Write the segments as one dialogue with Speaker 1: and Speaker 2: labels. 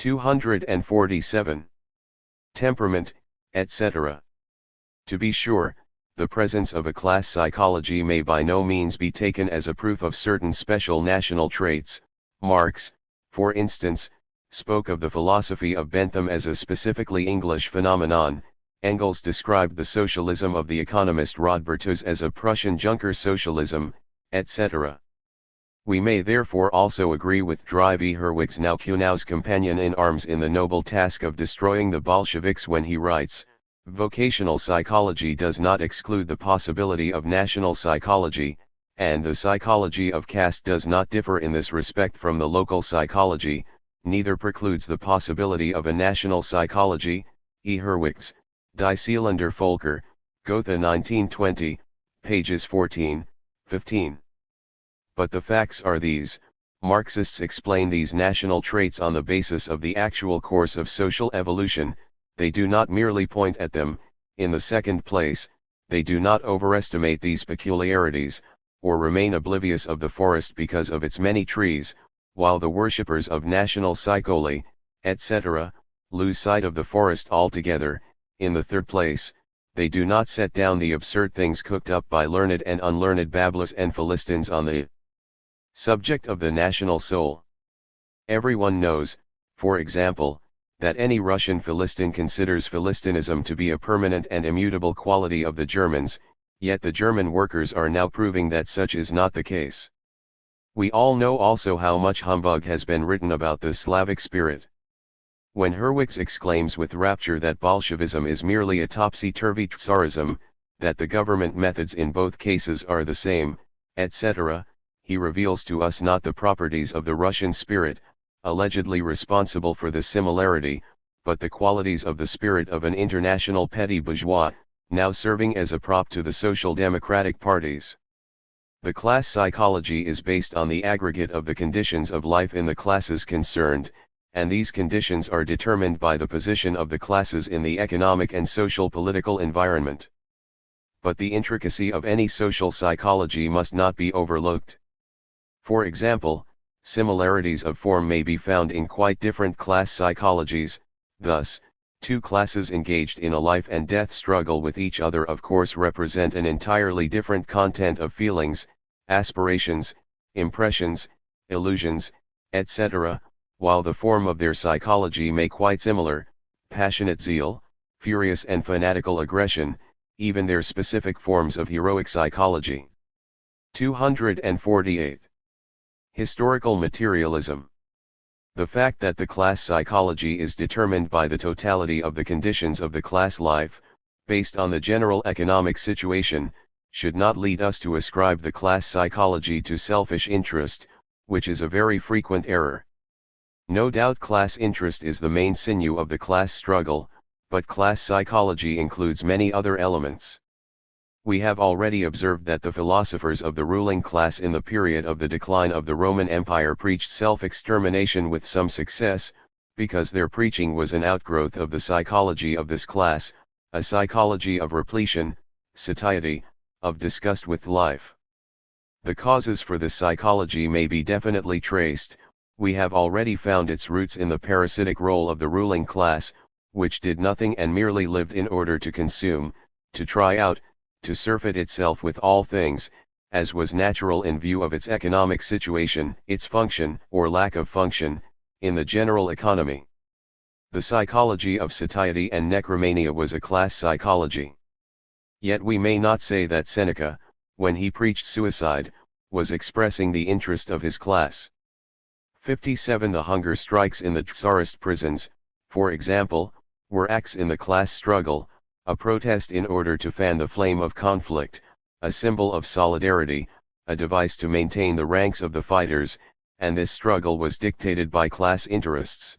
Speaker 1: 247. Temperament, etc. To be sure, the presence of a class psychology may by no means be taken as a proof of certain special national traits. Marx, for instance, spoke of the philosophy of Bentham as a specifically English phenomenon. Engels described the socialism of the economist Rodbertus as a Prussian Junker socialism, etc. We may therefore also agree with Dry v. Herwig's now Kuhnau's companion in arms in the noble task of destroying the Bolsheviks when he writes, "Vocational psychology does not exclude the possibility of national psychology, and the psychology of caste does not differ in this respect from the local psychology, neither precludes the possibility of a national psychology." E. Herwigs, Die Seelander Völker, Gotha 1920, pages 14, 15. But the facts are these: Marxists explain these national traits on the basis of the actual course of social evolution. They do not merely point at them. In the second place, they do not overestimate these peculiarities, or remain oblivious of the forest because of its many trees, while the worshippers of national psychology, etc., lose sight of the forest altogether. In the third place, they do not set down the absurd things cooked up by learned and unlearned babblers and Philistines on the subject of the national soul. Everyone knows, for example, that any Russian Philistine considers Philistinism to be a permanent and immutable quality of the Germans, yet the German workers are now proving that such is not the case. We all know also how much humbug has been written about the Slavic spirit. When Herwigs exclaims with rapture that Bolshevism is merely a topsy-turvy Tsarism, that the government methods in both cases are the same, etc., he reveals to us not the properties of the Russian spirit, allegedly responsible for the similarity, but the qualities of the spirit of an international petty bourgeois, now serving as a prop to the social democratic parties. The class psychology is based on the aggregate of the conditions of life in the classes concerned, and these conditions are determined by the position of the classes in the economic and social political environment. But the intricacy of any social psychology must not be overlooked. For example, similarities of form may be found in quite different class psychologies. Thus, two classes engaged in a life and death struggle with each other of course represent an entirely different content of feelings, aspirations, impressions, illusions, etc., while the form of their psychology may quite similar: passionate zeal, furious and fanatical aggression, even their specific forms of heroic psychology. 248. Historical materialism. The fact that the class psychology is determined by the totality of the conditions of the class life, based on the general economic situation, should not lead us to ascribe the class psychology to selfish interest, which is a very frequent error. No doubt class interest is the main sinew of the class struggle, but class psychology includes many other elements. We have already observed that the philosophers of the ruling class in the period of the decline of the Roman Empire preached self-extermination with some success, because their preaching was an outgrowth of the psychology of this class, a psychology of repletion, satiety, of disgust with life. The causes for this psychology may be definitely traced. We have already found its roots in the parasitic role of the ruling class, which did nothing and merely lived in order to consume, to try out, to surfeit itself with all things, as was natural in view of its economic situation, its function, or lack of function, in the general economy. The psychology of satiety and necromania was a class psychology. Yet we may not say that Seneca, when he preached suicide, was expressing the interest of his class. 57. The hunger strikes in the Tsarist prisons, for example, were acts in the class struggle, a protest in order to fan the flame of conflict, a symbol of solidarity, a device to maintain the ranks of the fighters, and this struggle was dictated by class interests.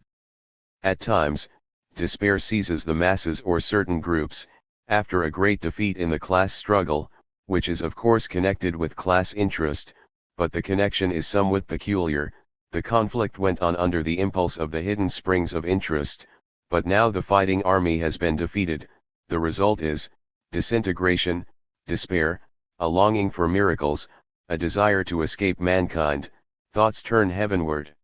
Speaker 1: At times, despair seizes the masses or certain groups, after a great defeat in the class struggle, which is of course connected with class interest, but the connection is somewhat peculiar. The conflict went on under the impulse of the hidden springs of interest, but now the fighting army has been defeated. The result is disintegration, despair, a longing for miracles, a desire to escape mankind. Thoughts turn heavenward.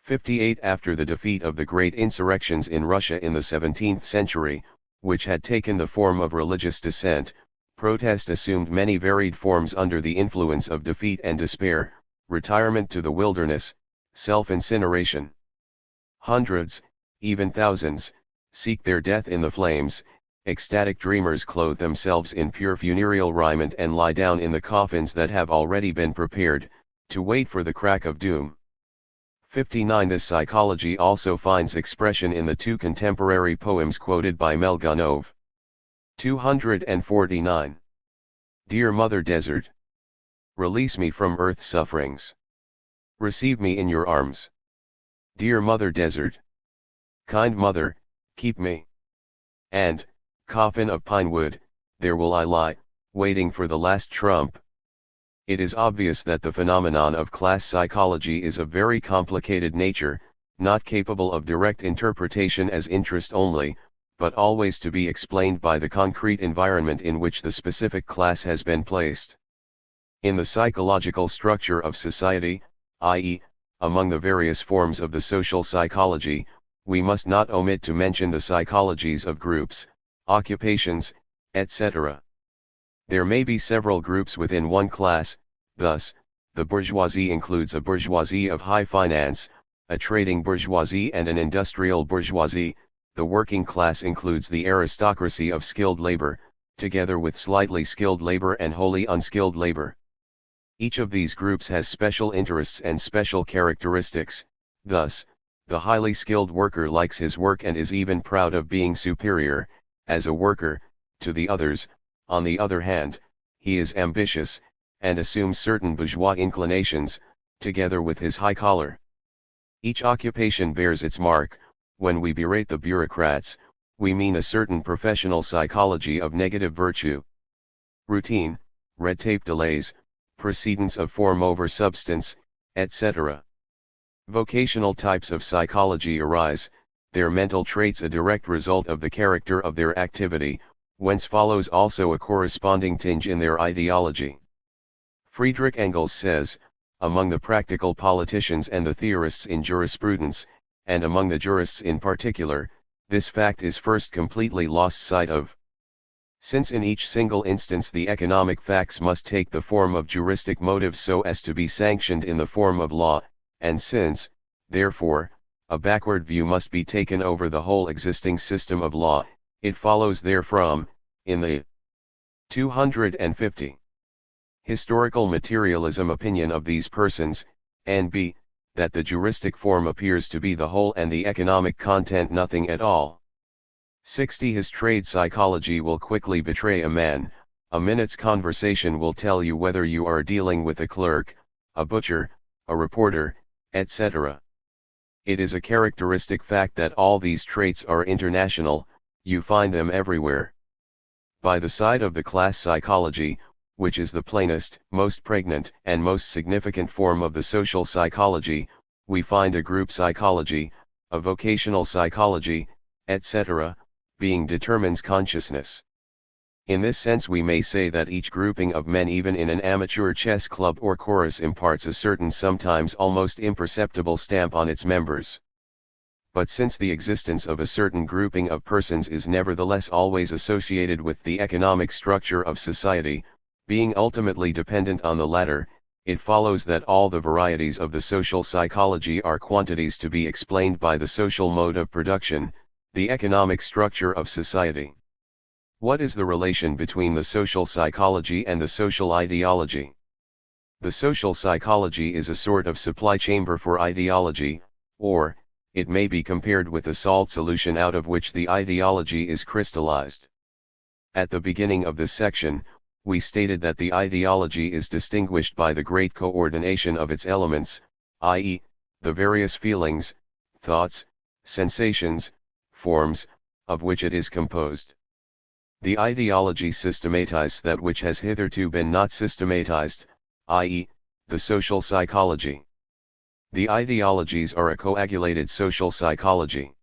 Speaker 1: 58 After the defeat of the great insurrections in Russia in the 17th century, which had taken the form of religious dissent, protest assumed many varied forms under the influence of defeat and despair, retirement to the wilderness, self-incineration. Hundreds, even thousands, seek their death in the flames. Ecstatic dreamers clothe themselves in pure funereal raiment and lie down in the coffins that have already been prepared, to wait for the crack of doom. 59 This psychology also finds expression in the two contemporary poems quoted by Melganov. 249. Dear Mother Desert, release me from earth's sufferings. Receive me in your arms. Dear Mother Desert, kind Mother, keep me. And, coffin of pine wood, there will I lie, waiting for the last trump. It is obvious that the phenomenon of class psychology is of very complicated nature, not capable of direct interpretation as interest only, but always to be explained by the concrete environment in which the specific class has been placed. In the psychological structure of society, i.e., among the various forms of the social psychology, we must not omit to mention the psychologies of groups, occupations, etc. There may be several groups within one class. Thus, the bourgeoisie includes a bourgeoisie of high finance, a trading bourgeoisie and an industrial bourgeoisie. The working class includes the aristocracy of skilled labor, together with slightly skilled labor and wholly unskilled labor. Each of these groups has special interests and special characteristics. Thus, the highly skilled worker likes his work and is even proud of being superior, as a worker, to the others. On the other hand, he is ambitious, and assumes certain bourgeois inclinations, together with his high collar. Each occupation bears its mark. When we berate the bureaucrats, we mean a certain professional psychology of negative virtue. Routine, red tape delays, precedence of form over substance, etc. Vocational types of psychology arise, their mental traits a direct result of the character of their activity, whence follows also a corresponding tinge in their ideology. Friedrich Engels says, among the practical politicians and the theorists in jurisprudence, and among the jurists in particular, this fact is first completely lost sight of. Since in each single instance the economic facts must take the form of juristic motives so as to be sanctioned in the form of law, and since, therefore, a backward view must be taken over the whole existing system of law, it follows therefrom, in the 250 historical materialism opinion of these persons, N.B., that the juristic form appears to be the whole and the economic content nothing at all. 60 His trade psychology will quickly betray a man. A minute's conversation will tell you whether you are dealing with a clerk, a butcher, a reporter, etc. It is a characteristic fact that all these traits are international, you find them everywhere. By the side of the class psychology, which is the plainest, most pregnant, and most significant form of the social psychology, we find a group psychology, a vocational psychology, etc., being determines consciousness. In this sense we may say that each grouping of men even in an amateur chess club or chorus imparts a certain sometimes almost imperceptible stamp on its members. But since the existence of a certain grouping of persons is nevertheless always associated with the economic structure of society, being ultimately dependent on the latter, it follows that all the varieties of the social psychology are quantities to be explained by the social mode of production, the economic structure of society. What is the relation between the social psychology and the social ideology? The social psychology is a sort of supply chamber for ideology, or, it may be compared with a salt solution out of which the ideology is crystallized. At the beginning of this section, we stated that the ideology is distinguished by the great coordination of its elements, i.e., the various feelings, thoughts, sensations, forms, of which it is composed. The ideology systematizes that which has hitherto been not systematized, i.e., the social psychology. The ideologies are a coagulated social psychology.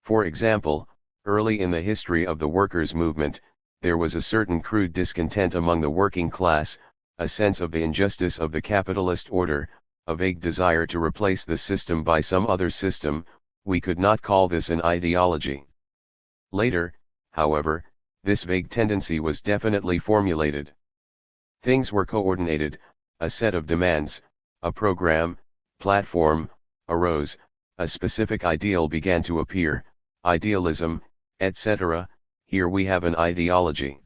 Speaker 1: For example, early in the history of the workers' movement, there was a certain crude discontent among the working class, a sense of the injustice of the capitalist order, a vague desire to replace the system by some other system, we could not call this an ideology. Later, however, this vague tendency was definitely formulated. Things were coordinated, a set of demands, a program, platform, arose, a specific ideal began to appear, idealism, etc., here we have an ideology.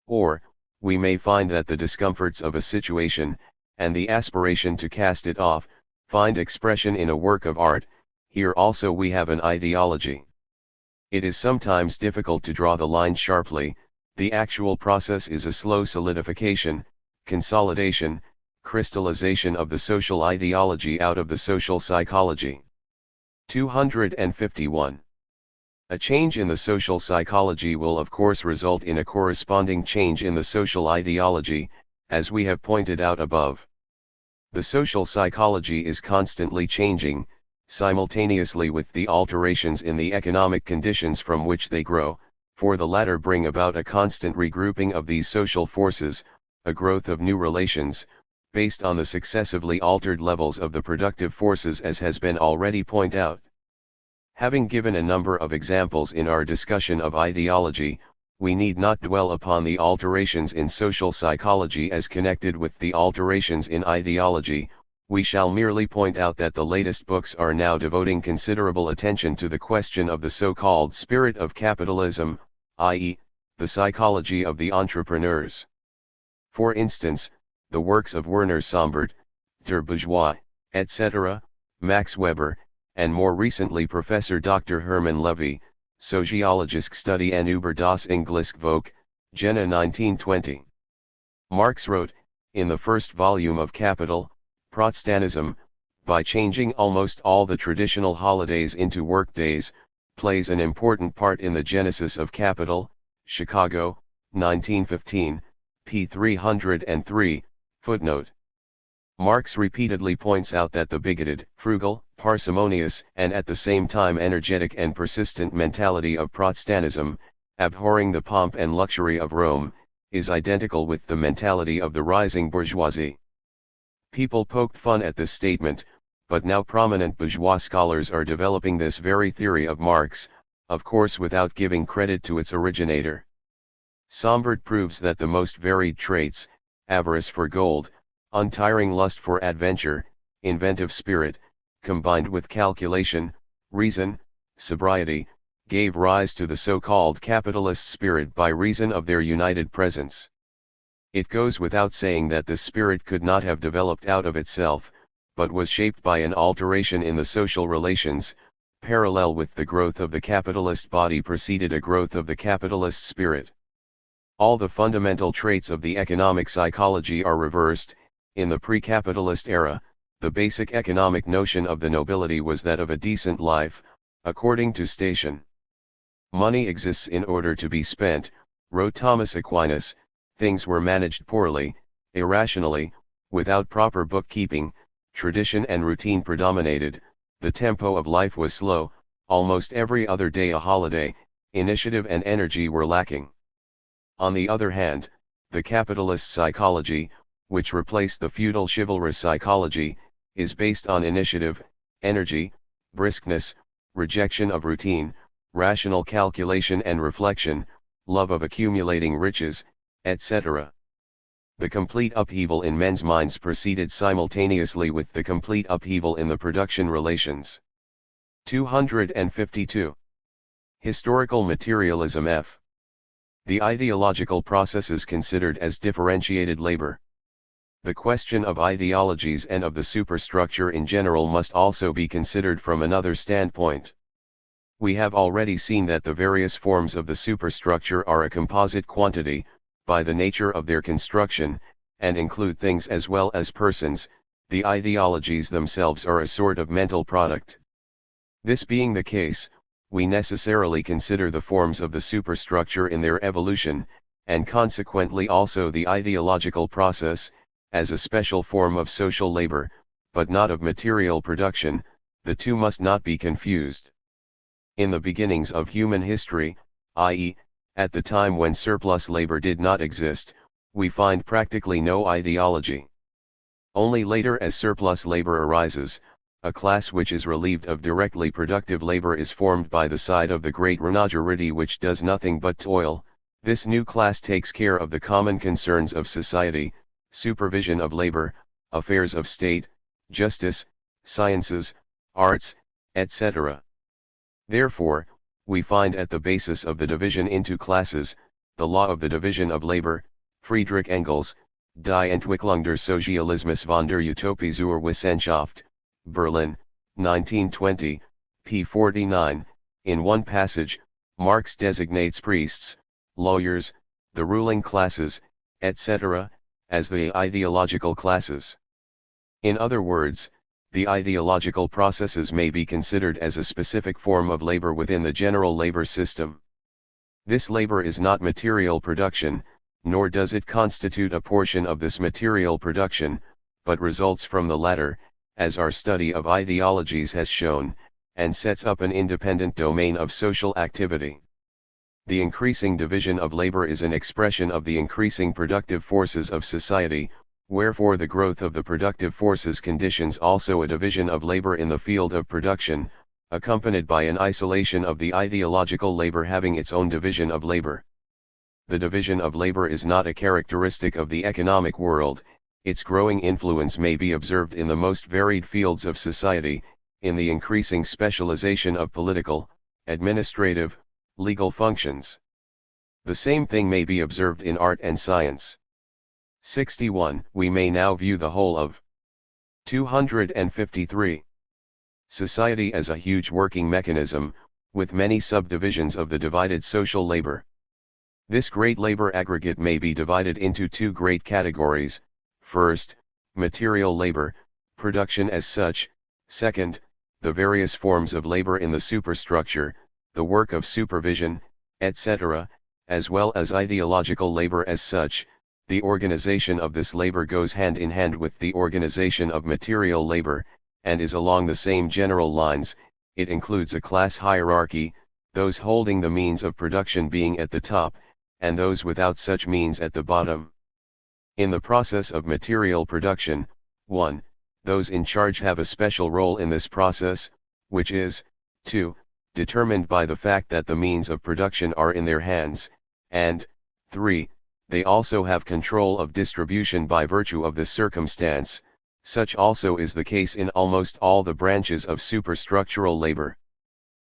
Speaker 1: Or, we may find that the discomforts of a situation, and the aspiration to cast it off, find expression in a work of art, here also we have an ideology. It is sometimes difficult to draw the line sharply, the actual process is a slow solidification, consolidation, crystallization of the social ideology out of the social psychology. 251. A change in the social psychology will of course result in a corresponding change in the social ideology, as we have pointed out above. The social psychology is constantly changing, simultaneously with the alterations in the economic conditions from which they grow, for the latter bring about a constant regrouping of these social forces, a growth of new relations, based on the successively altered levels of the productive forces as has been already pointed out. Having given a number of examples in our discussion of ideology, we need not dwell upon the alterations in social psychology as connected with the alterations in ideology, we shall merely point out that the latest books are now devoting considerable attention to the question of the so-called spirit of capitalism, i.e., the psychology of the entrepreneurs. For instance, the works of Werner Sombart, Der Bourgeois, etc., Max Weber, and more recently Professor Dr. Hermann Levy, Soziologisch-Studien über das Englische Jena 1920. Marx wrote, in the first volume of Capital, Protestantism, by changing almost all the traditional holidays into workdays, plays an important part in the genesis of Capital, Chicago, 1915, p. 303, footnote. Marx repeatedly points out that the bigoted, frugal, parsimonious, and at the same time energetic and persistent mentality of Protestantism, abhorring the pomp and luxury of Rome, is identical with the mentality of the rising bourgeoisie. People poked fun at this statement, but now prominent bourgeois scholars are developing this very theory of Marx, of course without giving credit to its originator. Sombart proves that the most varied traits, avarice for gold, untiring lust for adventure, inventive spirit, combined with calculation, reason, sobriety, gave rise to the so-called capitalist spirit by reason of their united presence. It goes without saying that this spirit could not have developed out of itself, but was shaped by an alteration in the social relations, parallel with the growth of the capitalist body preceded a growth of the capitalist spirit. All the fundamental traits of the economic psychology are reversed. In the pre-capitalist era, the basic economic notion of the nobility was that of a decent life, according to station. Money exists in order to be spent, wrote Thomas Aquinas. Things were managed poorly, irrationally, without proper bookkeeping, tradition and routine predominated, the tempo of life was slow, almost every other day a holiday, initiative and energy were lacking. On the other hand, the capitalist psychology, which replaced the feudal chivalrous psychology, is based on initiative, energy, briskness, rejection of routine, rational calculation and reflection, love of accumulating riches, etc. The complete upheaval in men's minds proceeded simultaneously with the complete upheaval in the production relations. 252. Historical materialism F. The ideological processes considered as differentiated labor. The question of ideologies and of the superstructure in general must also be considered from another standpoint. We have already seen that the various forms of the superstructure are a composite quantity, by the nature of their construction, and include things as well as persons. The ideologies themselves are a sort of mental product. This being the case, we necessarily consider the forms of the superstructure in their evolution, and consequently also the ideological process, as a special form of social labor, but not of material production. The two must not be confused. In the beginnings of human history, i.e., at the time when surplus labor did not exist, we find practically no ideology. Only later, as surplus labor arises, a class which is relieved of directly productive labor is formed by the side of the great majority which does nothing but toil. This new class takes care of the common concerns of society, supervision of labor, affairs of state, justice, sciences, arts, etc. Therefore, we find at the basis of the division into classes, the law of the division of labor. Friedrich Engels, Die Entwicklung der Sozialismus von der Utopie zur Wissenschaft, Berlin, 1920, p. 49. In one passage, Marx designates priests, lawyers, the ruling classes, etc., as the ideological classes. In other words, the ideological processes may be considered as a specific form of labor within the general labor system. This labor is not material production, nor does it constitute a portion of this material production, but results from the latter, as our study of ideologies has shown, and sets up an independent domain of social activity. The increasing division of labor is an expression of the increasing productive forces of society, wherefore the growth of the productive forces conditions also a division of labor in the field of production, accompanied by an isolation of the ideological labor having its own division of labor. The division of labor is not a characteristic of the economic world. Its growing influence may be observed in the most varied fields of society, in the increasing specialization of political, administrative, legal functions. The same thing may be observed in art and science. 61. We may now view the whole of 253. Society as a huge working mechanism, with many subdivisions of the divided social labor. This great labor aggregate may be divided into two great categories. First, material labor, production as such. Second, the various forms of labor in the superstructure, the work of supervision, etc., as well as ideological labor as such. The organization of this labor goes hand in hand with the organization of material labor, and is along the same general lines. It includes a class hierarchy, those holding the means of production being at the top, and those without such means at the bottom. In the process of material production, 1. Those in charge have a special role in this process, which is, 2. Determined by the fact that the means of production are in their hands, and, 3. They also have control of distribution by virtue of this circumstance. Such also is the case in almost all the branches of superstructural labor.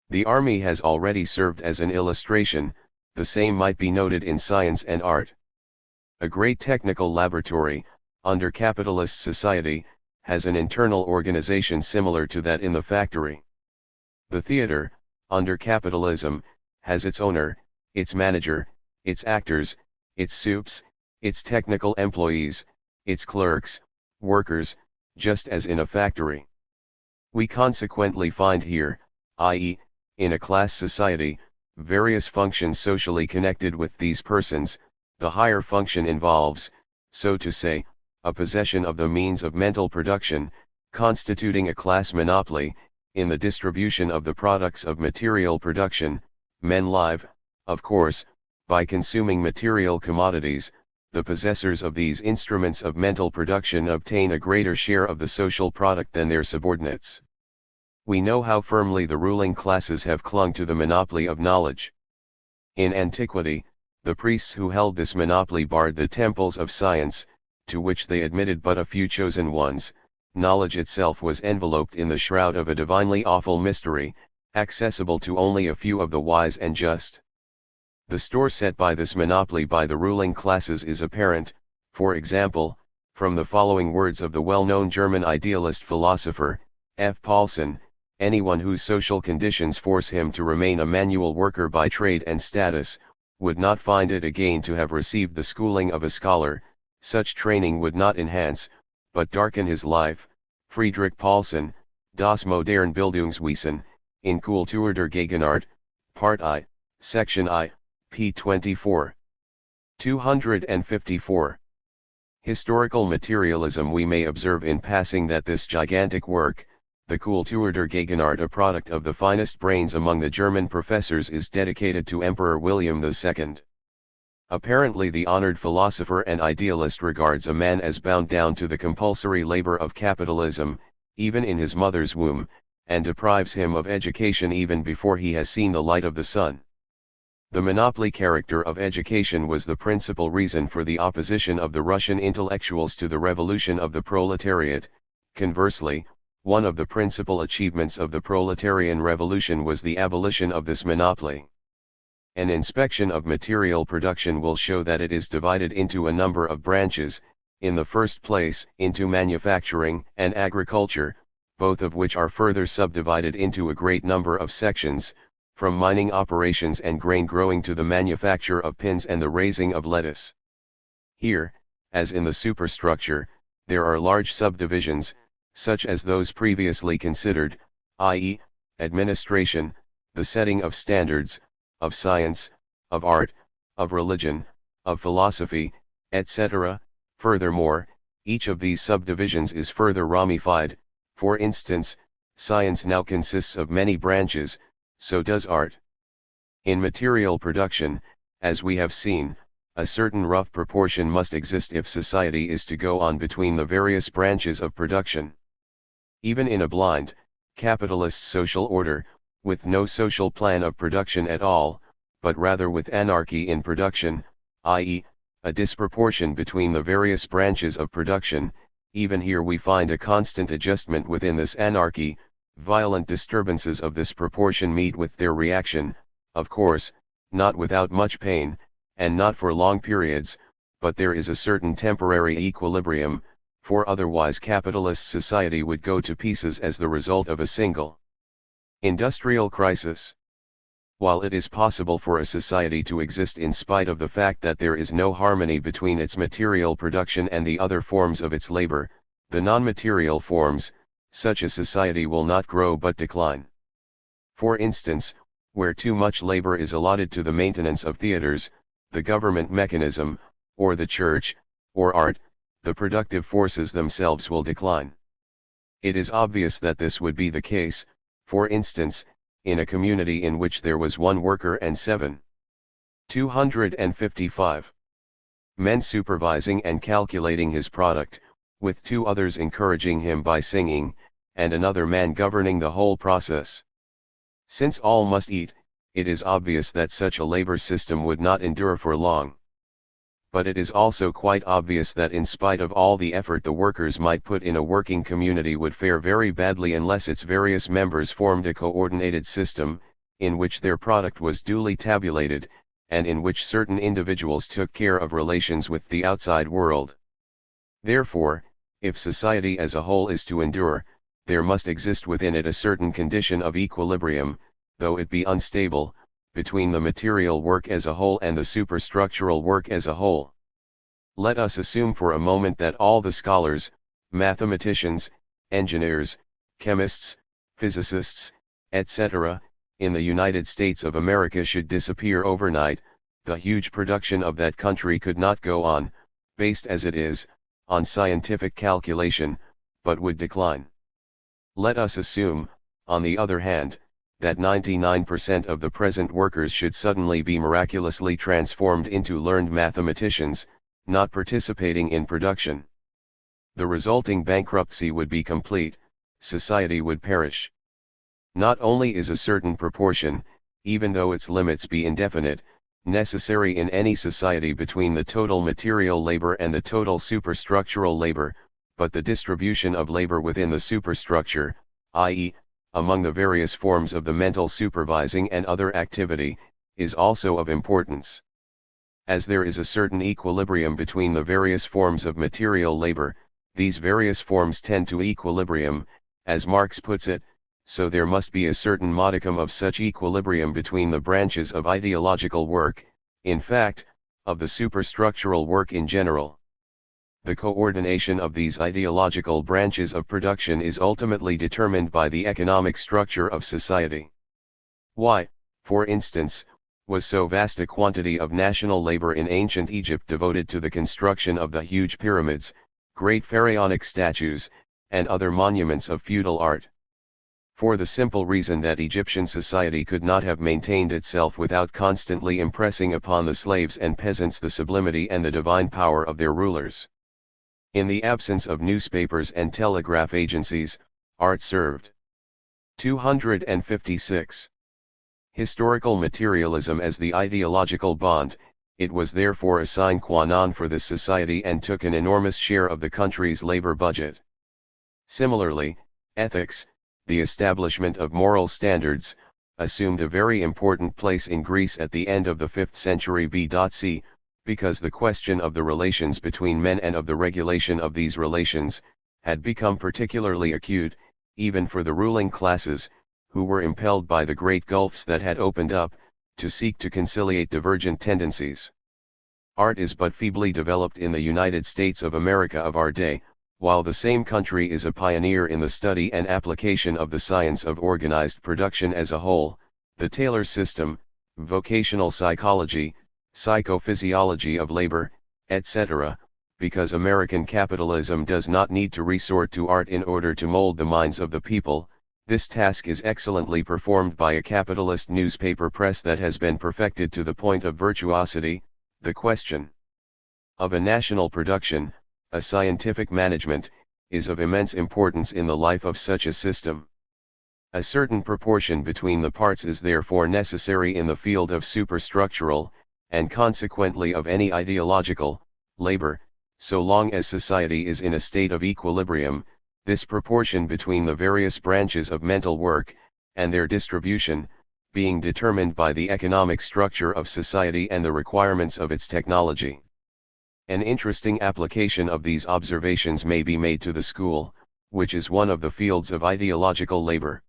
Speaker 1: The army has already served as an illustration. The same might be noted in science and art. A great technical laboratory, under capitalist society, has an internal organization similar to that in the factory. The theater, under capitalism, has its owner, its manager, its actors, its supes, its technical employees, its clerks, workers, just as in a factory. We consequently find here, i.e., in a class society, various functions socially connected with these persons. The higher function involves, so to say, a possession of the means of mental production, constituting a class monopoly, in the distribution of the products of material production. Men live, of course, by consuming material commodities. The possessors of these instruments of mental production obtain a greater share of the social product than their subordinates. We know how firmly the ruling classes have clung to the monopoly of knowledge. In antiquity, the priests who held this monopoly barred the temples of science, to which they admitted but a few chosen ones. Knowledge itself was enveloped in the shroud of a divinely awful mystery, accessible to only a few of the wise and just. The store set by this monopoly by the ruling classes is apparent, for example, from the following words of the well-known German idealist philosopher, F. Paulsen: anyone whose social conditions force him to remain a manual worker by trade and status, would not find it a gain to have received the schooling of a scholar. Such training would not enhance, but darken his life. Friedrich Paulsen, Das moderne Bildungswesen, in Kultur der Gegenwart, Part I, Section I, p. 24. 254. Historical materialism. We may observe in passing that this gigantic work, the Kultur der Gegenwart, a product of the finest brains among the German professors, is dedicated to Emperor William II. Apparently the honored philosopher and idealist regards a man as bound down to the compulsory labor of capitalism, even in his mother's womb, and deprives him of education even before he has seen the light of the sun. The monopoly character of education was the principal reason for the opposition of the Russian intellectuals to the revolution of the proletariat. Conversely, one of the principal achievements of the proletarian revolution was the abolition of this monopoly. An inspection of material production will show that it is divided into a number of branches, in the first place into manufacturing and agriculture, both of which are further subdivided into a great number of sections, from mining operations and grain growing to the manufacture of pins and the raising of lettuce. Here, as in the superstructure, there are large subdivisions, such as those previously considered, i.e., administration, the setting of standards, of science, of art, of religion, of philosophy, etc. Furthermore, each of these subdivisions is further ramified. For instance, science now consists of many branches, so does art. In material production, as we have seen, a certain rough proportion must exist if society is to go on between the various branches of production. Even in a blind, capitalist social order, with no social plan of production at all, but rather with anarchy in production, i.e., a disproportion between the various branches of production, even here we find a constant adjustment within this anarchy. Violent disturbances of this proportion meet with their reaction, of course, not without much pain, and not for long periods, but there is a certain temporary equilibrium, for otherwise capitalist society would go to pieces as the result of a single industrial crisis. While it is possible for a society to exist in spite of the fact that there is no harmony between its material production and the other forms of its labor, the non-material forms, such a society will not grow but decline. For instance, where too much labor is allotted to the maintenance of theaters, the government mechanism, or the church, or art, the productive forces themselves will decline. It is obvious that this would be the case, for instance, in a community in which there was one worker and 255 men supervising and calculating his product, with 2 others encouraging him by singing, and another man governing the whole process. Since all must eat, it is obvious that such a labor system would not endure for long. But it is also quite obvious that in spite of all the effort the workers might put in, a working community would fare very badly unless its various members formed a coordinated system, in which their product was duly tabulated, and in which certain individuals took care of relations with the outside world. Therefore, if society as a whole is to endure, there must exist within it a certain condition of equilibrium, though it be unstable, between the material work as a whole and the superstructural work as a whole. Let us assume for a moment that all the scholars, mathematicians, engineers, chemists, physicists, etc., in the United States of America should disappear overnight. The huge production of that country could not go on, based as it is, on scientific calculation, but would decline. Let us assume, on the other hand, that 99% of the present workers should suddenly be miraculously transformed into learned mathematicians, not participating in production. The resulting bankruptcy would be complete, society would perish. Not only is a certain proportion, even though its limits be indefinite, necessary in any society between the total material labor and the total superstructural labor, but the distribution of labor within the superstructure, i.e., among the various forms of the mental supervising and other activity, is also of importance. As there is a certain equilibrium between the various forms of material labor, these various forms tend to equilibrium, as Marx puts it, so there must be a certain modicum of such equilibrium between the branches of ideological work, in fact, of the superstructural work in general. The coordination of these ideological branches of production is ultimately determined by the economic structure of society. Why, for instance, was so vast a quantity of national labor in ancient Egypt devoted to the construction of the huge pyramids, great pharaonic statues, and other monuments of feudal art? for the simple reason that Egyptian society could not have maintained itself without constantly impressing upon the slaves and peasants the sublimity and the divine power of their rulers. In the absence of newspapers and telegraph agencies, art served. 256. Historical materialism as the ideological bond, it was therefore a sine qua non for this society and took an enormous share of the country's labor budget. Similarly, ethics, the establishment of moral standards, assumed a very important place in Greece at the end of the 5th century BC, because the question of the relations between men and of the regulation of these relations, had become particularly acute, even for the ruling classes, who were impelled by the great gulfs that had opened up, to seek to conciliate divergent tendencies. Art is but feebly developed in the United States of America of our day, while the same country is a pioneer in the study and application of the science of organized production as a whole, the Taylor system, vocational psychology, psychophysiology of labor, etc., because American capitalism does not need to resort to art in order to mold the minds of the people. This task is excellently performed by a capitalist newspaper press that has been perfected to the point of virtuosity. The question of a national production, a scientific management, is of immense importance in the life of such a system. A certain proportion between the parts is therefore necessary in the field of superstructural, and consequently of any ideological, labor. So long as society is in a state of equilibrium, this proportion between the various branches of mental work, and their distribution, being determined by the economic structure of society and the requirements of its technology. An interesting application of these observations may be made to the school, which is one of the fields of ideological labor.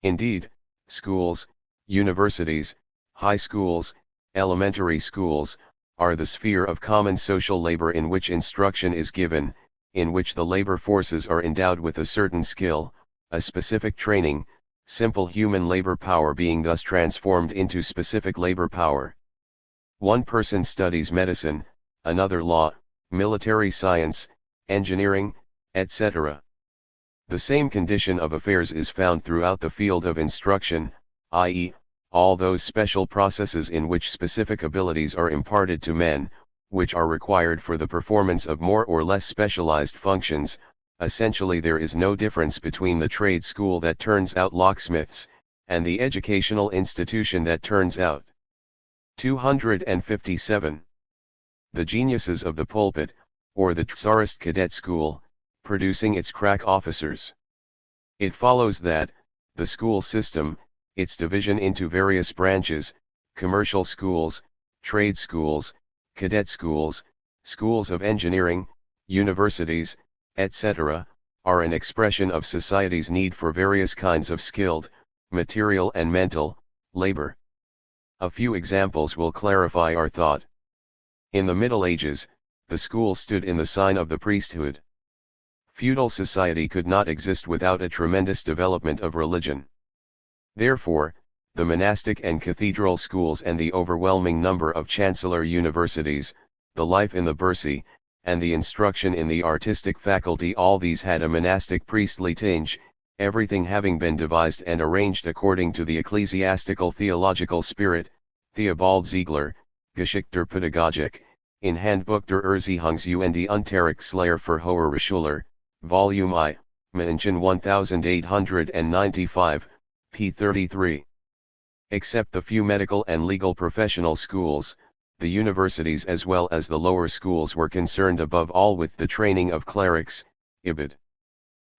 Speaker 1: Indeed, schools, universities, high schools, elementary schools, are the sphere of common social labor in which instruction is given, in which the labor forces are endowed with a certain skill, a specific training, simple human labor power being thus transformed into specific labor power. One person studies medicine, another law, military science, engineering, etc. The same condition of affairs is found throughout the field of instruction, i.e., all those special processes in which specific abilities are imparted to men, which are required for the performance of more or less specialized functions. Essentially there is no difference between the trade school that turns out locksmiths, and the educational institution that turns out. 257. The geniuses of the pulpit, or the Tsarist cadet school, producing its crack officers. It follows that, the school system, its division into various branches, commercial schools, trade schools, cadet schools, schools of engineering, universities, etc., are an expression of society's need for various kinds of skilled, material and mental, labor. A few examples will clarify our thought. In the Middle Ages, the school stood in the sign of the priesthood. Feudal society could not exist without a tremendous development of religion. Therefore, the monastic and cathedral schools and the overwhelming number of chancellor universities, the life in the bursary, and the instruction in the artistic faculty, all these had a monastic priestly tinge, everything having been devised and arranged according to the ecclesiastical theological spirit. Theobald Ziegler, Geschichte der Pädagogik, in Handbuch der Erziehungs- und Unterrichtslehre für höhere Schüler, Volume I, München 1895, p. 33. Except the few medical and legal professional schools, the universities as well as the lower schools were concerned above all with the training of clerics, ibid.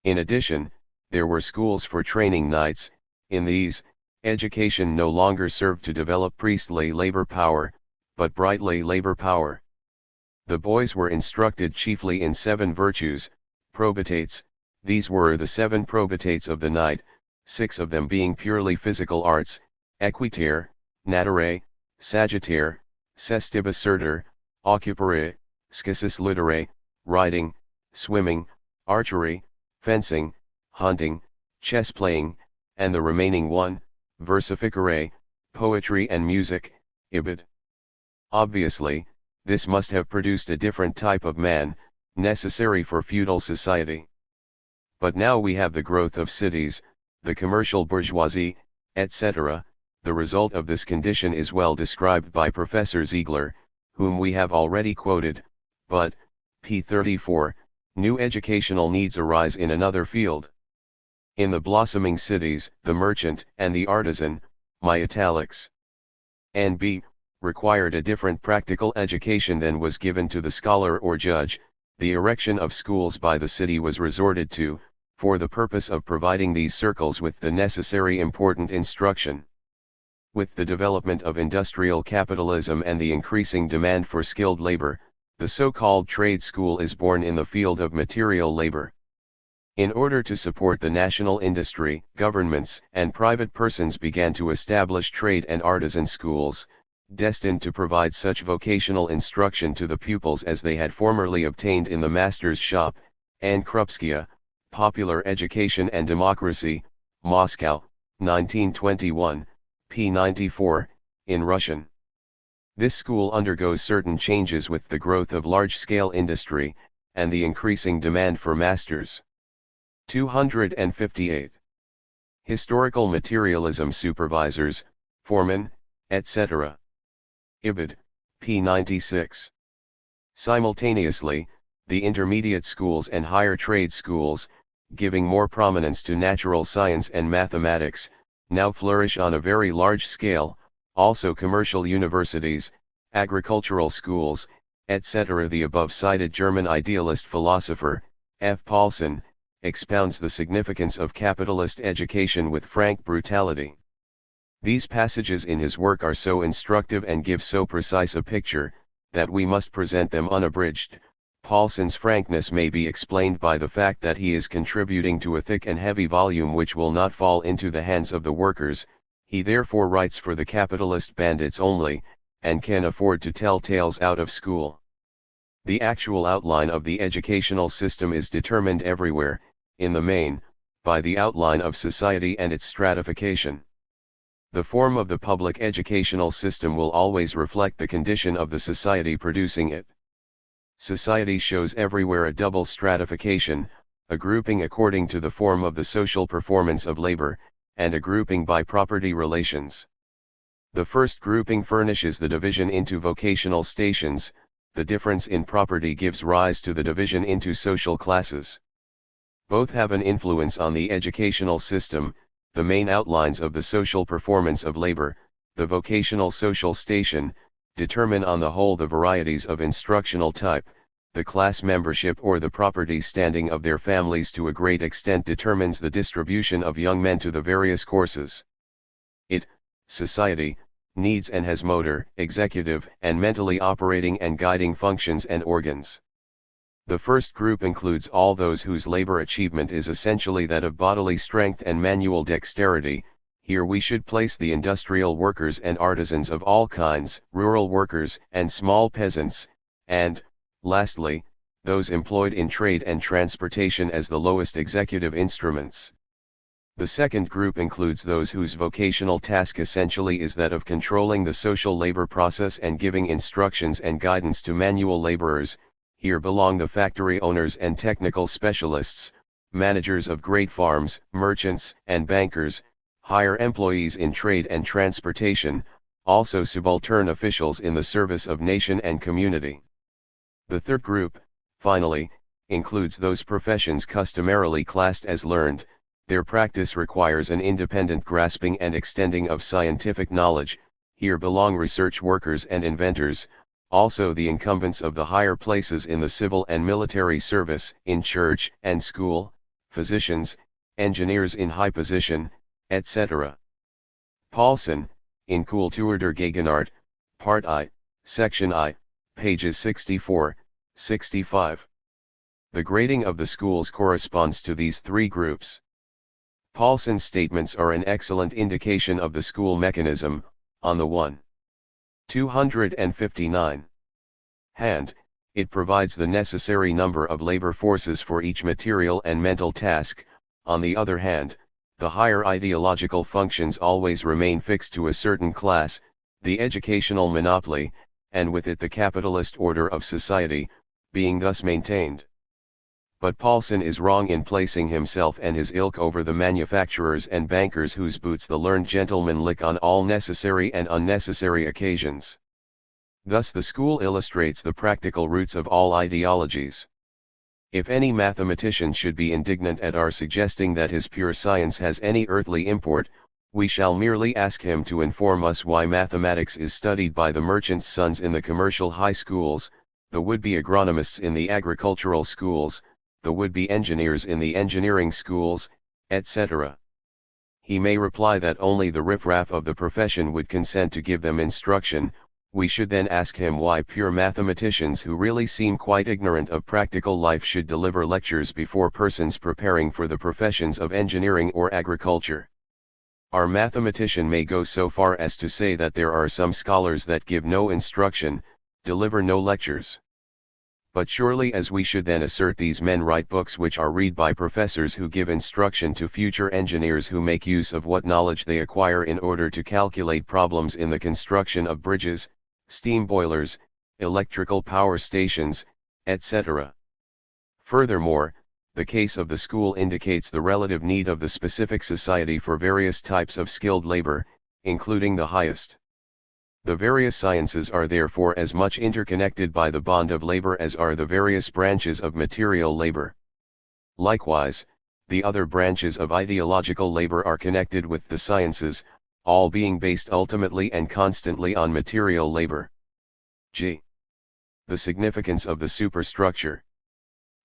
Speaker 1: In addition, there were schools for training knights. In these, education no longer served to develop priestly labor power, but brightly labor power. The boys were instructed chiefly in 7 virtues, probitates. These were the 7 probitates of the knight, 6 of them being purely physical arts: equitare, naturae, sagittare, sestibus occupare, scisis ludere, riding, swimming, archery, fencing, hunting, chess playing, and the remaining 1, versificare, poetry and music, ibid. Obviously, this must have produced a different type of man, necessary for feudal society. But now we have the growth of cities, the commercial bourgeoisie, etc. The result of this condition is well described by Professor Ziegler, whom we have already quoted, but, p. 34, new educational needs arise in another field. In the blossoming cities, the merchant and the artisan, my italics, N.B., required a different practical education than was given to the scholar or judge. The erection of schools by the city was resorted to, for the purpose of providing these circles with the necessary important instruction. With the development of industrial capitalism and the increasing demand for skilled labor, the so-called trade school is born in the field of material labor. In order to support the national industry, governments and private persons began to establish trade and artisan schools, destined to provide such vocational instruction to the pupils as they had formerly obtained in the master's shop. Anne Krupskaya, Popular Education and Democracy, Moscow, 1921, p. 94, in Russian. This school undergoes certain changes with the growth of large-scale industry, and the increasing demand for masters. 258. Historical materialism supervisors, foremen, etc. Ibid, p. 96. Simultaneously, the intermediate schools and higher trade schools, giving more prominence to natural science and mathematics, now flourish on a very large scale. Also commercial universities, agricultural schools, etc. The above-cited German idealist philosopher, F. Paulsen, expounds the significance of capitalist education with frank brutality. These passages in his work are so instructive and give so precise a picture, that we must present them unabridged. Paulsen's frankness may be explained by the fact that he is contributing to a thick and heavy volume which will not fall into the hands of the workers. He therefore writes for the capitalist bandits only, and can afford to tell tales out of school. The actual outline of the educational system is determined everywhere, in the main, by the outline of society and its stratification. The form of the public educational system will always reflect the condition of the society producing it. Society shows everywhere a double stratification, a grouping according to the form of the social performance of labor, and a grouping by property relations. The first grouping furnishes the division into vocational stations. The difference in property gives rise to the division into social classes. Both have an influence on the educational system. The main outlines of the social performance of labor, the vocational social station, determine on the whole the varieties of instructional type. The class membership or the property standing of their families to a great extent determines the distribution of young men to the various courses. Society, needs and has motor, executive, and mentally operating and guiding functions and organs. The first group includes all those whose labor achievement is essentially that of bodily strength and manual dexterity. Here we should place the industrial workers and artisans of all kinds, rural workers and small peasants, and, lastly, those employed in trade and transportation as the lowest executive instruments. The second group includes those whose vocational task essentially is that of controlling the social labor process and giving instructions and guidance to manual laborers. Here belong the factory owners and technical specialists, managers of great farms, merchants and bankers, higher employees in trade and transportation, also subaltern officials in the service of nation and community. The third group, finally, includes those professions customarily classed as learned. Their practice requires an independent grasping and extending of scientific knowledge. Here belong research workers and inventors, also the incumbents of the higher places in the civil and military service, in church and school, physicians, engineers in high position, etc. Paulsen, in Kultur der Gegenwart, Part I, Section I, pages 64, 65. The grading of the schools corresponds to these three groups. Paulsen's statements are an excellent indication of the school mechanism. On the 259 hand, it provides the necessary number of labor forces for each material and mental task. On the other hand, the higher ideological functions always remain fixed to a certain class, the educational monopoly, and with it the capitalist order of society, being thus maintained. But Paulson is wrong in placing himself and his ilk over the manufacturers and bankers whose boots the learned gentlemen lick on all necessary and unnecessary occasions. Thus the school illustrates the practical roots of all ideologies. If any mathematician should be indignant at our suggesting that his pure science has any earthly import, we shall merely ask him to inform us why mathematics is studied by the merchants' sons in the commercial high schools, the would-be agronomists in the agricultural schools, the would-be engineers in the engineering schools, etc. He may reply that only the riffraff of the profession would consent to give them instruction. We should then ask him why pure mathematicians who really seem quite ignorant of practical life should deliver lectures before persons preparing for the professions of engineering or agriculture. Our mathematician may go so far as to say that there are some scholars that give no instruction, deliver no lectures. But surely as we should then assert these men write books which are read by professors who give instruction to future engineers who make use of what knowledge they acquire in order to calculate problems in the construction of bridges, steam boilers, electrical power stations, etc. Furthermore, the case of the school indicates the relative need of the specific society for various types of skilled labor, including the highest. The various sciences are therefore as much interconnected by the bond of labor as are the various branches of material labor. Likewise, the other branches of ideological labor are connected with the sciences, all being based ultimately and constantly on material labor. G. The significance of the superstructure.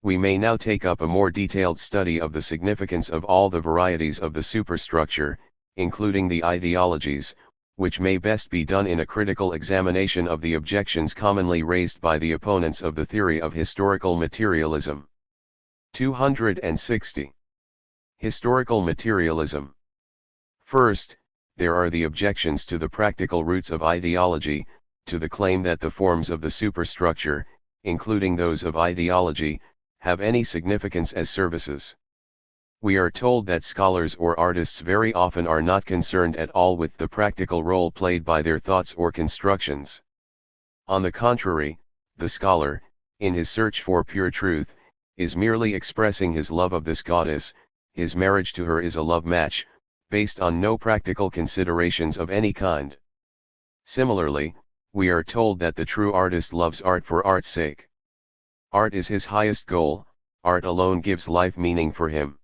Speaker 1: We may now take up a more detailed study of the significance of all the varieties of the superstructure, including the ideologies, which may best be done in a critical examination of the objections commonly raised by the opponents of the theory of historical materialism. 260. Historical materialism. First, there are the objections to the practical roots of ideology, to the claim that the forms of the superstructure, including those of ideology, have any significance as services. We are told that scholars or artists very often are not concerned at all with the practical role played by their thoughts or constructions. On the contrary, the scholar, in his search for pure truth, is merely expressing his love of this goddess. His marriage to her is a love match, based on no practical considerations of any kind. Similarly, we are told that the true artist loves art for art's sake. Art is his highest goal, art alone gives life meaning for him.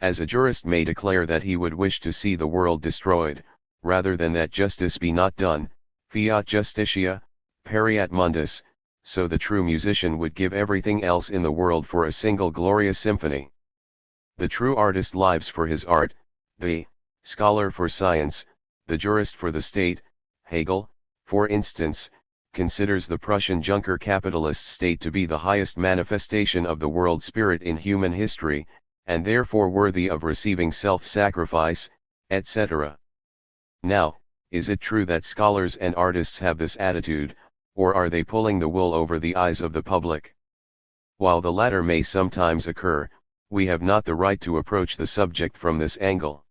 Speaker 1: As a jurist may declare that he would wish to see the world destroyed, rather than that justice be not done, fiat justitia, pereat mundus, so the true musician would give everything else in the world for a single glorious symphony. The true artist lives for his art, the scholar for science, the jurist for the state. Hegel, for instance, considers the Prussian Junker capitalist state to be the highest manifestation of the world spirit in human history, and therefore worthy of receiving self-sacrifice, etc. Now, is it true that scholars and artists have this attitude, or are they pulling the wool over the eyes of the public? While the latter may sometimes occur, we have not the right to approach the subject from this angle.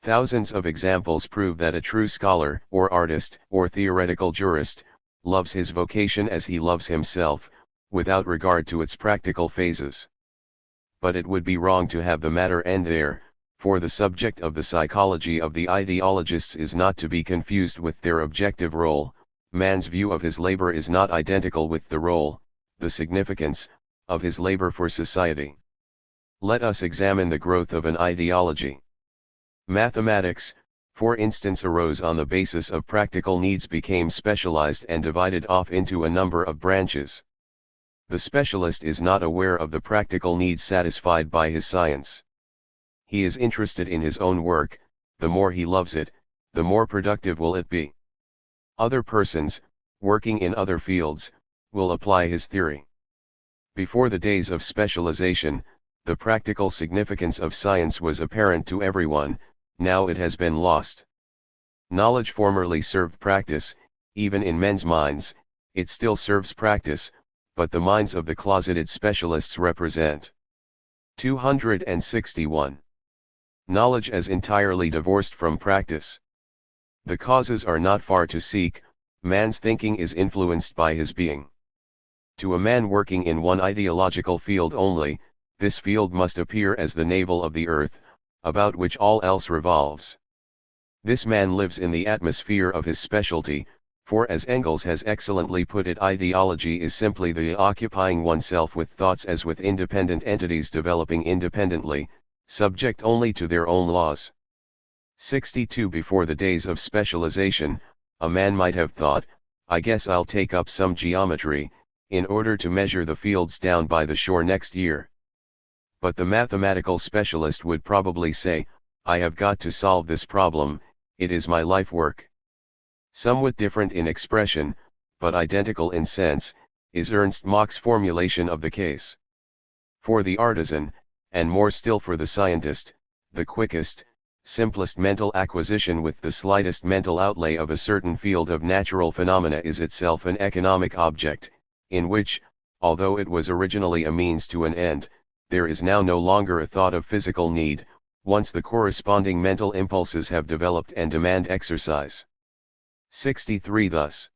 Speaker 1: Thousands of examples prove that a true scholar, or artist, or theoretical jurist, loves his vocation as he loves himself, without regard to its practical phases. But it would be wrong to have the matter end there, for the subject of the psychology of the ideologists is not to be confused with their objective role. Man's view of his labor is not identical with the role, the significance, of his labor for society. Let us examine the growth of an ideology. Mathematics, for instance, arose on the basis of practical needs, became specialized and divided off into a number of branches. The specialist is not aware of the practical needs satisfied by his science. He is interested in his own work. The more he loves it, the more productive will it be. Other persons, working in other fields, will apply his theory. Before the days of specialization, the practical significance of science was apparent to everyone. Now it has been lost. Knowledge formerly served practice, even in men's minds. It still serves practice, but the minds of the closeted specialists represent. 261. Knowledge as entirely divorced from practice. The causes are not far to seek. Man's thinking is influenced by his being. To a man working in one ideological field only, this field must appear as the navel of the earth, about which all else revolves. This man lives in the atmosphere of his specialty, for as Engels has excellently put it, ideology is simply the occupying oneself with thoughts as with independent entities developing independently, subject only to their own laws. 62 Before the days of specialization, a man might have thought, I guess I'll take up some geometry, in order to measure the fields down by the shore next year. But the mathematical specialist would probably say, I have got to solve this problem, it is my life work. Somewhat different in expression, but identical in sense, is Ernst Mach's formulation of the case. For the artisan, and more still for the scientist, the quickest, simplest mental acquisition with the slightest mental outlay of a certain field of natural phenomena is itself an economic object, in which, although it was originally a means to an end, there is now no longer a thought of physical need, once the corresponding mental impulses have developed and demand exercise. 63 Thus,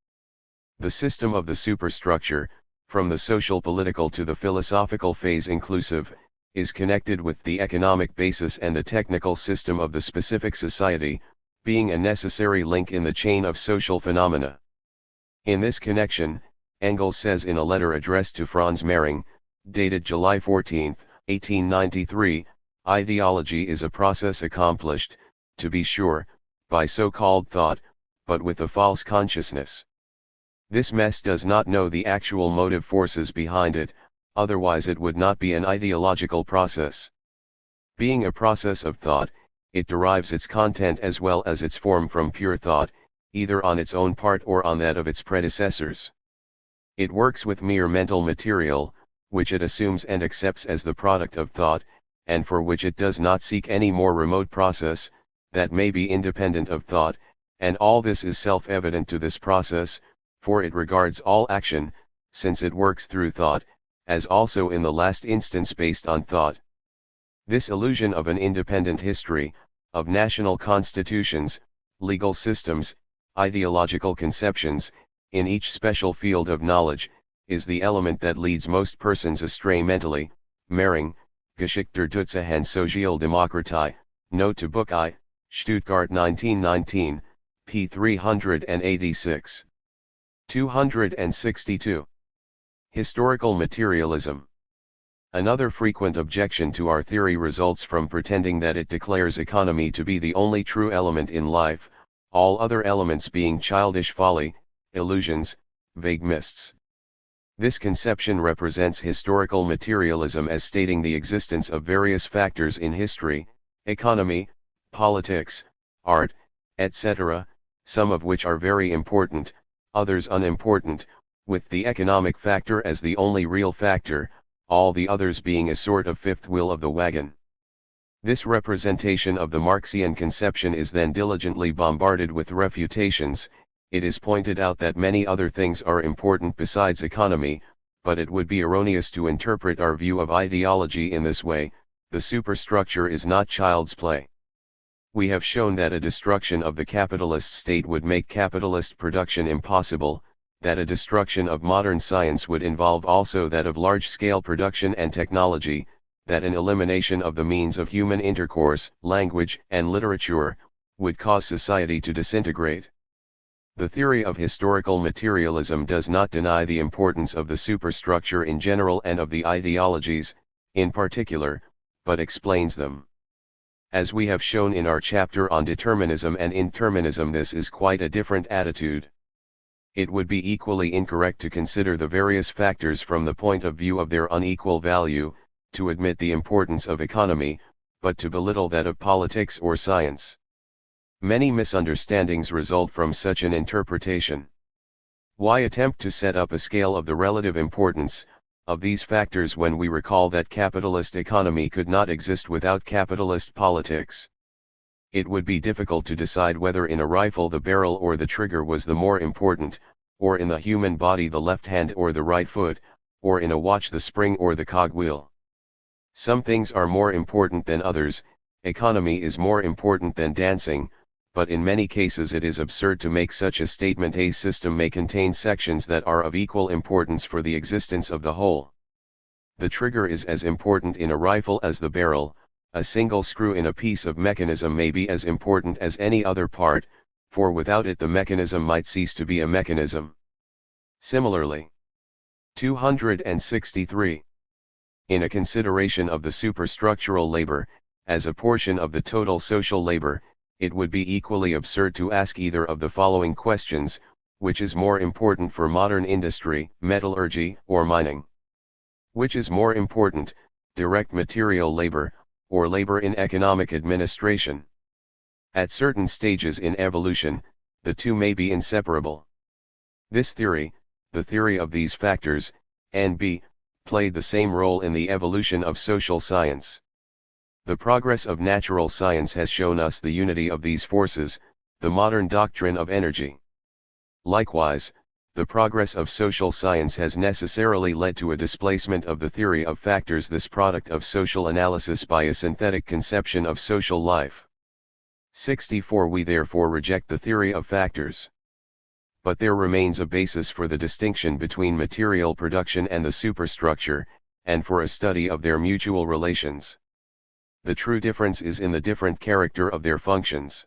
Speaker 1: the system of the superstructure, from the social-political to the philosophical phase inclusive, is connected with the economic basis and the technical system of the specific society, being a necessary link in the chain of social phenomena. In this connection, Engels says in a letter addressed to Franz Mehring, dated July 14, 1893, ideology is a process accomplished, to be sure, by so-called thought, but with a false consciousness. This mess does not know the actual motive forces behind it, otherwise it would not be an ideological process. Being a process of thought, it derives its content as well as its form from pure thought, either on its own part or on that of its predecessors. It works with mere mental material, which it assumes and accepts as the product of thought, and for which it does not seek any more remote process, that may be independent of thought, and all this is self-evident to this process, for it regards all action, since it works through thought, as also in the last instance based on thought. This illusion of an independent history, of national constitutions, legal systems, ideological conceptions, in each special field of knowledge, is the element that leads most persons astray mentally. Mehring, Geschichte der Sozialdemokratie, Note to Book I, Stuttgart 1919, p. 386. 262. Historical materialism. Another frequent objection to our theory results from pretending that it declares economy to be the only true element in life, all other elements being childish folly, illusions, vague mists. This conception represents historical materialism as stating the existence of various factors in history, economy, politics, art, etc., some of which are very important, others unimportant, with the economic factor as the only real factor, all the others being a sort of fifth wheel of the wagon. This representation of the Marxian conception is then diligently bombarded with refutations. It is pointed out that many other things are important besides economy, but it would be erroneous to interpret our view of ideology in this way. The superstructure is not child's play. We have shown that a destruction of the capitalist state would make capitalist production impossible, that a destruction of modern science would involve also that of large-scale production and technology, that an elimination of the means of human intercourse, language, and literature, would cause society to disintegrate. The theory of historical materialism does not deny the importance of the superstructure in general and of the ideologies, in particular, but explains them. As we have shown in our chapter on determinism and indeterminism, this is quite a different attitude. It would be equally incorrect to consider the various factors from the point of view of their unequal value, to admit the importance of economy, but to belittle that of politics or science. Many misunderstandings result from such an interpretation. Why attempt to set up a scale of the relative importance of these factors when we recall that capitalist economy could not exist without capitalist politics? It would be difficult to decide whether in a rifle the barrel or the trigger was the more important, or in the human body the left hand or the right foot, or in a watch the spring or the cogwheel. Some things are more important than others. Economy is more important than dancing, but in many cases it is absurd to make such a statement. A system may contain sections that are of equal importance for the existence of the whole. The trigger is as important in a rifle as the barrel, a single screw in a piece of mechanism may be as important as any other part, for without it the mechanism might cease to be a mechanism. Similarly, 263. In a consideration of the superstructural labor, as a portion of the total social labor, it would be equally absurd to ask either of the following questions: which is more important for modern industry, metallurgy, or mining? Which is more important, direct material labor, or labor in economic administration? At certain stages in evolution, the two may be inseparable. This theory, the theory of these factors, N.B., played the same role in the evolution of social science. The progress of natural science has shown us the unity of these forces, the modern doctrine of energy. Likewise, the progress of social science has necessarily led to a displacement of the theory of factors, this product of social analysis, by a synthetic conception of social life. 64. We therefore reject the theory of factors. But there remains a basis for the distinction between material production and the superstructure, and for a study of their mutual relations. The true difference is in the different character of their functions.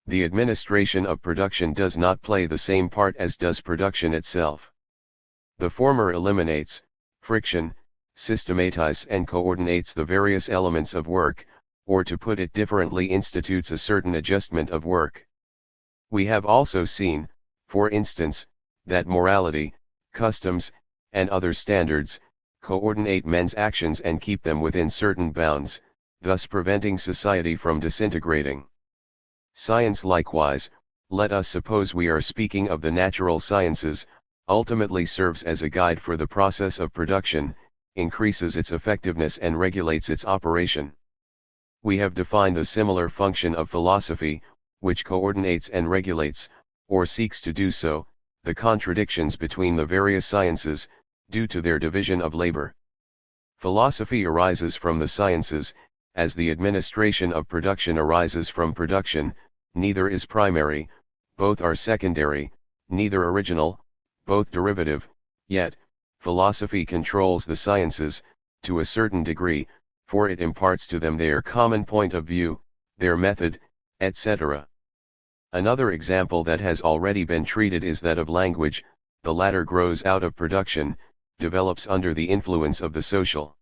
Speaker 1: The administration of production does not play the same part as does production itself. The former eliminates friction, systematizes and coordinates the various elements of work, or to put it differently, institutes a certain adjustment of work. We have also seen, for instance, that morality, customs, and other standards, coordinate men's actions and keep them within certain bounds, thus preventing society from disintegrating. Science likewise, let us suppose we are speaking of the natural sciences, ultimately serves as a guide for the process of production, increases its effectiveness and regulates its operation. We have defined the similar function of philosophy, which coordinates and regulates, or seeks to do so, the contradictions between the various sciences, due to their division of labor. Philosophy arises from the sciences, as the administration of production arises from production. Neither is primary, both are secondary, neither original, both derivative, yet, philosophy controls the sciences, to a certain degree, for it imparts to them their common point of view, their method, etc. Another example that has already been treated is that of language. The latter grows out of production, develops under the influence of the social.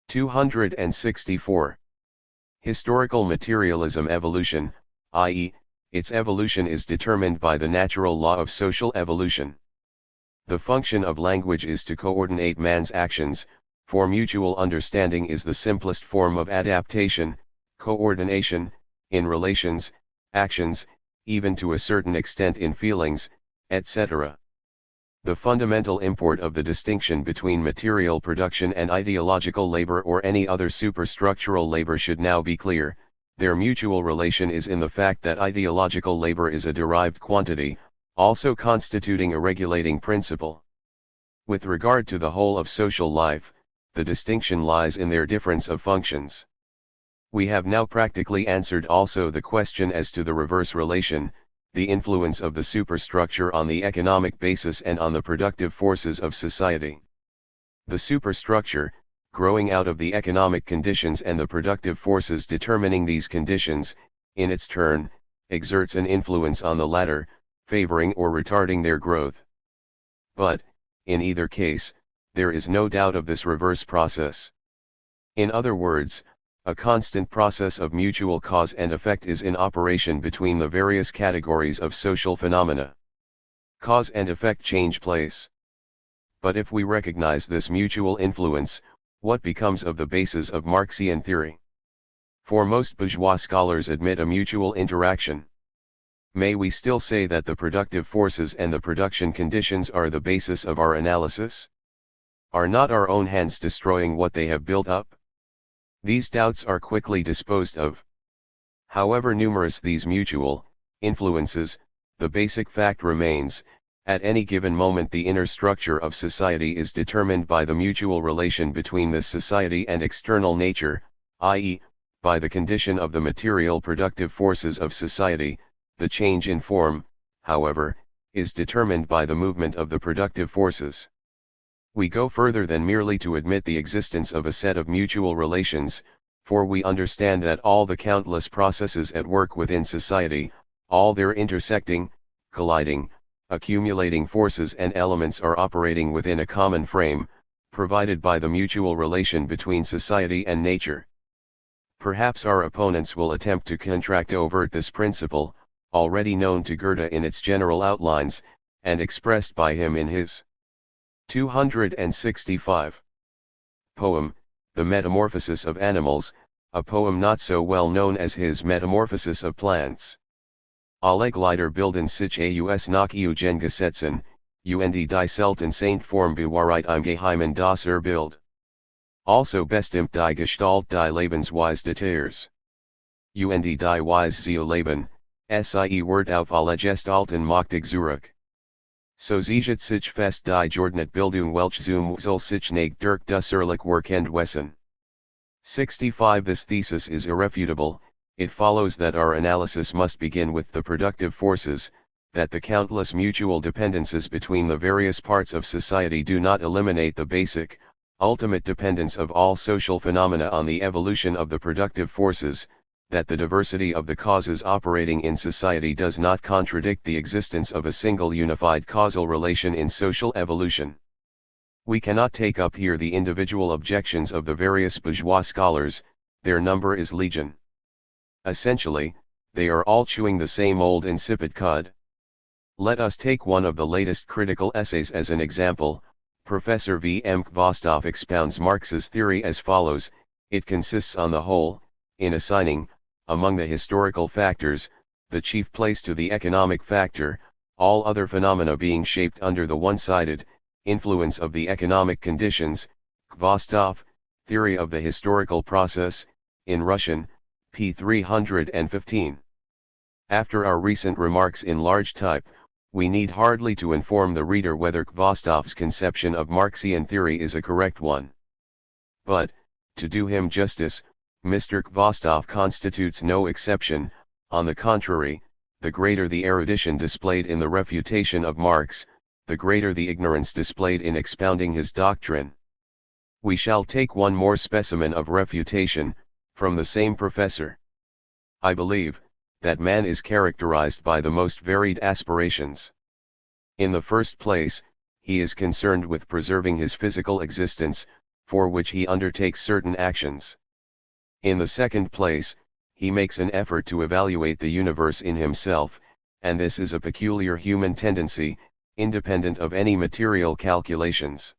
Speaker 1: 264. Historical materialism. Evolution, i.e., its evolution is determined by the natural law of social evolution. The function of language is to coordinate man's actions, for mutual understanding is the simplest form of adaptation, coordination, in relations, actions, even to a certain extent in feelings, etc. The fundamental import of the distinction between material production and ideological labor or any other superstructural labor should now be clear. Their mutual relation is in the fact that ideological labor is a derived quantity, also constituting a regulating principle. With regard to the whole of social life, the distinction lies in their difference of functions. We have now practically answered also the question as to the reverse relation, the influence of the superstructure on the economic basis and on the productive forces of society. The superstructure, growing out of the economic conditions and the productive forces determining these conditions, in its turn, exerts an influence on the latter, favoring or retarding their growth. But, in either case, there is no doubt of this reverse process. In other words, a constant process of mutual cause and effect is in operation between the various categories of social phenomena. Cause and effect change place. But if we recognize this mutual influence, what becomes of the basis of Marxian theory? For most bourgeois scholars admit a mutual interaction. May we still say that the productive forces and the production conditions are the basis of our analysis? Are not our own hands destroying what they have built up? These doubts are quickly disposed of. However numerous these mutual influences, the basic fact remains: at any given moment the inner structure of society is determined by the mutual relation between this society and external nature, i.e., by the condition of the material productive forces of society. The change in form, however, is determined by the movement of the productive forces. We go further than merely to admit the existence of a set of mutual relations, for we understand that all the countless processes at work within society, all their intersecting, colliding, accumulating forces and elements are operating within a common frame, provided by the mutual relation between society and nature. Perhaps our opponents will attempt to overt this principle, already known to Goethe in its general outlines, and expressed by him in his 265 poem, The Metamorphosis of Animals, a poem not so well known as his Metamorphosis of Plants. Alle Glieder bilden sich aus nach Eugengesetzen, und die selten Saint Form bewahrheit im Geheimen das Bild. Also bestimmt die Gestalt die Lebensweise des Tiers. Und die Weise zu leben, sie wird auf alle Gestalten machtig zurück. So zieht sich fest die Geordnetbildung welch zum Wechsel sich nach das ehrlich Werk entwesen. 65 This thesis is irrefutable. It follows that our analysis must begin with the productive forces, that the countless mutual dependences between the various parts of society do not eliminate the basic, ultimate dependence of all social phenomena on the evolution of the productive forces, that the diversity of the causes operating in society does not contradict the existence of a single unified causal relation in social evolution. We cannot take up here the individual objections of the various bourgeois scholars, their number is legion. Essentially, they are all chewing the same old insipid cud. Let us take one of the latest critical essays as an example. Professor V. M. Khvostov expounds Marx's theory as follows: it consists on the whole, in assigning, among the historical factors, the chief place to the economic factor, all other phenomena being shaped under the one-sided influence of the economic conditions. Khvostov, Theory of the Historical Process, in Russian, p. 315. After our recent remarks in large type, we need hardly to inform the reader whether Khvostov's conception of Marxian theory is a correct one. But, to do him justice, Mr. Khvostov constitutes no exception. On the contrary, the greater the erudition displayed in the refutation of Marx, the greater the ignorance displayed in expounding his doctrine. We shall take one more specimen of refutation, from the same professor. I believe that man is characterized by the most varied aspirations. In the first place, he is concerned with preserving his physical existence, for which he undertakes certain actions. In the second place, he makes an effort to evaluate the universe in himself, and this is a peculiar human tendency, independent of any material calculations.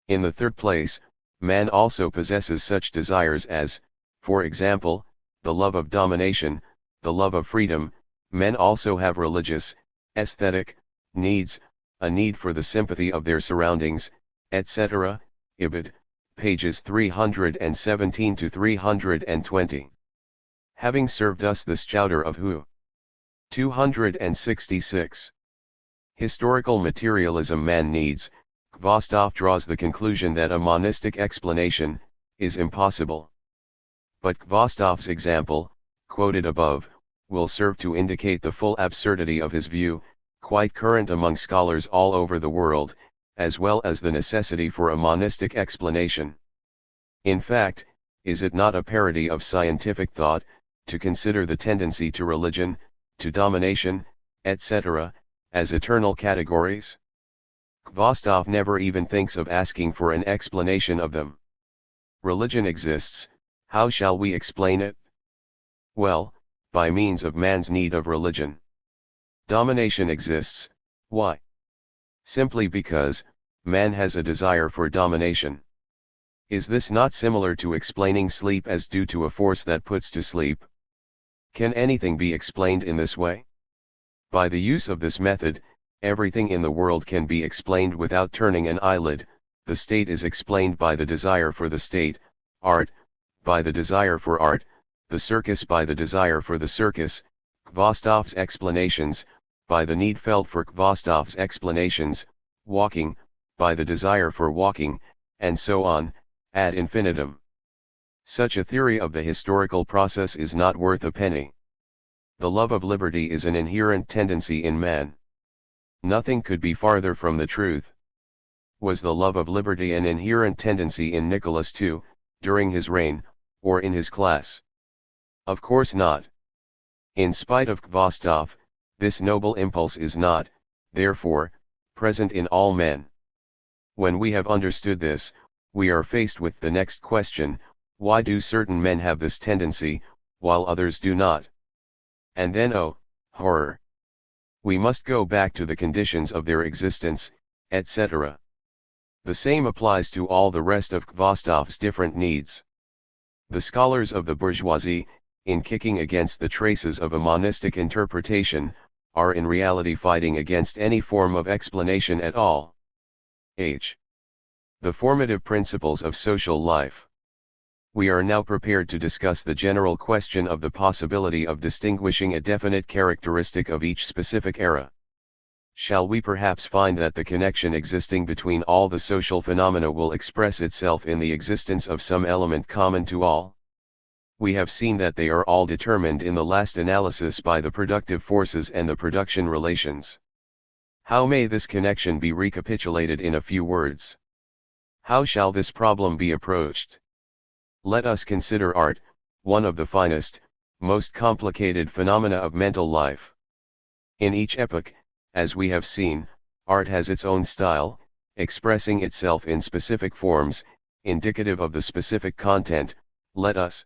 Speaker 1: In the third place, man also possesses such desires as, for example, the love of domination, the love of freedom. Men also have religious, aesthetic, needs, a need for the sympathy of their surroundings, etc. Ibid, pages 317 to 320. Having served us this chowder of who? 266. Historical materialism man needs, Khvostov draws the conclusion that a monistic explanation is impossible. But Khvostov's example, quoted above, will serve to indicate the full absurdity of his view, quite current among scholars all over the world, as well as the necessity for a monistic explanation. In fact, is it not a parody of scientific thought, to consider the tendency to religion, to domination, etc., as eternal categories? Khvostov never even thinks of asking for an explanation of them. Religion exists, how shall we explain it? Well, by means of man's need of religion. Domination exists, why? Simply because man has a desire for domination. Is this not similar to explaining sleep as due to a force that puts to sleep? Can anything be explained in this way? By the use of this method, everything in the world can be explained without turning an eyelid. The state is explained by the desire for the state, art, by the desire for art, the circus by the desire for the circus, Khvostov's explanations, by the need felt for Khvostov's explanations, walking, by the desire for walking, and so on, ad infinitum. Such a theory of the historical process is not worth a penny. The love of liberty is an inherent tendency in man. Nothing could be farther from the truth. Was the love of liberty an inherent tendency in Nicholas too, during his reign, or in his class? Of course not. In spite of Khvostov, this noble impulse is not, therefore, present in all men. When we have understood this, we are faced with the next question: why do certain men have this tendency, while others do not? And then, oh, horror! We must go back to the conditions of their existence, etc. The same applies to all the rest of Khvostov's different needs. The scholars of the bourgeoisie, in kicking against the traces of a monistic interpretation, are in reality fighting against any form of explanation at all. H. The formative principles of social life. We are now prepared to discuss the general question of the possibility of distinguishing a definite characteristic of each specific era. Shall we perhaps find that the connection existing between all the social phenomena will express itself in the existence of some element common to all? We have seen that they are all determined in the last analysis by the productive forces and the production relations. How may this connection be recapitulated in a few words? How shall this problem be approached? Let us consider art, one of the finest, most complicated phenomena of mental life. In each epoch, as we have seen, art has its own style, expressing itself in specific forms, indicative of the specific content. Let us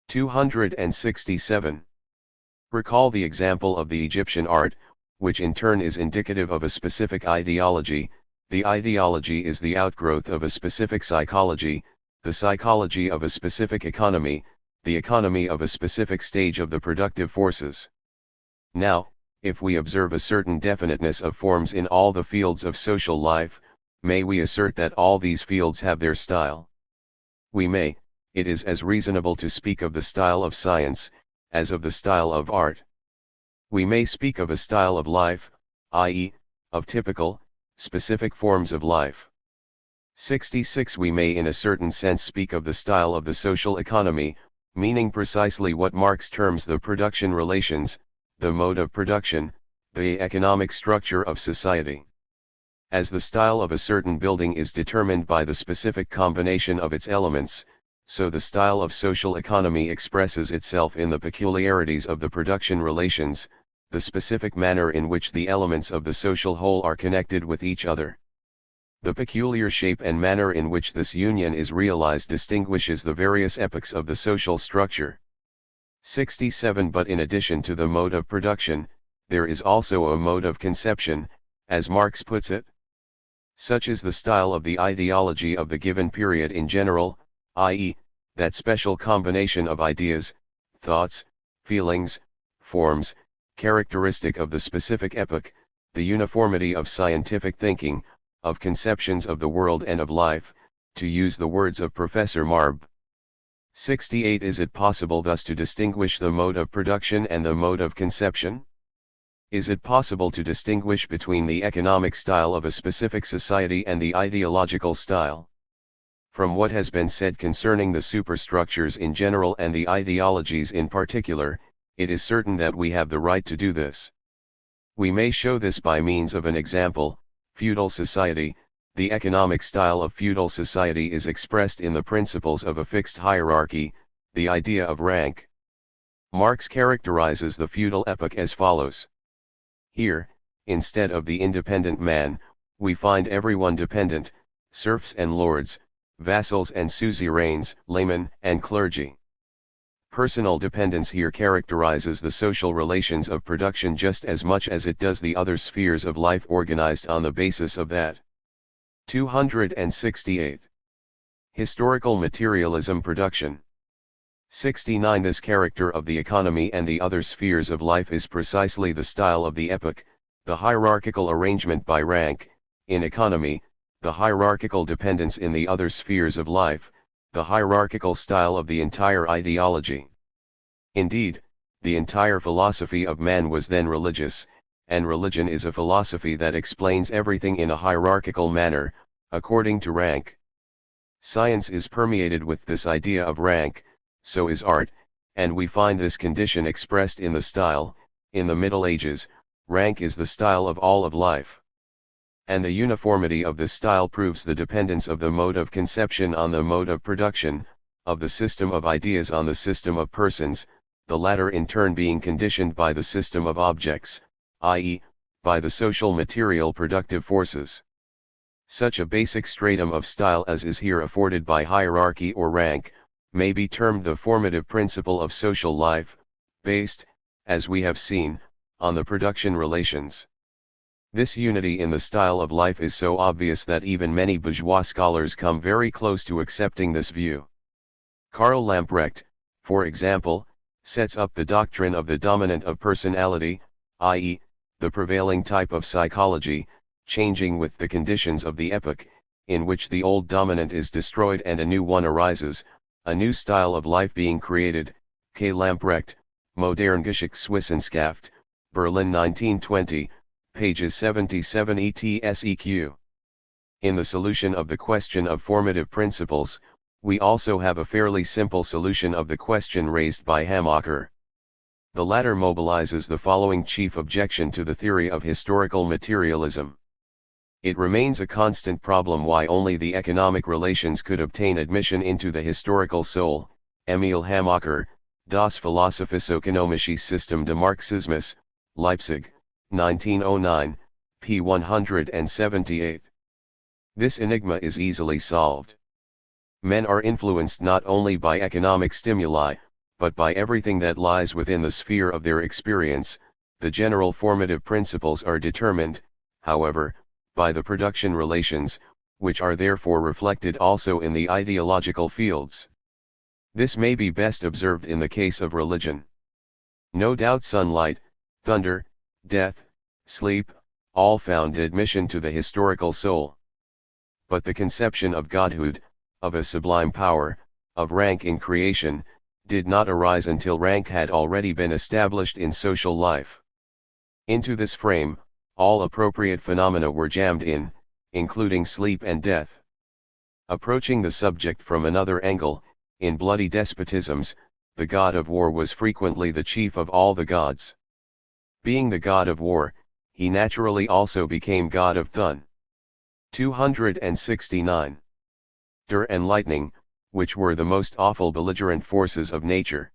Speaker 1: 267. Recall the example of the Egyptian art, which in turn is indicative of a specific ideology. The ideology is the outgrowth of a specific psychology, the psychology of a specific economy, the economy of a specific stage of the productive forces. Now, if we observe a certain definiteness of forms in all the fields of social life, may we assert that all these fields have their style? We may. It is as reasonable to speak of the style of science, as of the style of art. We may speak of a style of life, i.e., of typical, specific forms of life. 66. We may in a certain sense speak of the style of the social economy, meaning precisely what Marx terms the production relations, the mode of production, the economic structure of society. As the style of a certain building is determined by the specific combination of its elements, so the style of social economy expresses itself in the peculiarities of the production relations, the specific manner in which the elements of the social whole are connected with each other. The peculiar shape and manner in which this union is realized distinguishes the various epochs of the social structure. 67. But in addition to the mode of production, there is also a mode of conception, as Marx puts it. Such is the style of the ideology of the given period in general, i.e., that special combination of ideas, thoughts, feelings, forms, characteristic of the specific epoch, the uniformity of scientific thinking, of conceptions of the world and of life, to use the words of Professor Marb. 68. Is it possible thus to distinguish the mode of production and the mode of conception? Is it possible to distinguish between the economic style of a specific society and the ideological style? From what has been said concerning the superstructures in general and the ideologies in particular, it is certain that we have the right to do this. We may show this by means of an example. Feudal society. The economic style of feudal society is expressed in the principles of a fixed hierarchy, the idea of rank. Marx characterizes the feudal epoch as follows. Here, instead of the independent man, we find everyone dependent, serfs and lords, vassals and suzerains, laymen and clergy. Personal dependence here characterizes the social relations of production just as much as it does the other spheres of life organized on the basis of that. 268. Historical materialism production. 69. This character of the economy and the other spheres of life is precisely the style of the epoch, the hierarchical arrangement by rank, in economy, the hierarchical dependence in the other spheres of life, the hierarchical style of the entire ideology. Indeed, the entire philosophy of man was then religious, and religion is a philosophy that explains everything in a hierarchical manner, according to rank. Science is permeated with this idea of rank, so is art, and we find this condition expressed in the style. In the Middle Ages, rank is the style of all of life. And the uniformity of this style proves the dependence of the mode of conception on the mode of production, of the system of ideas on the system of persons, the latter in turn being conditioned by the system of objects, i.e., by the social material productive forces. Such a basic stratum of style as is here afforded by hierarchy or rank, may be termed the formative principle of social life, based, as we have seen, on the production relations. This unity in the style of life is so obvious that even many bourgeois scholars come very close to accepting this view. Karl Lamprecht, for example, sets up the doctrine of the dominant of personality, i.e., the prevailing type of psychology, changing with the conditions of the epoch, in which the old dominant is destroyed and a new one arises, a new style of life being created. K. Lamprecht, Moderne Geschichtswissenschaft, Berlin 1920, pages 77 etseq. In the solution of the question of formative principles, we also have a fairly simple solution of the question raised by Hamacher. The latter mobilizes the following chief objection to the theory of historical materialism. It remains a constant problem why only the economic relations could obtain admission into the historical soul. Emil Hamacher, Das Philosophisch-ökonomische System des Marxismus, Leipzig, 1909, p. 178. This enigma is easily solved. Men are influenced not only by economic stimuli, but by everything that lies within the sphere of their experience. The general formative principles are determined, however, by the production relations, which are therefore reflected also in the ideological fields. This may be best observed in the case of religion. No doubt sunlight, thunder, death, sleep, all found admission to the historical soul. But the conception of godhood, of a sublime power, of rank in creation, did not arise until rank had already been established in social life. Into this frame, all appropriate phenomena were jammed in, including sleep and death. Approaching the subject from another angle, in bloody despotisms, the god of war was frequently the chief of all the gods. Being the god of war, he naturally also became god of Thun. 269. Thunder and lightning, which were the most awful belligerent forces of nature.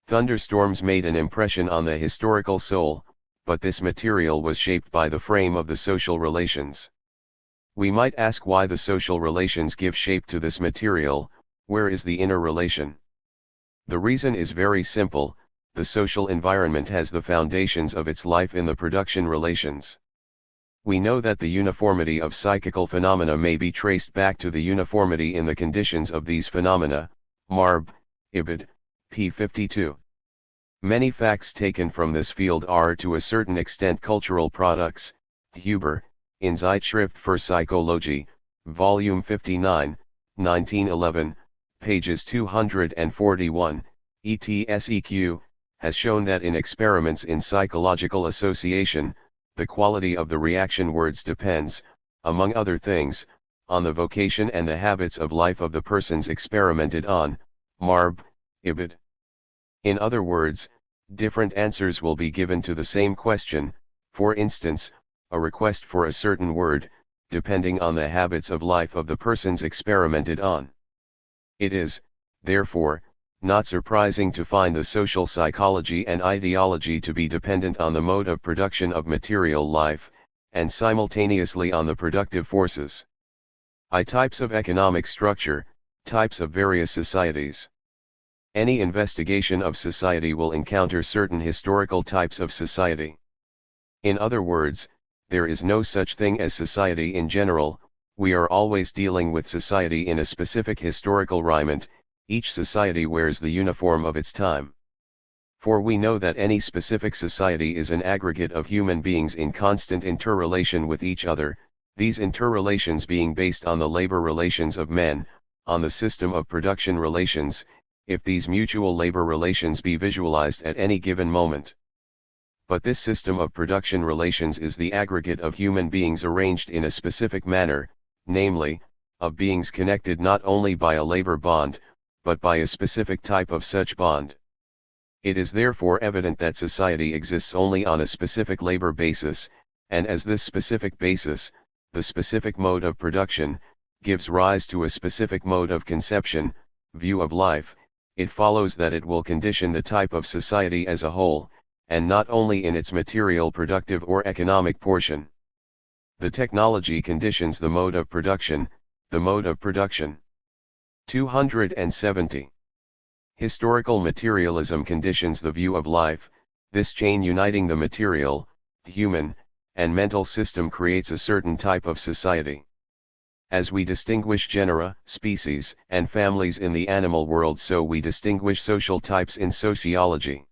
Speaker 1: Thunderstorms made an impression on the historical soul, but this material was shaped by the frame of the social relations. We might ask why the social relations give shape to this material. Where is the inner relation? The reason is very simple: the social environment has the foundations of its life in the production relations. We know that the uniformity of psychical phenomena may be traced back to the uniformity in the conditions of these phenomena. Marb, Ibid, p. 52. Many facts taken from this field are to a certain extent cultural products. Huber, in Zeitschrift für Psychologie, Volume 59, 1911, pages 241, etseq, has shown that in experiments in psychological association, the quality of the reaction words depends, among other things, on the vocation and the habits of life of the persons experimented on. Marb, Ibid. In other words, different answers will be given to the same question, for instance, a request for a certain word, depending on the habits of life of the persons experimented on. It is, therefore, not surprising to find the social psychology and ideology to be dependent on the mode of production of material life, and simultaneously on the productive forces. Types of economic structure, types of various societies. Any investigation of society will encounter certain historical types of society. In other words, there is no such thing as society in general. We are always dealing with society in a specific historical raiment. Each society wears the uniform of its time. For we know that any specific society is an aggregate of human beings in constant interrelation with each other, these interrelations being based on the labor relations of men, on the system of production relations, if these mutual labor relations be visualized at any given moment. But this system of production relations is the aggregate of human beings arranged in a specific manner, namely, of beings connected not only by a labor bond, but by a specific type of such bond. It is therefore evident that society exists only on a specific labor basis, and as this specific basis, the specific mode of production, gives rise to a specific mode of conception, view of life, it follows that it will condition the type of society as a whole, and not only in its material productive or economic portion. The technology conditions the mode of production, the mode of production. 270. Historical materialism conditions the view of life. This chain uniting the material, human, and mental system creates a certain type of society. As we distinguish genera, species, and families in the animal world, so we distinguish social types in sociology.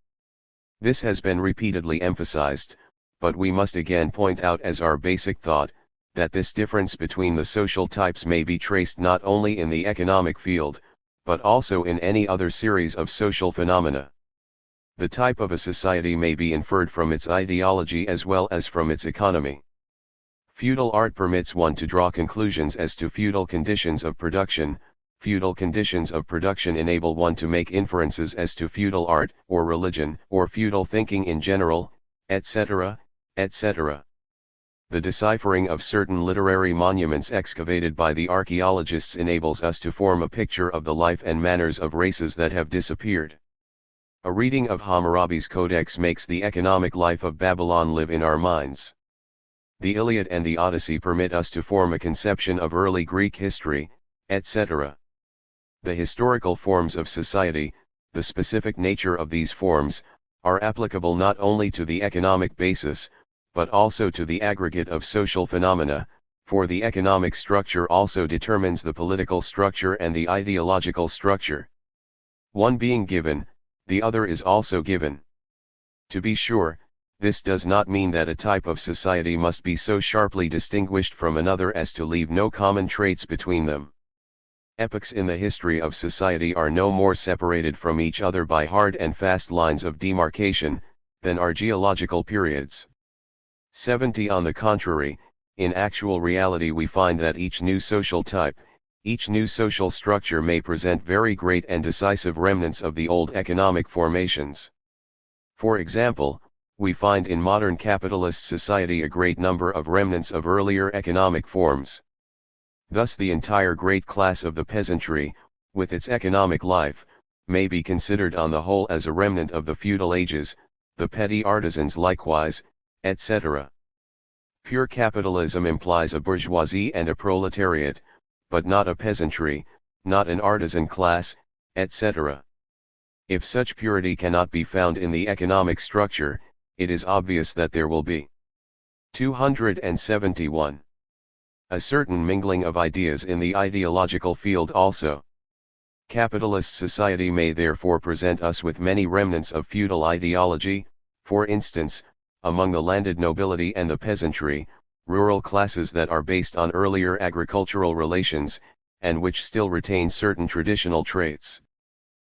Speaker 1: This has been repeatedly emphasized, but we must again point out as our basic thought, that this difference between the social types may be traced not only in the economic field, but also in any other series of social phenomena. The type of a society may be inferred from its ideology as well as from its economy. Feudal art permits one to draw conclusions as to feudal conditions of production. Feudal conditions of production enable one to make inferences as to feudal art, or religion, or feudal thinking in general, etc., etc. The deciphering of certain literary monuments excavated by the archaeologists enables us to form a picture of the life and manners of races that have disappeared. A reading of Hammurabi's Codex makes the economic life of Babylon live in our minds. The Iliad and the Odyssey permit us to form a conception of early Greek history, etc. The historical forms of society, the specific nature of these forms, are applicable not only to the economic basis, but also to the aggregate of social phenomena, for the economic structure also determines the political structure and the ideological structure. One being given, the other is also given. To be sure, this does not mean that a type of society must be so sharply distinguished from another as to leave no common traits between them. Epochs in the history of society are no more separated from each other by hard and fast lines of demarcation, than are geological periods. 70. On the contrary, in actual reality we find that each new social type, each new social structure may present very great and decisive remnants of the old economic formations. For example, we find in modern capitalist society a great number of remnants of earlier economic forms. Thus the entire great class of the peasantry, with its economic life, may be considered on the whole as a remnant of the feudal ages, the petty artisans likewise, etc. Pure capitalism implies a bourgeoisie and a proletariat, but not a peasantry, not an artisan class, etc. If such purity cannot be found in the economic structure, it is obvious that there will be 271. A certain mingling of ideas in the ideological field also. Capitalist society may therefore present us with many remnants of feudal ideology, for instance, among the landed nobility and the peasantry, rural classes that are based on earlier agricultural relations, and which still retain certain traditional traits.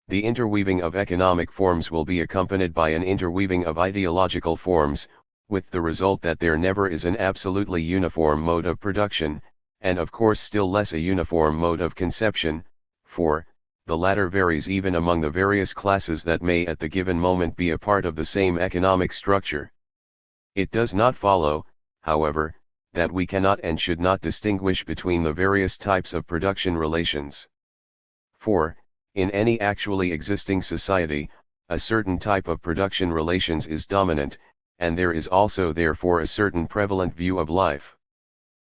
Speaker 1: The interweaving of economic forms will be accompanied by an interweaving of ideological forms, with the result that there never is an absolutely uniform mode of production, and of course still less a uniform mode of conception, for the latter varies even among the various classes that may at the given moment be a part of the same economic structure. It does not follow, however, that we cannot and should not distinguish between the various types of production relations. For, in any actually existing society, a certain type of production relations is dominant, and there is also therefore a certain prevalent view of life.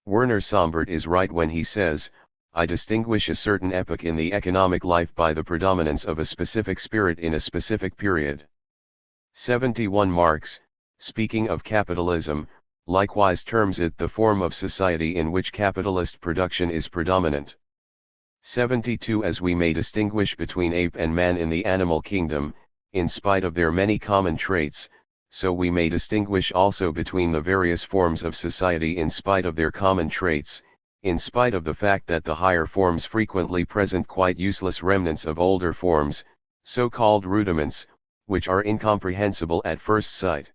Speaker 1: Werner Sombart is right when he says, I distinguish a certain epoch in the economic life by the predominance of a specific spirit in a specific period. 71. Marx, speaking of capitalism, likewise terms it the form of society in which capitalist production is predominant. 72. As we may distinguish between ape and man in the animal kingdom, in spite of their many common traits, so we may distinguish also between the various forms of society in spite of their common traits, in spite of the fact that the higher forms frequently present quite useless remnants of older forms, so-called rudiments, which are incomprehensible at first sight.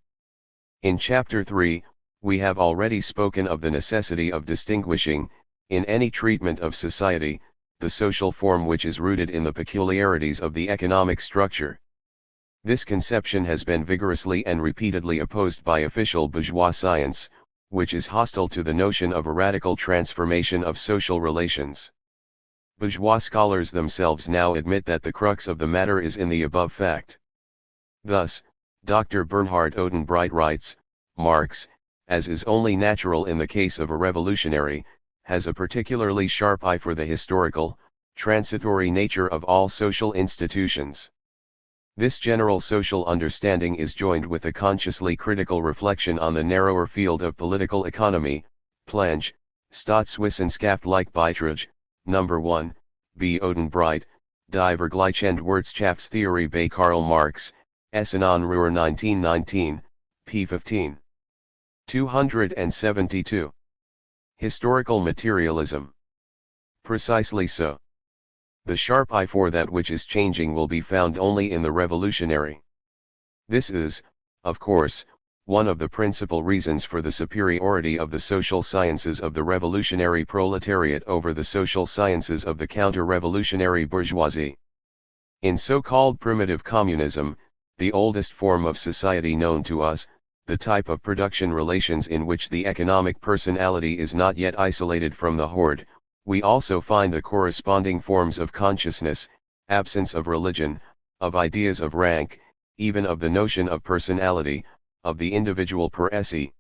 Speaker 1: In Chapter 3, we have already spoken of the necessity of distinguishing, In any treatment of society, the social form which is rooted in the peculiarities of the economic structure. This conception has been vigorously and repeatedly opposed by official bourgeois science, which is hostile to the notion of a radical transformation of social relations. Bourgeois scholars themselves now admit that the crux of the matter is in the above fact. Thus, Dr. Bernhard Odenbreit writes, Marx, as is only natural in the case of a revolutionary, has a particularly sharp eye for the historical, transitory nature of all social institutions. This general social understanding is joined with a consciously critical reflection on the narrower field of political economy, Planche, Staatswissenschaft like Beitrag, No. 1, B. Odenbreit, Die Vergleichende Wirtschaftstheorie bei Karl Marx, Essen an Ruhr 1919, p. 15. 272. Historical materialism. Precisely so. The sharp eye for that which is changing will be found only in the revolutionary. This is, of course, one of the principal reasons for the superiority of the social sciences of the revolutionary proletariat over the social sciences of the counter-revolutionary bourgeoisie. In so-called primitive communism, the oldest form of society known to us, the type of production relations in which the economic personality is not yet isolated from the horde, we also find the corresponding forms of consciousness, absence of religion, of ideas of rank, even of the notion of personality, of the individual per se.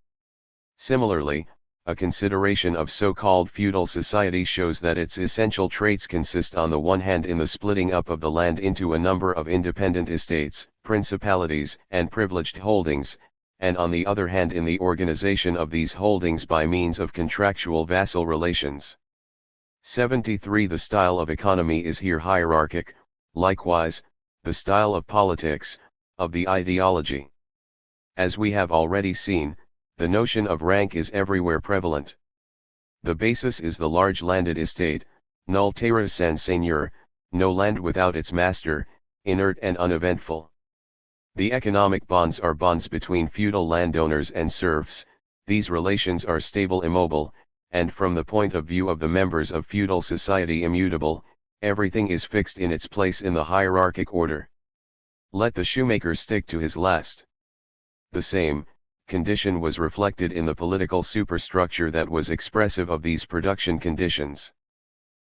Speaker 1: Similarly, a consideration of so-called feudal society shows that its essential traits consist on the one hand in the splitting up of the land into a number of independent estates, principalities, and privileged holdings, and on the other hand in the organization of these holdings by means of contractual vassal relations. 73. The style of economy is here hierarchic, likewise, the style of politics, of the ideology. As we have already seen, the notion of rank is everywhere prevalent. The basis is the large landed estate, null terra sans seigneur, no land without its master, inert and uneventful. The economic bonds are bonds between feudal landowners and serfs. These relations are stable, immobile, and from the point of view of the members of feudal society immutable. Everything is fixed in its place in the hierarchic order. Let the shoemaker stick to his last. The same condition was reflected in the political superstructure that was expressive of these production conditions.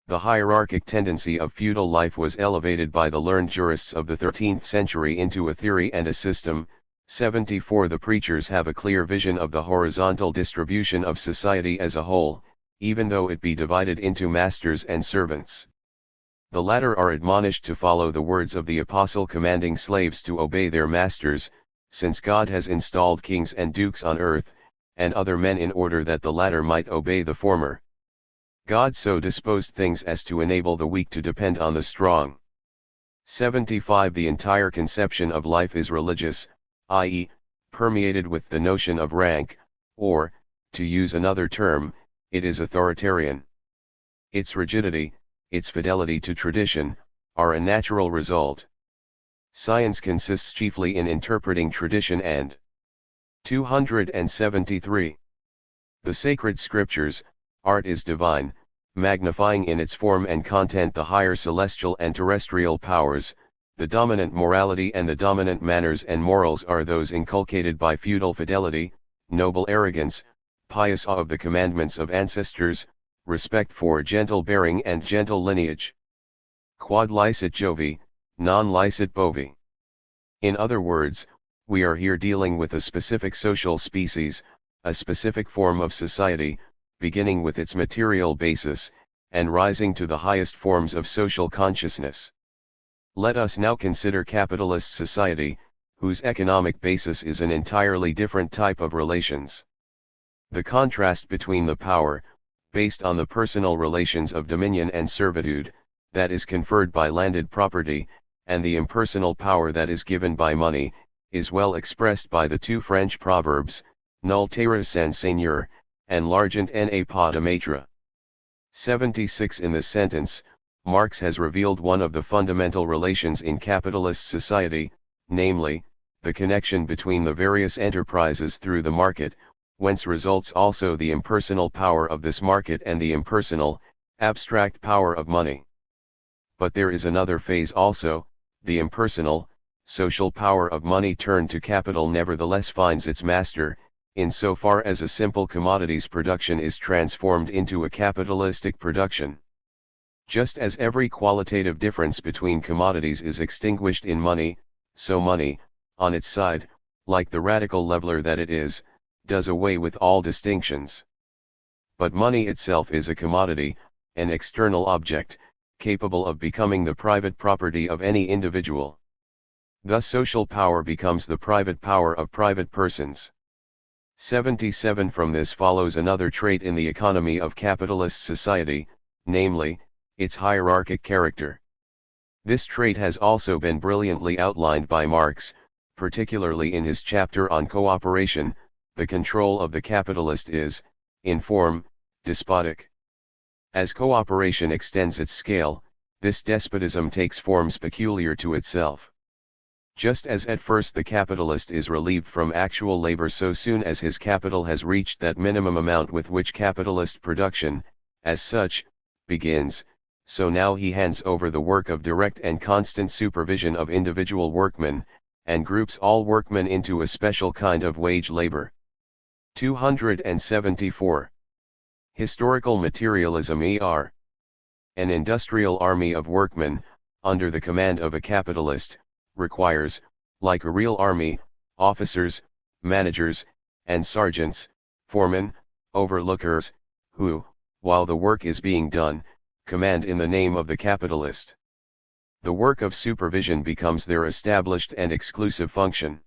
Speaker 1: The hierarchic tendency of feudal life was elevated by the learned jurists of the 13th century into a theory and a system. 74. The preachers have a clear vision of the horizontal distribution of society as a whole, even though it be divided into masters and servants. The latter are admonished to follow the words of the apostle commanding slaves to obey their masters, since God has installed kings and dukes on earth, and other men in order that the latter might obey the former. God so disposed things as to enable the weak to depend on the strong. 75. The entire conception of life is religious, i.e., permeated with the notion of rank, or, to use another term, it is authoritarian. Its rigidity, its fidelity to tradition, are a natural result. Science consists chiefly in interpreting tradition and 273. The sacred scriptures, art is divine, magnifying in its form and content the higher celestial and terrestrial powers. The dominant morality and the dominant manners and morals are those inculcated by feudal fidelity, noble arrogance, pious awe of the commandments of ancestors, respect for gentle bearing and gentle lineage. Quod licet Jovi, non licet bovi. In other words, we are here dealing with a specific social species, a specific form of society, beginning with its material basis, and rising to the highest forms of social consciousness. Let us now consider capitalist society, whose economic basis is an entirely different type of relations. The contrast between the power, based on the personal relations of dominion and servitude, that is conferred by landed property, and the impersonal power that is given by money, is well expressed by the two French proverbs, null terra sans seigneur, and l'argent n'est pas de maître. 76. In this sentence, Marx has revealed one of the fundamental relations in capitalist society, namely, the connection between the various enterprises through the market, whence results also the impersonal power of this market and the impersonal, abstract power of money. But there is another phase also, the impersonal, social power of money turned to capital nevertheless finds its master, in so far as a simple commodities production is transformed into a capitalistic production. Just as every qualitative difference between commodities is extinguished in money, so money, on its side, like the radical leveler that it is, does away with all distinctions. But money itself is a commodity, an external object, capable of becoming the private property of any individual. Thus social power becomes the private power of private persons. 77. From this follows another trait in the economy of capitalist society, namely, its hierarchic character. This trait has also been brilliantly outlined by Marx, particularly in his chapter on cooperation. The control of the capitalist is, in form, despotic. As cooperation extends its scale, this despotism takes forms peculiar to itself. Just as at first the capitalist is relieved from actual labor so soon as his capital has reached that minimum amount with which capitalist production, as such, begins, so now he hands over the work of direct and constant supervision of individual workmen, and groups all workmen into a special kind of wage labor. 274. Historical materialism er. An industrial army of workmen, under the command of a capitalist, requires, like a real army, officers, managers, and sergeants, foremen, overlookers, who, while the work is being done, command in the name of the capitalist. The work of supervision becomes their established and exclusive function.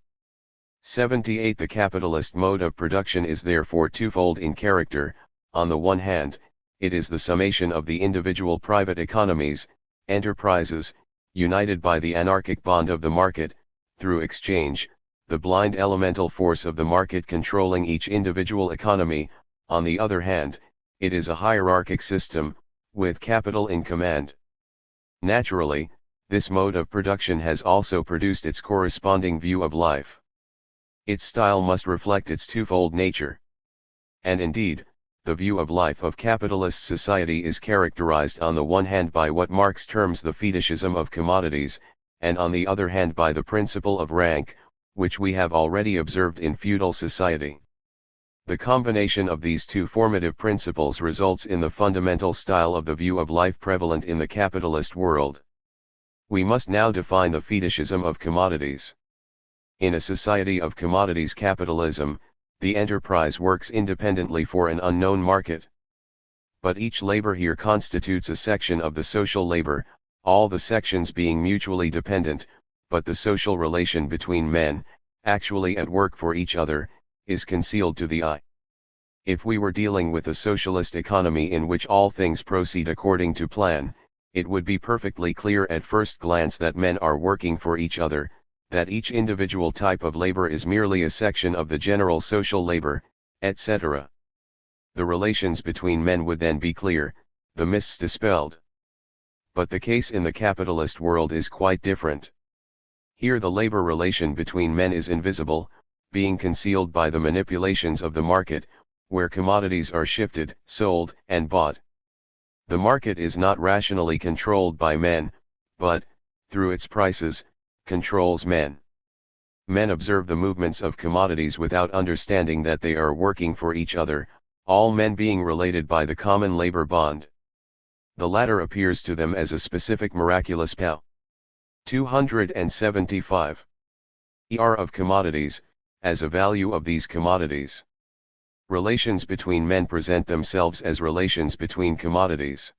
Speaker 1: 78. The capitalist mode of production is therefore twofold in character. On the one hand, it is the summation of the individual private economies, enterprises, united by the anarchic bond of the market, through exchange, the blind elemental force of the market controlling each individual economy. On the other hand, it is a hierarchic system, with capital in command. Naturally, this mode of production has also produced its corresponding view of life. Its style must reflect its twofold nature. And indeed, the view of life of capitalist society is characterized on the one hand by what Marx terms the fetishism of commodities, and on the other hand by the principle of rank, which we have already observed in feudal society. The combination of these two formative principles results in the fundamental style of the view of life prevalent in the capitalist world. We must now define the fetishism of commodities. In a society of commodities capitalism, the enterprise works independently for an unknown market. But each labor here constitutes a section of the social labor, all the sections being mutually dependent, but the social relation between men, actually at work for each other, is concealed to the eye. If we were dealing with a socialist economy in which all things proceed according to plan, it would be perfectly clear at first glance that men are working for each other, that each individual type of labor is merely a section of the general social labor, etc. The relations between men would then be clear, the mists dispelled. But the case in the capitalist world is quite different. Here the labor relation between men is invisible, being concealed by the manipulations of the market, where commodities are shifted, sold, and bought. The market is not rationally controlled by men, but, through its prices, controls men. Men observe the movements of commodities without understanding that they are working for each other, all men being related by the common labor bond. The latter appears to them as a specific miraculous power. 275. Of commodities, as a value of these commodities. Relations between men present themselves as relations between commodities.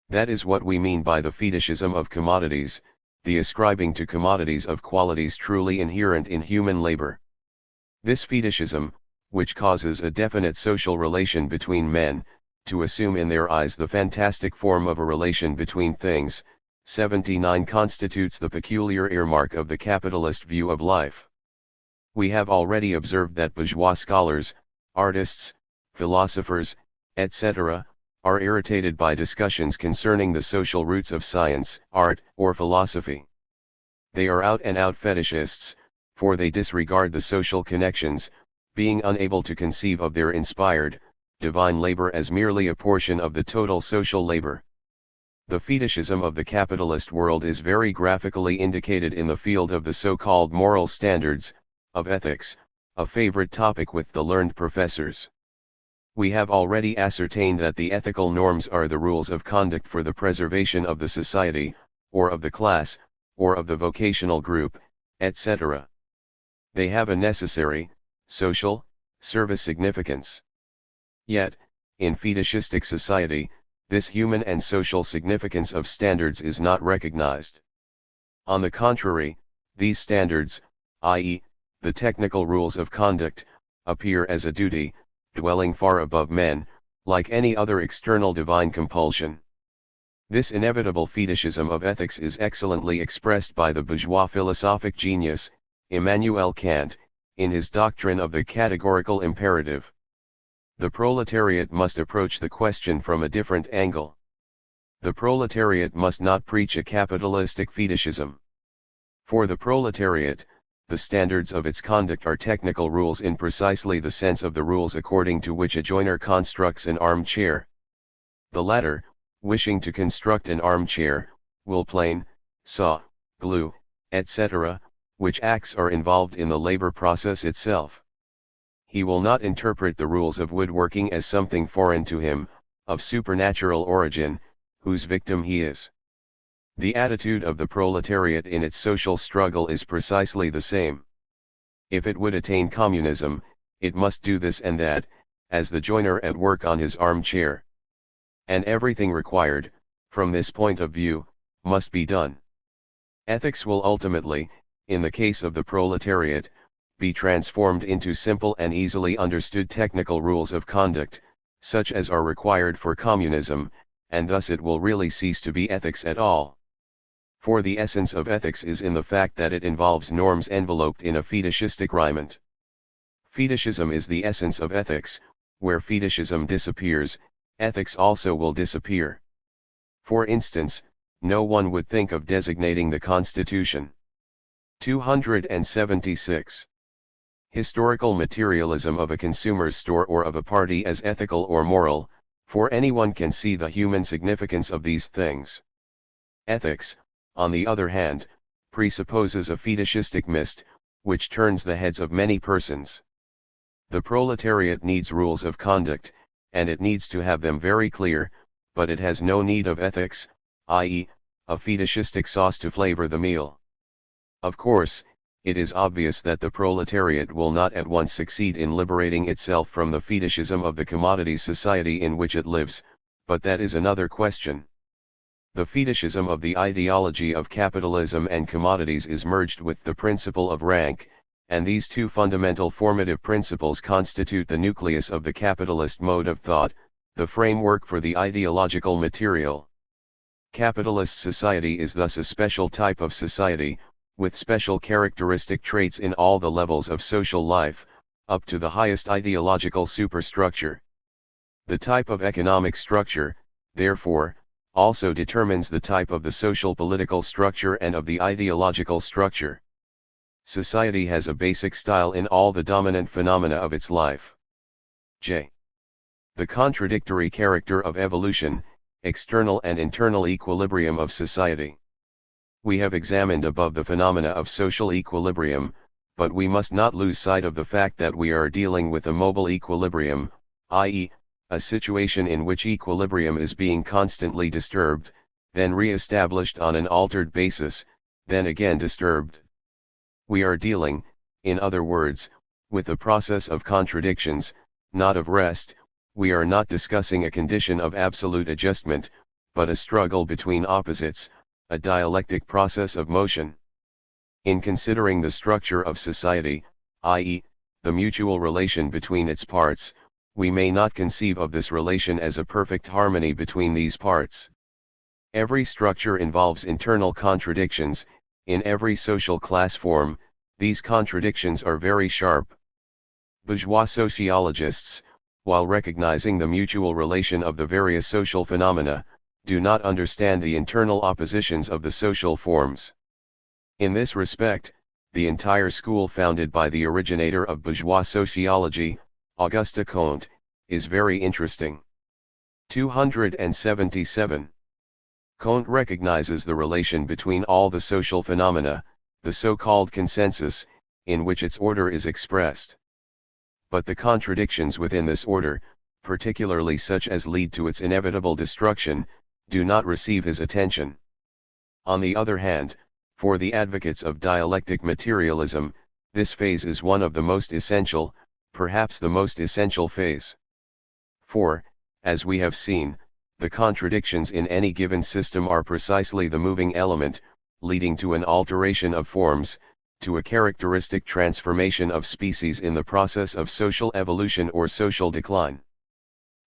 Speaker 1: That is what we mean by the fetishism of commodities, the ascribing to commodities of qualities truly inherent in human labor. This fetishism, which causes a definite social relation between men, to assume in their eyes the fantastic form of a relation between things, 79 constitutes the peculiar earmark of the capitalist view of life. We have already observed that bourgeois scholars, artists, philosophers, etc., are irritated by discussions concerning the social roots of science, art, or philosophy. They are out-and-out fetishists, for they disregard the social connections, being unable to conceive of their inspired, divine labor as merely a portion of the total social labor. The fetishism of the capitalist world is very graphically indicated in the field of the so-called moral standards, of ethics, a favorite topic with the learned professors. We have already ascertained that the ethical norms are the rules of conduct for the preservation of the society, or of the class, or of the vocational group, etc. They have a necessary, social, service significance. Yet, in fetishistic society, this human and social significance of standards is not recognized. On the contrary, these standards, i.e., the technical rules of conduct, appear as a duty, dwelling far above men, like any other external divine compulsion. This inevitable fetishism of ethics is excellently expressed by the bourgeois philosophic genius, Immanuel Kant, in his doctrine of the categorical imperative. The proletariat must approach the question from a different angle. The proletariat must not preach a capitalistic fetishism. For the proletariat, the standards of its conduct are technical rules in precisely the sense of the rules according to which a joiner constructs an armchair. The latter, wishing to construct an armchair, will plane, saw, glue, etc., which acts are involved in the labor process itself. He will not interpret the rules of woodworking as something foreign to him, of supernatural origin, whose victim he is. The attitude of the proletariat in its social struggle is precisely the same. If it would attain communism, it must do this and that, as the joiner at work on his armchair. And everything required, from this point of view, must be done. Ethics will ultimately, in the case of the proletariat, be transformed into simple and easily understood technical rules of conduct, such as are required for communism, and thus it will really cease to be ethics at all. For the essence of ethics is in the fact that it involves norms enveloped in a fetishistic raiment. Fetishism is the essence of ethics. Where fetishism disappears, ethics also will disappear. For instance, no one would think of designating the Constitution. 276. Historical materialism of a consumer's store or of a party as ethical or moral, for anyone can see the human significance of these things. Ethics, on the other hand, presupposes a fetishistic mist, which turns the heads of many persons. The proletariat needs rules of conduct, and it needs to have them very clear, but it has no need of ethics, i.e., a fetishistic sauce to flavor the meal. Of course, it is obvious that the proletariat will not at once succeed in liberating itself from the fetishism of the commodity society in which it lives, but that is another question. The fetishism of the ideology of capitalism and commodities is merged with the principle of rank, and these two fundamental formative principles constitute the nucleus of the capitalist mode of thought, the framework for the ideological material. Capitalist society is thus a special type of society, with special characteristic traits in all the levels of social life, up to the highest ideological superstructure. The type of economic structure, therefore, also determines the type of the social political structure and of the ideological structure. Society has a basic style in all the dominant phenomena of its life. J. The contradictory character of evolution, external and internal equilibrium of society. We have examined above the phenomena of social equilibrium, but we must not lose sight of the fact that we are dealing with a mobile equilibrium, i.e., a situation in which equilibrium is being constantly disturbed, then re-established on an altered basis, then again disturbed. We are dealing, in other words, with a process of contradictions, not of rest. We are not discussing a condition of absolute adjustment, but a struggle between opposites, a dialectic process of motion. In considering the structure of society, i.e., the mutual relation between its parts, we may not conceive of this relation as a perfect harmony between these parts. Every structure involves internal contradictions. In every social class form, these contradictions are very sharp. Bourgeois sociologists, while recognizing the mutual relation of the various social phenomena, do not understand the internal oppositions of the social forms. In this respect, the entire school founded by the originator of bourgeois sociology, Auguste Comte, is very interesting. 277. Comte recognizes the relation between all the social phenomena, the so-called consensus, in which its order is expressed. But the contradictions within this order, particularly such as lead to its inevitable destruction, do not receive his attention. On the other hand, for the advocates of dialectic materialism, this phase is one of the most essential, perhaps the most essential phase. For, as we have seen, the contradictions in any given system are precisely the moving element, leading to an alteration of forms, to a characteristic transformation of species in the process of social evolution or social decline.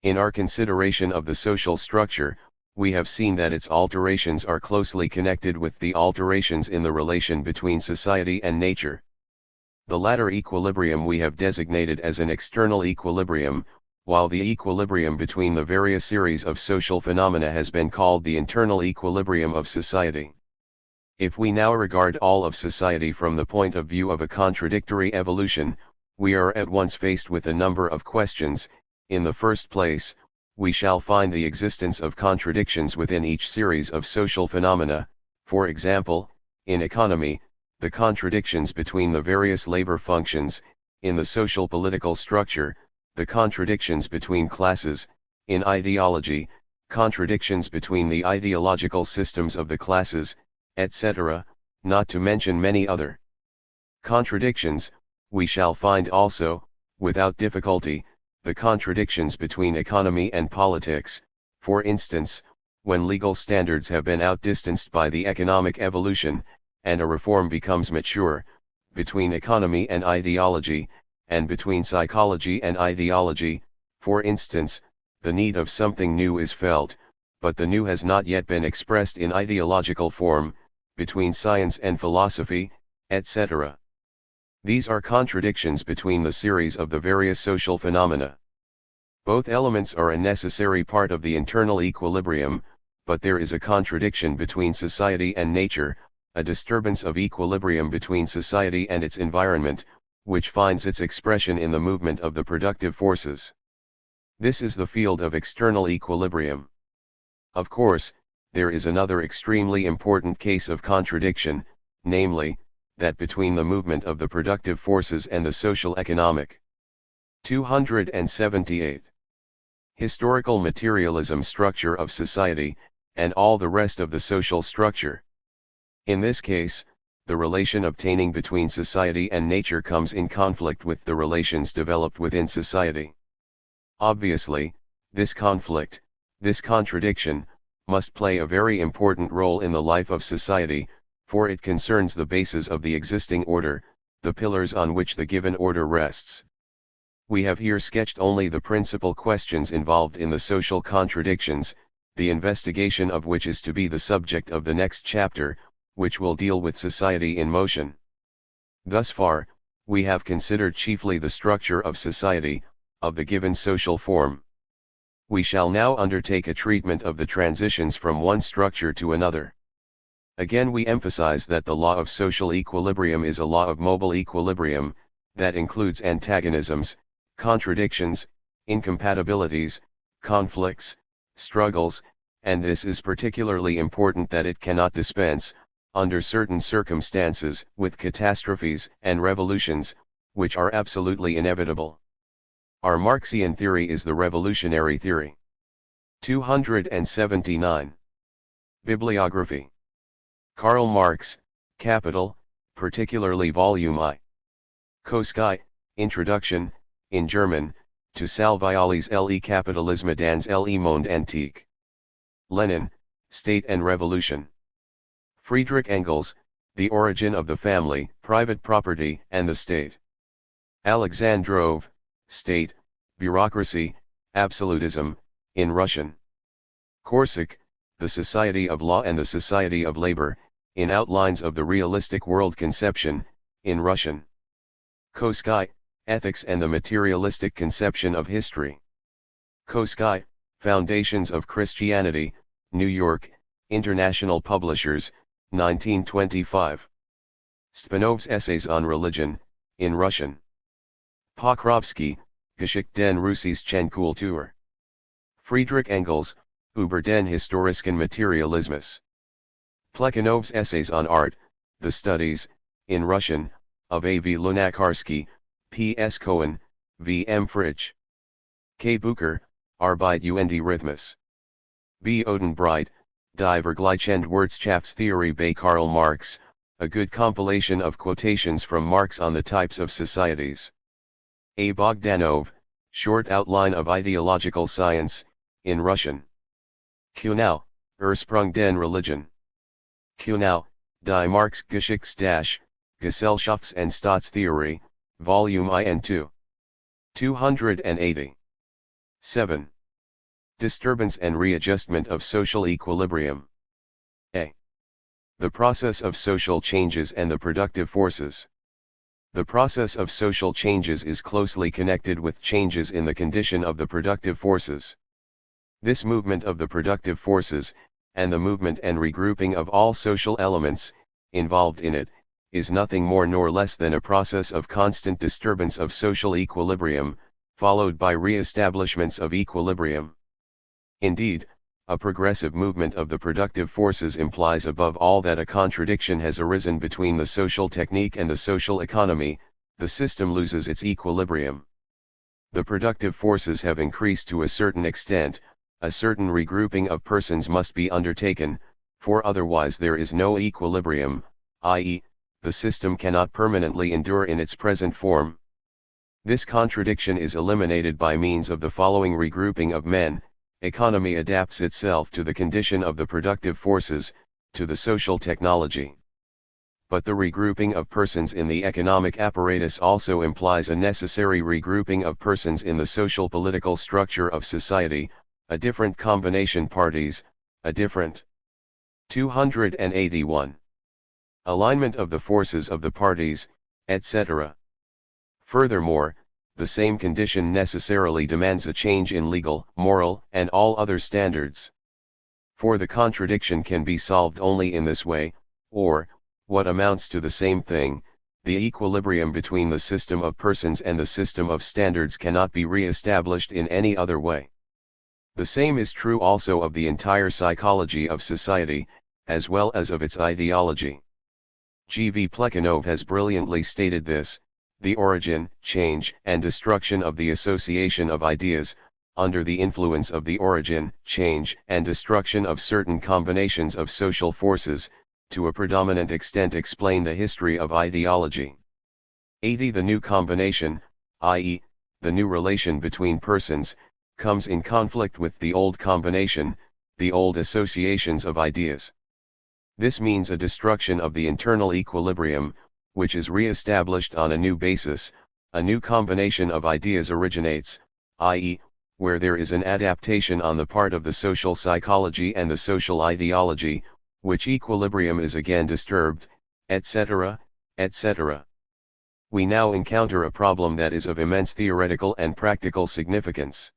Speaker 1: In our consideration of the social structure, we have seen that its alterations are closely connected with the alterations in the relation between society and nature. The latter equilibrium we have designated as an external equilibrium, while the equilibrium between the various series of social phenomena has been called the internal equilibrium of society. If we now regard all of society from the point of view of a contradictory evolution, we are at once faced with a number of questions. In the first place, we shall find the existence of contradictions within each series of social phenomena. For example, in economy, the contradictions between the various labor functions; in the social political structure, the contradictions between classes; in ideology, contradictions between the ideological systems of the classes, etc., not to mention many other contradictions. We shall find also, without difficulty, the contradictions between economy and politics, for instance, when legal standards have been outdistanced by the economic evolution, and a reform becomes mature, between economy and ideology, and between psychology and ideology. For instance, the need of something new is felt, but the new has not yet been expressed in ideological form, between science and philosophy, etc. These are contradictions between the series of the various social phenomena. Both elements are a necessary part of the internal equilibrium, but there is a contradiction between society and nature, a disturbance of equilibrium between society and its environment, which finds its expression in the movement of the productive forces. This is the field of external equilibrium. Of course, there is another extremely important case of contradiction, namely, that between the movement of the productive forces and the social economic. 278. Historical materialism structure of society, and all the rest of the social structure. In this case, the relation obtaining between society and nature comes in conflict with the relations developed within society. Obviously, this conflict, this contradiction, must play a very important role in the life of society, for it concerns the basis of the existing order, the pillars on which the given order rests. We have here sketched only the principal questions involved in the social contradictions, the investigation of which is to be the subject of the next chapter, which will deal with society in motion. Thus far, we have considered chiefly the structure of society, of the given social form. We shall now undertake a treatment of the transitions from one structure to another. Again we emphasize that the law of social equilibrium is a law of mobile equilibrium, that includes antagonisms, contradictions, incompatibilities, conflicts, struggles, and this is particularly important that it cannot dispense, under certain circumstances, with catastrophes and revolutions, which are absolutely inevitable. Our Marxian theory is the revolutionary theory. 279. Bibliography. Karl Marx, Capital, particularly Volume I. Koskai, Introduction, in German, to Salviali's Le Capitalisme dans le monde antique. Lenin, State and Revolution. Friedrich Engels, The Origin of the Family, Private Property and the State. Alexandrov, State, Bureaucracy, Absolutism, in Russian. Korsak, The Society of Law and the Society of Labor, in Outlines of the Realistic World Conception, in Russian. Koskai, Ethics and the Materialistic Conception of History. Koskai, Foundations of Christianity, New York, International Publishers, 1925. Spinoza's Essays on Religion, in Russian. Pokrovsky, Geschichte den russischen Kultur. Friedrich Engels, Über den historischen Materialismus. Plekhanov's Essays on Art, The Studies, in Russian, of A. V. Lunacharsky, P. S. Cohen, V. M. Fritsch. K. Bucher, Arbeit und Rhythmus. B. Odenbreit, Die Vergleichende Wirtschaftstheorie bei Karl Marx, a good compilation of quotations from Marx on the types of societies. A. Bogdanov, Short Outline of Ideological Science, in Russian. Kunau, Ursprung den Religion. Kunau, Die Marx-Geschichts- Gesellschafts- and Staatstheorie, Volume IN2. 280. 7. Disturbance and readjustment of social equilibrium. A. The process of social changes and the productive forces. The process of social changes is closely connected with changes in the condition of the productive forces. This movement of the productive forces, and the movement and regrouping of all social elements, involved in it, is nothing more nor less than a process of constant disturbance of social equilibrium, followed by re-establishments of equilibrium. Indeed, a progressive movement of the productive forces implies above all that a contradiction has arisen between the social technique and the social economy, the system loses its equilibrium. The productive forces have increased to a certain extent, a certain regrouping of persons must be undertaken, for otherwise there is no equilibrium, i.e., the system cannot permanently endure in its present form. This contradiction is eliminated by means of the following regrouping of men. Economy adapts itself to the condition of the productive forces, to the social technology. But the regrouping of persons in the economic apparatus also implies a necessary regrouping of persons in the social political structure of society, a different combination parties, a different 281. Alignment of the forces of the parties, etc. Furthermore, the same condition necessarily demands a change in legal, moral, and all other standards. For the contradiction can be solved only in this way, or, what amounts to the same thing, the equilibrium between the system of persons and the system of standards cannot be re-established in any other way. The same is true also of the entire psychology of society, as well as of its ideology. G. V. Plekhanov has brilliantly stated this: the origin, change, and destruction of the association of ideas, under the influence of the origin, change, and destruction of certain combinations of social forces, to a predominant extent explain the history of ideology. 80. The new combination, i.e., the new relation between persons, comes in conflict with the old combination, the old associations of ideas. This means a destruction of the internal equilibrium, which is re-established on a new basis. A new combination of ideas originates, i.e., where there is an adaptation on the part of the social psychology and the social ideology, which equilibrium is again disturbed, etc., etc. We now encounter a problem that is of immense theoretical and practical significance.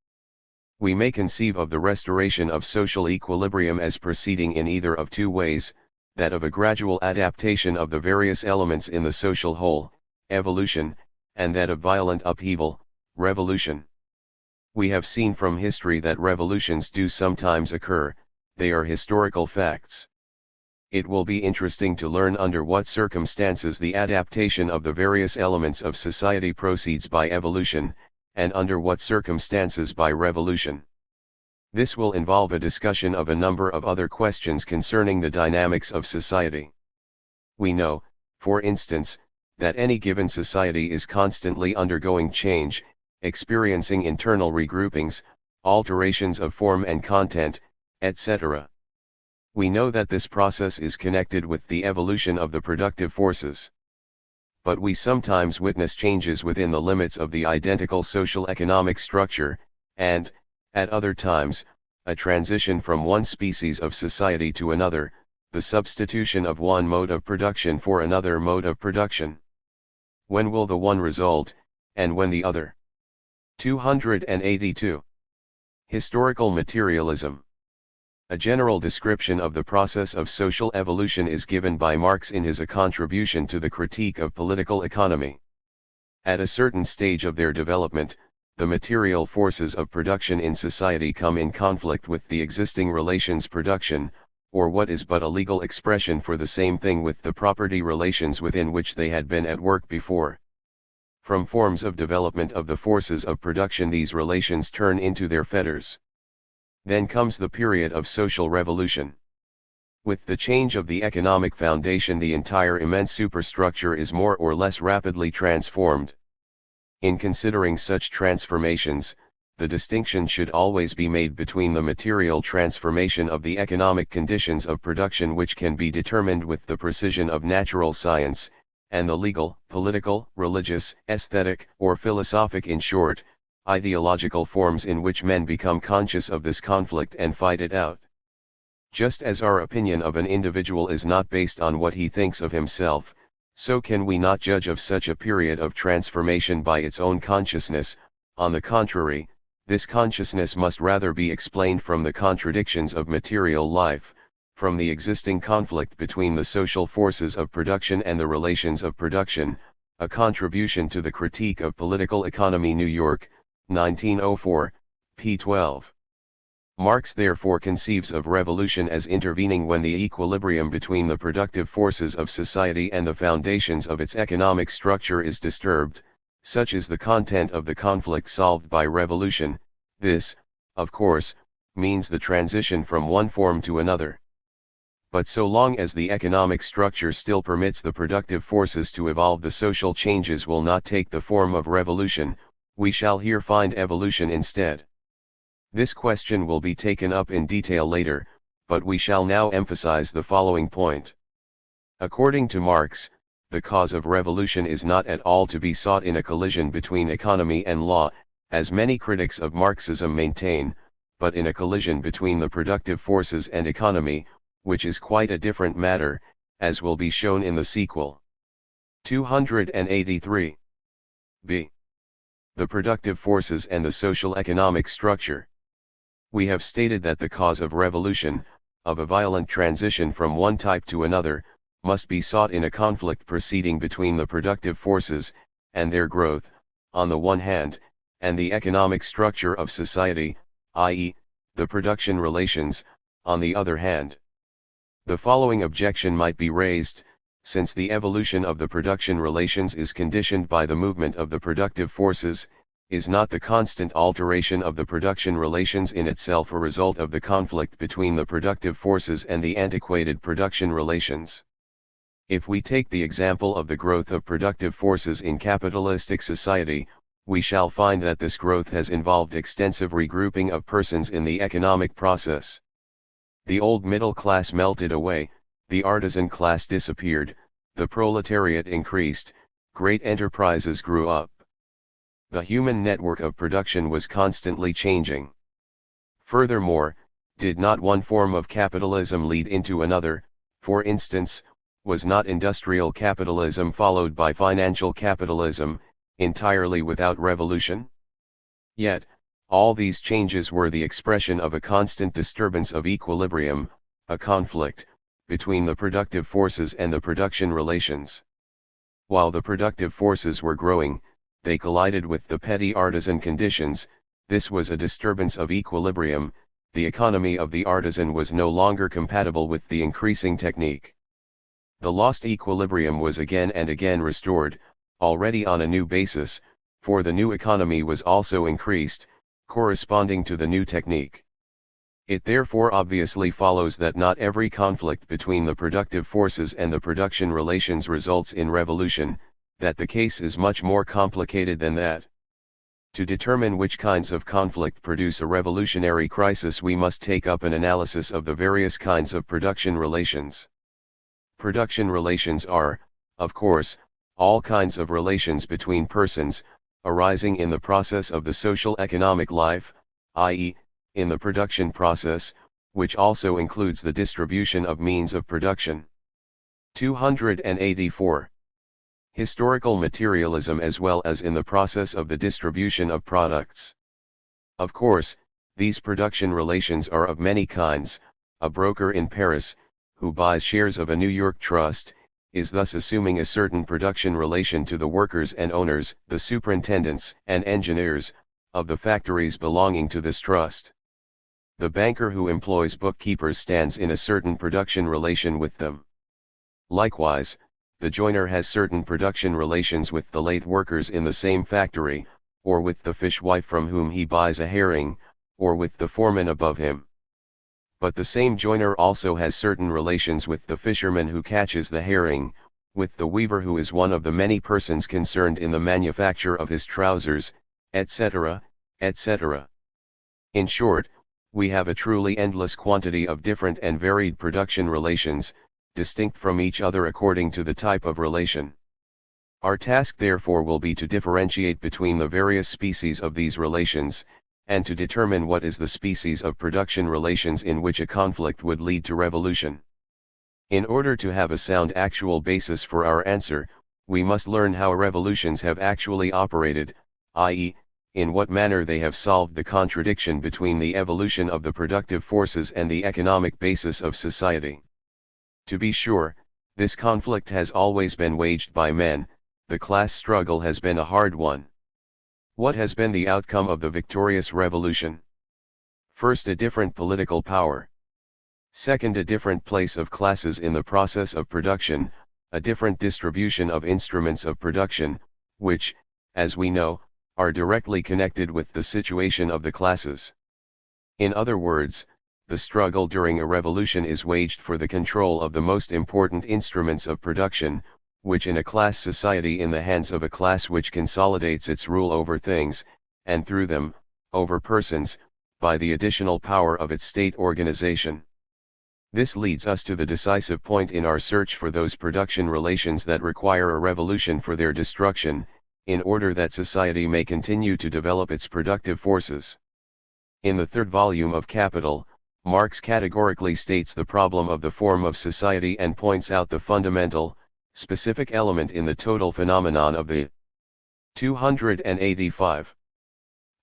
Speaker 1: We may conceive of the restoration of social equilibrium as proceeding in either of two ways: that of a gradual adaptation of the various elements in the social whole, evolution, and that of violent upheaval, revolution. We have seen from history that revolutions do sometimes occur, they are historical facts. It will be interesting to learn under what circumstances the adaptation of the various elements of society proceeds by evolution, and under what circumstances by revolution. This will involve a discussion of a number of other questions concerning the dynamics of society. We know, for instance, that any given society is constantly undergoing change, experiencing internal regroupings, alterations of form and content, etc. We know that this process is connected with the evolution of the productive forces. But we sometimes witness changes within the limits of the identical social economic structure, and, at other times, a transition from one species of society to another, the substitution of one mode of production for another mode of production. When will the one result, and when the other? 282. Historical materialism. A general description of the process of social evolution is given by Marx in his A Contribution to the Critique of Political Economy. At a certain stage of their development, the material forces of production in society come in conflict with the existing relations production, or what is but a legal expression for the same thing with the property relations within which they had been at work before. From forms of development of the forces of production these relations turn into their fetters. Then comes the period of social revolution. With the change of the economic foundation the entire immense superstructure is more or less rapidly transformed. In considering such transformations, the distinction should always be made between the material transformation of the economic conditions of production which can be determined with the precision of natural science, and the legal, political, religious, aesthetic, or philosophic, in short, ideological forms in which men become conscious of this conflict and fight it out. Just as our opinion of an individual is not based on what he thinks of himself, so can we not judge of such a period of transformation by its own consciousness. On the contrary, this consciousness must rather be explained from the contradictions of material life, from the existing conflict between the social forces of production and the relations of production. A Contribution to the Critique of Political Economy, New York, 1904, p. 12. Marx therefore conceives of revolution as intervening when the equilibrium between the productive forces of society and the foundations of its economic structure is disturbed. Such is the content of the conflict solved by revolution. This, of course, means the transition from one form to another. But so long as the economic structure still permits the productive forces to evolve, the social changes will not take the form of revolution. We shall here find evolution instead. This question will be taken up in detail later, but we shall now emphasize the following point. According to Marx, the cause of revolution is not at all to be sought in a collision between economy and law, as many critics of Marxism maintain, but in a collision between the productive forces and economy, which is quite a different matter, as will be shown in the sequel. 283. b. The productive forces and the social economic structure. We have stated that the cause of revolution, of a violent transition from one type to another, must be sought in a conflict proceeding between the productive forces, and their growth, on the one hand, and the economic structure of society, i.e., the production relations, on the other hand. The following objection might be raised: since the evolution of the production relations is conditioned by the movement of the productive forces, is not the constant alteration of the production relations in itself a result of the conflict between the productive forces and the antiquated production relations? If we take the example of the growth of productive forces in capitalistic society, we shall find that this growth has involved extensive regrouping of persons in the economic process. The old middle class melted away, the artisan class disappeared, the proletariat increased, great enterprises grew up. The human network of production was constantly changing. Furthermore, did not one form of capitalism lead into another? For instance, was not industrial capitalism followed by financial capitalism, entirely without revolution? Yet, all these changes were the expression of a constant disturbance of equilibrium, a conflict, between the productive forces and the production relations. While the productive forces were growing, they collided with the petty artisan conditions. This was a disturbance of equilibrium. The economy of the artisan was no longer compatible with the increasing technique. The lost equilibrium was again and again restored, already on a new basis, for the new economy was also increased, corresponding to the new technique. It therefore obviously follows that not every conflict between the productive forces and the production relations results in revolution, that the case is much more complicated than that. To determine which kinds of conflict produce a revolutionary crisis, we must take up an analysis of the various kinds of production relations. Production relations are, of course, all kinds of relations between persons, arising in the process of the social economic life, i.e., in the production process, which also includes the distribution of means of production. 284. Historical materialism as well as in the process of the distribution of products. Of course, these production relations are of many kinds, a broker in Paris, who buys shares of a New York trust, is thus assuming a certain production relation to the workers and owners, the superintendents and engineers, of the factories belonging to this trust. The banker who employs bookkeepers stands in a certain production relation with them. Likewise, the joiner has certain production relations with the lathe workers in the same factory, or with the fishwife from whom he buys a herring, or with the foreman above him. But the same joiner also has certain relations with the fisherman who catches the herring, with the weaver who is one of the many persons concerned in the manufacture of his trousers, etc., etc. In short, we have a truly endless quantity of different and varied production relations, distinct from each other according to the type of relation. Our task therefore will be to differentiate between the various species of these relations, and to determine what is the species of production relations in which a conflict would lead to revolution. In order to have a sound actual basis for our answer, we must learn how revolutions have actually operated, i.e., in what manner they have solved the contradiction between the evolution of the productive forces and the economic basis of society. To be sure, this conflict has always been waged by men. The class struggle has been a hard one. What has been the outcome of the victorious revolution? First, a different political power. Second, a different place of classes in the process of production, a different distribution of instruments of production, which, as we know, are directly connected with the situation of the classes. In other words, the struggle during a revolution is waged for the control of the most important instruments of production, which in a class society in the hands of a class which consolidates its rule over things, and through them, over persons, by the additional power of its state organization. This leads us to the decisive point in our search for those production relations that require a revolution for their destruction, in order that society may continue to develop its productive forces. In the third volume of Capital, Marx categorically states the problem of the form of society and points out the fundamental, specific element in the total phenomenon of the 285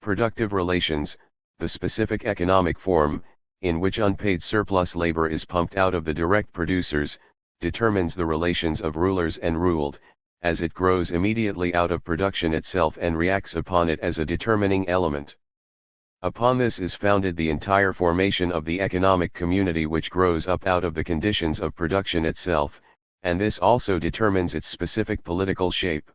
Speaker 1: productive relations, the specific economic form, in which unpaid surplus labor is pumped out of the direct producers, determines the relations of rulers and ruled, as it grows immediately out of production itself and reacts upon it as a determining element. Upon this is founded the entire formation of the economic community which grows up out of the conditions of production itself, and this also determines its specific political shape.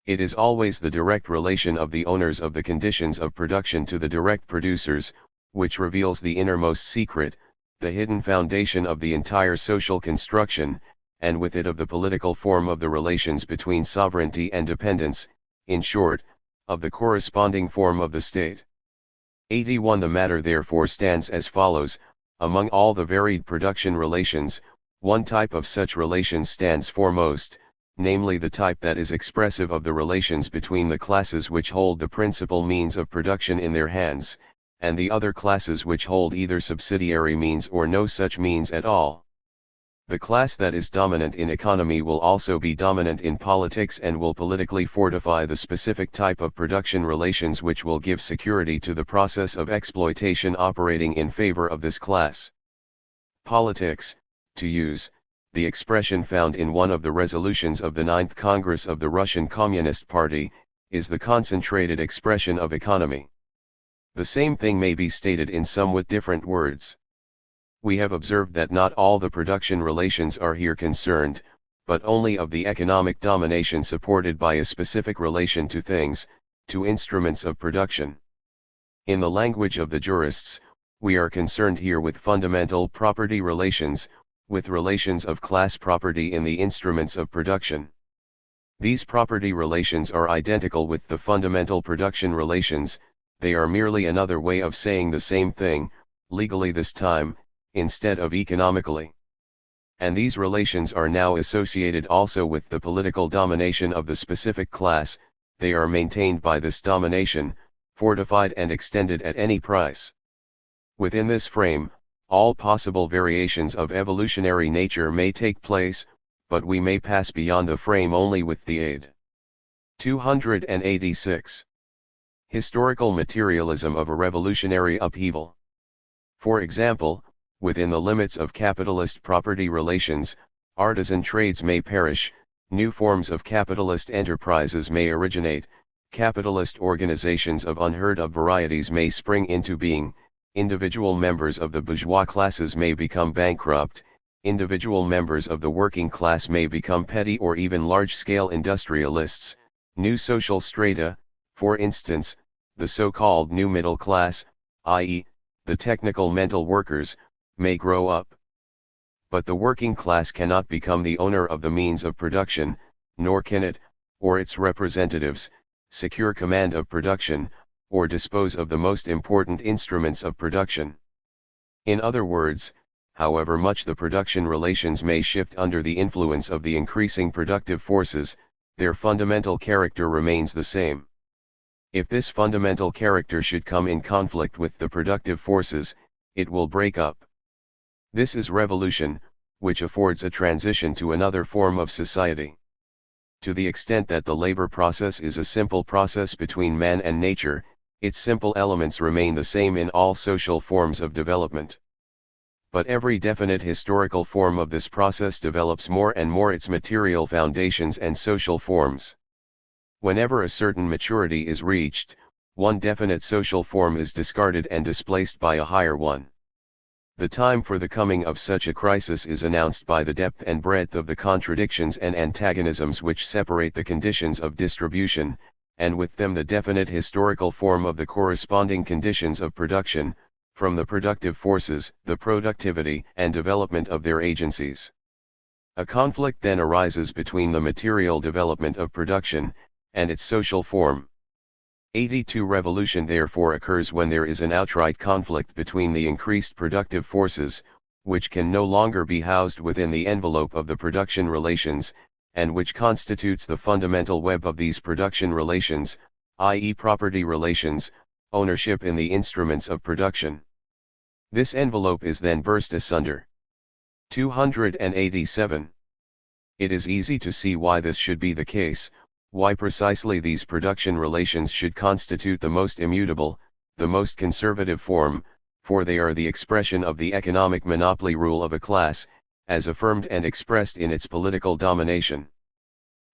Speaker 1: It is always the direct relation of the owners of the conditions of production to the direct producers, which reveals the innermost secret, the hidden foundation of the entire social construction, and with it of the political form of the relations between sovereignty and dependence, in short, of the corresponding form of the state. 81 The matter therefore stands as follows: among all the varied production relations, one type of such relations stands foremost, namely the type that is expressive of the relations between the classes which hold the principal means of production in their hands, and the other classes which hold either subsidiary means or no such means at all. The class that is dominant in economy will also be dominant in politics and will politically fortify the specific type of production relations which will give security to the process of exploitation operating in favor of this class. Politics, to use the expression found in one of the resolutions of the 9th Congress of the Russian Communist Party, is the concentrated expression of economy. The same thing may be stated in somewhat different words. We have observed that not all the production relations are here concerned, but only of the economic domination supported by a specific relation to things, to instruments of production. In the language of the jurists, we are concerned here with fundamental property relations, with relations of class property in the instruments of production. These property relations are identical with the fundamental production relations, they are merely another way of saying the same thing, legally this time, instead of economically. And these relations are now associated also with the political domination of the specific class, they are maintained by this domination, fortified and extended at any price. Within this frame, all possible variations of evolutionary nature may take place, but we may pass beyond the frame only with the aid. 286. Historical materialism of a revolutionary upheaval. For example, within the limits of capitalist property relations, artisan trades may perish, new forms of capitalist enterprises may originate, capitalist organizations of unheard of varieties may spring into being, individual members of the bourgeois classes may become bankrupt, individual members of the working class may become petty or even large-scale industrialists, new social strata, for instance, the so-called new middle class, i.e., the technical mental workers, may grow up. But the working class cannot become the owner of the means of production, nor can it, or its representatives, secure command of production, or dispose of the most important instruments of production. In other words, however much the production relations may shift under the influence of the increasing productive forces, their fundamental character remains the same. If this fundamental character should come in conflict with the productive forces, it will break up. This is revolution, which affords a transition to another form of society. To the extent that the labor process is a simple process between man and nature, its simple elements remain the same in all social forms of development. But every definite historical form of this process develops more and more its material foundations and social forms. Whenever a certain maturity is reached, one definite social form is discarded and displaced by a higher one. The time for the coming of such a crisis is announced by the depth and breadth of the contradictions and antagonisms which separate the conditions of distribution, and with them the definite historical form of the corresponding conditions of production, from the productive forces, the productivity and development of their agencies. A conflict then arises between the material development of production, and its social form. 82 Revolution therefore occurs when there is an outright conflict between the increased productive forces, which can no longer be housed within the envelope of the production relations, and which constitutes the fundamental web of these production relations, i.e. property relations, ownership in the instruments of production. This envelope is then burst asunder. 287. It is easy to see why this should be the case, why precisely these production relations should constitute the most immutable, the most conservative form, for they are the expression of the economic monopoly rule of a class, as affirmed and expressed in its political domination.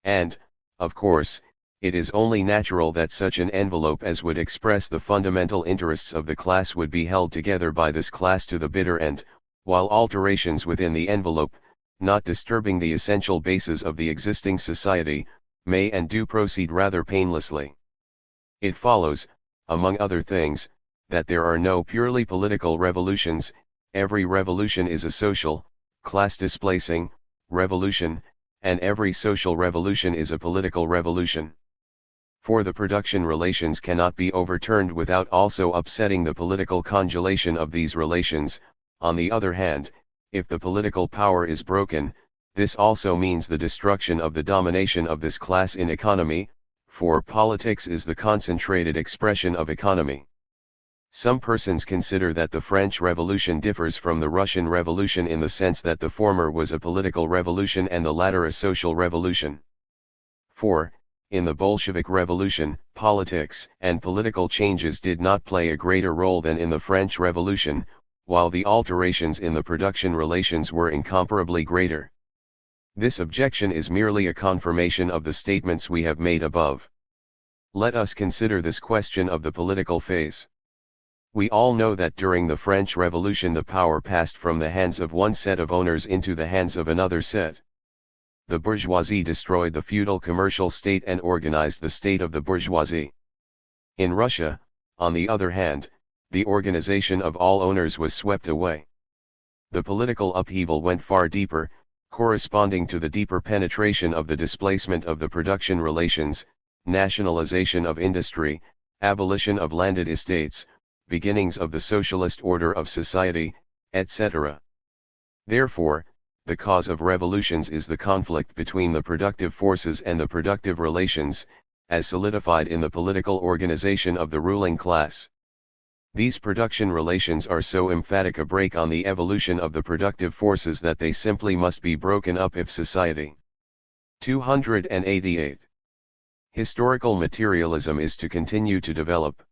Speaker 1: And, of course, it is only natural that such an envelope as would express the fundamental interests of the class would be held together by this class to the bitter end, while alterations within the envelope, not disturbing the essential bases of the existing society, may and do proceed rather painlessly. It follows, among other things, that there are no purely political revolutions, every revolution is a social, class-displacing, revolution, and every social revolution is a political revolution. For the production relations cannot be overturned without also upsetting the political congelation of these relations. On the other hand, if the political power is broken, this also means the destruction of the domination of this class in economy, for politics is the concentrated expression of economy. Some persons consider that the French Revolution differs from the Russian Revolution in the sense that the former was a political revolution and the latter a social revolution. For, in the Bolshevik Revolution, politics and political changes did not play a greater role than in the French Revolution, while the alterations in the production relations were incomparably greater. This objection is merely a confirmation of the statements we have made above. Let us consider this question of the political phase. We all know that during the French Revolution the power passed from the hands of one set of owners into the hands of another set. The bourgeoisie destroyed the feudal commercial state and organized the state of the bourgeoisie. In Russia, on the other hand, the organization of all owners was swept away. The political upheaval went far deeper, corresponding to the deeper penetration of the displacement of the production relations, nationalization of industry, abolition of landed estates, beginnings of the socialist order of society, etc. Therefore, the cause of revolutions is the conflict between the productive forces and the productive relations, as solidified in the political organization of the ruling class. These production relations are so emphatic a brake on the evolution of the productive forces that they simply must be broken up if society. 288. Historical materialism is to continue to develop.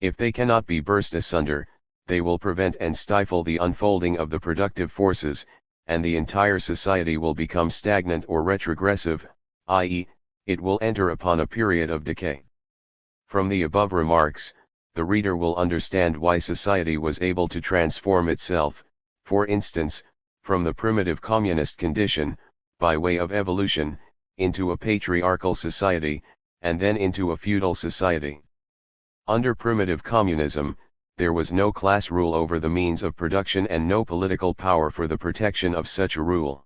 Speaker 1: If they cannot be burst asunder, they will prevent and stifle the unfolding of the productive forces, and the entire society will become stagnant or retrogressive, i.e., it will enter upon a period of decay. From the above remarks, the reader will understand why society was able to transform itself, for instance, from the primitive communist condition, by way of evolution, into a patriarchal society, and then into a feudal society. Under primitive communism, there was no class rule over the means of production and no political power for the protection of such a rule.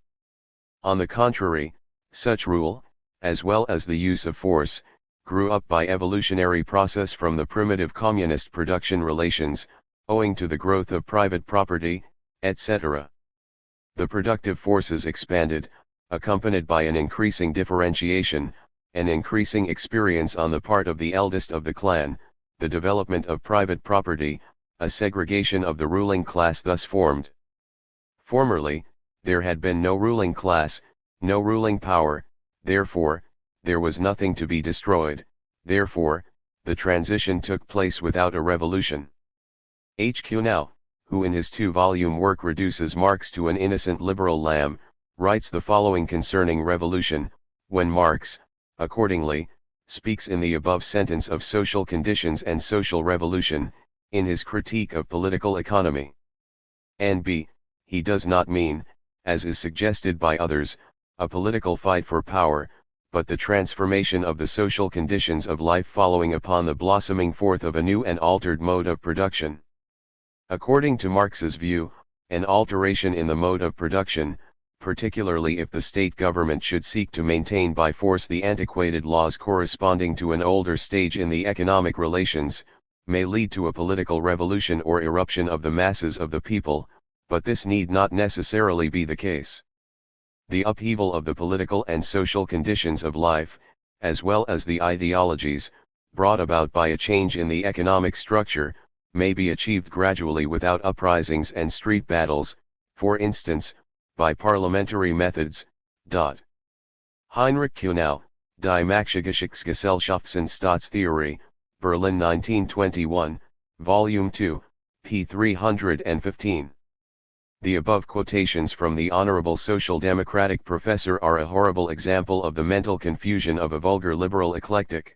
Speaker 1: On the contrary, such rule, as well as the use of force, grew up by evolutionary process from the primitive communist production relations, owing to the growth of private property, etc. The productive forces expanded, accompanied by an increasing differentiation, an increasing experience on the part of the eldest of the clan, the development of private property, a segregation of the ruling class thus formed. Formerly, there had been no ruling class, no ruling power, therefore, there was nothing to be destroyed, therefore, the transition took place without a revolution. H.Q. Now, who in his two-volume work reduces Marx to an innocent liberal lamb, writes the following concerning revolution, when Marx, accordingly, speaks in the above sentence of social conditions and social revolution, in his critique of political economy. N.B. He does not mean, as is suggested by others, a political fight for power, but the transformation of the social conditions of life following upon the blossoming forth of a new and altered mode of production. According to Marx's view, an alteration in the mode of production, particularly if the state government should seek to maintain by force the antiquated laws corresponding to an older stage in the economic relations, may lead to a political revolution or eruption of the masses of the people, but this need not necessarily be the case. The upheaval of the political and social conditions of life, as well as the ideologies, brought about by a change in the economic structure, may be achieved gradually without uprisings and street battles, for instance, by parliamentary methods. Heinrich Kuhnau, Die Marxische-Gesellschaftsstaatstheorie, Berlin 1921, Volume 2, p. 315. The above quotations from the Honorable Social Democratic professor are a horrible example of the mental confusion of a vulgar liberal eclectic.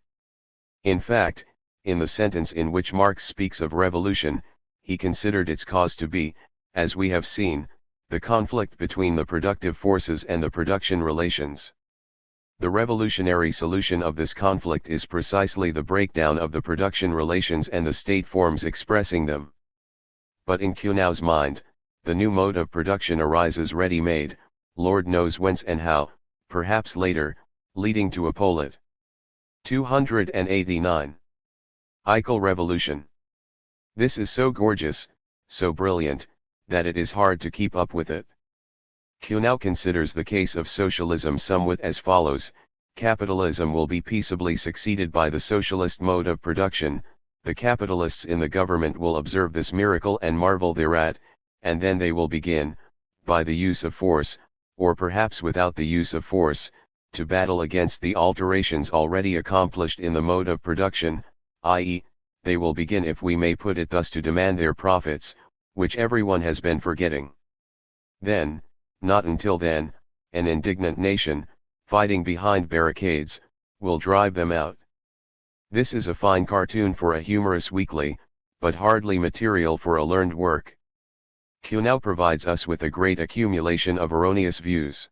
Speaker 1: In fact, in the sentence in which Marx speaks of revolution, he considered its cause to be, as we have seen, the conflict between the productive forces and the production relations. The revolutionary solution of this conflict is precisely the breakdown of the production relations and the state forms expressing them. But in Kuhnau's mind, the new mode of production arises ready-made, Lord knows whence and how, perhaps later, leading to a polit. 289. Eichel Revolution. This is so gorgeous, so brilliant, that it is hard to keep up with it. Kuhnau considers the case of socialism somewhat as follows: capitalism will be peaceably succeeded by the socialist mode of production, the capitalists in the government will observe this miracle and marvel thereat, and then they will begin, by the use of force, or perhaps without the use of force, to battle against the alterations already accomplished in the mode of production, i.e., they will begin, if we may put it thus, to demand their profits, which everyone has been forgetting. Then, not until then, an indignant nation, fighting behind barricades, will drive them out. This is a fine cartoon for a humorous weekly, but hardly material for a learned work. Kuhnau provides us with a great accumulation of erroneous views.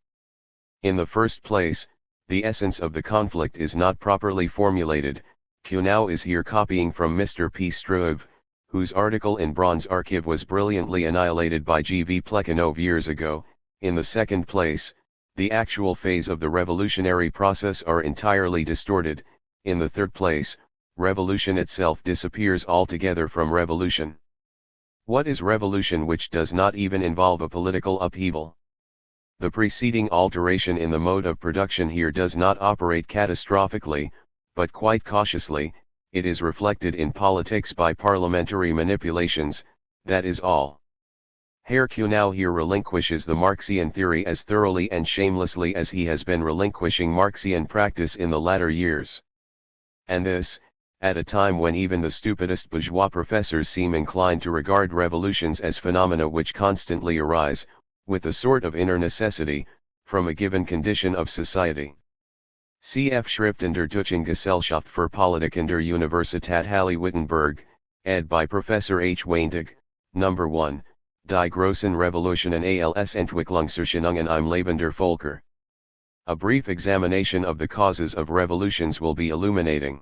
Speaker 1: In the first place, the essence of the conflict is not properly formulated. Kuhnau is here copying from Mr. P. Struve, whose article in Braun's Archive was brilliantly annihilated by G. V. Plekhanov years ago. In the second place, the actual phase of the revolutionary process are entirely distorted. In the third place, revolution itself disappears altogether from revolution. What is revolution which does not even involve a political upheaval? The preceding alteration in the mode of production here does not operate catastrophically, but quite cautiously. It is reflected in politics by parliamentary manipulations, that is all. Herr Kuhnau here relinquishes the Marxian theory as thoroughly and shamelessly as he has been relinquishing Marxian practice in the latter years. And this, at a time when even the stupidest bourgeois professors seem inclined to regard revolutions as phenomena which constantly arise, with a sort of inner necessity, from a given condition of society. Cf. Schrift in der Deutschen Gesellschaft für Politik in der Universität Halle-Wittenberg, ed. by Professor H. Waintig, No. 1, Die großen Revolutionen als Entwicklungserscheinungen im Leben der Völker. A brief examination of the causes of revolutions will be illuminating.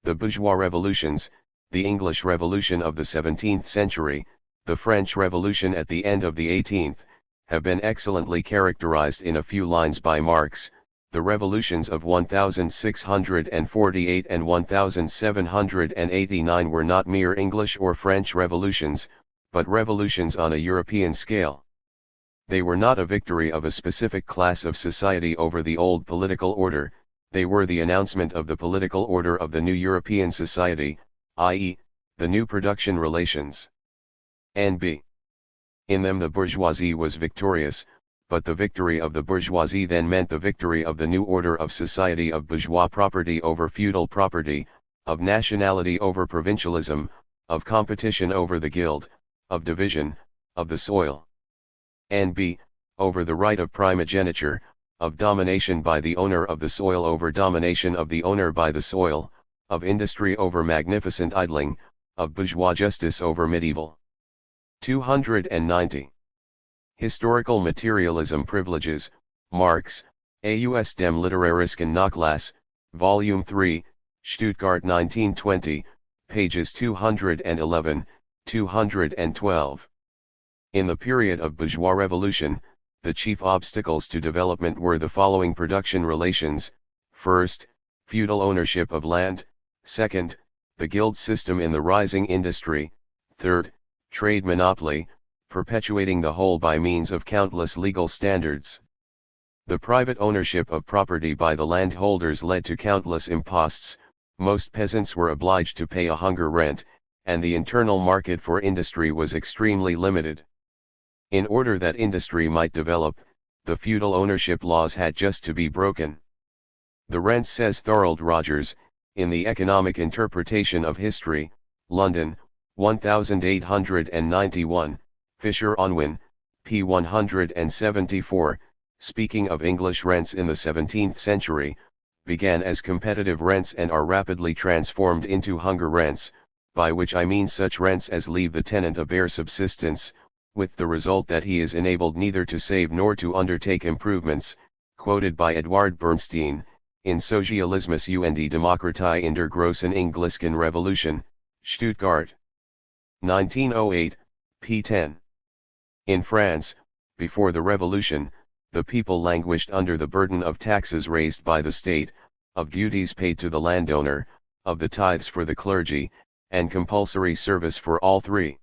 Speaker 1: The bourgeois revolutions, the English Revolution of the 17th century, the French Revolution at the end of the 18th, have been excellently characterized in a few lines by Marx. The revolutions of 1648 and 1789 were not mere English or French revolutions, but revolutions on a European scale. They were not a victory of a specific class of society over the old political order, they were the announcement of the political order of the new European society, i.e., the new production relations. N.B. In them the bourgeoisie was victorious, but the victory of the bourgeoisie then meant the victory of the new order of society, of bourgeois property over feudal property, of nationality over provincialism, of competition over the guild, of division, of the soil. N.B. Over the right of primogeniture, of domination by the owner of the soil over domination of the owner by the soil, of industry over magnificent idling, of bourgeois justice over medieval. 290. Historical Materialism Privileges, Marx, Aus dem literarischen Nachlass, Volume 3, Stuttgart 1920, pages 211, 212. In the period of bourgeois revolution, the chief obstacles to development were the following production relations: first, feudal ownership of land; second, the guild system in the rising industry; third, trade monopoly, perpetuating the whole by means of countless legal standards. The private ownership of property by the landholders led to countless imposts, most peasants were obliged to pay a hunger rent, and the internal market for industry was extremely limited. In order that industry might develop, the feudal ownership laws had just to be broken. The rents, says Thorold Rogers, in the Economic Interpretation of History, London, 1891, Fisher Unwin, p. 174, speaking of English rents in the 17th century, began as competitive rents and are rapidly transformed into hunger rents, by which I mean such rents as leave the tenant a bare subsistence, with the result that he is enabled neither to save nor to undertake improvements, quoted by Edward Bernstein, in Socialismus und Demokratie in der großen Englischen Revolution, Stuttgart. 1908, p. 10. In France, before the Revolution, the people languished under the burden of taxes raised by the state, of duties paid to the landowner, of the tithes for the clergy, and compulsory service for all three.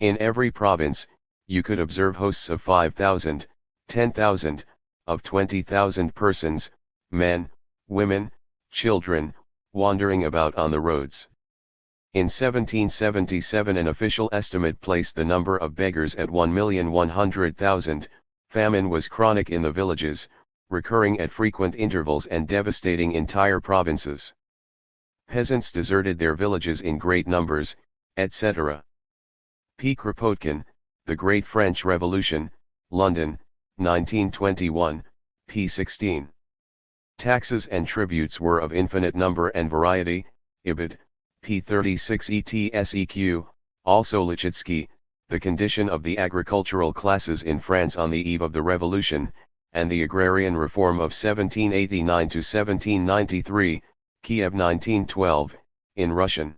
Speaker 1: In every province, you could observe hosts of 5,000, 10,000, of 20,000 persons, men, women, children, wandering about on the roads. In 1777 an official estimate placed the number of beggars at 1,100,000. Famine was chronic in the villages, recurring at frequent intervals and devastating entire provinces. Peasants deserted their villages in great numbers, etc. P. Kropotkin, The Great French Revolution, London, 1921, p. 16. Taxes and tributes were of infinite number and variety, Ibid, p. 36 etseq, also Lichitsky, The Condition of the Agricultural Classes in France on the Eve of the Revolution, and the Agrarian Reform of 1789 to 1793, Kiev 1912, in Russian.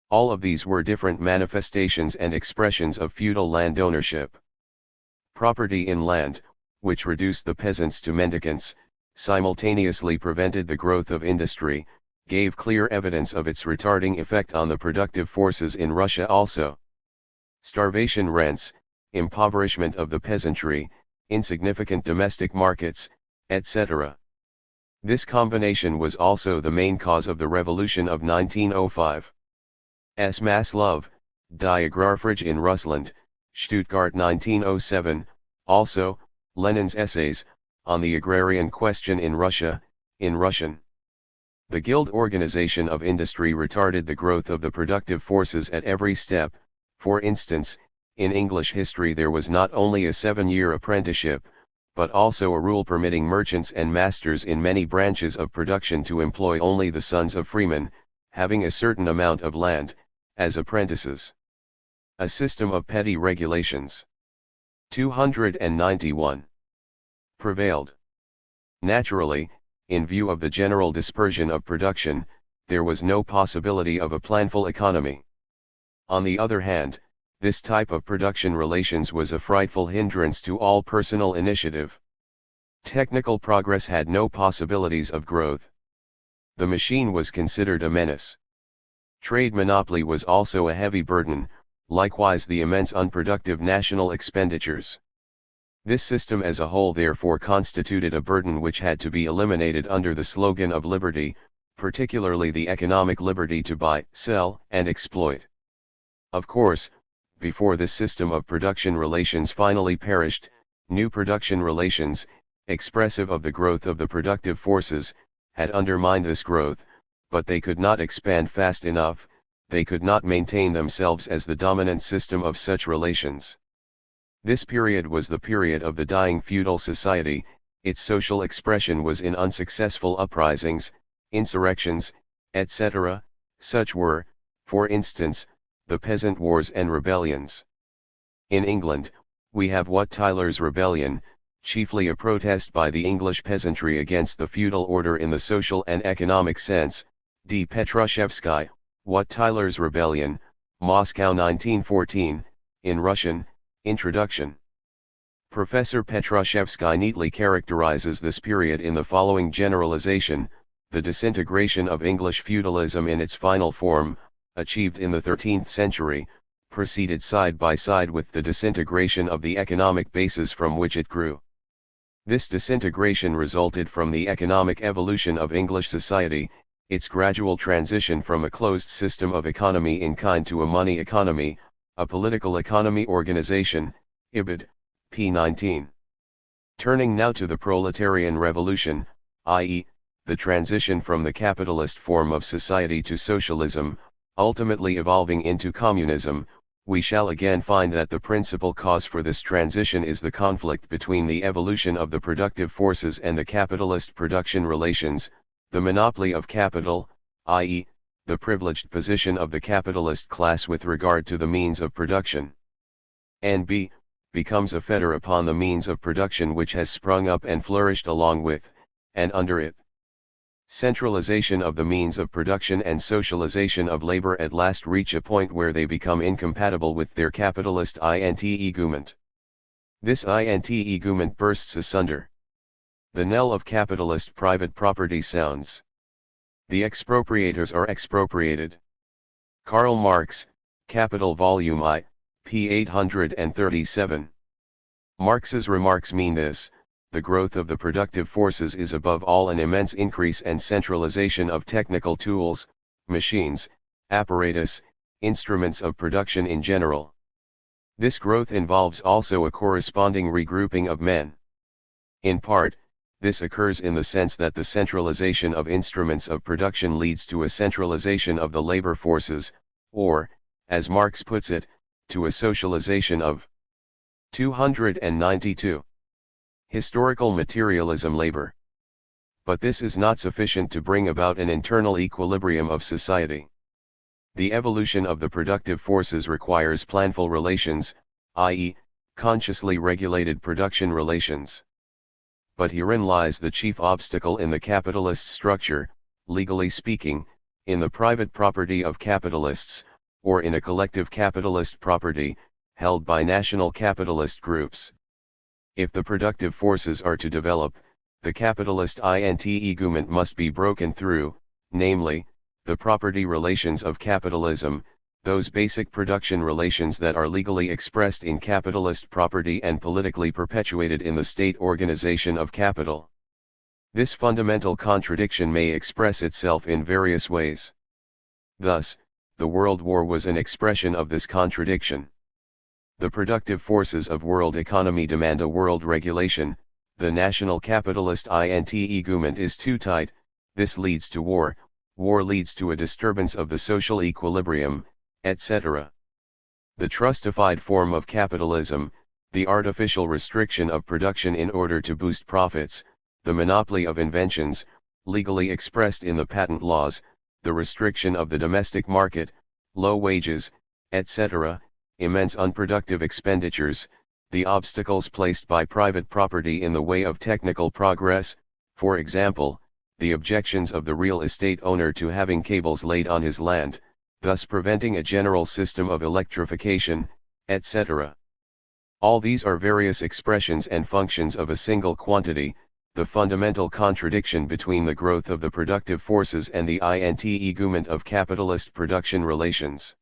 Speaker 1: All of these were different manifestations and expressions of feudal land ownership. Property in land, which reduced the peasants to mendicants, simultaneously prevented the growth of industry, gave clear evidence of its retarding effect on the productive forces in Russia also. Starvation rents, impoverishment of the peasantry, insignificant domestic markets, etc. This combination was also the main cause of the Revolution of 1905. S. Maslov, Die Agrarfrage in Russland, Stuttgart 1907, also, Lenin's Essays, on the Agrarian Question in Russia, in Russian. The guild organization of industry retarded the growth of the productive forces at every step. For instance, in English history there was not only a 7-year apprenticeship, but also a rule permitting merchants and masters in many branches of production to employ only the sons of freemen, having a certain amount of land, as apprentices. A system of petty regulations. 291. Prevailed. Naturally, in view of the general dispersion of production, there was no possibility of a planful economy. On the other hand, this type of production relations was a frightful hindrance to all personal initiative. Technical progress had no possibilities of growth. The machine was considered a menace. Trade monopoly was also a heavy burden, likewise the immense unproductive national expenditures. This system as a whole therefore constituted a burden which had to be eliminated under the slogan of liberty, particularly the economic liberty to buy, sell, and exploit. Of course, before this system of production relations finally perished, new production relations, expressive of the growth of the productive forces, had undermined this growth, but they could not expand fast enough, they could not maintain themselves as the dominant system of such relations. This period was the period of the dying feudal society. Its social expression was in unsuccessful uprisings, insurrections, etc. Such were, for instance, the peasant wars and rebellions. In England, we have Wat Tyler's rebellion, chiefly a protest by the English peasantry against the feudal order in the social and economic sense. D. Petrushevsky, Wat Tyler's rebellion, Moscow 1914, in Russian. Introduction. Professor Petrushevsky neatly characterizes this period in the following generalization: the disintegration of English feudalism in its final form, achieved in the 13th century, proceeded side by side with the disintegration of the economic basis from which it grew. This disintegration resulted from the economic evolution of English society, its gradual transition from a closed system of economy in kind to a money economy, a political economy organization, Ibid, p. 19. Turning now to the proletarian revolution, i.e., the transition from the capitalist form of society to socialism, ultimately evolving into communism, we shall again find that the principal cause for this transition is the conflict between the evolution of the productive forces and the capitalist production relations, the monopoly of capital, i.e., the privileged position of the capitalist class with regard to the means of production. And b. becomes a fetter upon the means of production which has sprung up and flourished along with, and under it. Centralization of the means of production and socialization of labor at last reach a point where they become incompatible with their capitalist int-egument. This int-egument bursts asunder. The knell of capitalist private property sounds. The expropriators are expropriated. Karl Marx, Capital Volume I, p. 837. Marx's remarks mean this: the growth of the productive forces is above all an immense increase and centralization of technical tools, machines, apparatus, instruments of production in general. This growth involves also a corresponding regrouping of men. In part, this occurs in the sense that the centralization of instruments of production leads to a centralization of the labor forces, or, as Marx puts it, to a socialization of. 292. Historical materialism labor. But this is not sufficient to bring about an internal equilibrium of society. The evolution of the productive forces requires planful relations, i.e., consciously regulated production relations. But herein lies the chief obstacle in the capitalist structure, legally speaking, in the private property of capitalists, or in a collective capitalist property, held by national capitalist groups. If the productive forces are to develop, the capitalist int-egument must be broken through, namely, the property relations of capitalism, those basic production relations that are legally expressed in capitalist property and politically perpetuated in the state organization of capital. This fundamental contradiction may express itself in various ways. Thus, the World War was an expression of this contradiction. The productive forces of world economy demand a world regulation. The national capitalist int-egument is too tight, This leads to war, war leads to a disturbance of the social equilibrium, etc. The trustified form of capitalism, the artificial restriction of production in order to boost profits, the monopoly of inventions, legally expressed in the patent laws, the restriction of the domestic market, low wages, etc., immense unproductive expenditures, the obstacles placed by private property in the way of technical progress, for example, the objections of the real estate owner to having cables laid on his land, thus preventing a general system of electrification, etc. All these are various expressions and functions of a single quantity, the fundamental contradiction between the growth of the productive forces and the integument of capitalist production relations.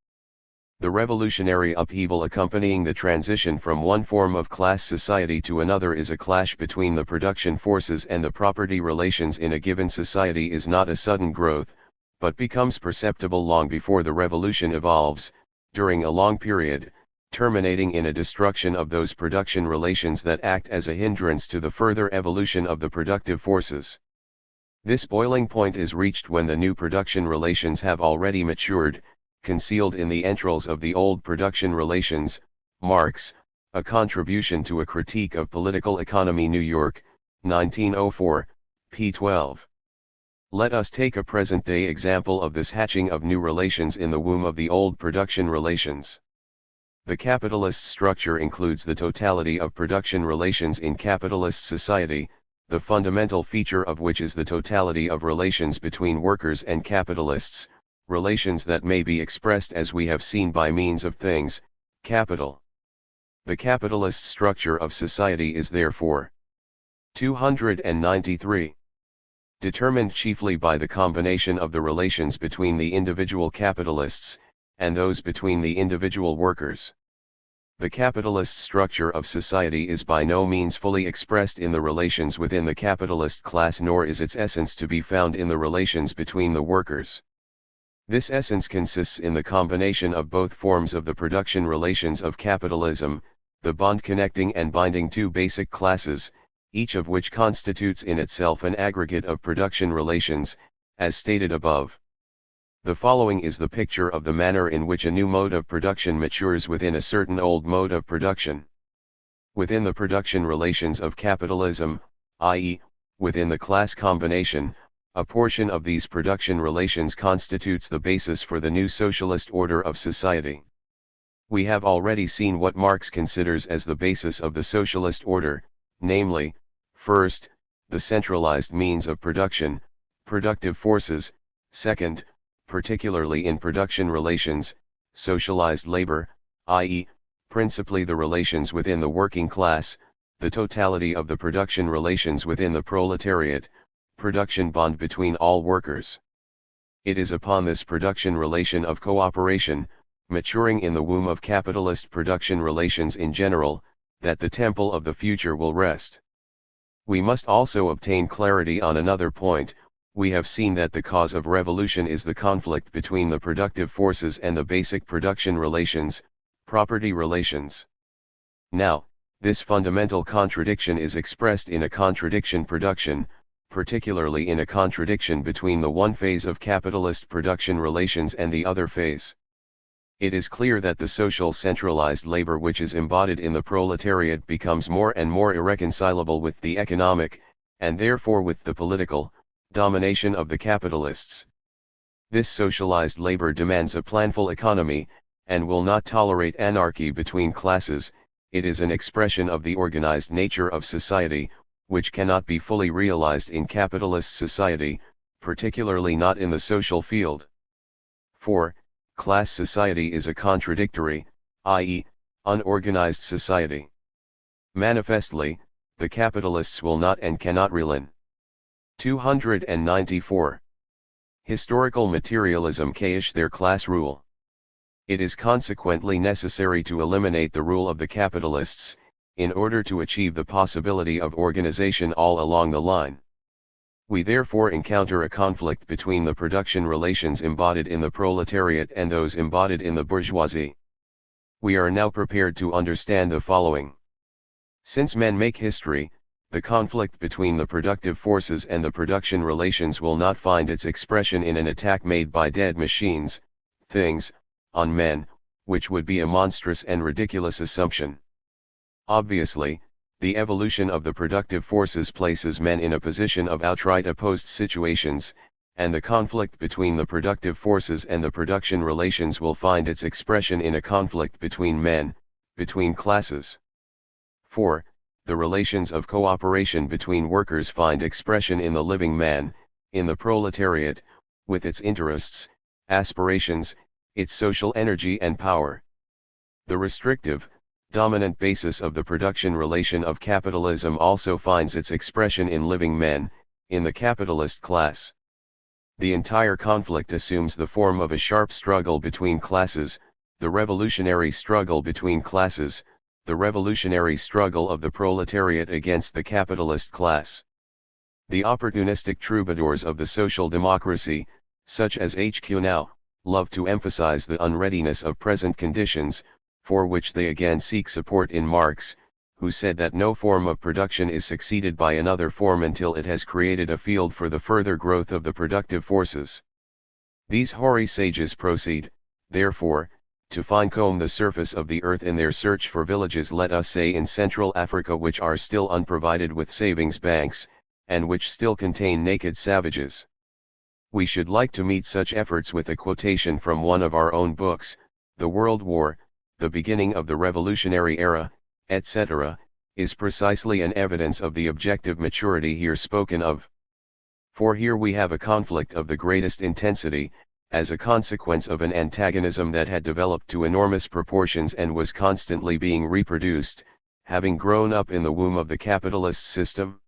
Speaker 1: The revolutionary upheaval accompanying the transition from one form of class society to another is a clash between the production forces and the property relations in a given society is not a sudden growth, but becomes perceptible long before the revolution evolves, during a long period, terminating in a destruction of those production relations that act as a hindrance to the further evolution of the productive forces. This boiling point is reached when the new production relations have already matured, concealed in the entrails of the old production relations. Marx, A Contribution to a Critique of Political Economy, New York, 1904, p. 12. Let us take a present-day example of this hatching of new relations in the womb of the old production relations. The capitalist structure includes the totality of production relations in capitalist society, the fundamental feature of which is the totality of relations between workers and capitalists, relations that may be expressed as we have seen by means of things, capital. The capitalist structure of society is therefore 293. Determined chiefly by the combination of the relations between the individual capitalists, and those between the individual workers. The capitalist structure of society is by no means fully expressed in the relations within the capitalist class, nor is its essence to be found in the relations between the workers. This essence consists in the combination of both forms of the production relations of capitalism, the bond connecting and binding two basic classes, each of which constitutes in itself an aggregate of production relations, as stated above. The following is the picture of the manner in which a new mode of production matures within a certain old mode of production. Within the production relations of capitalism, i.e., within the class combination, a portion of these production relations constitutes the basis for the new socialist order of society. We have already seen what Marx considers as the basis of the socialist order, namely, first, the centralized means of production, productive forces; second, particularly in production relations, socialized labor, i.e., principally the relations within the working class, the totality of the production relations within the proletariat, production bond between all workers. It is upon this production relation of cooperation, maturing in the womb of capitalist production relations in general, that the temple of the future will rest. We must also obtain clarity on another point. We have seen that the cause of revolution is the conflict between the productive forces and the basic production relations, property relations. Now, this fundamental contradiction is expressed in a contradiction production, particularly in a contradiction between the one phase of capitalist production relations and the other phase. It is clear that the social centralized labor which is embodied in the proletariat becomes more and more irreconcilable with the economic, and therefore with the political, domination of the capitalists. This socialized labor demands a planful economy, and will not tolerate anarchy between classes. It is an expression of the organized nature of society, which cannot be fully realized in capitalist society, particularly not in the social field. 4. Class society is a contradictory, i.e., unorganized society. Manifestly, the capitalists will not and cannot relent. 294. Historical materialism cache their class rule. It is consequently necessary to eliminate the rule of the capitalists, in order to achieve the possibility of organization all along the line. We therefore encounter a conflict between the production relations embodied in the proletariat and those embodied in the bourgeoisie. We are now prepared to understand the following. Since men make history, the conflict between the productive forces and the production relations will not find its expression in an attack made by dead machines, things, on men, which would be a monstrous and ridiculous assumption. Obviously, the evolution of the productive forces places men in a position of outright opposed situations, and the conflict between the productive forces and the production relations will find its expression in a conflict between men, between classes. 4. The relations of cooperation between workers find expression in the living man, in the proletariat, with its interests, aspirations, its social energy and power. The restrictive, dominant basis of the production relation of capitalism also finds its expression in living men, in the capitalist class. The entire conflict assumes the form of a sharp struggle between classes, the revolutionary struggle between classes, the revolutionary struggle of the proletariat against the capitalist class. The opportunistic troubadours of the social democracy, such as HQ now, love to emphasize the unreadiness of present conditions, for which they again seek support in Marx, who said that no form of production is succeeded by another form until it has created a field for the further growth of the productive forces. These hoary sages proceed, therefore, to fine-comb the surface of the earth in their search for villages, let us say in Central Africa, which are still unprovided with savings banks, and which still contain naked savages. We should like to meet such efforts with a quotation from one of our own books, The World War, the beginning of the revolutionary era, etc., is precisely an evidence of the objective maturity here spoken of. For here we have a conflict of the greatest intensity, as a consequence of an antagonism that had developed to enormous proportions and was constantly being reproduced, having grown up in the womb of the capitalist system.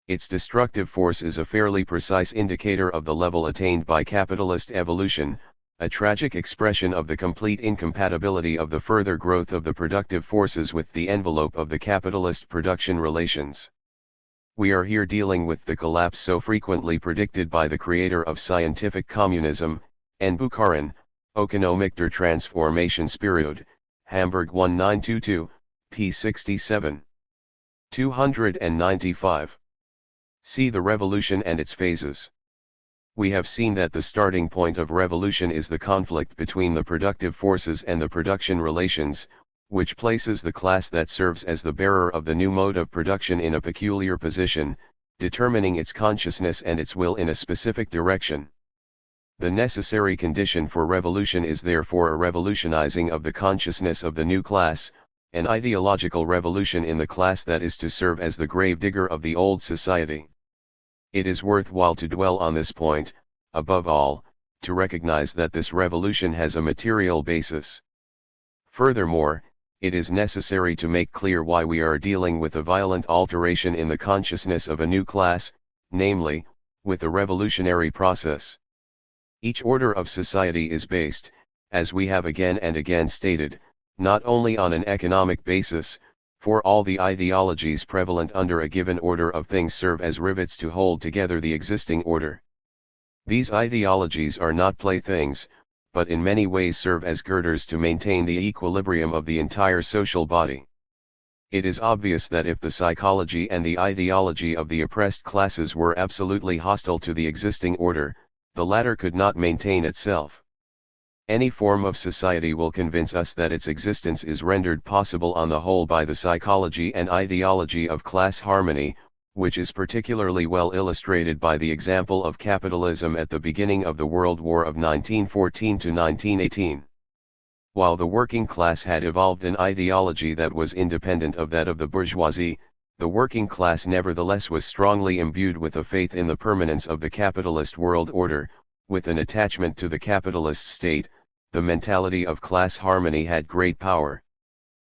Speaker 1: Its destructive force is a fairly precise indicator of the level attained by capitalist evolution, a tragic expression of the complete incompatibility of the further growth of the productive forces with the envelope of the capitalist production relations. We are here dealing with the collapse so frequently predicted by the creator of scientific communism, N. Bukharin, Ökonomik der Transformationsperiode, Hamburg 1922, p. 67. 295. See the revolution and its phases. We have seen that the starting point of revolution is the conflict between the productive forces and the production relations, which places the class that serves as the bearer of the new mode of production in a peculiar position, determining its consciousness and its will in a specific direction. The necessary condition for revolution is therefore a revolutionizing of the consciousness of the new class, an ideological revolution in the class that is to serve as the gravedigger of the old society. It is worthwhile to dwell on this point, above all, to recognize that this revolution has a material basis. Furthermore, it is necessary to make clear why we are dealing with a violent alteration in the consciousness of a new class, namely, with the revolutionary process. Each order of society is based, as we have again and again stated, not only on an economic basis, for all the ideologies prevalent under a given order of things serve as rivets to hold together the existing order. These ideologies are not playthings, but in many ways serve as girders to maintain the equilibrium of the entire social body. It is obvious that if the psychology and the ideology of the oppressed classes were absolutely hostile to the existing order, the latter could not maintain itself. Any form of society will convince us that its existence is rendered possible on the whole by the psychology and ideology of class harmony, which is particularly well illustrated by the example of capitalism at the beginning of the World War of 1914 to 1918. While the working class had evolved an ideology that was independent of that of the bourgeoisie, the working class nevertheless was strongly imbued with a faith in the permanence of the capitalist world order, with an attachment to the capitalist state. The mentality of class harmony had great power.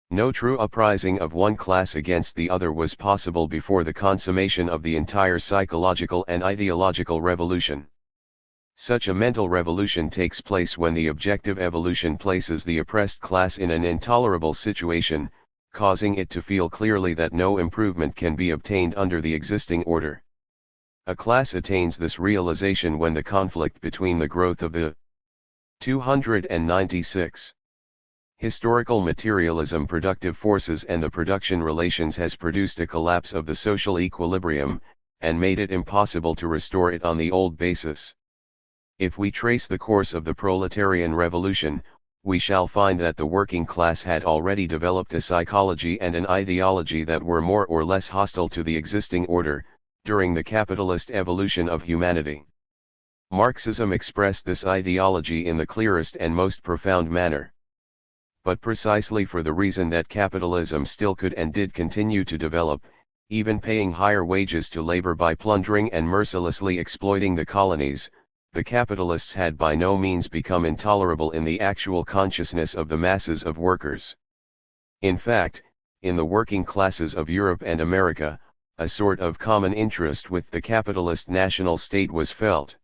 Speaker 1: No true uprising of one class against the other was possible before the consummation of the entire psychological and ideological revolution. Such a mental revolution takes place when the objective evolution places the oppressed class in an intolerable situation, causing it to feel clearly that no improvement can be obtained under the existing order. A class attains this realization when the conflict between the growth of the 296. Historical materialism, productive forces and the production relations has produced a collapse of the social equilibrium, and made it impossible to restore it on the old basis. If we trace the course of the proletarian revolution, we shall find that the working class had already developed a psychology and an ideology that were more or less hostile to the existing order, during the capitalist evolution of humanity. Marxism expressed this ideology in the clearest and most profound manner. But precisely for the reason that capitalism still could and did continue to develop, even paying higher wages to labor by plundering and mercilessly exploiting the colonies, the capitalists had by no means become intolerable in the actual consciousness of the masses of workers. In fact, in the working classes of Europe and America, a sort of common interest with the capitalist national state was felt.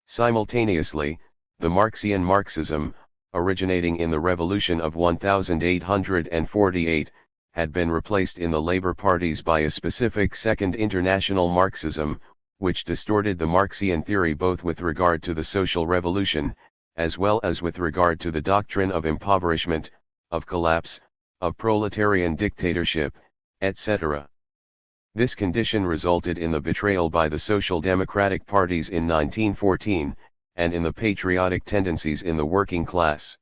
Speaker 1: Simultaneously, the Marxian Marxism, originating in the Revolution of 1848, had been replaced in the labor parties by a specific Second International Marxism, which distorted the Marxian theory both with regard to the social revolution, as well as with regard to the doctrine of impoverishment, of collapse, of proletarian dictatorship, etc. This condition resulted in the betrayal by the social democratic parties in 1914, and in the patriotic tendencies in the working class.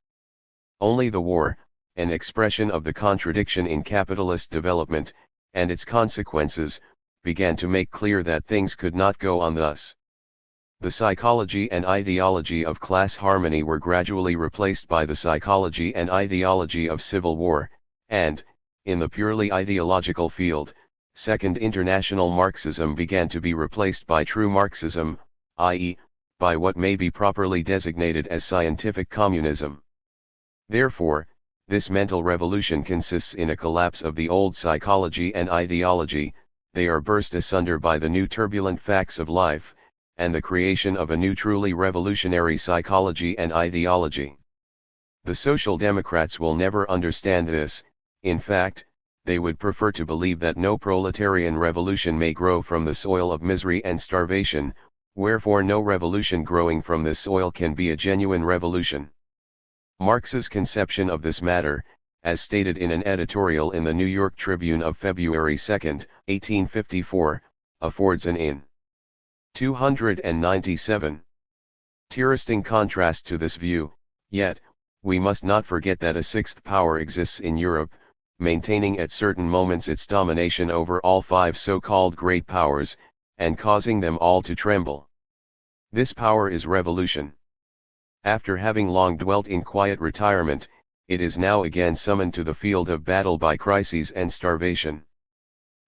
Speaker 1: Only the war, an expression of the contradiction in capitalist development, and its consequences, began to make clear that things could not go on thus. The psychology and ideology of class harmony were gradually replaced by the psychology and ideology of civil war, and, in the purely ideological field, Second International Marxism began to be replaced by true Marxism, i.e., by what may be properly designated as scientific communism. Therefore, this mental revolution consists in a collapse of the old psychology and ideology, they are burst asunder by the new turbulent facts of life, and the creation of a new truly revolutionary psychology and ideology. The Social Democrats will never understand this. In fact, they would prefer to believe that no proletarian revolution may grow from the soil of misery and starvation, wherefore no revolution growing from this soil can be a genuine revolution. Marx's conception of this matter, as stated in an editorial in the New York Tribune of February 2, 1854, affords an in 297 interesting contrast to this view. Yet, we must not forget that a sixth power exists in Europe, maintaining at certain moments its domination over all five so-called great powers, and causing them all to tremble. This power is revolution. After having long dwelt in quiet retirement, it is now again summoned to the field of battle by crises and starvation.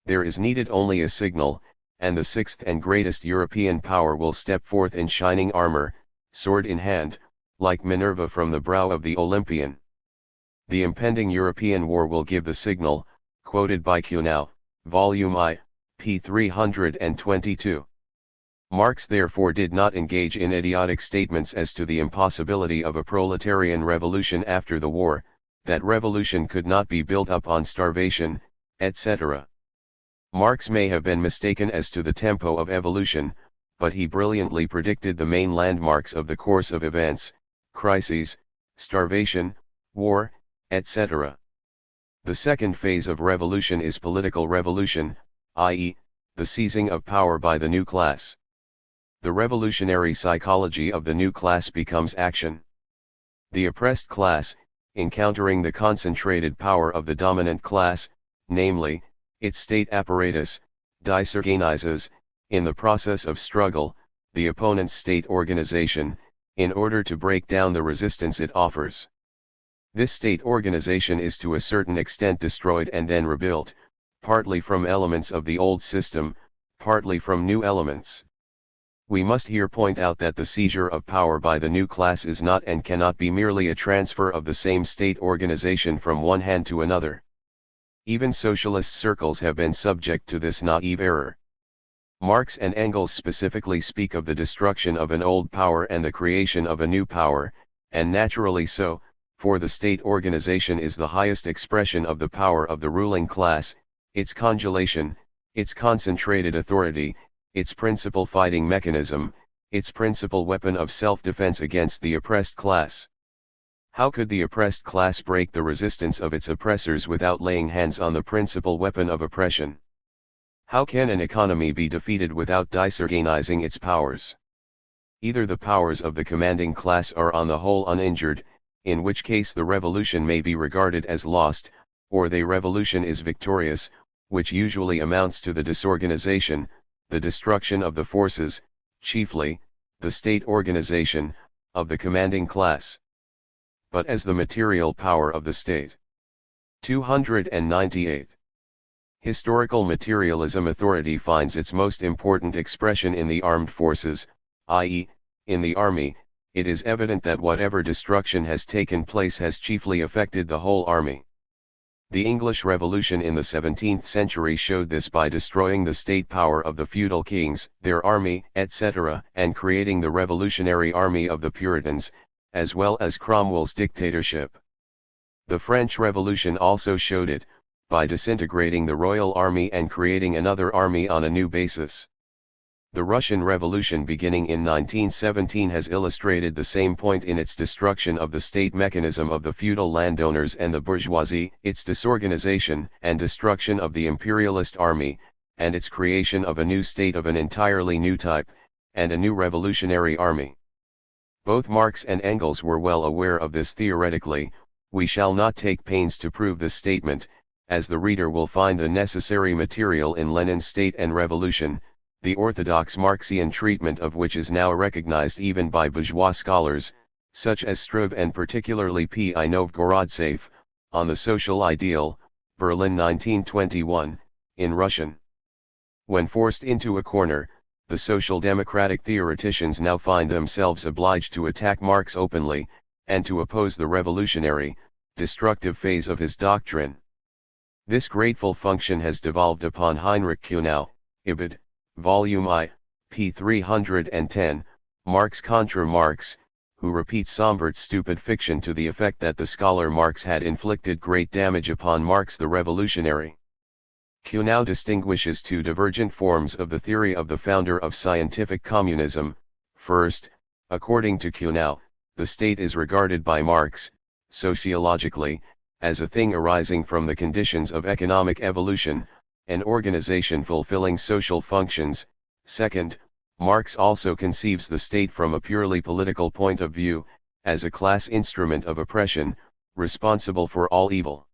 Speaker 1: There is needed only a signal, and the sixth and greatest European power will step forth in shining armor, sword in hand, like Minerva from the brow of the Olympian. The impending European war will give the signal, quoted by Kuhnau, Volume I, p. 322. Marx therefore did not engage in idiotic statements as to the impossibility of a proletarian revolution after the war, that revolution could not be built up on starvation, etc. Marx may have been mistaken as to the tempo of evolution, but he brilliantly predicted the main landmarks of the course of events: crises, starvation, war, etc. The second phase of revolution is political revolution, i.e., the seizing of power by the new class. The revolutionary psychology of the new class becomes action. The oppressed class, encountering the concentrated power of the dominant class, namely, its state apparatus, disorganizes, in the process of struggle, the opponent's state organization, in order to break down the resistance it offers. This state organization is to a certain extent destroyed and then rebuilt, partly from elements of the old system, partly from new elements. We must here point out that the seizure of power by the new class is not and cannot be merely a transfer of the same state organization from one hand to another. Even socialist circles have been subject to this naive error. Marx and Engels specifically speak of the destruction of an old power and the creation of a new power, and naturally so, for the state organization is the highest expression of the power of the ruling class, its congelation, its concentrated authority, its principal fighting mechanism, its principal weapon of self-defense against the oppressed class. How could the oppressed class break the resistance of its oppressors without laying hands on the principal weapon of oppression? How can an economy be defeated without disorganizing its powers? Either the powers of the commanding class are on the whole uninjured, in which case the revolution may be regarded as lost, or the revolution is victorious, which usually amounts to the disorganization, the destruction of the forces, chiefly, the state organization, of the commanding class. But as the material power of the state. 298. Historical materialism authority finds its most important expression in the armed forces, i.e., in the army. It is evident that whatever destruction has taken place has chiefly affected the whole army. The English Revolution in the 17th century showed this by destroying the state power of the feudal kings, their army, etc., and creating the revolutionary army of the Puritans, as well as Cromwell's dictatorship. The French Revolution also showed it, by disintegrating the royal army and creating another army on a new basis. The Russian Revolution beginning in 1917 has illustrated the same point in its destruction of the state mechanism of the feudal landowners and the bourgeoisie, its disorganization and destruction of the imperialist army, and its creation of a new state of an entirely new type, and a new revolutionary army. Both Marx and Engels were well aware of this theoretically. We shall not take pains to prove this statement, as the reader will find the necessary material in Lenin's State and Revolution, the orthodox Marxian treatment of which is now recognized even by bourgeois scholars, such as Struve and particularly P.I. Novgorodtsev, on the Social Ideal, Berlin 1921, in Russian. When forced into a corner, the social democratic theoreticians now find themselves obliged to attack Marx openly, and to oppose the revolutionary, destructive phase of his doctrine. This grateful function has devolved upon Heinrich Kuhnau, Ibid, Volume I, p. 310, Marx contra Marx, who repeats Sombert's stupid fiction to the effect that the scholar Marx had inflicted great damage upon Marx the revolutionary. Kuhnau distinguishes two divergent forms of the theory of the founder of scientific communism. First, according to Kuhnau, the state is regarded by Marx, sociologically, as a thing arising from the conditions of economic evolution, an organization fulfilling social functions. Second, Marx also conceives the state from a purely political point of view, as a class instrument of oppression, responsible for all evil.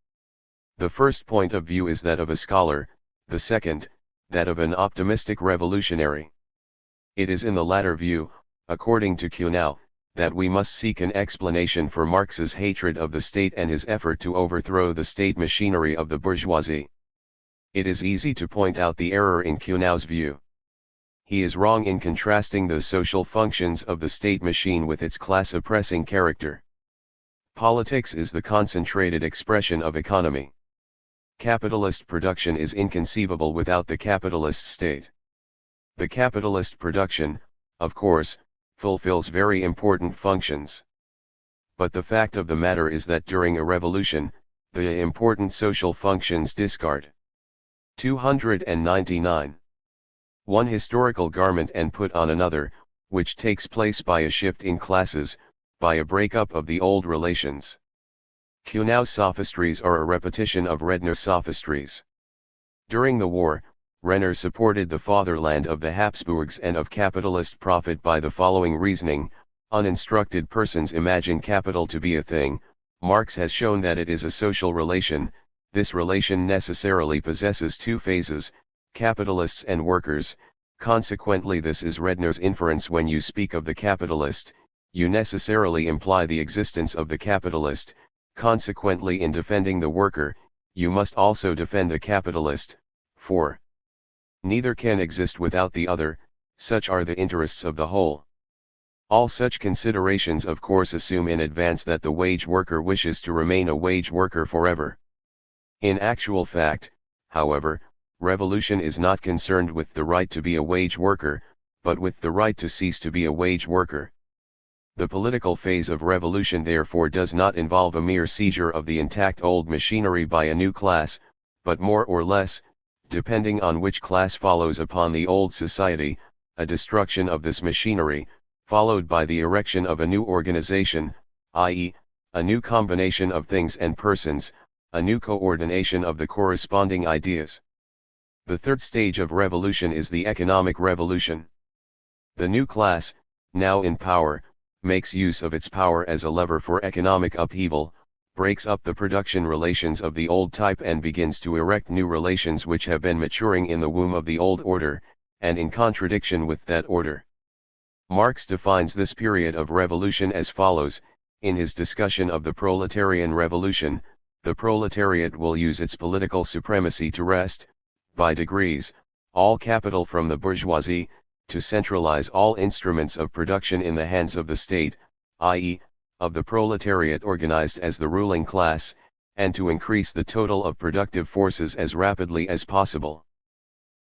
Speaker 1: The first point of view is that of a scholar, the second, that of an optimistic revolutionary. It is in the latter view, according to Kuhnau, that we must seek an explanation for Marx's hatred of the state and his effort to overthrow the state machinery of the bourgeoisie. It is easy to point out the error in Kuhnau's view. He is wrong in contrasting the social functions of the state machine with its class-oppressing character. Politics is the concentrated expression of economy. Capitalist production is inconceivable without the capitalist state. The capitalist production, of course, fulfills very important functions. But the fact of the matter is that during a revolution, the important social functions discard. 299. One historical garment and put on another, which takes place by a shift in classes, by a break-up of the old relations. Kuhnau's sophistries are a repetition of Renner's sophistries. During the war, Renner supported the fatherland of the Habsburgs and of capitalist profit by the following reasoning: uninstructed persons imagine capital to be a thing. Marx has shown that it is a social relation. This relation necessarily possesses two phases, capitalists and workers. Consequently, this is Redner's inference: when you speak of the capitalist, you necessarily imply the existence of the capitalist. Consequently, in defending the worker, you must also defend the capitalist, for neither can exist without the other. Such are the interests of the whole. All such considerations of course assume in advance that the wage worker wishes to remain a wage worker forever. In actual fact, however, revolution is not concerned with the right to be a wage worker, but with the right to cease to be a wage worker. The political phase of revolution therefore does not involve a mere seizure of the intact old machinery by a new class, but more or less, depending on which class follows upon the old society, a destruction of this machinery, followed by the erection of a new organization, i.e., a new combination of things and persons, a new coordination of the corresponding ideas. The third stage of revolution is the economic revolution. The new class, now in power, makes use of its power as a lever for economic upheaval, breaks up the production relations of the old type and begins to erect new relations which have been maturing in the womb of the old order, and in contradiction with that order. Marx defines this period of revolution as follows: in his discussion of the proletarian revolution, the proletariat will use its political supremacy to wrest, by degrees, all capital from the bourgeoisie, to centralize all instruments of production in the hands of the state, i.e., of the proletariat organized as the ruling class, and to increase the total of productive forces as rapidly as possible.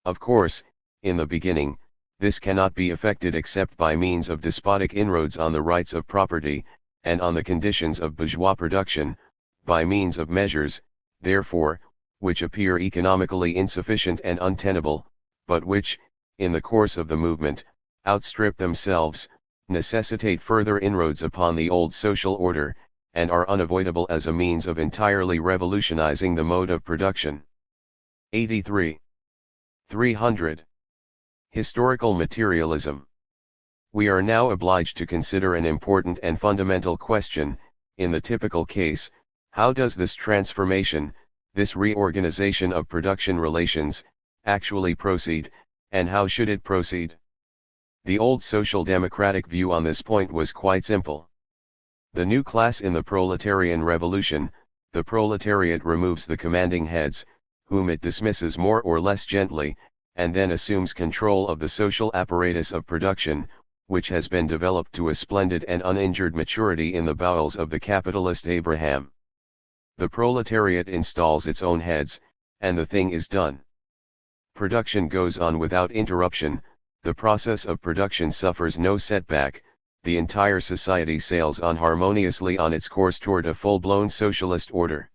Speaker 1: Of course, in the beginning, this cannot be effected except by means of despotic inroads on the rights of property, and on the conditions of bourgeois production, by means of measures, therefore, which appear economically insufficient and untenable, but which, in the course of the movement, outstrip themselves, necessitate further inroads upon the old social order, and are unavoidable as a means of entirely revolutionizing the mode of production. 83. 300. Historical materialism. We are now obliged to consider an important and fundamental question. In the typical case, how does this transformation, this reorganization of production relations, actually proceed, and how should it proceed? The old social democratic view on this point was quite simple. The new class in the proletarian revolution, the proletariat removes the commanding heads, whom it dismisses more or less gently, and then assumes control of the social apparatus of production, which has been developed to a splendid and uninjured maturity in the bowels of the capitalist Abraham. The proletariat installs its own heads, and the thing is done. Production goes on without interruption, the process of production suffers no setback, the entire society sails on harmoniously on its course toward a full-blown socialist order.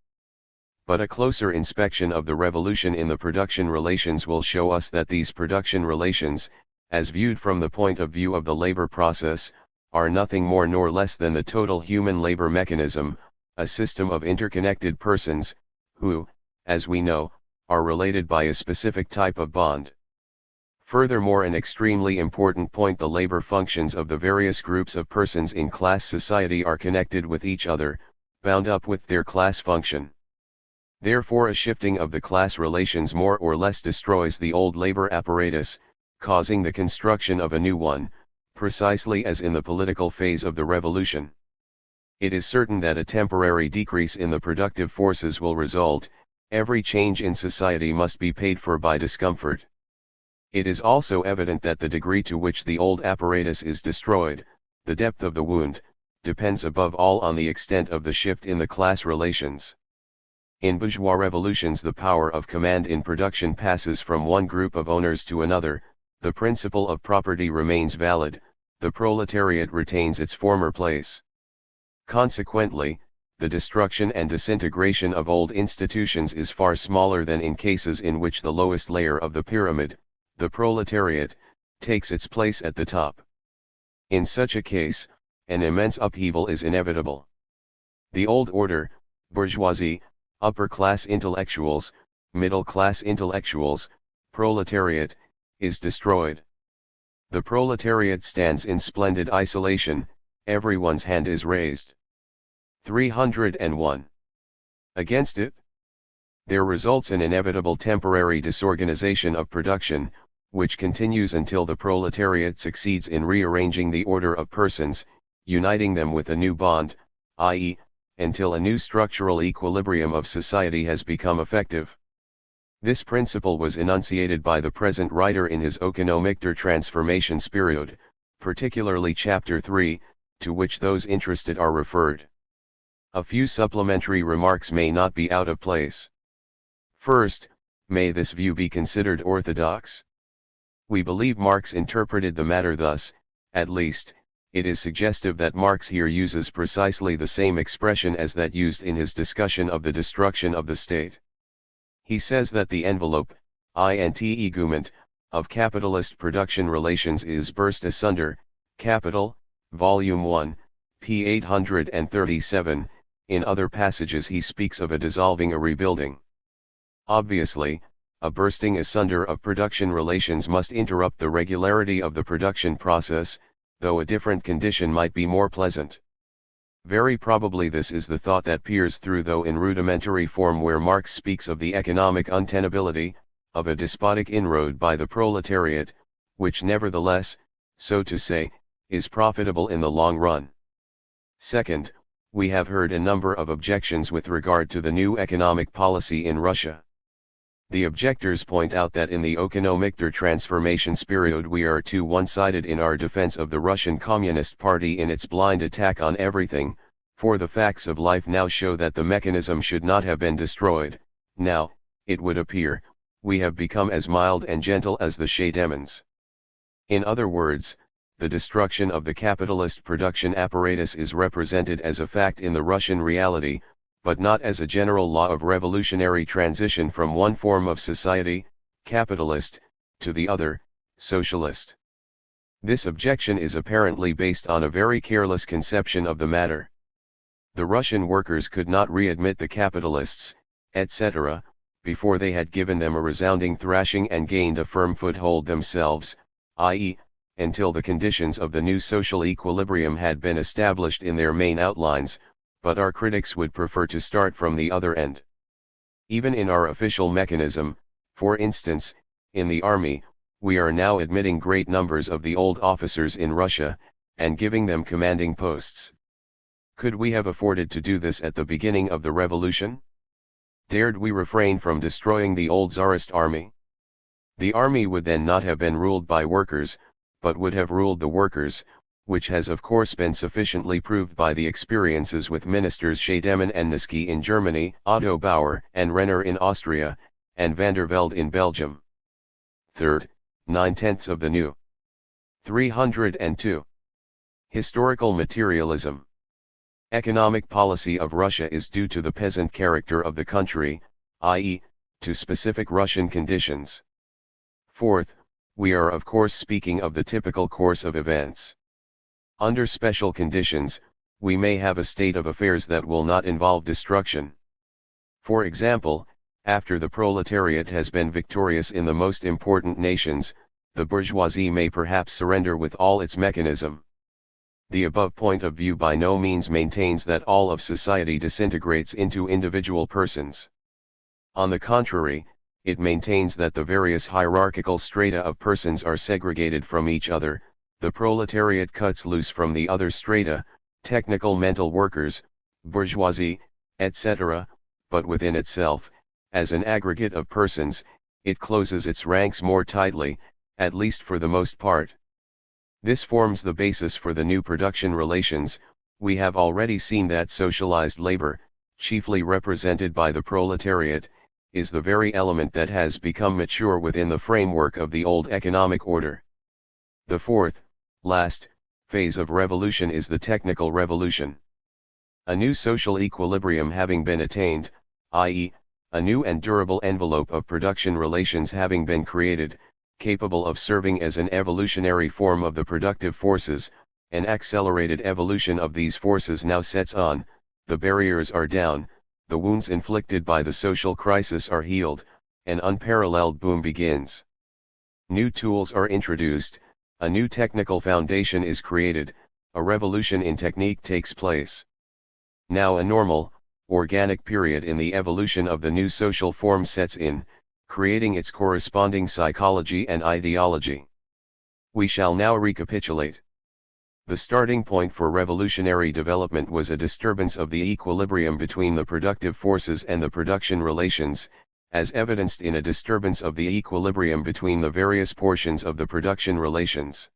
Speaker 1: But a closer inspection of the revolution in the production relations will show us that these production relations, as viewed from the point of view of the labor process, are nothing more nor less than the total human labor mechanism, a system of interconnected persons, who, as we know, are related by a specific type of bond. Furthermore, an extremely important point: the labor functions of the various groups of persons in class society are connected with each other, bound up with their class function. Therefore, a shifting of the class relations more or less destroys the old labor apparatus, causing the construction of a new one, precisely as in the political phase of the revolution. It is certain that a temporary decrease in the productive forces will result. Every change in society must be paid for by discomfort. It is also evident that the degree to which the old apparatus is destroyed, the depth of the wound, depends above all on the extent of the shift in the class relations. In bourgeois revolutions, the power of command in production passes from one group of owners to another, the principle of property remains valid, the proletariat retains its former place. Consequently, the destruction and disintegration of old institutions is far smaller than in cases in which the lowest layer of the pyramid, the proletariat, takes its place at the top. In such a case, an immense upheaval is inevitable. The old order, bourgeoisie, upper-class intellectuals, middle-class intellectuals, proletariat, is destroyed. The proletariat stands in splendid isolation, everyone's hand is raised. 301. Against it, there results an inevitable temporary disorganization of production, which continues until the proletariat succeeds in rearranging the order of persons, uniting them with a new bond, i.e., until a new structural equilibrium of society has become effective. This principle was enunciated by the present writer in his Economic der Transformations period, particularly Chapter 3, to which those interested are referred. A few supplementary remarks may not be out of place. First, may this view be considered orthodox? We believe Marx interpreted the matter thus. At least, it is suggestive that Marx here uses precisely the same expression as that used in his discussion of the destruction of the state. He says that the envelope, integument, of capitalist production relations is burst asunder. Capital, Volume 1, p. 837, in other passages he speaks of a dissolving, a rebuilding. Obviously, a bursting asunder of production relations must interrupt the regularity of the production process, though a different condition might be more pleasant. Very probably this is the thought that peers through, though in rudimentary form, where Marx speaks of the economic untenability of a despotic inroad by the proletariat, which nevertheless, so to say, is profitable in the long run. Second, we have heard a number of objections with regard to the new economic policy in Russia. The objectors point out that in the economic transformation period we are too one-sided in our defense of the Russian Communist Party in its blind attack on everything, for the facts of life now show that the mechanism should not have been destroyed. Now, it would appear, we have become as mild and gentle as the Shah demons. In other words, the destruction of the capitalist production apparatus is represented as a fact in the Russian reality, but not as a general law of revolutionary transition from one form of society, capitalist, to the other, socialist. This objection is apparently based on a very careless conception of the matter. The Russian workers could not readmit the capitalists, etc., before they had given them a resounding thrashing and gained a firm foothold themselves, i.e., until the conditions of the new social equilibrium had been established in their main outlines, but our critics would prefer to start from the other end. Even in our official mechanism, for instance, in the army, we are now admitting great numbers of the old officers in Russia, and giving them commanding posts. Could we have afforded to do this at the beginning of the revolution? Dared we refrain from destroying the old Tsarist army? The army would then not have been ruled by workers, but would have ruled the workers, which has of course been sufficiently proved by the experiences with ministers Scheidemann and Niski in Germany, Otto Bauer and Renner in Austria, and van der Velde in Belgium. Third, 9/10 of the new. 302. Historical materialism. Economic policy of Russia is due to the peasant character of the country, i.e., to specific Russian conditions. Fourth, we are of course speaking of the typical course of events. Under special conditions, we may have a state of affairs that will not involve destruction. For example, after the proletariat has been victorious in the most important nations, the bourgeoisie may perhaps surrender with all its mechanism. The above point of view by no means maintains that all of society disintegrates into individual persons. On the contrary, it maintains that the various hierarchical strata of persons are segregated from each other. The proletariat cuts loose from the other strata, technical mental workers, bourgeoisie, etc., but within itself, as an aggregate of persons, it closes its ranks more tightly, at least for the most part. This forms the basis for the new production relations. We have already seen that socialized labor, chiefly represented by the proletariat, is the very element that has become mature within the framework of the old economic order. The fourth, last, phase of revolution is the technical revolution. A new social equilibrium having been attained, i.e., a new and durable envelope of production relations having been created, capable of serving as an evolutionary form of the productive forces, an accelerated evolution of these forces now sets on, the barriers are down, the wounds inflicted by the social crisis are healed, an unparalleled boom begins. New tools are introduced, a new technical foundation is created, a revolution in technique takes place. Now a normal, organic period in the evolution of the new social form sets in, creating its corresponding psychology and ideology. We shall now recapitulate. The starting point for revolutionary development was a disturbance of the equilibrium between the productive forces and the production relations, as evidenced in a disturbance of the equilibrium between the various portions of the production relations.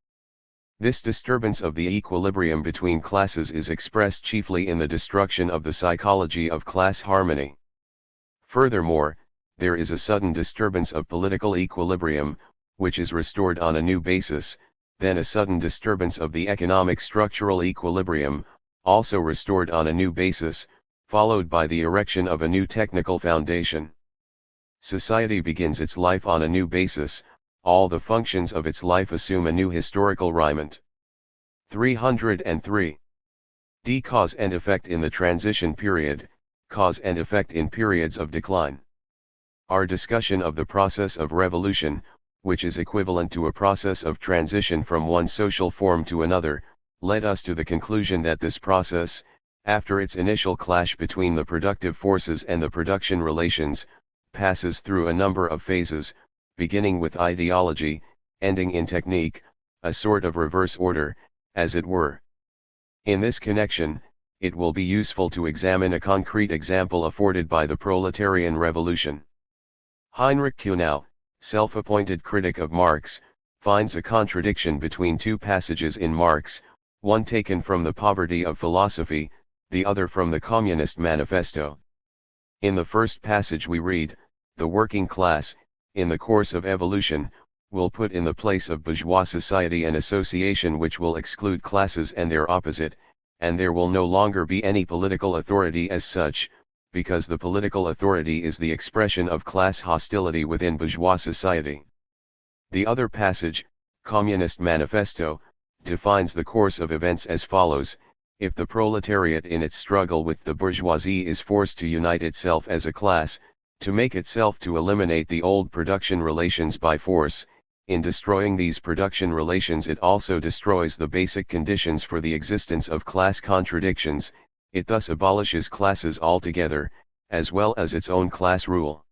Speaker 1: This disturbance of the equilibrium between classes is expressed chiefly in the destruction of the psychology of class harmony. Furthermore, there is a sudden disturbance of political equilibrium, which is restored on a new basis, then a sudden disturbance of the economic structural equilibrium, also restored on a new basis, followed by the erection of a new technical foundation. Society begins its life on a new basis, all the functions of its life assume a new historical raiment. 303. D. Cause and effect in the transition period, cause and effect in periods of decline. Our discussion of the process of revolution, which is equivalent to a process of transition from one social form to another, led us to the conclusion that this process, after its initial clash between the productive forces and the production relations, passes through a number of phases, beginning with ideology, ending in technique, a sort of reverse order, as it were. In this connection, it will be useful to examine a concrete example afforded by the proletarian revolution. Heinrich Kuhnau, self-appointed critic of Marx, finds a contradiction between two passages in Marx, one taken from the Poverty of Philosophy, the other from the Communist Manifesto. In the first passage we read, "The working class, in the course of evolution, will put in the place of bourgeois society an association which will exclude classes and their opposite, and there will no longer be any political authority as such, because the political authority is the expression of class hostility within bourgeois society." The other passage, Communist Manifesto, defines the course of events as follows: if the proletariat in its struggle with the bourgeoisie is forced to unite itself as a class, to make itself to eliminate the old production relations by force, in destroying these production relations it also destroys the basic conditions for the existence of class contradictions, it thus abolishes classes altogether, as well as its own class rule.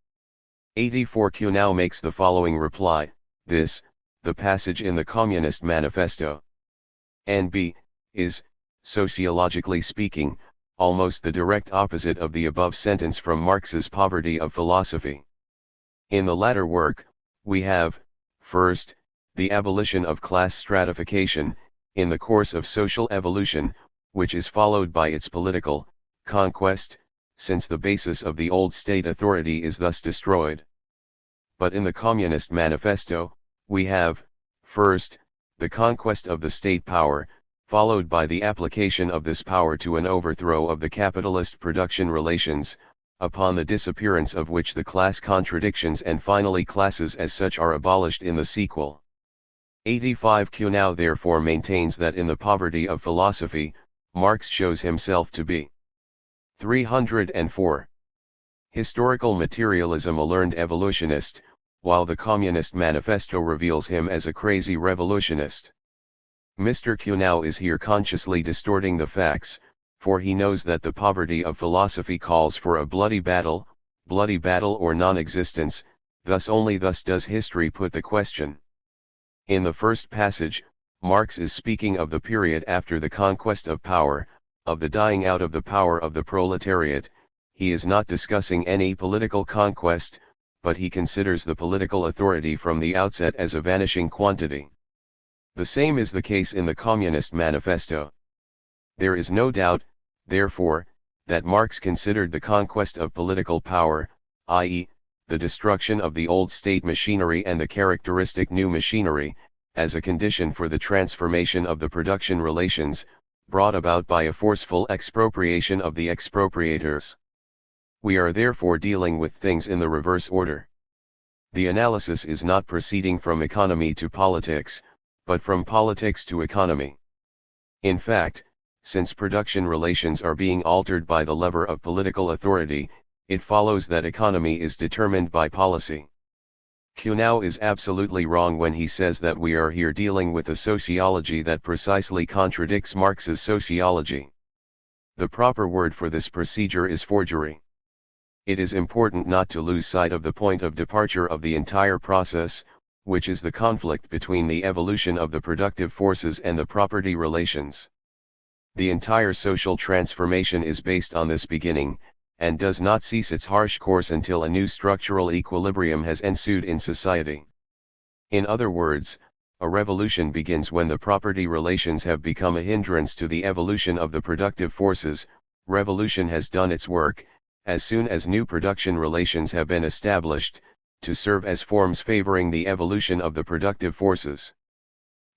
Speaker 1: 84 Kuhnau makes the following reply: this, the passage in the Communist Manifesto, N.B., is, sociologically speaking, almost the direct opposite of the above sentence from Marx's Poverty of Philosophy. In the latter work, we have, first, the abolition of class stratification, in the course of social evolution, which is followed by its political conquest, since the basis of the old state authority is thus destroyed. But in the Communist Manifesto, we have, first, the conquest of the state power, followed by the application of this power to an overthrow of the capitalist production relations, upon the disappearance of which the class contradictions and finally classes as such are abolished in the sequel. 85 Kuhnau therefore maintains that in the Poverty of Philosophy, Marx shows himself to be 304. Historical materialism, a learned evolutionist, while the Communist Manifesto reveals him as a crazy revolutionist. Mr. Kuhnau is here consciously distorting the facts, for he knows that the Poverty of Philosophy calls for a bloody battle or non-existence, thus only thus does history put the question. In the first passage, Marx is speaking of the period after the conquest of power, of the dying out of the power of the proletariat. He is not discussing any political conquest, but he considers the political authority from the outset as a vanishing quantity. The same is the case in the Communist Manifesto. There is no doubt, therefore, that Marx considered the conquest of political power, i.e., the destruction of the old state machinery and the characteristic new machinery, as a condition for the transformation of the production relations, brought about by a forceful expropriation of the expropriators. We are therefore dealing with things in the reverse order. The analysis is not proceeding from economy to politics, but from politics to economy. In fact, since production relations are being altered by the lever of political authority, it follows that economy is determined by policy. Kuhnau is absolutely wrong when he says that we are here dealing with a sociology that precisely contradicts Marx's sociology. The proper word for this procedure is forgery. It is important not to lose sight of the point of departure of the entire process, which is the conflict between the evolution of the productive forces and the property relations. The entire social transformation is based on this beginning, and does not cease its harsh course until a new structural equilibrium has ensued in society. In other words, a revolution begins when the property relations have become a hindrance to the evolution of the productive forces. Revolution has done its work, as soon as new production relations have been established, to serve as forms favoring the evolution of the productive forces.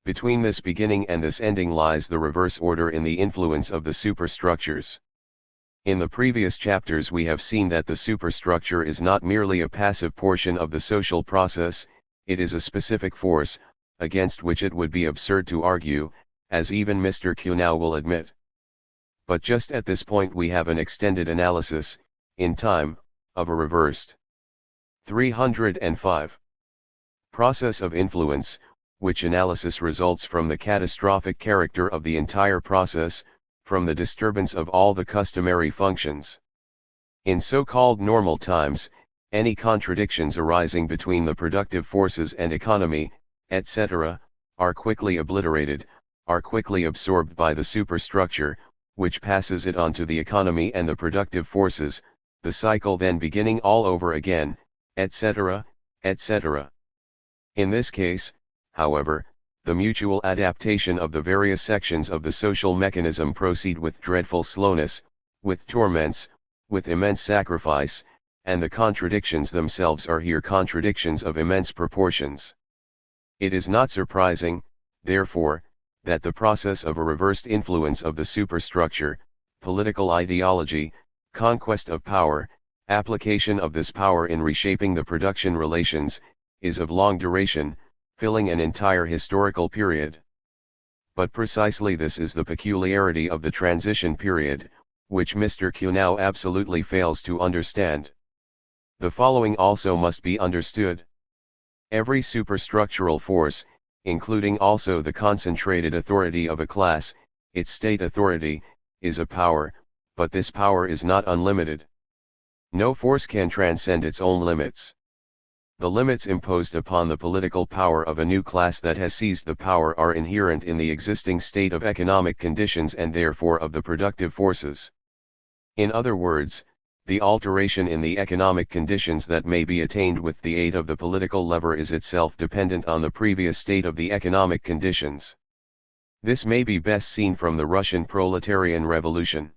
Speaker 1: Between this beginning and this ending lies the reverse order in the influence of the superstructures. In the previous chapters we have seen that the superstructure is not merely a passive portion of the social process, it is a specific force, against which it would be absurd to argue, as even Mr. Kuhnau will admit. But just at this point we have an extended analysis, in time, of a reversed 305 process of influence, which analysis results from the catastrophic character of the entire process, from the disturbance of all the customary functions. In so-called normal times, any contradictions arising between the productive forces and economy, etc., are quickly obliterated, are quickly absorbed by the superstructure, which passes it on to the economy and the productive forces, the cycle then beginning all over again, etc., etc. In this case, however, the mutual adaptation of the various sections of the social mechanism proceed with dreadful slowness, with torments, with immense sacrifice, and the contradictions themselves are here contradictions of immense proportions. It is not surprising, therefore, that the process of a reversed influence of the superstructure, political ideology, conquest of power, application of this power in reshaping the production relations, is of long duration, filling an entire historical period. But precisely this is the peculiarity of the transition period, which Mr. Q now absolutely fails to understand. The following also must be understood. Every superstructural force, including also the concentrated authority of a class, its state authority, is a power, but this power is not unlimited. No force can transcend its own limits. The limits imposed upon the political power of a new class that has seized the power are inherent in the existing state of economic conditions and therefore of the productive forces. In other words, the alteration in the economic conditions that may be attained with the aid of the political lever is itself dependent on the previous state of the economic conditions. This may be best seen from the Russian proletarian revolution.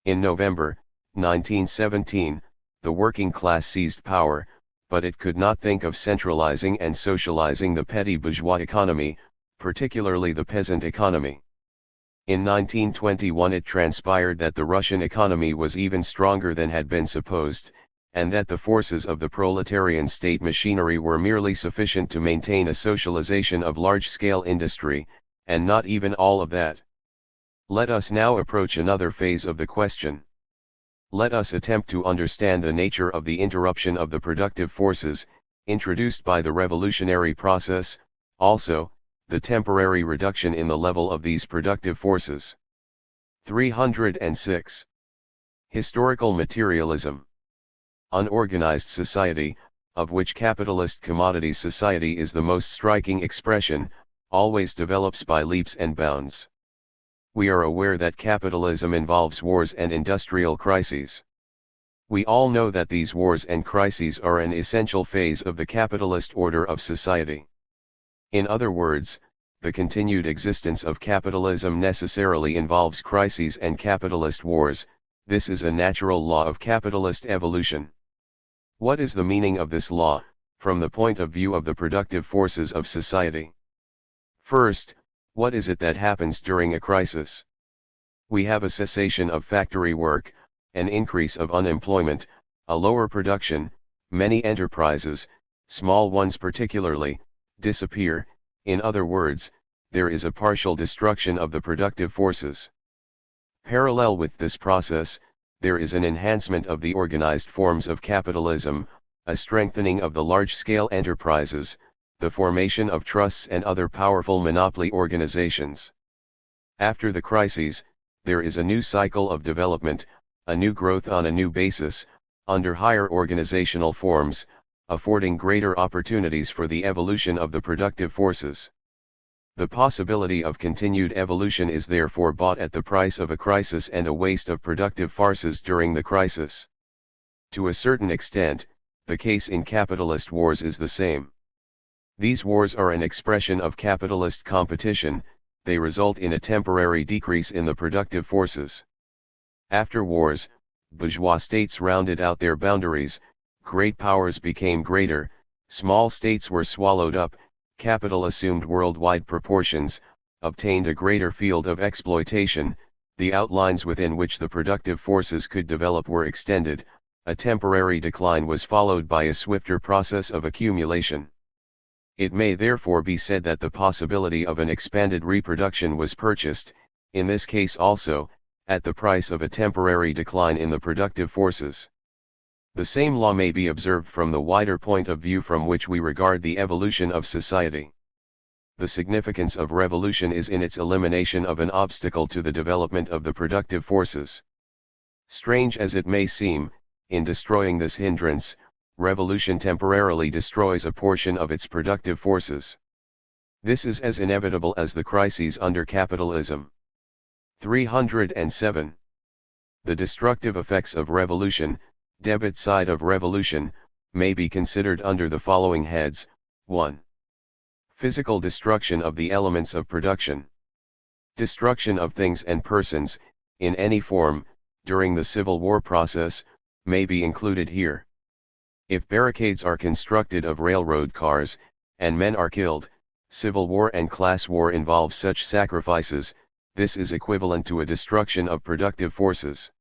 Speaker 1: In November, 1917, the working class seized power, but it could not think of centralizing and socializing the petty bourgeois economy, particularly the peasant economy. In 1921 it transpired that the Russian economy was even stronger than had been supposed, and that the forces of the proletarian state machinery were merely sufficient to maintain a socialization of large-scale industry, and not even all of that. Let us now approach another phase of the question. Let us attempt to understand the nature of the interruption of the productive forces, introduced by the revolutionary process, also, the temporary reduction in the level of these productive forces. 306. Historical materialism. Unorganized society, of which capitalist commodities society is the most striking expression, always develops by leaps and bounds. We are aware that capitalism involves wars and industrial crises. We all know that these wars and crises are an essential phase of the capitalist order of society. In other words, the continued existence of capitalism necessarily involves crises and capitalist wars. This is a natural law of capitalist evolution. What is the meaning of this law, from the point of view of the productive forces of society? First, what is it that happens during a crisis? We have a cessation of factory work, an increase of unemployment, a lower production, many enterprises, small ones particularly, disappear. In other words, there is a partial destruction of the productive forces. Parallel with this process, there is an enhancement of the organized forms of capitalism, a strengthening of the large-scale enterprises, the formation of trusts and other powerful monopoly organizations. After the crises, there is a new cycle of development, a new growth on a new basis, under higher organizational forms, affording greater opportunities for the evolution of the productive forces. The possibility of continued evolution is therefore bought at the price of a crisis and a waste of productive forces during the crisis. To a certain extent, the case in capitalist wars is the same. These wars are an expression of capitalist competition, they result in a temporary decrease in the productive forces. After wars, bourgeois states rounded out their boundaries, great powers became greater, small states were swallowed up, capital assumed worldwide proportions, obtained a greater field of exploitation, the outlines within which the productive forces could develop were extended, a temporary decline was followed by a swifter process of accumulation. It may therefore be said that the possibility of an expanded reproduction was purchased, in this case also, at the price of a temporary decline in the productive forces. The same law may be observed from the wider point of view from which we regard the evolution of society. The significance of revolution is in its elimination of an obstacle to the development of the productive forces. Strange as it may seem, in destroying this hindrance, revolution temporarily destroys a portion of its productive forces. This is as inevitable as the crises under capitalism. 307. The destructive effects of revolution, debit side of revolution, may be considered under the following heads. 1. Physical destruction of the elements of production. Destruction of things and persons, in any form, during the Civil War process, may be included here. If barricades are constructed of railroad cars, and men are killed, civil war and class war involve such sacrifices, this is equivalent to a destruction of productive forces.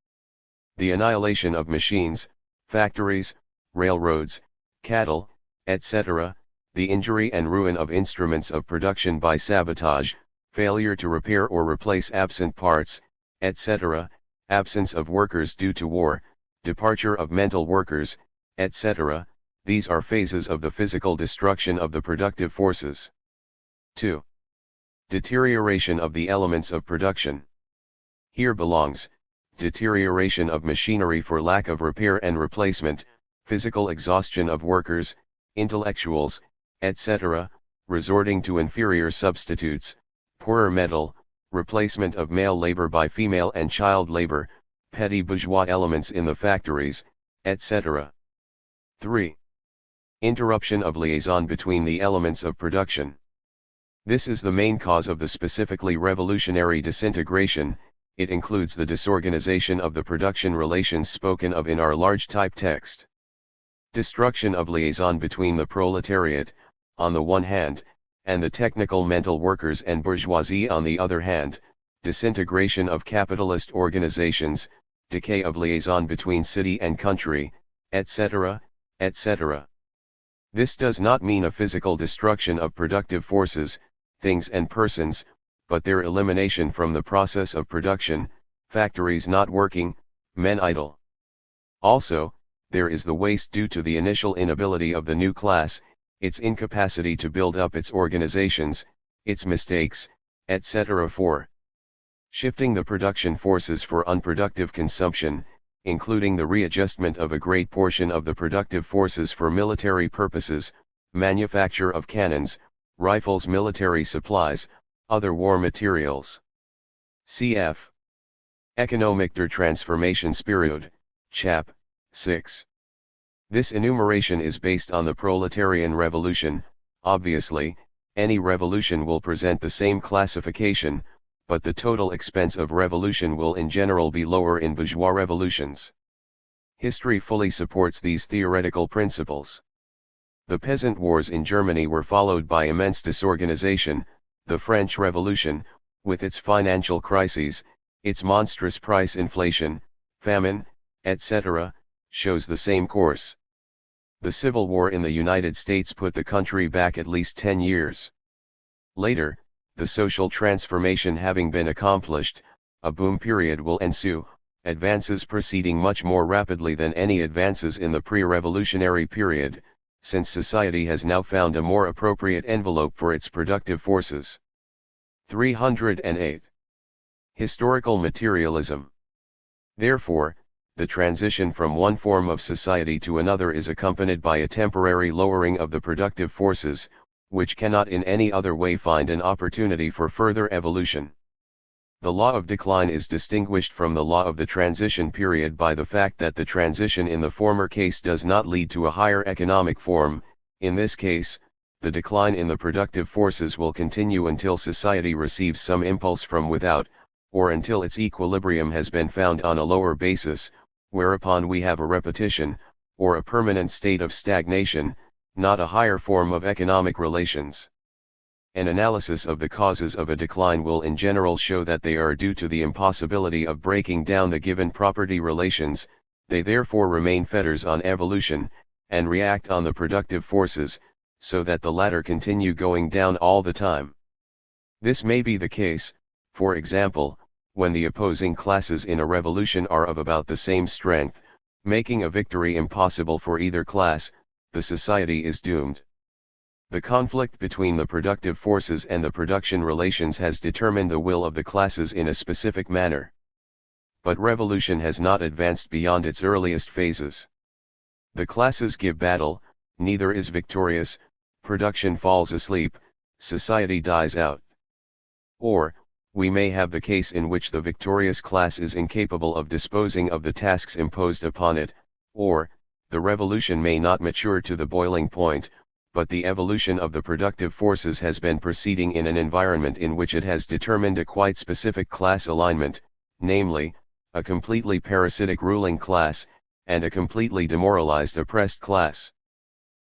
Speaker 1: The annihilation of machines, factories, railroads, cattle, etc., the injury and ruin of instruments of production by sabotage, failure to repair or replace absent parts, etc., absence of workers due to war, departure of mental workers, etc., these are phases of the physical destruction of the productive forces. 2. Deterioration of the elements of production. Here belongs deterioration of machinery for lack of repair and replacement, physical exhaustion of workers, intellectuals, etc., resorting to inferior substitutes, poorer metal, replacement of male labor by female and child labor, petty bourgeois elements in the factories, etc. 3. Interruption of liaison between the elements of production. This is the main cause of the specifically revolutionary disintegration. It includes the disorganization of the production relations spoken of in our large type text. Destruction of liaison between the proletariat, on the one hand, and the technical mental workers and bourgeoisie on the other hand, disintegration of capitalist organizations, decay of liaison between city and country, etc., etc. This does not mean a physical destruction of productive forces, things and persons, but their elimination from the process of production, factories not working, men idle. Also, there is the waste due to the initial inability of the new class, its incapacity to build up its organizations, its mistakes, etc. 4. Shifting the production forces for unproductive consumption, including the readjustment of a great portion of the productive forces for military purposes, manufacture of cannons, rifles, military supplies, other war materials. Cf. Economic der Transformationsperiode, Chap. 6. This enumeration is based on the proletarian revolution. Obviously, any revolution will present the same classification, but the total expense of revolution will in general be lower in bourgeois revolutions. History fully supports these theoretical principles. The peasant wars in Germany were followed by immense disorganization. The French Revolution, with its financial crises, its monstrous price inflation, famine, etc., shows the same course. The Civil War in the United States put the country back at least 10 years. Later, the social transformation having been accomplished, a boom period will ensue, advances proceeding much more rapidly than any advances in the pre-revolutionary period, since society has now found a more appropriate envelope for its productive forces. 308. Historical materialism. Therefore, the transition from one form of society to another is accompanied by a temporary lowering of the productive forces, which cannot in any other way find an opportunity for further evolution. The law of decline is distinguished from the law of the transition period by the fact that the transition in the former case does not lead to a higher economic form. In this case, the decline in the productive forces will continue until society receives some impulse from without, or until its equilibrium has been found on a lower basis, whereupon we have a repetition, or a permanent state of stagnation, not a higher form of economic relations. An analysis of the causes of a decline will in general show that they are due to the impossibility of breaking down the given property relations. They therefore remain fetters on evolution, and react on the productive forces, so that the latter continue going down all the time. This may be the case, for example, when the opposing classes in a revolution are of about the same strength, making a victory impossible for either class, the society is doomed. The conflict between the productive forces and the production relations has determined the will of the classes in a specific manner. But revolution has not advanced beyond its earliest phases. The classes give battle, neither is victorious, production falls asleep, society dies out. Or, we may have the case in which the victorious class is incapable of disposing of the tasks imposed upon it, or, the revolution may not mature to the boiling point, but the evolution of the productive forces has been proceeding in an environment in which it has determined a quite specific class alignment, namely, a completely parasitic ruling class, and a completely demoralized oppressed class.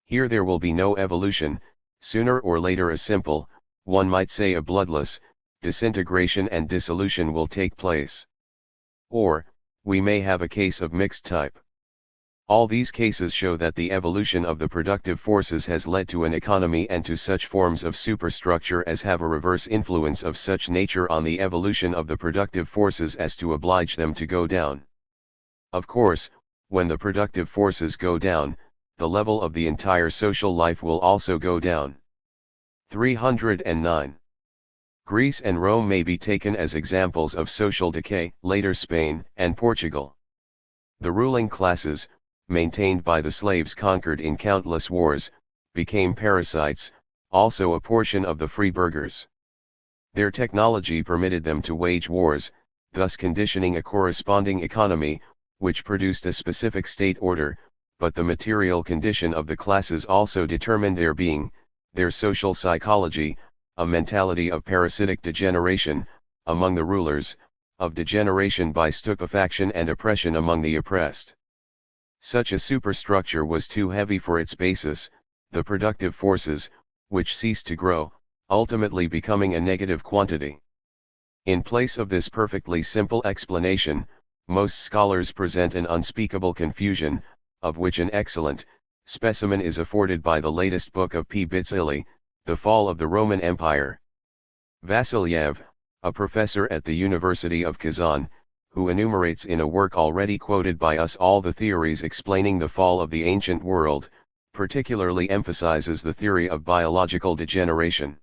Speaker 1: Here there will be no evolution, sooner or later a simple, one might say a bloodless, disintegration and dissolution will take place. Or, we may have a case of mixed type. All these cases show that the evolution of the productive forces has led to an economy and to such forms of superstructure as have a reverse influence of such nature on the evolution of the productive forces as to oblige them to go down. Of course, when the productive forces go down, the level of the entire social life will also go down. 309. Greece and Rome may be taken as examples of social decay, later Spain and Portugal. The ruling classes, maintained by the slaves conquered in countless wars, became parasites, also a portion of the free burghers. Their technology permitted them to wage wars, thus conditioning a corresponding economy, which produced a specific state order, but the material condition of the classes also determined their being, their social psychology, a mentality of parasitic degeneration, among the rulers, of degeneration by stupefaction and oppression among the oppressed. Such a superstructure was too heavy for its basis, the productive forces, which ceased to grow, ultimately becoming a negative quantity. In place of this perfectly simple explanation, most scholars present an unspeakable confusion, of which an excellent specimen is afforded by the latest book of P. Bitzili, The Fall of the Roman Empire. Vasilyev, a professor at the University of Kazan, who enumerates in a work already quoted by us all the theories explaining the fall of the ancient world, particularly emphasizes the theory of biological degeneration.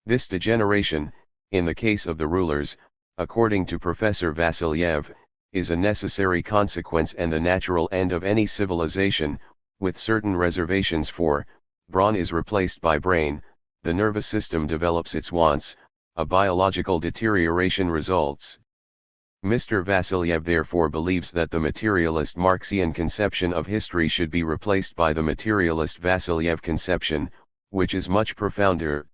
Speaker 1: This degeneration, in the case of the rulers, according to Professor Vasilyev, is a necessary consequence and the natural end of any civilization, with certain reservations for, brawn is replaced by brain, the nervous system develops its wants, a biological deterioration results. Mr. Vasilyev therefore believes that the materialist Marxian conception of history should be replaced by the materialist Vasilyev conception, which is much profounder.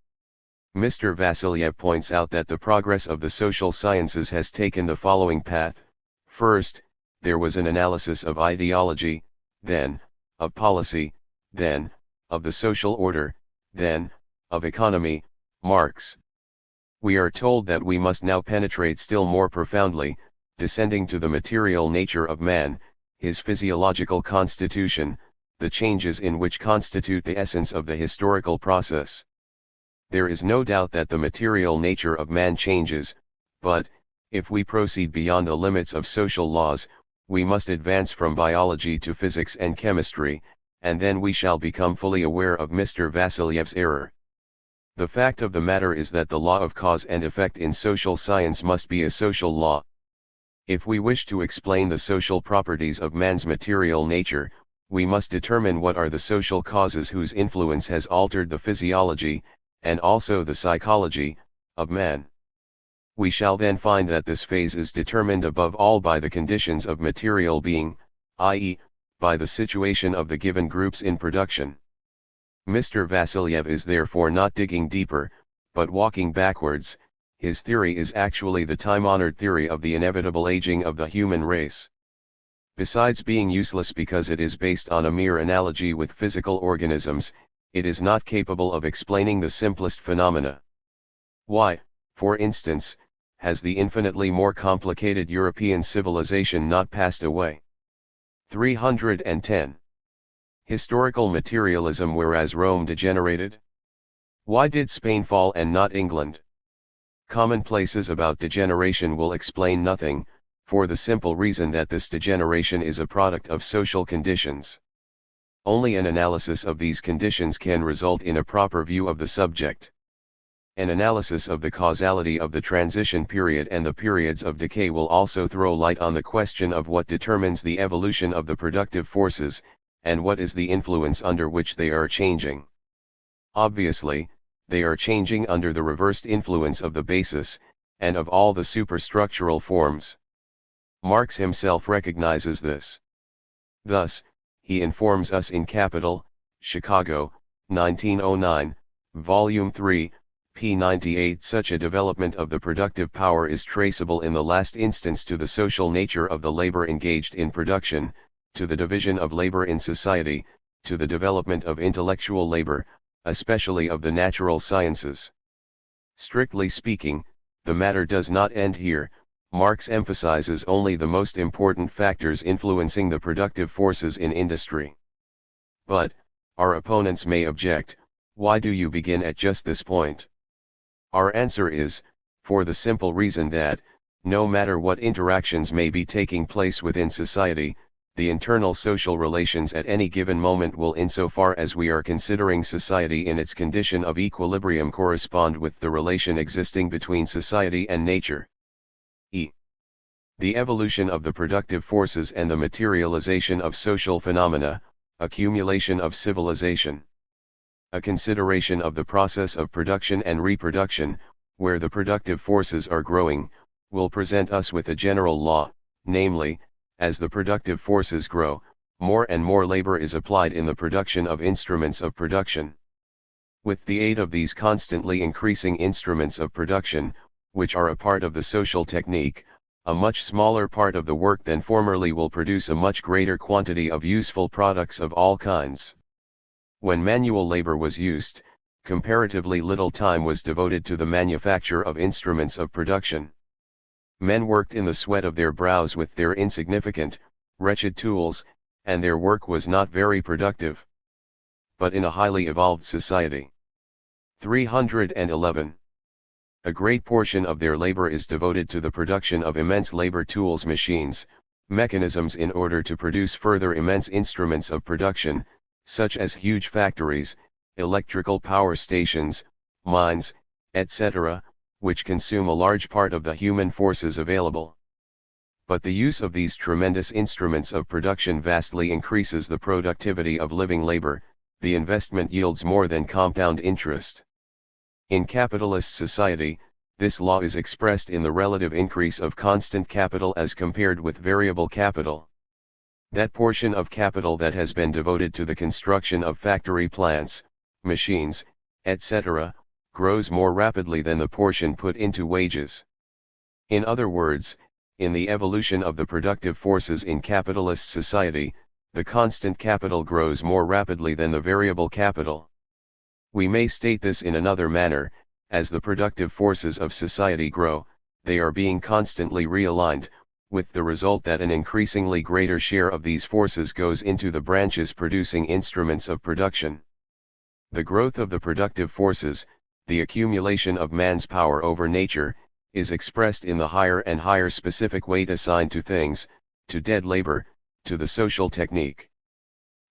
Speaker 1: Mr. Vasilyev points out that the progress of the social sciences has taken the following path. First, there was an analysis of ideology, then, of policy, then, of the social order, then, of economy, Marx. We are told that we must now penetrate still more profoundly, descending to the material nature of man, his physiological constitution, the changes in which constitute the essence of the historical process. There is no doubt that the material nature of man changes, but, if we proceed beyond the limits of social laws, we must advance from biology to physics and chemistry, and then we shall become fully aware of Mr. Vasilyev's error. The fact of the matter is that the law of cause and effect in social science must be a social law. If we wish to explain the social properties of man's material nature, we must determine what are the social causes whose influence has altered the physiology, and also the psychology, of man. We shall then find that this phase is determined above all by the conditions of material being, i.e., by the situation of the given groups in production. Mr. Vasilyev is therefore not digging deeper, but walking backwards. His theory is actually the time-honored theory of the inevitable aging of the human race. Besides being useless because it is based on a mere analogy with physical organisms, it is not capable of explaining the simplest phenomena. Why, for instance, has the infinitely more complicated European civilization not passed away? 310. Historical materialism whereas Rome degenerated? Why did Spain fall and not England? Commonplaces about degeneration will explain nothing, for the simple reason that this degeneration is a product of social conditions. Only an analysis of these conditions can result in a proper view of the subject. An analysis of the causality of the transition period and the periods of decay will also throw light on the question of what determines the evolution of the productive forces, and what is the influence under which they are changing. Obviously, they are changing under the reversed influence of the basis, and of all the superstructural forms. Marx himself recognizes this. Thus, he informs us in Capital, Chicago, 1909, Volume 3, p. 98. Such a development of the productive power is traceable in the last instance to the social nature of the labor engaged in production, to the division of labor in society, to the development of intellectual labor, especially of the natural sciences. Strictly speaking, the matter does not end here. Marx emphasizes only the most important factors influencing the productive forces in industry. But, our opponents may object, why do you begin at just this point? Our answer is, for the simple reason that, no matter what interactions may be taking place within society, the internal social relations at any given moment will, insofar as we are considering society in its condition of equilibrium, correspond with the relation existing between society and nature. The evolution of the productive forces and the materialization of social phenomena, accumulation of civilization. A consideration of the process of production and reproduction, where the productive forces are growing, will present us with a general law, namely, as the productive forces grow, more and more labor is applied in the production of instruments of production. With the aid of these constantly increasing instruments of production, which are a part of the social technique, a much smaller part of the work than formerly will produce a much greater quantity of useful products of all kinds. When manual labor was used, comparatively little time was devoted to the manufacture of instruments of production. Men worked in the sweat of their brows with their insignificant, wretched tools, and their work was not very productive. But in a highly evolved society. 311. A great portion of their labor is devoted to the production of immense labor tools, machines, mechanisms, in order to produce further immense instruments of production, such as huge factories, electrical power stations, mines, etc., which consume a large part of the human forces available. But the use of these tremendous instruments of production vastly increases the productivity of living labor. The investment yields more than compound interest. In capitalist society, this law is expressed in the relative increase of constant capital as compared with variable capital. That portion of capital that has been devoted to the construction of factory plants, machines, etc., grows more rapidly than the portion put into wages. In other words, in the evolution of the productive forces in capitalist society, the constant capital grows more rapidly than the variable capital. We may state this in another manner: as the productive forces of society grow, they are being constantly realigned, with the result that an increasingly greater share of these forces goes into the branches producing instruments of production. The growth of the productive forces, the accumulation of man's power over nature, is expressed in the higher and higher specific weight assigned to things, to dead labor, to the social technique.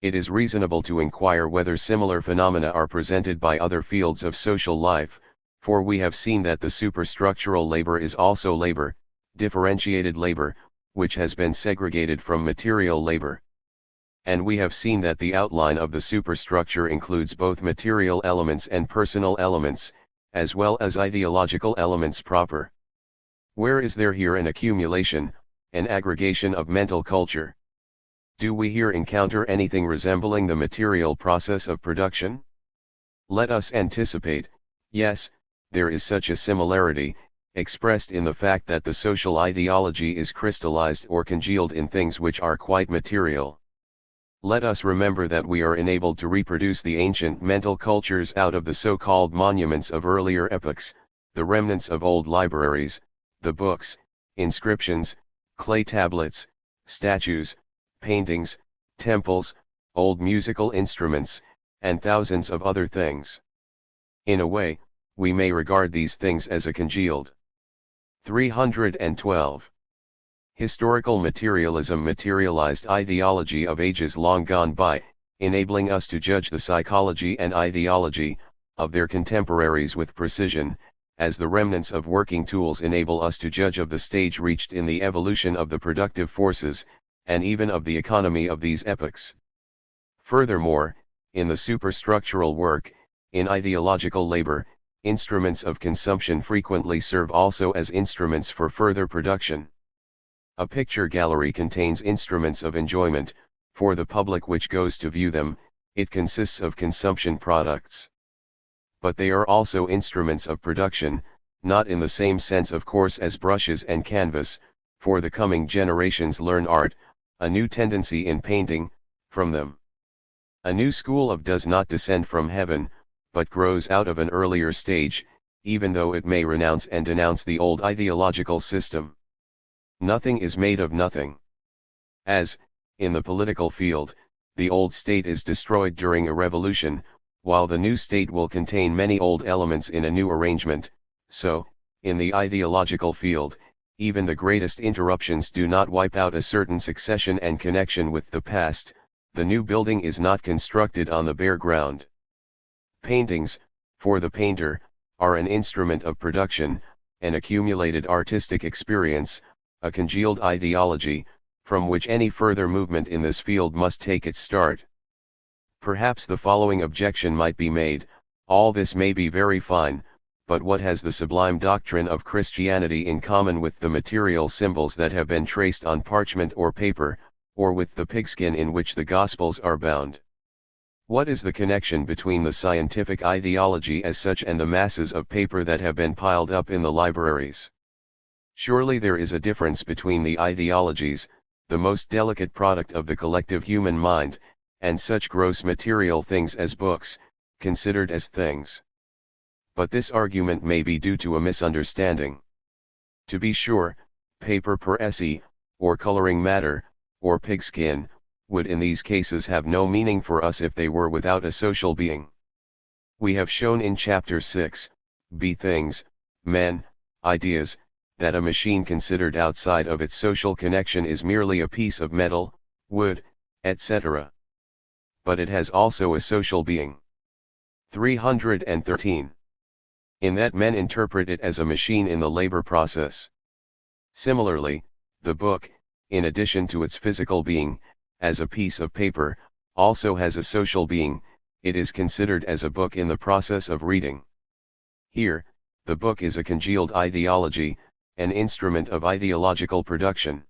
Speaker 1: It is reasonable to inquire whether similar phenomena are presented by other fields of social life, for we have seen that the superstructural labor is also labor, differentiated labor, which has been segregated from material labor. And we have seen that the outline of the superstructure includes both material elements and personal elements, as well as ideological elements proper. Where is there here an accumulation, an aggregation of mental culture? Do we here encounter anything resembling the material process of production? Let us anticipate: yes, there is such a similarity, expressed in the fact that the social ideology is crystallized or congealed in things which are quite material. Let us remember that we are enabled to reproduce the ancient mental cultures out of the so-called monuments of earlier epochs, the remnants of old libraries, the books, inscriptions, clay tablets, statues, paintings, temples, old musical instruments, and thousands of other things. In a way, we may regard these things as a congealed. 312. Historical materialism, materialized ideology of ages long gone by, enabling us to judge the psychology and ideology of their contemporaries with precision, as the remnants of working tools enable us to judge of the stage reached in the evolution of the productive forces, and even of the economy of these epochs. Furthermore, in the superstructural work, in ideological labor, instruments of consumption frequently serve also as instruments for further production. A picture gallery contains instruments of enjoyment, for the public which goes to view them. It consists of consumption products. But they are also instruments of production, not in the same sense of course as brushes and canvas, for the coming generations learn art, a new tendency in painting, from them. A new school of does not descend from heaven, but grows out of an earlier stage, even though it may renounce and denounce the old ideological system. Nothing is made of nothing. As, in the political field, the old state is destroyed during a revolution, while the new state will contain many old elements in a new arrangement, so, in the ideological field, even the greatest interruptions do not wipe out a certain succession and connection with the past. The new building is not constructed on the bare ground. Paintings, for the painter, are an instrument of production, an accumulated artistic experience, a congealed ideology, from which any further movement in this field must take its start. Perhaps the following objection might be made: all this may be very fine, but what has the sublime doctrine of Christianity in common with the material symbols that have been traced on parchment or paper, or with the pigskin in which the Gospels are bound? What is the connection between the scientific ideology as such and the masses of paper that have been piled up in the libraries? Surely there is a difference between the ideologies, the most delicate product of the collective human mind, and such gross material things as books, considered as things. But this argument may be due to a misunderstanding. To be sure, paper per se, or coloring matter, or pigskin, would in these cases have no meaning for us if they were without a social being. We have shown in Chapter 6, B things, men, ideas, that a machine considered outside of its social connection is merely a piece of metal, wood, etc. But it has also a social being. 313. In that men interpret it as a machine in the labor process. Similarly, the book, in addition to its physical being, as a piece of paper, also has a social being. It is considered as a book in the process of reading. Here, the book is a congealed ideology, an instrument of ideological production.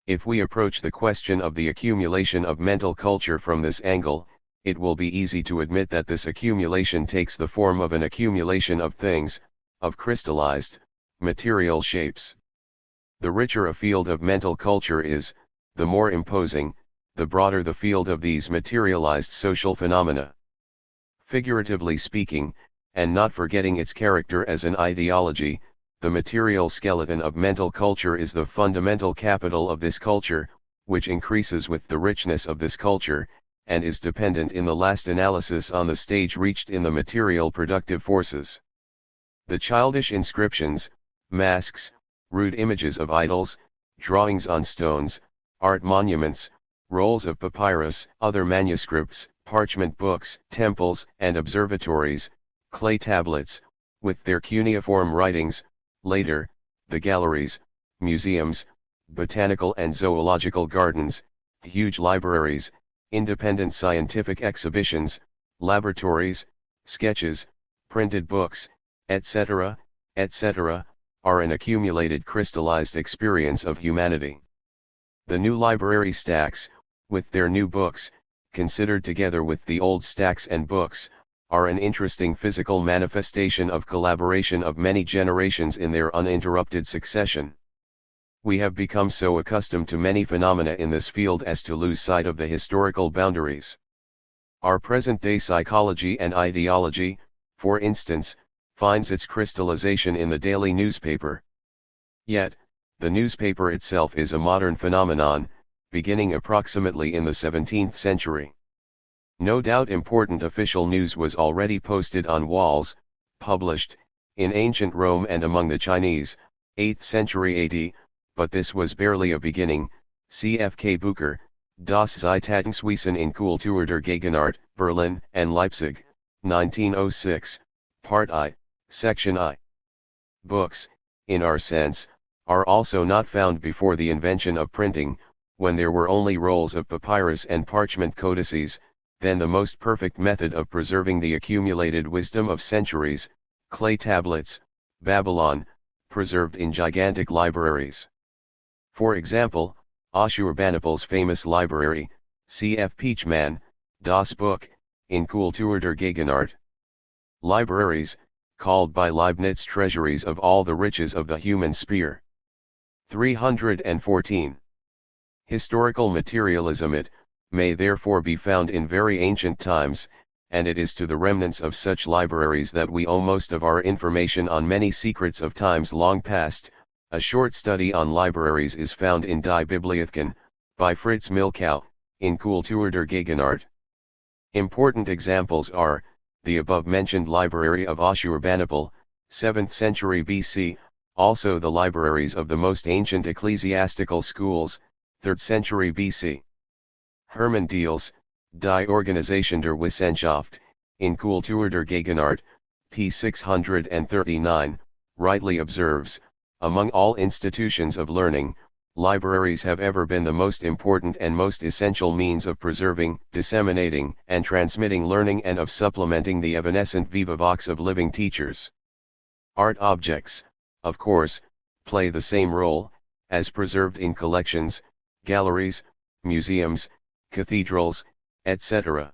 Speaker 1: If we approach the question of the accumulation of mental culture from this angle, it will be easy to admit that this accumulation takes the form of an accumulation of things, of crystallized, material shapes. The richer a field of mental culture is, the more imposing, the broader the field of these materialized social phenomena. Figuratively speaking, and not forgetting its character as an ideology, the material skeleton of mental culture is the fundamental capital of this culture, which increases with the richness of this culture, and is dependent in the last analysis on the stage reached in the material productive forces. The childish inscriptions, masks, rude images of idols, drawings on stones, art monuments, rolls of papyrus, other manuscripts, parchment books, temples and observatories, clay tablets, with their cuneiform writings, later, the galleries, museums, botanical and zoological gardens, huge libraries, independent scientific exhibitions, laboratories, sketches, printed books, etc., etc., are an accumulated crystallized experience of humanity. The new library stacks, with their new books, considered together with the old stacks and books, are an interesting physical manifestation of collaboration of many generations in their uninterrupted succession. We have become so accustomed to many phenomena in this field as to lose sight of the historical boundaries. Our present-day psychology and ideology, for instance, finds its crystallization in the daily newspaper. Yet, the newspaper itself is a modern phenomenon, beginning approximately in the 17th century. No doubt important official news was already posted on walls, published, in ancient Rome and among the Chinese, 8th century AD, but this was barely a beginning. CFK Bucher, Das Zeitungswesen in Kultur der Gegenwart, Berlin and Leipzig, 1906, Part I, Section I. Books, in our sense, are also not found before the invention of printing, when there were only rolls of papyrus and parchment codices, then the most perfect method of preserving the accumulated wisdom of centuries, clay tablets, Babylon, preserved in gigantic libraries. For example, Ashurbanipal's famous library, cf. Pichman, Das Buch, in Kultur der Gegenwart. Libraries, called by Leibniz treasuries of all the riches of the human sphere. 314. Historical materialism. It may therefore be found in very ancient times, and it is to the remnants of such libraries that we owe most of our information on many secrets of times long past. A short study on libraries is found in Die Bibliotheken, by Fritz Milkau, in Kultur der Gegenwart. Important examples are, the above-mentioned library of Ashurbanipal, 7th century BC, also the libraries of the most ancient ecclesiastical schools, 3rd century BC. Hermann Diels, Die Organisation der Wissenschaft, in Kultur der Gegenwart, p. 639, rightly observes, among all institutions of learning, libraries have ever been the most important and most essential means of preserving, disseminating, and transmitting learning and of supplementing the evanescent viva vox of living teachers. Art objects, of course, play the same role, as preserved in collections, galleries, museums, cathedrals, etc.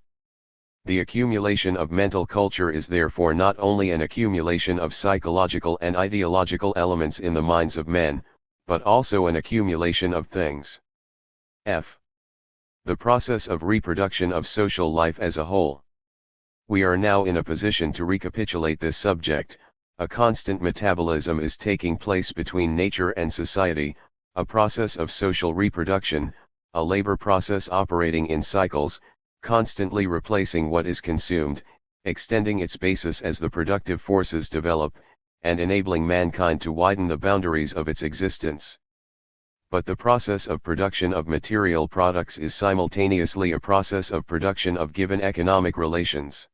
Speaker 1: The accumulation of mental culture is therefore not only an accumulation of psychological and ideological elements in the minds of men, but also an accumulation of things. F. The process of reproduction of social life as a whole. We are now in a position to recapitulate this subject. A constant metabolism is taking place between nature and society, a process of social reproduction, a labor process operating in cycles, constantly replacing what is consumed, extending its basis as the productive forces develop, and enabling mankind to widen the boundaries of its existence. But the process of production of material products is simultaneously a process of production of given economic relations.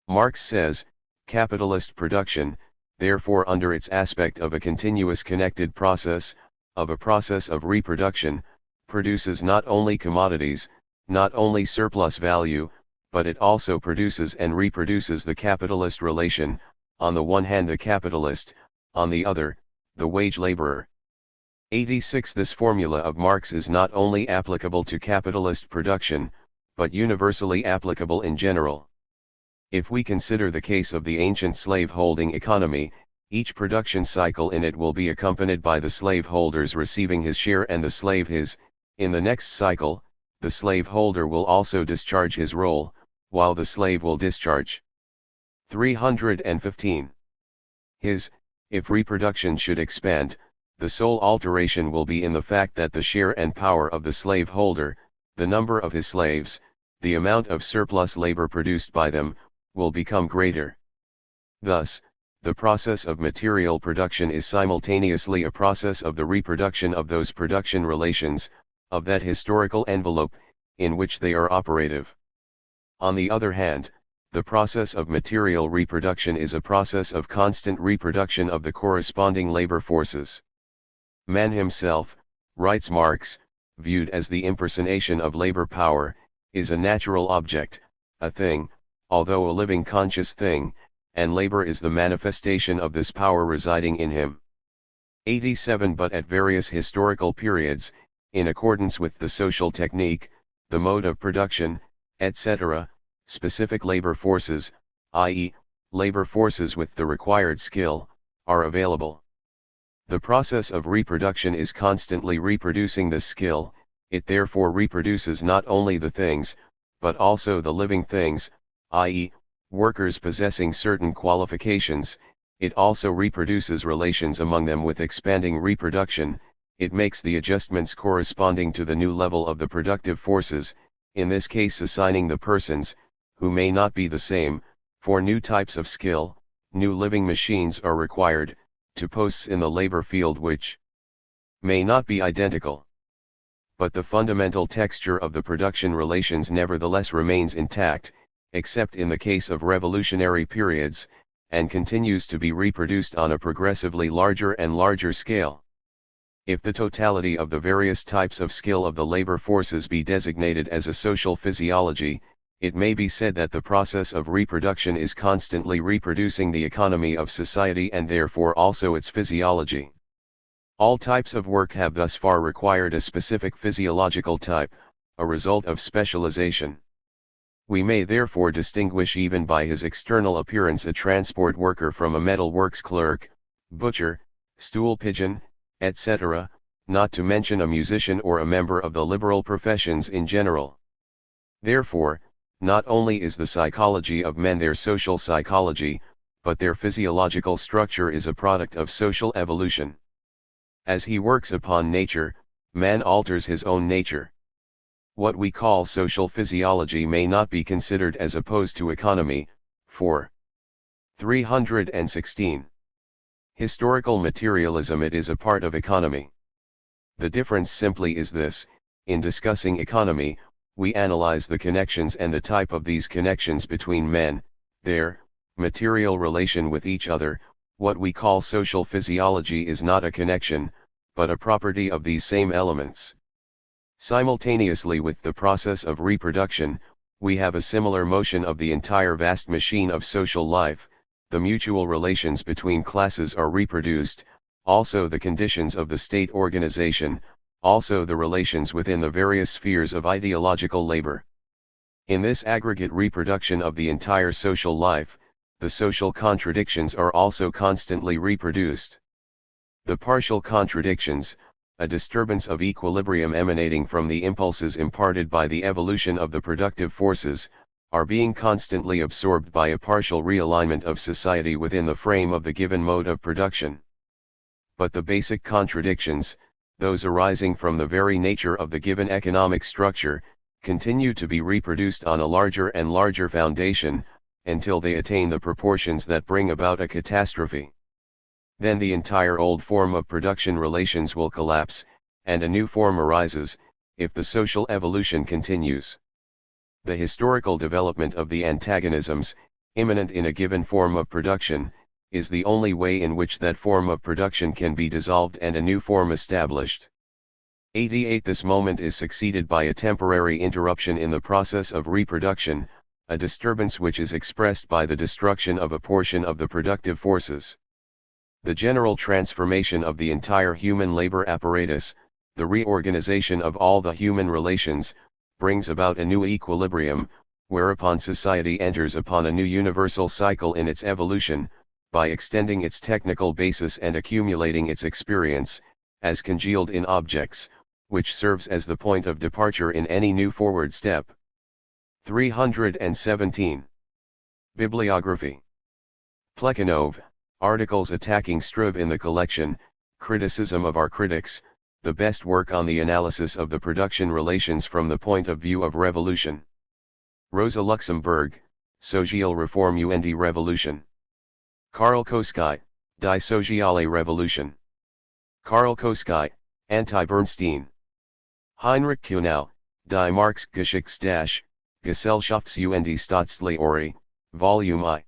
Speaker 1: Marx says, capitalist production, therefore under its aspect of a continuous connected process, of a process of reproduction, produces not only commodities, not only surplus value, but it also produces and reproduces the capitalist relation, on the one hand the capitalist, on the other, the wage laborer. 86. This formula of Marx is not only applicable to capitalist production, but universally applicable in general. If we consider the case of the ancient slave-holding economy, each production cycle in it will be accompanied by the slaveholders receiving his share and the slave his. In the next cycle, the slaveholder will also discharge his role, while the slave will discharge. 315. His. If reproduction should expand, the sole alteration will be in the fact that the share and power of the slaveholder, the number of his slaves, the amount of surplus labor produced by them, will become greater. Thus, the process of material production is simultaneously a process of the reproduction of those production relations, of that historical envelope, in which they are operative. On the other hand, the process of material reproduction is a process of constant reproduction of the corresponding labor forces. Man himself, writes Marx, viewed as the impersonation of labor power, is a natural object, a thing, although a living conscious thing, and labor is the manifestation of this power residing in him. 87. But at various historical periods, in accordance with the social technique, the mode of production, etc., specific labor forces, i.e., labor forces with the required skill, are available. The process of reproduction is constantly reproducing this skill, it therefore reproduces not only the things, but also the living things, i.e., workers possessing certain qualifications, it also reproduces relations among them with expanding reproduction, it makes the adjustments corresponding to the new level of the productive forces, in this case assigning the persons, who may not be the same, for new types of skill, new living machines are required, to posts in the labor field which may not be identical. But the fundamental texture of the production relations nevertheless remains intact, except in the case of revolutionary periods, and continues to be reproduced on a progressively larger and larger scale. If the totality of the various types of skill of the labor forces be designated as a social physiology, it may be said that the process of reproduction is constantly reproducing the economy of society and therefore also its physiology. All types of work have thus far required a specific physiological type, a result of specialization. We may therefore distinguish even by his external appearance a transport worker from a metal works clerk, butcher, stool pigeon, etc., not to mention a musician or a member of the liberal professions in general. Therefore, not only is the psychology of men their social psychology, but their physiological structure is a product of social evolution. As he works upon nature, man alters his own nature. What we call social physiology may not be considered as opposed to economy, for 316. Historical materialism. It is a part of economy. The difference simply is this: in discussing economy, we analyze the connections and the type of these connections between men, their material relation with each other. What we call social physiology is not a connection, but a property of these same elements. Simultaneously with the process of reproduction, we have a similar motion of the entire vast machine of social life. The mutual relations between classes are reproduced, also the conditions of the state organization, also the relations within the various spheres of ideological labor. In this aggregate reproduction of the entire social life, the social contradictions are also constantly reproduced. The partial contradictions, a disturbance of equilibrium emanating from the impulses imparted by the evolution of the productive forces, are being constantly absorbed by a partial realignment of society within the frame of the given mode of production. But the basic contradictions, those arising from the very nature of the given economic structure, continue to be reproduced on a larger and larger foundation, until they attain the proportions that bring about a catastrophe. Then the entire old form of production relations will collapse, and a new form arises, if the social evolution continues. The historical development of the antagonisms, immanent in a given form of production, is the only way in which that form of production can be dissolved and a new form established. 88. This moment is succeeded by a temporary interruption in the process of reproduction, a disturbance which is expressed by the destruction of a portion of the productive forces. The general transformation of the entire human labor apparatus, the reorganization of all the human relations, brings about a new equilibrium, whereupon society enters upon a new universal cycle in its evolution, by extending its technical basis and accumulating its experience, as congealed in objects, which serves as the point of departure in any new forward step. 317. Bibliography. Plekhanov, articles attacking Struve in the collection, Criticism of Our Critics, the best work on the analysis of the production relations from the point of view of revolution. Rosa Luxemburg, Sociale Reform und Revolution. Karl Koski, Die Soziale Revolution. Karl Koski, Anti-Bernstein. Heinrich Kuhnau, Die Marxgeschichte, Gesellschafts- und Staatstheorie, Volume I.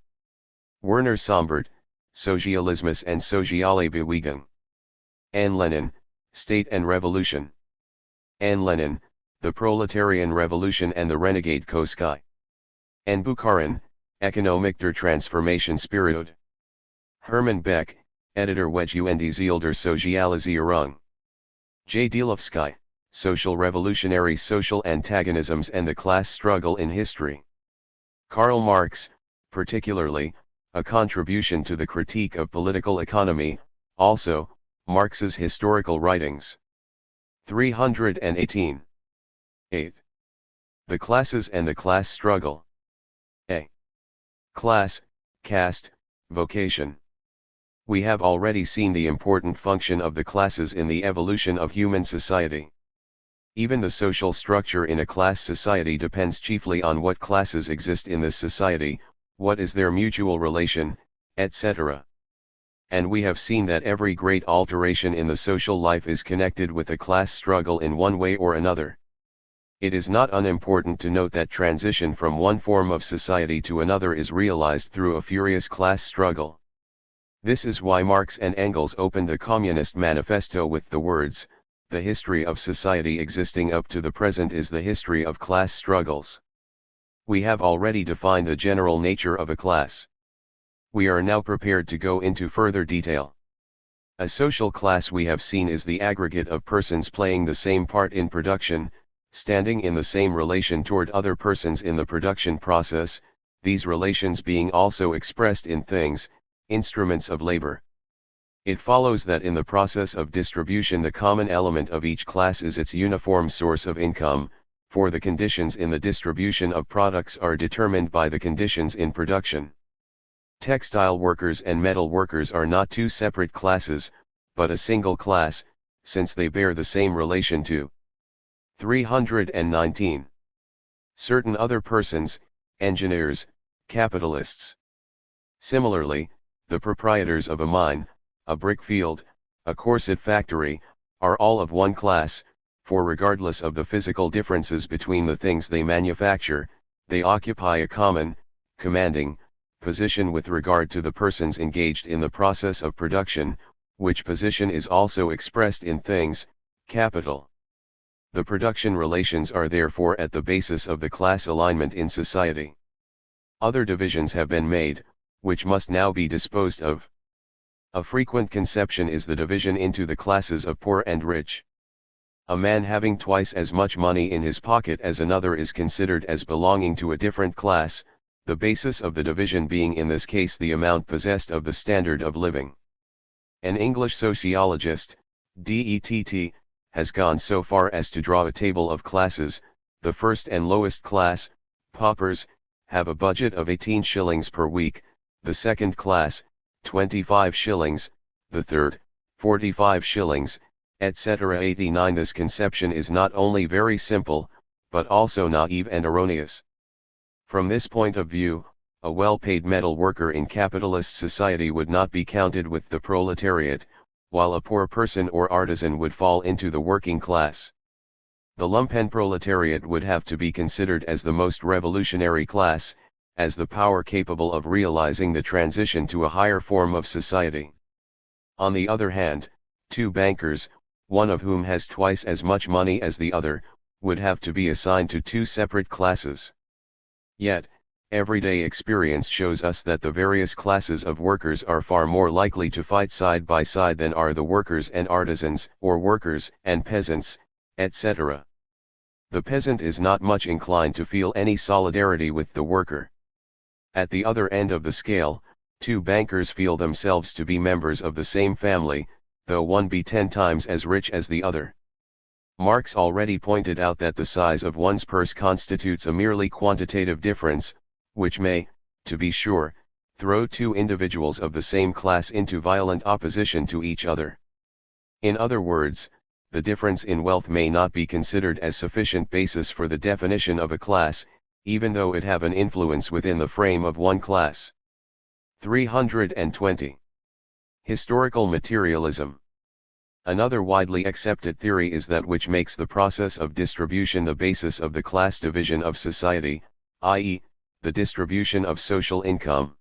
Speaker 1: Werner Sombart, Sozialismus and Soziale Bewegung. Anne Lenin, State and Revolution. Anne Lenin, The Proletarian Revolution and the Renegade Koski. N. Bukharin, Economic der Transformationsperiode. Hermann Beck, Editor Wedge und Ziel der Sozialisierung. J. Dielovsky, Social Revolutionary Social Antagonisms and the Class Struggle in History. Karl Marx, particularly, A Contribution to the Critique of Political Economy, also, Marx's Historical Writings. 318. 8. The Classes and the Class Struggle. A. Class, caste, vocation. We have already seen the important function of the classes in the evolution of human society. Even the social structure in a class society depends chiefly on what classes exist in this society, what is their mutual relation, etc. And we have seen that every great alteration in the social life is connected with a class struggle in one way or another. It is not unimportant to note that transition from one form of society to another is realized through a furious class struggle. This is why Marx and Engels opened the Communist Manifesto with the words, "The history of society existing up to the present is the history of class struggles." We have already defined the general nature of a class. We are now prepared to go into further detail. A social class, we have seen, is the aggregate of persons playing the same part in production, standing in the same relation toward other persons in the production process, these relations being also expressed in things, instruments of labor. It follows that in the process of distribution the common element of each class is its uniform source of income, for the conditions in the distribution of products are determined by the conditions in production. Textile workers and metal workers are not two separate classes, but a single class, since they bear the same relation to 319. Certain other persons, engineers, capitalists. Similarly, the proprietors of a mine, a brick field, a corset factory, are all of one class, for regardless of the physical differences between the things they manufacture, they occupy a common, commanding, position with regard to the persons engaged in the process of production, which position is also expressed in things, capital. The production relations are therefore at the basis of the class alignment in society. Other divisions have been made, which must now be disposed of. A frequent conception is the division into the classes of poor and rich. A man having twice as much money in his pocket as another is considered as belonging to a different class, the basis of the division being in this case the amount possessed of the standard of living. An English sociologist, Det, has gone so far as to draw a table of classes. The first and lowest class, paupers, have a budget of 18 shillings per week, the second class, 25 shillings, the third, 45 shillings, etc. 89. This conception is not only very simple, but also naive and erroneous. From this point of view, a well-paid metal worker in capitalist society would not be counted with the proletariat, while a poor person or artisan would fall into the working class. The lumpenproletariat would have to be considered as the most revolutionary class, as the power capable of realizing the transition to a higher form of society. On the other hand, two bankers, one of whom has twice as much money as the other, would have to be assigned to two separate classes. Yet, everyday experience shows us that the various classes of workers are far more likely to fight side by side than are the workers and artisans, or workers and peasants, etc. The peasant is not much inclined to feel any solidarity with the worker. At the other end of the scale, two bankers feel themselves to be members of the same family, though one be 10 times as rich as the other. Marx already pointed out that the size of one's purse constitutes a merely quantitative difference, which may, to be sure, throw two individuals of the same class into violent opposition to each other. In other words, the difference in wealth may not be considered as sufficient basis for the definition of a class, even though it have an influence within the frame of one class. 320. Historical materialism. Another widely accepted theory is that which makes the process of distribution the basis of the class division of society, i.e., the distribution of social income.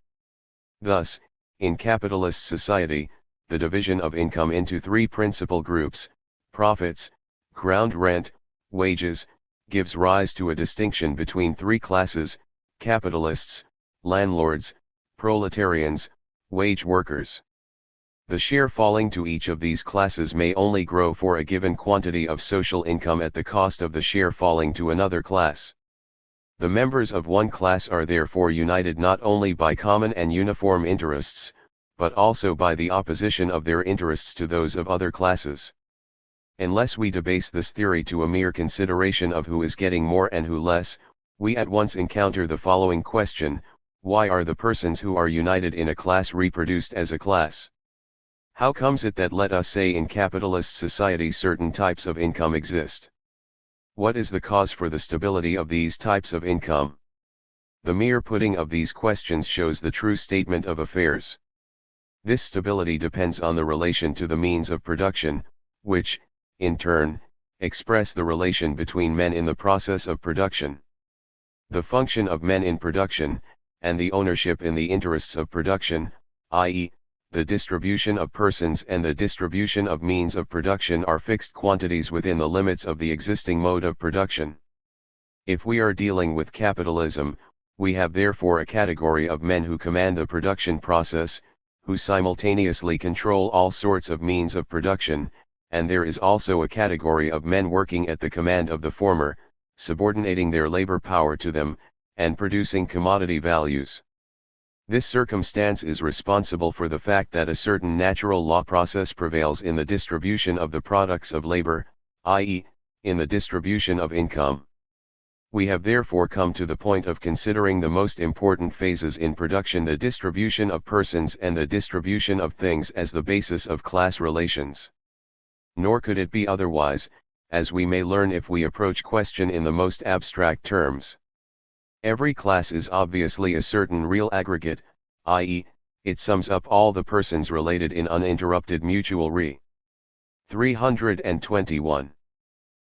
Speaker 1: Thus, in capitalist society, the division of income into three principal groups, profits, ground rent, wages, gives rise to a distinction between three classes, capitalists, landlords, proletarians, wage workers. The share falling to each of these classes may only grow for a given quantity of social income at the cost of the share falling to another class. The members of one class are therefore united not only by common and uniform interests, but also by the opposition of their interests to those of other classes. Unless we debase this theory to a mere consideration of who is getting more and who less, we at once encounter the following question: why are the persons who are united in a class reproduced as a class? How comes it that, let us say, in capitalist society certain types of income exist? What is the cause for the stability of these types of income? The mere putting of these questions shows the true statement of affairs. This stability depends on the relation to the means of production, which, in turn, express the relation between men in the process of production. The function of men in production, and the ownership in the interests of production, i.e., the distribution of persons and the distribution of means of production, are fixed quantities within the limits of the existing mode of production. If we are dealing with capitalism, we have therefore a category of men who command the production process, who simultaneously control all sorts of means of production, and there is also a category of men working at the command of the former, subordinating their labor power to them, and producing commodity values. This circumstance is responsible for the fact that a certain natural law process prevails in the distribution of the products of labor, i.e., in the distribution of income. We have therefore come to the point of considering the most important phases in production, the distribution of persons and the distribution of things, as the basis of class relations. Nor could it be otherwise, as we may learn if we approach question in the most abstract terms. Every class is obviously a certain real aggregate, i.e., it sums up all the persons related in uninterrupted mutual 321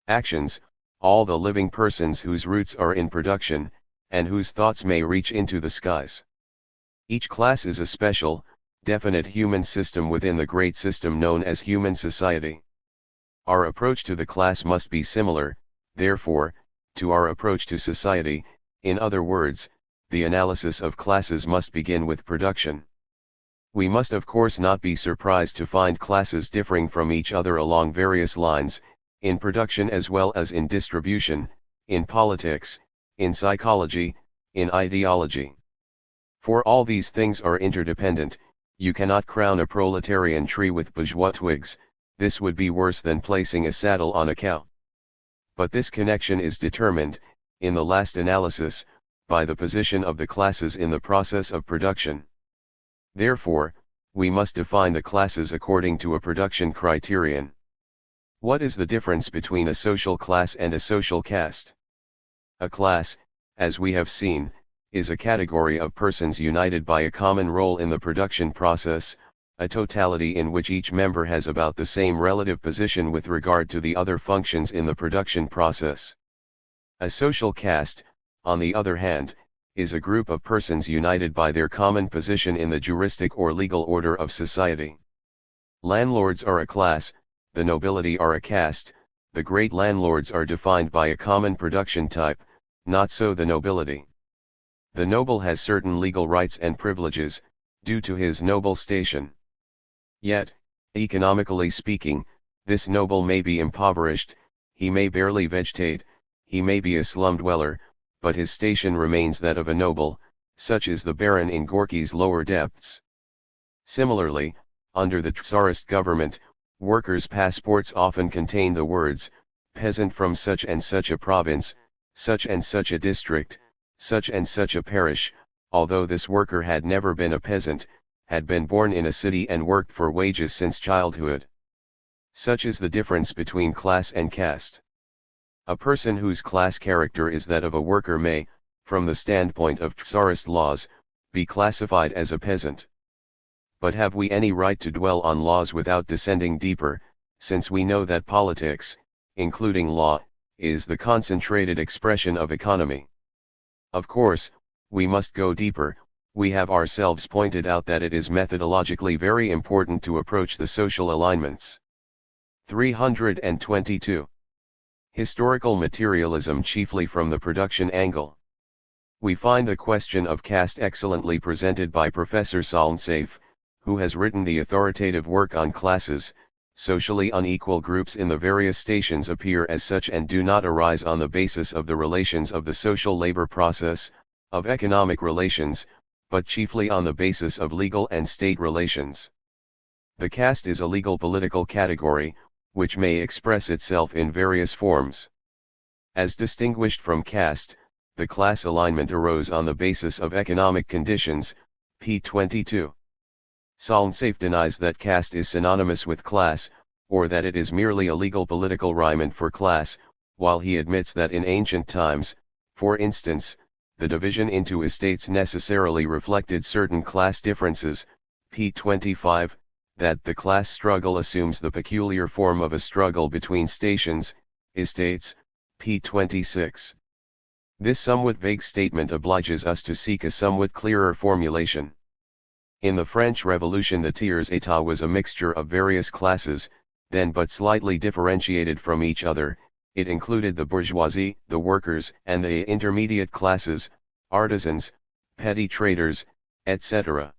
Speaker 1: actions, all the living persons whose roots are in production, and whose thoughts may reach into the skies. Each class is a special, definite human system within the great system known as human society. Our approach to the class must be similar, therefore, to our approach to society. In other words, the analysis of classes must begin with production. We must of course not be surprised to find classes differing from each other along various lines, in production as well as in distribution, in politics, in psychology, in ideology. For all these things are interdependent. You cannot crown a proletarian tree with bourgeois twigs, this would be worse than placing a saddle on a cow. But this connection is determined, in the last analysis, by the position of the classes in the process of production. Therefore, we must define the classes according to a production criterion. What is the difference between a social class and a social caste? A class, as we have seen, is a category of persons united by a common role in the production process, a totality in which each member has about the same relative position with regard to the other functions in the production process. A social caste, on the other hand, is a group of persons united by their common position in the juristic or legal order of society. Landlords are a class, the nobility are a caste. The great landlords are defined by a common production type, not so the nobility. The noble has certain legal rights and privileges, due to his noble station. Yet, economically speaking, this noble may be impoverished, he may barely vegetate, he may be a slum dweller, but his station remains that of a noble, such is the baron in Gorky's Lower Depths. Similarly, under the Tsarist government, workers' passports often contain the words, peasant from such and such a province, such and such a district, such and such a parish, although this worker had never been a peasant, had been born in a city and worked for wages since childhood. Such is the difference between class and caste. A person whose class character is that of a worker may, from the standpoint of Tsarist laws, be classified as a peasant. But have we any right to dwell on laws without descending deeper, since we know that politics, including law, is the concentrated expression of economy? Of course, we must go deeper. We have ourselves pointed out that it is methodologically very important to approach the social alignments. 322. Historical materialism chiefly from the production angle. We find the question of caste excellently presented by Professor Solnsafe, who has written the authoritative work on classes. Socially unequal groups in the various stations appear as such and do not arise on the basis of the relations of the social labor process, of economic relations, but chiefly on the basis of legal and state relations. The caste is a legal political category, which may express itself in various forms. As distinguished from caste, the class alignment arose on the basis of economic conditions, p. 22. Solnsafe denies that caste is synonymous with class, or that it is merely a legal political riment for class, while he admits that in ancient times, for instance, the division into estates necessarily reflected certain class differences, p. 25, that the class struggle assumes the peculiar form of a struggle between stations, estates, p. 26. This somewhat vague statement obliges us to seek a somewhat clearer formulation. In the French Revolution, the tiers état was a mixture of various classes, then but slightly differentiated from each other. It included the bourgeoisie, the workers, and the intermediate classes, artisans, petty traders, etc.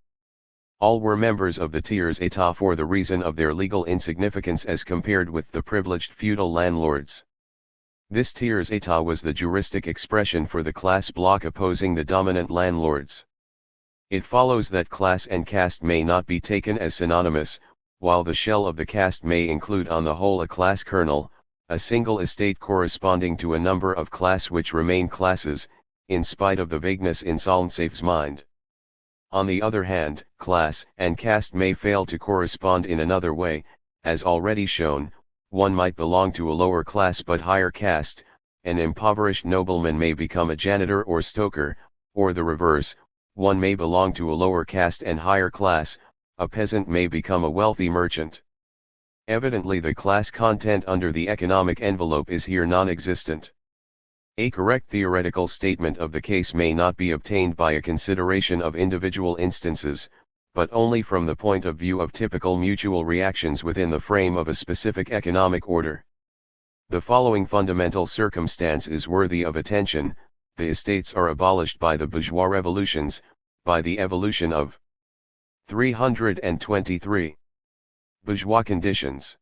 Speaker 1: All were members of the tiers état for the reason of their legal insignificance as compared with the privileged feudal landlords. This tiers état was the juristic expression for the class bloc opposing the dominant landlords. It follows that class and caste may not be taken as synonymous, while the shell of the caste may include on the whole a class kernel, a single estate corresponding to a number of class which remain classes, in spite of the vagueness in Solnsafe's mind. On the other hand, class and caste may fail to correspond in another way, as already shown. One might belong to a lower class but higher caste, an impoverished nobleman may become a janitor or stoker, or the reverse, one may belong to a lower caste and higher class, a peasant may become a wealthy merchant. Evidently the class content under the economic envelope is here non-existent. A correct theoretical statement of the case may not be obtained by a consideration of individual instances, but only from the point of view of typical mutual reactions within the frame of a specific economic order. The following fundamental circumstance is worthy of attention: the estates are abolished by the bourgeois revolutions, by the evolution of 323. Bourgeois conditions.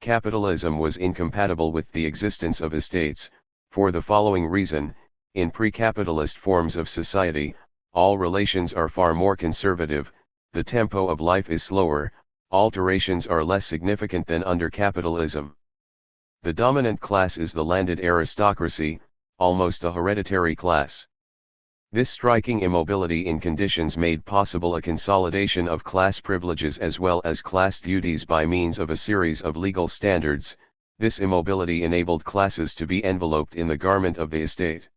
Speaker 1: Capitalism was incompatible with the existence of estates, for the following reason: in pre-capitalist forms of society, all relations are far more conservative, the tempo of life is slower, alterations are less significant than under capitalism. The dominant class is the landed aristocracy, almost a hereditary class. This striking immobility in conditions made possible a consolidation of class privileges as well as class duties by means of a series of legal standards. This immobility enabled classes to be enveloped in the garment of the estate.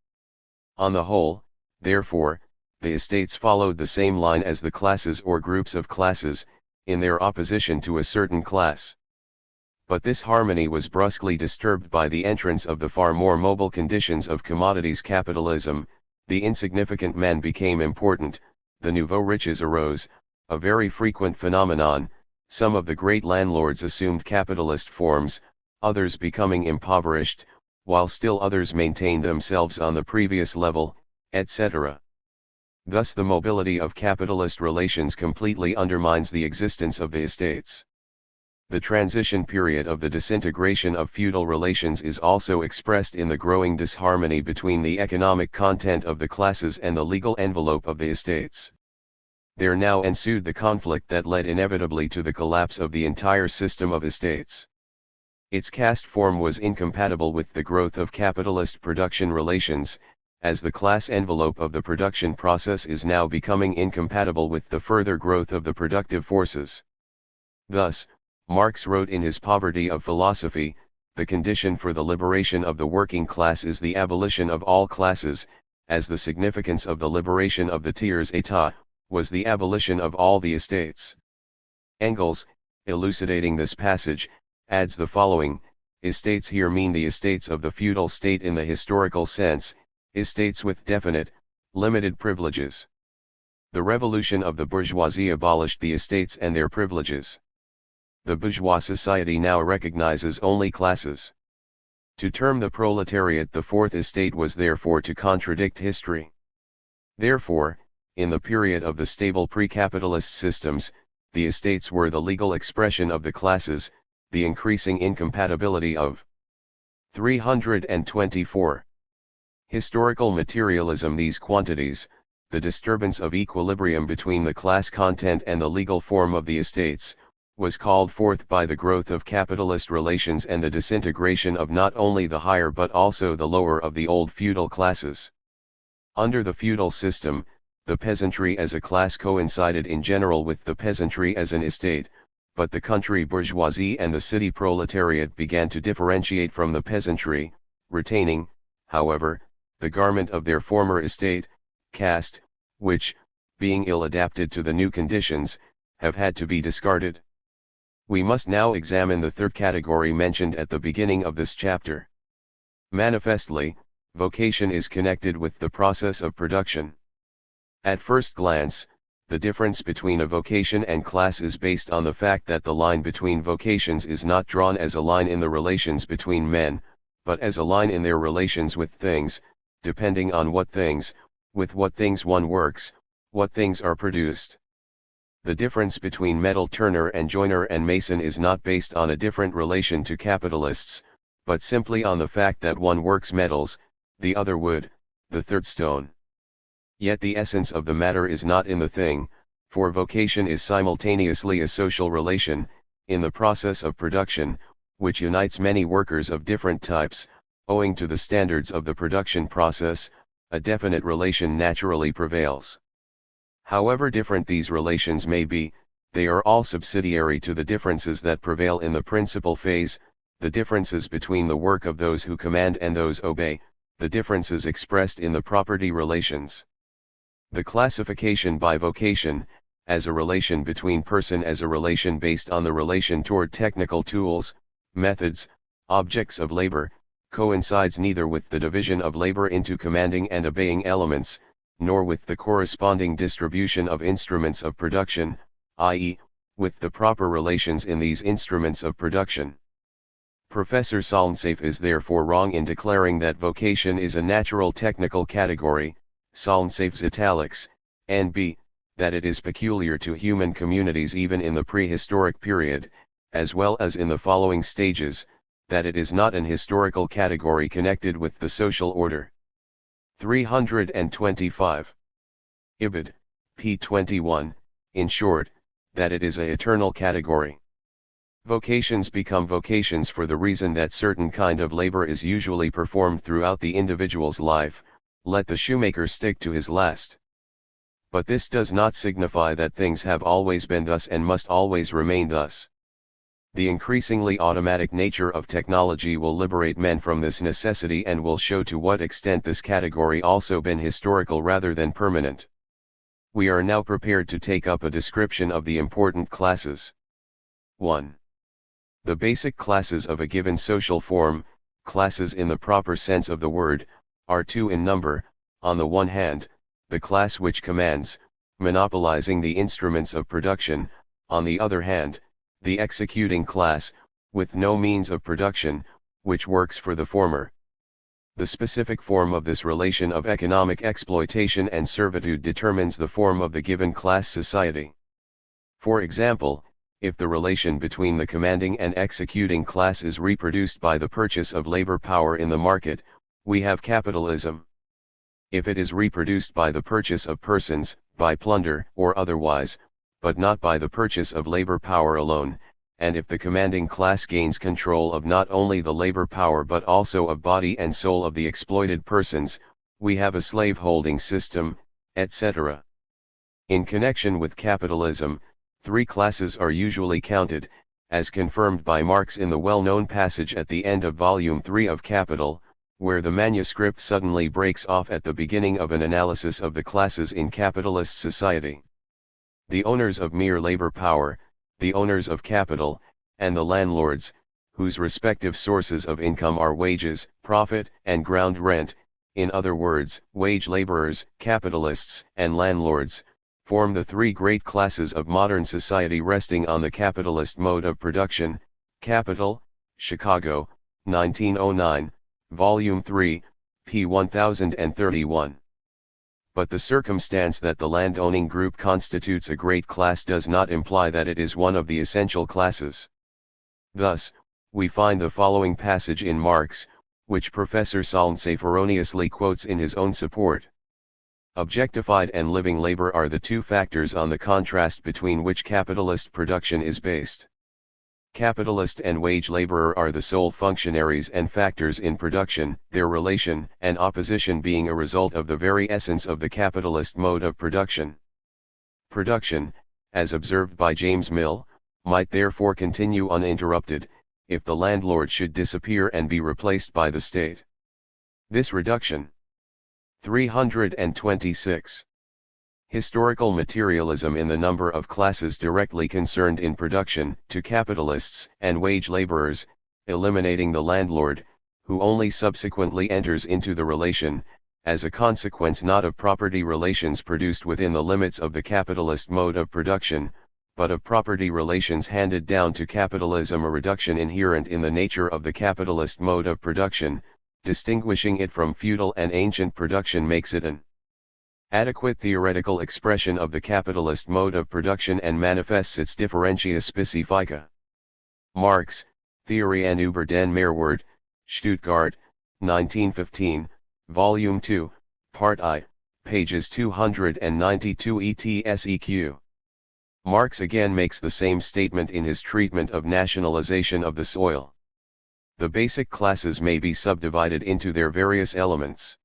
Speaker 1: On the whole, therefore, the estates followed the same line as the classes or groups of classes, in their opposition to a certain class. But this harmony was brusquely disturbed by the entrance of the far more mobile conditions of commodities capitalism. The insignificant man became important, the nouveau riches arose, a very frequent phenomenon. Some of the great landlords assumed capitalist forms, others becoming impoverished, while still others maintained themselves on the previous level, etc. Thus the mobility of capitalist relations completely undermines the existence of the estates. The transition period of the disintegration of feudal relations is also expressed in the growing disharmony between the economic content of the classes and the legal envelope of the estates. There now ensued the conflict that led inevitably to the collapse of the entire system of estates. Its caste form was incompatible with the growth of capitalist production relations, as the class envelope of the production process is now becoming incompatible with the further growth of the productive forces. Thus, Marx wrote in his Poverty of Philosophy, the condition for the liberation of the working class is the abolition of all classes, as the significance of the liberation of the tiers état was the abolition of all the estates. Engels, elucidating this passage, adds the following: estates here mean the estates of the feudal state in the historical sense, estates with definite, limited privileges. The revolution of the bourgeoisie abolished the estates and their privileges. The bourgeois society now recognizes only classes. To term the proletariat the fourth estate was therefore to contradict history. Therefore, in the period of the stable pre-capitalist systems, the estates were the legal expression of the classes. The increasing incompatibility of 324. Historical materialism. These quantities, the disturbance of equilibrium between the class content and the legal form of the estates, was called forth by the growth of capitalist relations and the disintegration of not only the higher but also the lower of the old feudal classes. Under the feudal system, the peasantry as a class coincided in general with the peasantry as an estate, but the country bourgeoisie and the city proletariat began to differentiate from the peasantry, retaining, however, the garment of their former estate, caste, which, being ill adapted to the new conditions, have had to be discarded. We must now examine the third category mentioned at the beginning of this chapter. Manifestly, vocation is connected with the process of production. At first glance, the difference between a vocation and class is based on the fact that the line between vocations is not drawn as a line in the relations between men, but as a line in their relations with things, depending on what things, with what things one works, what things are produced. The difference between metal turner and joiner and mason is not based on a different relation to capitalists, but simply on the fact that one works metals, the other wood, the third stone. Yet the essence of the matter is not in the thing, for vocation is simultaneously a social relation, in the process of production, which unites many workers of different types. Owing to the standards of the production process, a definite relation naturally prevails. However different these relations may be, they are all subsidiary to the differences that prevail in the principal phase, the differences between the work of those who command and those obey, the differences expressed in the property relations. The classification by vocation, as a relation between person as a relation based on the relation toward technical tools, methods, objects of labor, coincides neither with the division of labor into commanding and obeying elements, nor with the corresponding distribution of instruments of production, i.e., with the proper relations in these instruments of production. Professor Solnsafe is therefore wrong in declaring that vocation is a natural technical category, Solnsafe's italics, and b. that it is peculiar to human communities even in the prehistoric period, as well as in the following stages, that it is not an historical category connected with the social order. 325. Ibid, p. 21, in short, that it is a eternal category. Vocations become vocations for the reason that certain kind of labor is usually performed throughout the individual's life, let the shoemaker stick to his last. But this does not signify that things have always been thus and must always remain thus. The increasingly automatic nature of technology will liberate men from this necessity and will show to what extent this category also been historical rather than permanent. We are now prepared to take up a description of the important classes. 1. The basic classes of a given social form, classes in the proper sense of the word, are two in number. On the one hand, the class which commands, monopolizing the instruments of production; on the other hand, the executing class, with no means of production, which works for the former. The specific form of this relation of economic exploitation and servitude determines the form of the given class society. For example, if the relation between the commanding and executing class is reproduced by the purchase of labor power in the market, we have capitalism. If it is reproduced by the purchase of persons, by plunder or otherwise, but not by the purchase of labor power alone, and if the commanding class gains control of not only the labor power but also of body and soul of the exploited persons, we have a slave-holding system, etc. In connection with capitalism, three classes are usually counted, as confirmed by Marx in the well-known passage at the end of Volume 3 of Capital, where the manuscript suddenly breaks off at the beginning of an analysis of the classes in capitalist society. The owners of mere labor power, the owners of capital, and the landlords, whose respective sources of income are wages, profit, and ground rent, in other words, wage laborers, capitalists, and landlords, form the three great classes of modern society resting on the capitalist mode of production. Capital, Chicago, 1909, Volume 3, p. 1031. But the circumstance that the land-owning group constitutes a great class does not imply that it is one of the essential classes. Thus, we find the following passage in Marx, which Professor Solnsafe erroneously quotes in his own support. Objectified and living labor are the two factors on the contrast between which capitalist production is based. Capitalist and wage laborer are the sole functionaries and factors in production, their relation and opposition being a result of the very essence of the capitalist mode of production. Production, as observed by James Mill, might therefore continue uninterrupted, if the landlord should disappear and be replaced by the state. This reduction. 326. Historical materialism in the number of classes directly concerned in production, to capitalists and wage laborers, eliminating the landlord, who only subsequently enters into the relation, as a consequence not of property relations produced within the limits of the capitalist mode of production, but of property relations handed down to capitalism, a reduction inherent in the nature of the capitalist mode of production, distinguishing it from feudal and ancient production makes it an adequate theoretical expression of the capitalist mode of production and manifests its differentia specifica. Marx, Theorie and über den Mehrwert, Stuttgart, 1915, Volume 2, Part I, pages 292 etseq. Marx again makes the same statement in his treatment of nationalization of the soil. The basic classes may be subdivided into their various elements.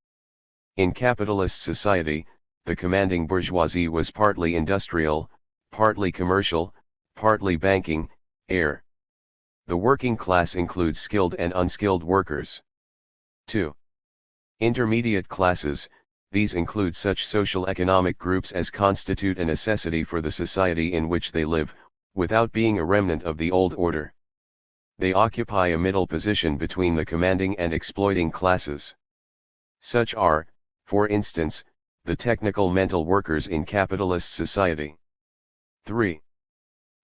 Speaker 1: In capitalist society, the commanding bourgeoisie was partly industrial, partly commercial, partly banking, air. The working class includes skilled and unskilled workers. 2. Intermediate classes, these include such social economic groups as constitute a necessity for the society in which they live, without being a remnant of the old order. They occupy a middle position between the commanding and exploiting classes. Such are, for instance, the technical mental workers in capitalist society. 3.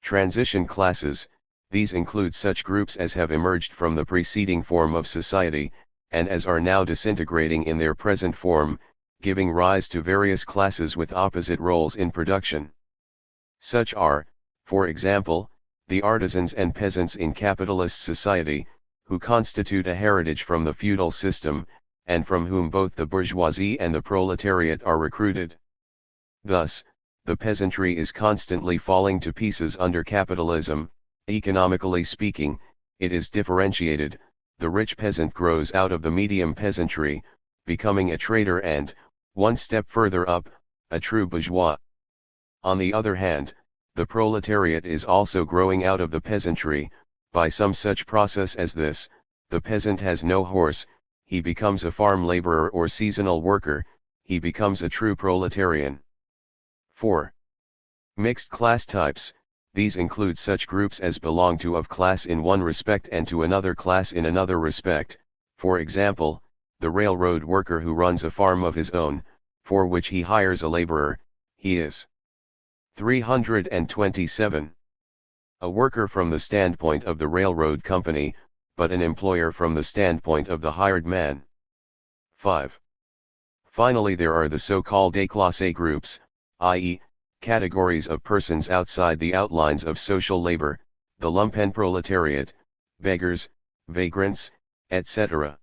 Speaker 1: Transition classes, these include such groups as have emerged from the preceding form of society, and as are now disintegrating in their present form, giving rise to various classes with opposite roles in production. Such are, for example, the artisans and peasants in capitalist society, who constitute a heritage from the feudal system, and from whom both the bourgeoisie and the proletariat are recruited. Thus, the peasantry is constantly falling to pieces under capitalism. Economically speaking, it is differentiated. The rich peasant grows out of the medium peasantry, becoming a trader and, one step further up, a true bourgeois. On the other hand, the proletariat is also growing out of the peasantry, by some such process as this: the peasant has no horse, he becomes a farm laborer or seasonal worker, he becomes a true proletarian. 4. Mixed class types, these include such groups as belong to of class in one respect and to another class in another respect, for example, the railroad worker who runs a farm of his own, for which he hires a laborer, he is 327. A worker from the standpoint of the railroad company, but an employer from the standpoint of the hired man. 5. Finally, there are the so-called déclassé groups, i.e., categories of persons outside the outlines of social labor, the lumpenproletariat, beggars, vagrants, etc.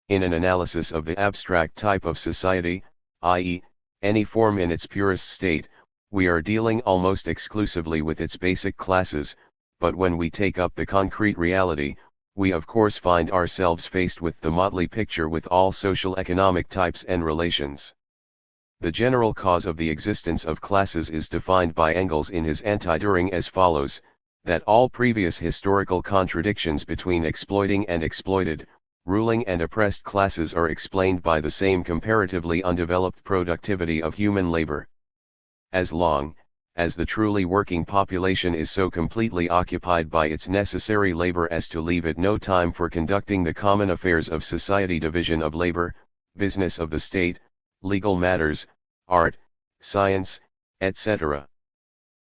Speaker 1: In an analysis of the abstract type of society, i.e., any form in its purest state, we are dealing almost exclusively with its basic classes, but when we take up the concrete reality, we of course find ourselves faced with the motley picture with all social economic types and relations. The general cause of the existence of classes is defined by Engels in his Anti-Düring as follows: that all previous historical contradictions between exploiting and exploited, ruling and oppressed classes are explained by the same comparatively undeveloped productivity of human labor. As long as the truly working population is so completely occupied by its necessary labor as to leave it no time for conducting the common affairs of society, division of labor, business of the state, legal matters, art, science, etc.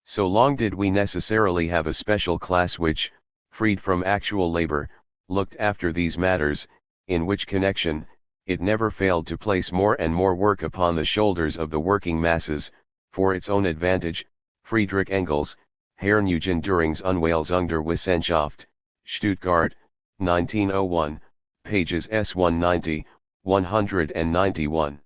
Speaker 1: So long did we necessarily have a special class which, freed from actual labor, looked after these matters, in which connection, it never failed to place more and more work upon the shoulders of the working masses, for its own advantage. Friedrich Engels, Herrnhugen Dürings Unweilsung der Wissenschaft, Stuttgart, 1901, pages S190, 191.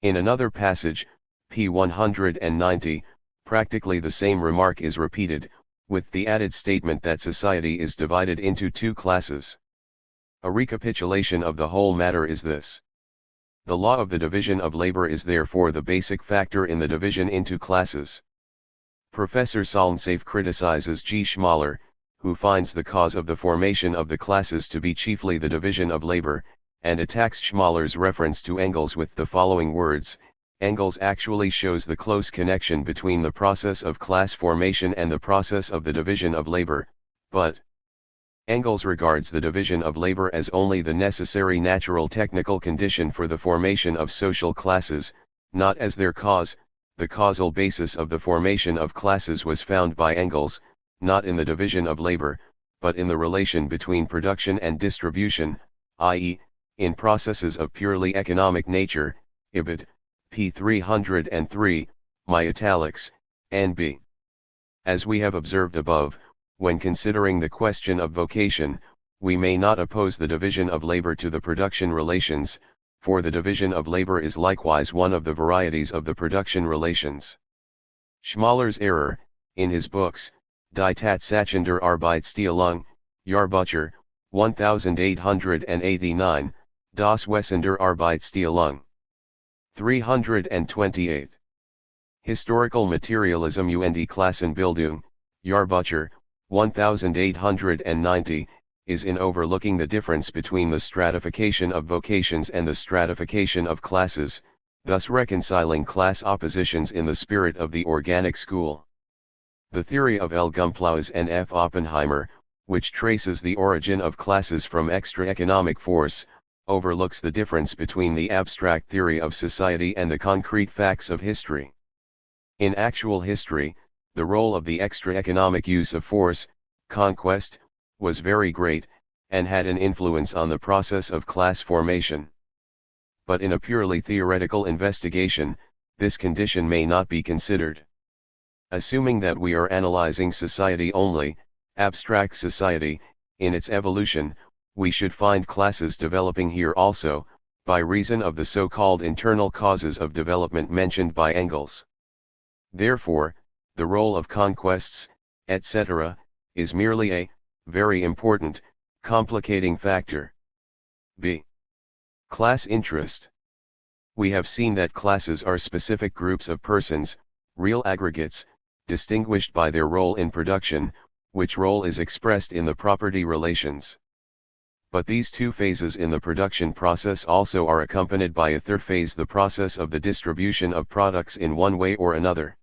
Speaker 1: In another passage, p. 190, practically the same remark is repeated, with the added statement that society is divided into two classes. A recapitulation of the whole matter is this: the law of the division of labor is therefore the basic factor in the division into classes. Professor Solnsafe criticizes G. Schmaler, who finds the cause of the formation of the classes to be chiefly the division of labor, and attacks Schmaler's reference to Engels with the following words: Engels actually shows the close connection between the process of class formation and the process of the division of labor, but Engels regards the division of labor as only the necessary natural technical condition for the formation of social classes, not as their cause. The causal basis of the formation of classes was found by Engels, not in the division of labor, but in the relation between production and distribution, i.e., in processes of purely economic nature, Ibid, p. 303, my italics, N.B. As we have observed above, when considering the question of vocation, we may not oppose the division of labor to the production relations, for the division of labor is likewise one of the varieties of the production relations. Schmaller's error, in his books, Die Tatsachen der Arbeitsteilung, Jahrbucher, 1889, Das Wesen der Arbeitsteilung. 328. Historical Materialism und Klassenbildung, Jahrbucher, 1890, is in overlooking the difference between the stratification of vocations and the stratification of classes, thus reconciling class oppositions in the spirit of the organic school. The theory of L. Gumplaus and F. Oppenheimer, which traces the origin of classes from extra-economic force, overlooks the difference between the abstract theory of society and the concrete facts of history. In actual history, the role of the extra-economic use of force, conquest, was very great, and had an influence on the process of class formation. But in a purely theoretical investigation, this condition may not be considered. Assuming that we are analyzing society only, abstract society, in its evolution, we should find classes developing here also, by reason of the so-called internal causes of development mentioned by Engels. Therefore, the role of conquests, etc., is merely a very important, complicating factor. b. Class interest. We have seen that classes are specific groups of persons, real aggregates, distinguished by their role in production, which role is expressed in the property relations. But these two phases in the production process also are accompanied by a third phase, the process of the distribution of products in one way or another.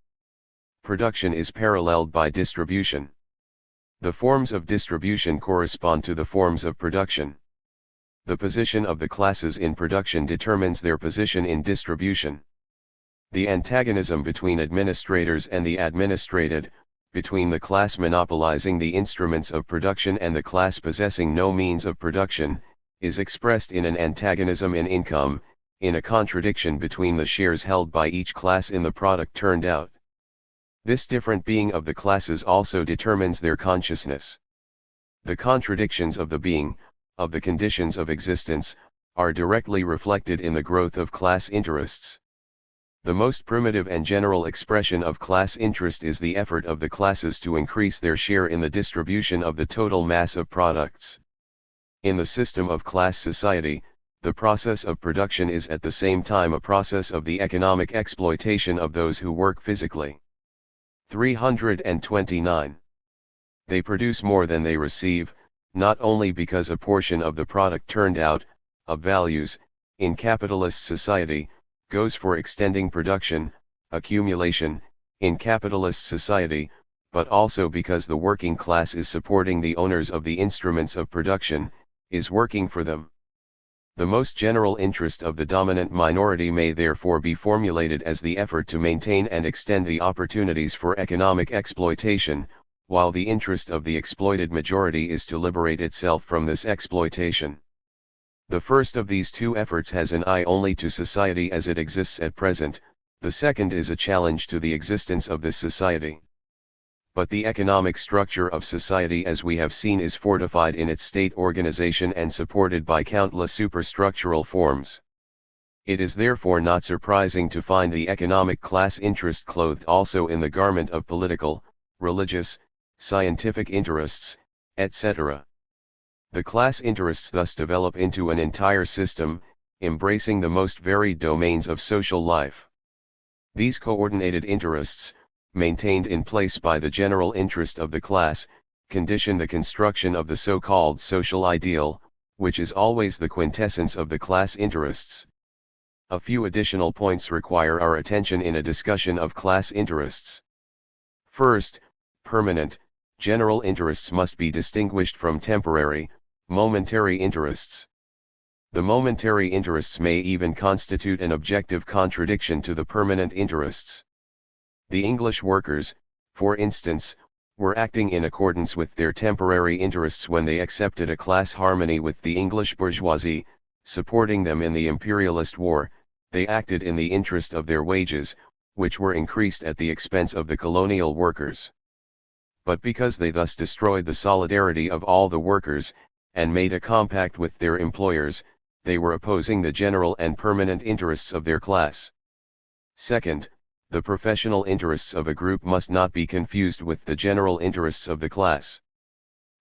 Speaker 1: Production is paralleled by distribution. The forms of distribution correspond to the forms of production. The position of the classes in production determines their position in distribution. The antagonism between administrators and the administrated, between the class monopolizing the instruments of production and the class possessing no means of production, is expressed in an antagonism in income, in a contradiction between the shares held by each class in the product turned out. This different being of the classes also determines their consciousness. The contradictions of the being, of the conditions of existence, are directly reflected in the growth of class interests. The most primitive and general expression of class interest is the effort of the classes to increase their share in the distribution of the total mass of products. In the system of class society, the process of production is at the same time a process of the economic exploitation of those who work physically. 329. They produce more than they receive, not only because a portion of the product turned out, of values, in capitalist society, goes for extending production, accumulation, in capitalist society, but also because the working class is supporting the owners of the instruments of production, is working for them. The most general interest of the dominant minority may therefore be formulated as the effort to maintain and extend the opportunities for economic exploitation, while the interest of the exploited majority is to liberate itself from this exploitation. The first of these two efforts has an eye only to society as it exists at present, the second is a challenge to the existence of this society. But the economic structure of society, as we have seen, is fortified in its state organization and supported by countless superstructural forms. It is therefore not surprising to find the economic class interest clothed also in the garment of political, religious, scientific interests, etc. The class interests thus develop into an entire system, embracing the most varied domains of social life. These coordinated interests, maintained in place by the general interest of the class, condition the construction of the so-called social ideal, which is always the quintessence of the class interests. A few additional points require our attention in a discussion of class interests. First, permanent, general interests must be distinguished from temporary, momentary interests. The momentary interests may even constitute an objective contradiction to the permanent interests. The English workers, for instance, were acting in accordance with their temporary interests when they accepted a class harmony with the English bourgeoisie, supporting them in the imperialist war. They acted in the interest of their wages, which were increased at the expense of the colonial workers. But because they thus destroyed the solidarity of all the workers, and made a compact with their employers, they were opposing the general and permanent interests of their class. Second, the professional interests of a group must not be confused with the general interests of the class.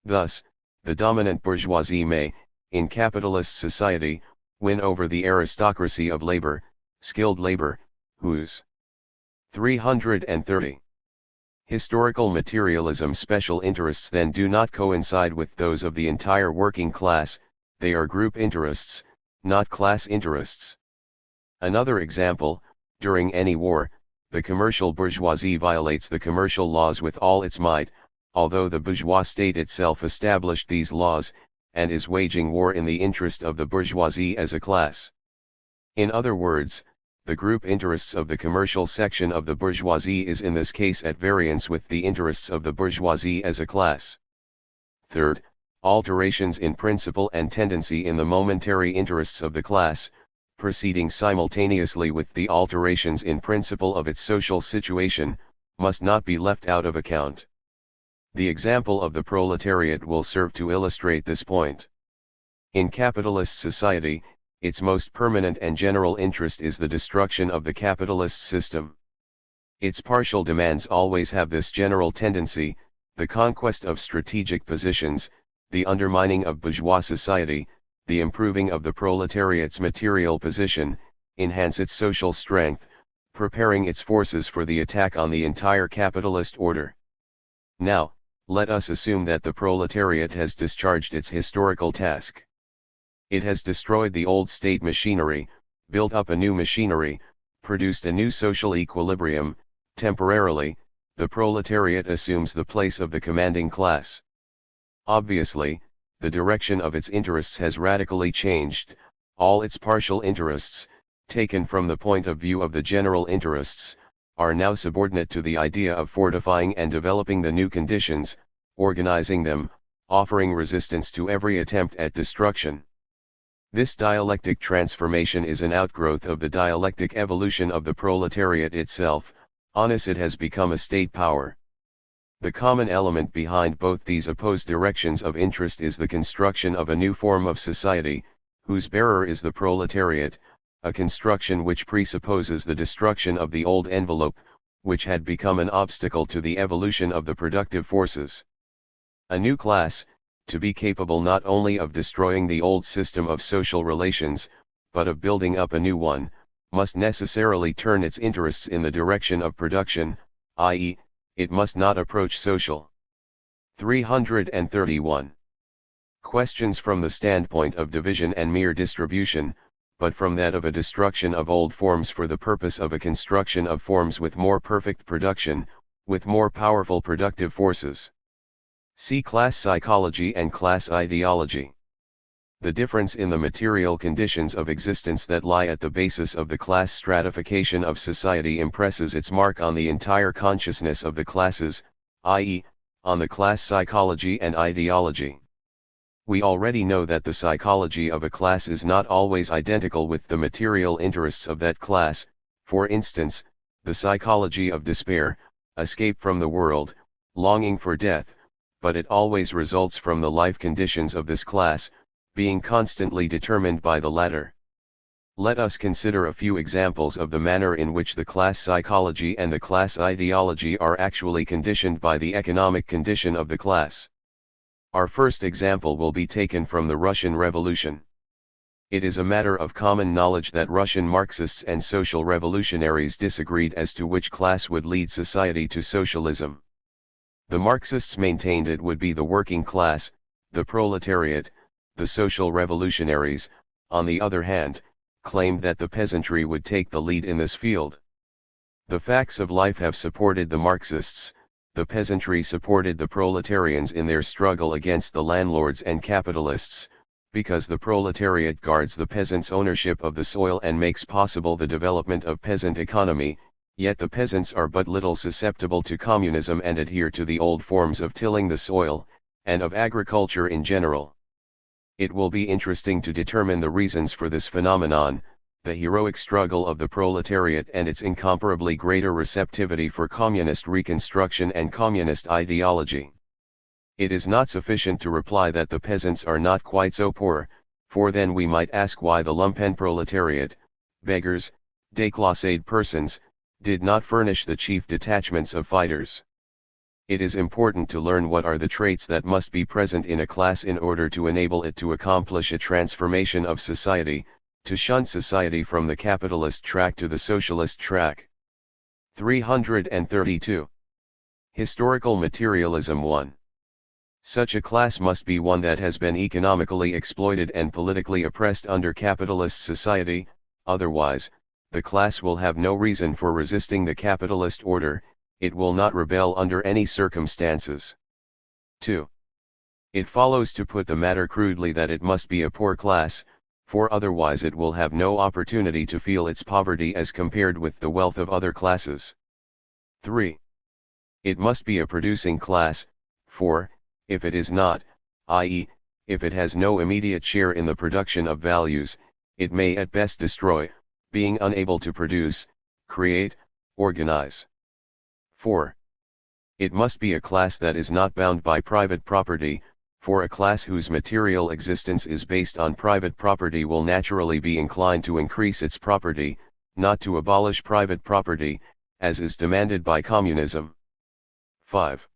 Speaker 1: Thus, the dominant bourgeoisie may, in capitalist society, win over the aristocracy of labor, skilled labor, whose 330. Historical materialism special interests then do not coincide with those of the entire working class, they are group interests, not class interests. Another example, during any war, the commercial bourgeoisie violates the commercial laws with all its might, although the bourgeois state itself established these laws, and is waging war in the interest of the bourgeoisie as a class. In other words, the group interests of the commercial section of the bourgeoisie is in this case at variance with the interests of the bourgeoisie as a class. Third, alterations in principle and tendency in the momentary interests of the class, proceeding simultaneously with the alterations in principle of its social situation, must not be left out of account. The example of the proletariat will serve to illustrate this point. In capitalist society, its most permanent and general interest is the destruction of the capitalist system. Its partial demands always have this general tendency: the conquest of strategic positions, the undermining of bourgeois society, the improving of the proletariat's material position, enhance its social strength, preparing its forces for the attack on the entire capitalist order. Now, let us assume that the proletariat has discharged its historical task. It has destroyed the old state machinery, built up a new machinery, produced a new social equilibrium. Temporarily, the proletariat assumes the place of the commanding class. Obviously, the direction of its interests has radically changed. All its partial interests, taken from the point of view of the general interests, are now subordinate to the idea of fortifying and developing the new conditions, organizing them, offering resistance to every attempt at destruction. This dialectic transformation is an outgrowth of the dialectic evolution of the proletariat itself. Honest, it has become a state power. The common element behind both these opposed directions of interest is the construction of a new form of society, whose bearer is the proletariat, a construction which presupposes the destruction of the old envelope, which had become an obstacle to the evolution of the productive forces. A new class, to be capable not only of destroying the old system of social relations, but of building up a new one, must necessarily turn its interests in the direction of production, i.e., it must not approach social. 331. Questions from the standpoint of division and mere distribution, but from that of a destruction of old forms for the purpose of a construction of forms with more perfect production, with more powerful productive forces. See class psychology and class ideology. The difference in the material conditions of existence that lie at the basis of the class stratification of society impresses its mark on the entire consciousness of the classes, i.e., on the class psychology and ideology. We already know that the psychology of a class is not always identical with the material interests of that class. For instance, the psychology of despair, escape from the world, longing for death, but it always results from the life conditions of this class, being constantly determined by the latter. Let us consider a few examples of the manner in which the class psychology and the class ideology are actually conditioned by the economic condition of the class. Our first example will be taken from the Russian Revolution. It is a matter of common knowledge that Russian Marxists and social revolutionaries disagreed as to which class would lead society to socialism. The Marxists maintained it would be the working class, the proletariat. The social revolutionaries, on the other hand, claimed that the peasantry would take the lead in this field. The facts of life have supported the Marxists. The peasantry supported the proletarians in their struggle against the landlords and capitalists, because the proletariat guards the peasants' ownership of the soil and makes possible the development of peasant economy, yet the peasants are but little susceptible to communism and adhere to the old forms of tilling the soil, and of agriculture in general. It will be interesting to determine the reasons for this phenomenon, the heroic struggle of the proletariat and its incomparably greater receptivity for communist reconstruction and communist ideology. It is not sufficient to reply that the peasants are not quite so poor, for then we might ask why the lumpenproletariat, beggars, déclassed persons, did not furnish the chief detachments of fighters. It is important to learn what are the traits that must be present in a class in order to enable it to accomplish a transformation of society, to shunt society from the capitalist track to the socialist track. 332. Historical Materialism 1. Such a class must be one that has been economically exploited and politically oppressed under capitalist society, otherwise, the class will have no reason for resisting the capitalist order, it will not rebel under any circumstances. 2. It follows, to put the matter crudely, that it must be a poor class, for otherwise it will have no opportunity to feel its poverty as compared with the wealth of other classes. 3. It must be a producing class, for, if it is not, i.e., if it has no immediate share in the production of values, it may at best destroy, being unable to produce, create, organize. 4. It must be a class that is not bound by private property, for a class whose material existence is based on private property will naturally be inclined to increase its property, not to abolish private property, as is demanded by communism. 5.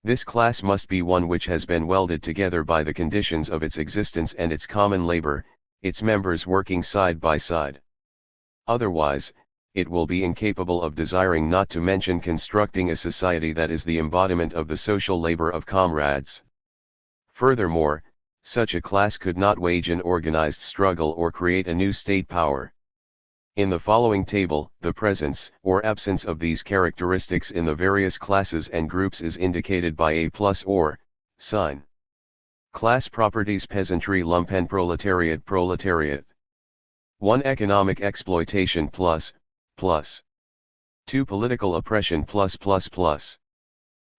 Speaker 1: This class must be one which has been welded together by the conditions of its existence and its common labor, its members working side by side. Otherwise, it will be incapable of desiring, not to mention constructing, a society that is the embodiment of the social labor of comrades. Furthermore, such a class could not wage an organized struggle or create a new state power. In the following table, the presence or absence of these characteristics in the various classes and groups is indicated by a plus or sign. Class properties: peasantry, lumpenproletariat, proletariat. 1. Economic exploitation plus 2. Political oppression plus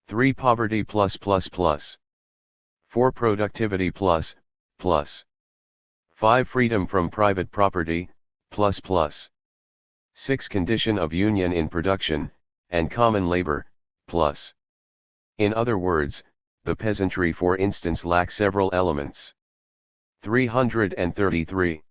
Speaker 1: 3. Poverty plus 4. Productivity plus 5. Freedom from private property plus 6. Condition of union in production and common labor plus. In other words, the peasantry, for instance, lack several elements. 333.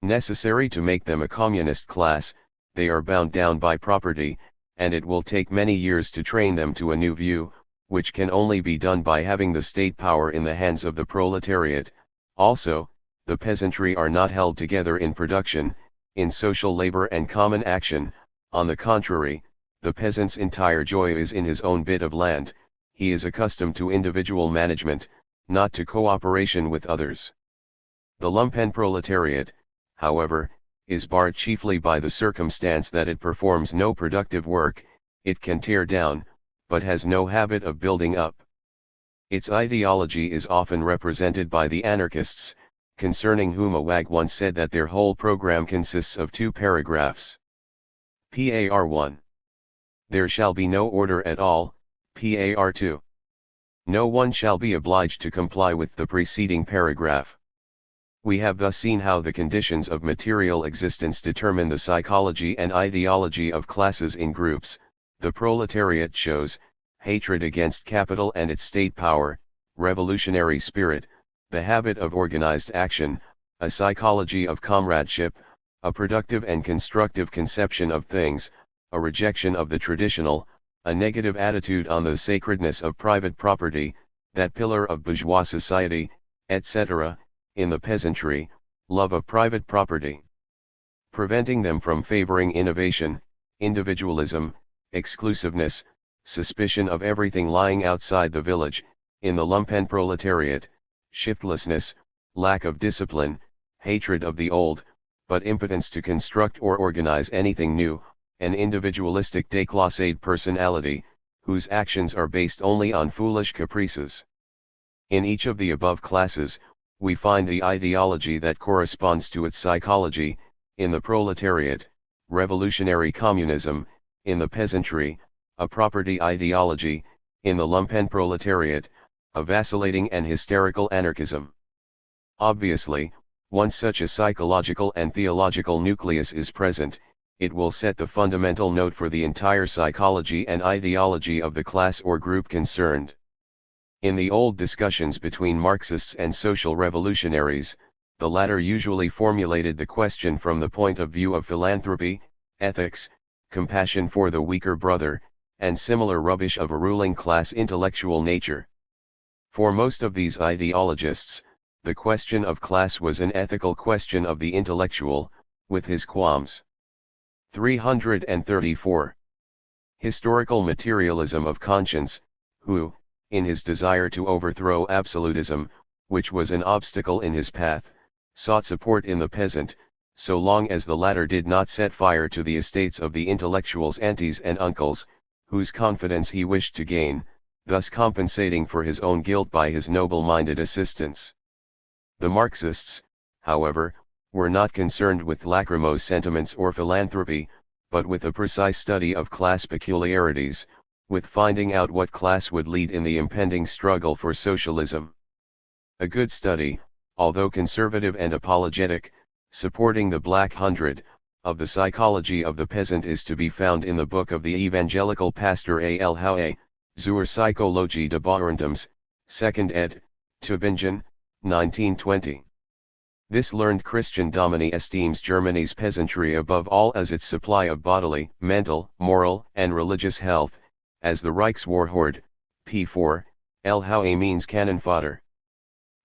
Speaker 1: Necessary to make them a communist class, they are bound down by property, and it will take many years to train them to a new view, which can only be done by having the state power in the hands of the proletariat. Also, the peasantry are not held together in production, in social labor and common action. On the contrary, the peasant's entire joy is in his own bit of land. He is accustomed to individual management, not to cooperation with others. The lumpenproletariat, however, is barred chiefly by the circumstance that it performs no productive work. It can tear down, but has no habit of building up. Its ideology is often represented by the anarchists, concerning whom a wag once said that their whole program consists of 2 paragraphs. Par 1. There shall be no order at all. Par 2. No one shall be obliged to comply with the preceding paragraph. We have thus seen how the conditions of material existence determine the psychology and ideology of classes in groups. The proletariat shows hatred against capital and its state power, revolutionary spirit, the habit of organized action, a psychology of comradeship, a productive and constructive conception of things, a rejection of the traditional, a negative attitude on the sacredness of private property, that pillar of bourgeois society, etc., in the peasantry, love of private property. Preventing them from favoring innovation, individualism, exclusiveness, suspicion of everything lying outside the village. In the lumpenproletariat, shiftlessness, lack of discipline, hatred of the old, but impotence to construct or organize anything new, an individualistic déclassé personality, whose actions are based only on foolish caprices. In each of the above classes, we find the ideology that corresponds to its psychology: in the proletariat, revolutionary communism; in the peasantry, a property ideology; in the lumpenproletariat, a vacillating and hysterical anarchism. Obviously, once such a psychological and theological nucleus is present, it will set the fundamental note for the entire psychology and ideology of the class or group concerned. In the old discussions between Marxists and social revolutionaries, the latter usually formulated the question from the point of view of philanthropy, ethics, compassion for the weaker brother, and similar rubbish of a ruling class intellectual nature. For most of these ideologists, the question of class was an ethical question of the intellectual, with his qualms. 334. Historical materialism of conscience, who, in his desire to overthrow absolutism, which was an obstacle in his path, sought support in the peasant, so long as the latter did not set fire to the estates of the intellectual's aunties and uncles, whose confidence he wished to gain, thus compensating for his own guilt by his noble-minded assistance. The Marxists, however, were not concerned with lachrymose sentiments or philanthropy, but with a precise study of class peculiarities, with finding out what class would lead in the impending struggle for socialism. A good study, although conservative and apologetic, supporting the Black Hundred, of the psychology of the peasant is to be found in the book of the evangelical pastor A. L. Howe, Zur Psychologie des Bauerntums, 2nd ed., Tübingen, 1920. This learned Christian dominie esteems Germany's peasantry above all as its supply of bodily, mental, moral, and religious health, as the Reichswarhorde, p. 4, L. Howe means cannon fodder.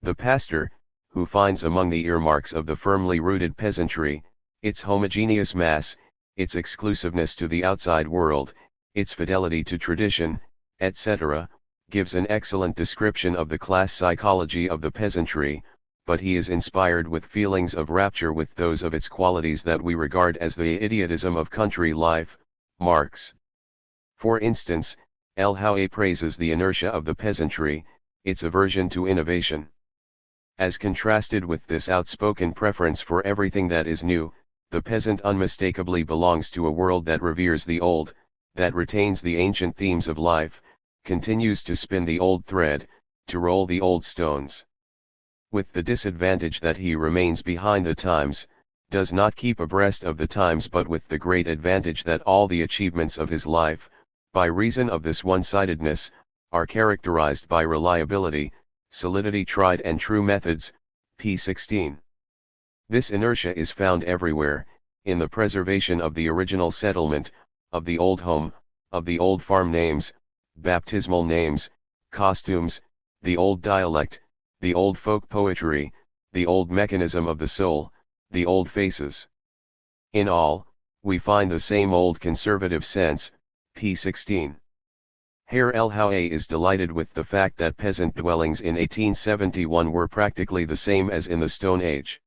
Speaker 1: The pastor, who finds among the earmarks of the firmly rooted peasantry, its homogeneous mass, its exclusiveness to the outside world, its fidelity to tradition, etc., gives an excellent description of the class psychology of the peasantry, but he is inspired with feelings of rapture with those of its qualities that we regard as the idiotism of country life, Marx. For instance, L. Howe praises the inertia of the peasantry, its aversion to innovation. As contrasted with this outspoken preference for everything that is new, the peasant unmistakably belongs to a world that reveres the old, that retains the ancient themes of life, continues to spin the old thread, to roll the old stones. With the disadvantage that he remains behind the times, does not keep abreast of the times, but with the great advantage that all the achievements of his life, by reason of this one-sidedness, are characterized by reliability, solidity, tried and true methods, p. 16. This inertia is found everywhere, in the preservation of the original settlement, of the old home, of the old farm names, baptismal names, costumes, the old dialect, the old folk poetry, the old mechanism of the soul, the old faces. In all, we find the same old conservative sense, p. 16. Herr L. Howe is delighted with the fact that peasant dwellings in 1871 were practically the same as in the Stone Age.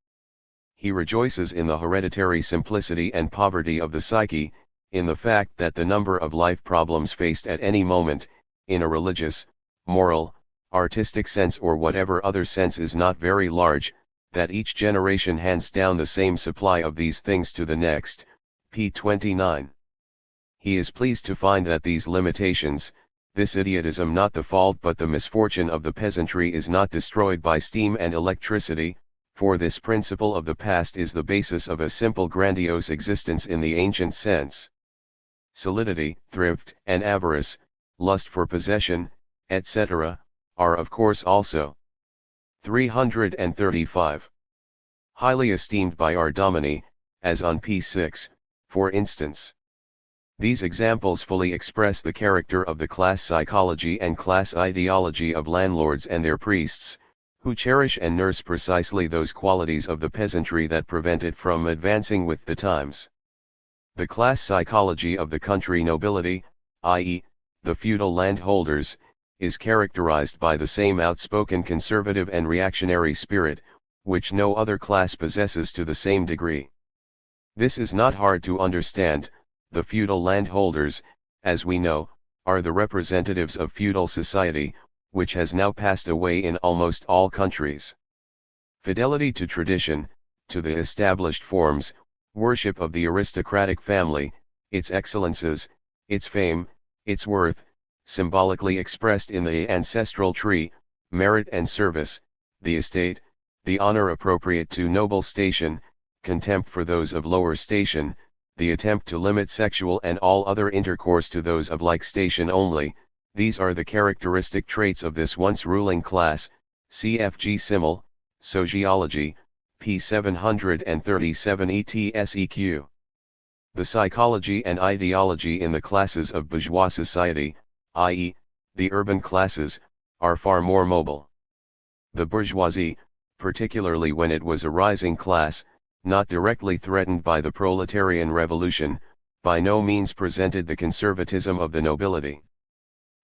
Speaker 1: He rejoices in the hereditary simplicity and poverty of the psyche, in the fact that the number of life problems faced at any moment, in a religious, moral, artistic sense or whatever other sense is not very large, that each generation hands down the same supply of these things to the next, p. 29. He is pleased to find that these limitations, this idiotism, not the fault but the misfortune of the peasantry, is not destroyed by steam and electricity, for this principle of the past is the basis of a simple grandiose existence in the ancient sense. Solidity, thrift, and avarice, lust for possession, etc., are of course also 335. Highly esteemed by our Domini, as on p. 6, for instance. These examples fully express the character of the class psychology and class ideology of landlords and their priests, who cherish and nurse precisely those qualities of the peasantry that prevent it from advancing with the times. The class psychology of the country nobility, i.e., the feudal landholders, is characterized by the same outspoken conservative and reactionary spirit, which no other class possesses to the same degree. This is not hard to understand. The feudal landholders, as we know, are the representatives of feudal society, which has now passed away in almost all countries. Fidelity to tradition, to the established forms, worship of the aristocratic family, its excellences, its fame, its worth, symbolically expressed in the ancestral tree, merit and service, the estate, the honor appropriate to noble station, contempt for those of lower station, the attempt to limit sexual and all other intercourse to those of like station only, these are the characteristic traits of this once ruling class. Cfg Simmel, Sociology, p. 737 ETSEQ. The psychology and ideology in the classes of bourgeois society, i.e., the urban classes, are far more mobile. The bourgeoisie, particularly when it was a rising class, not directly threatened by the proletarian revolution, by no means presented the conservatism of the nobility.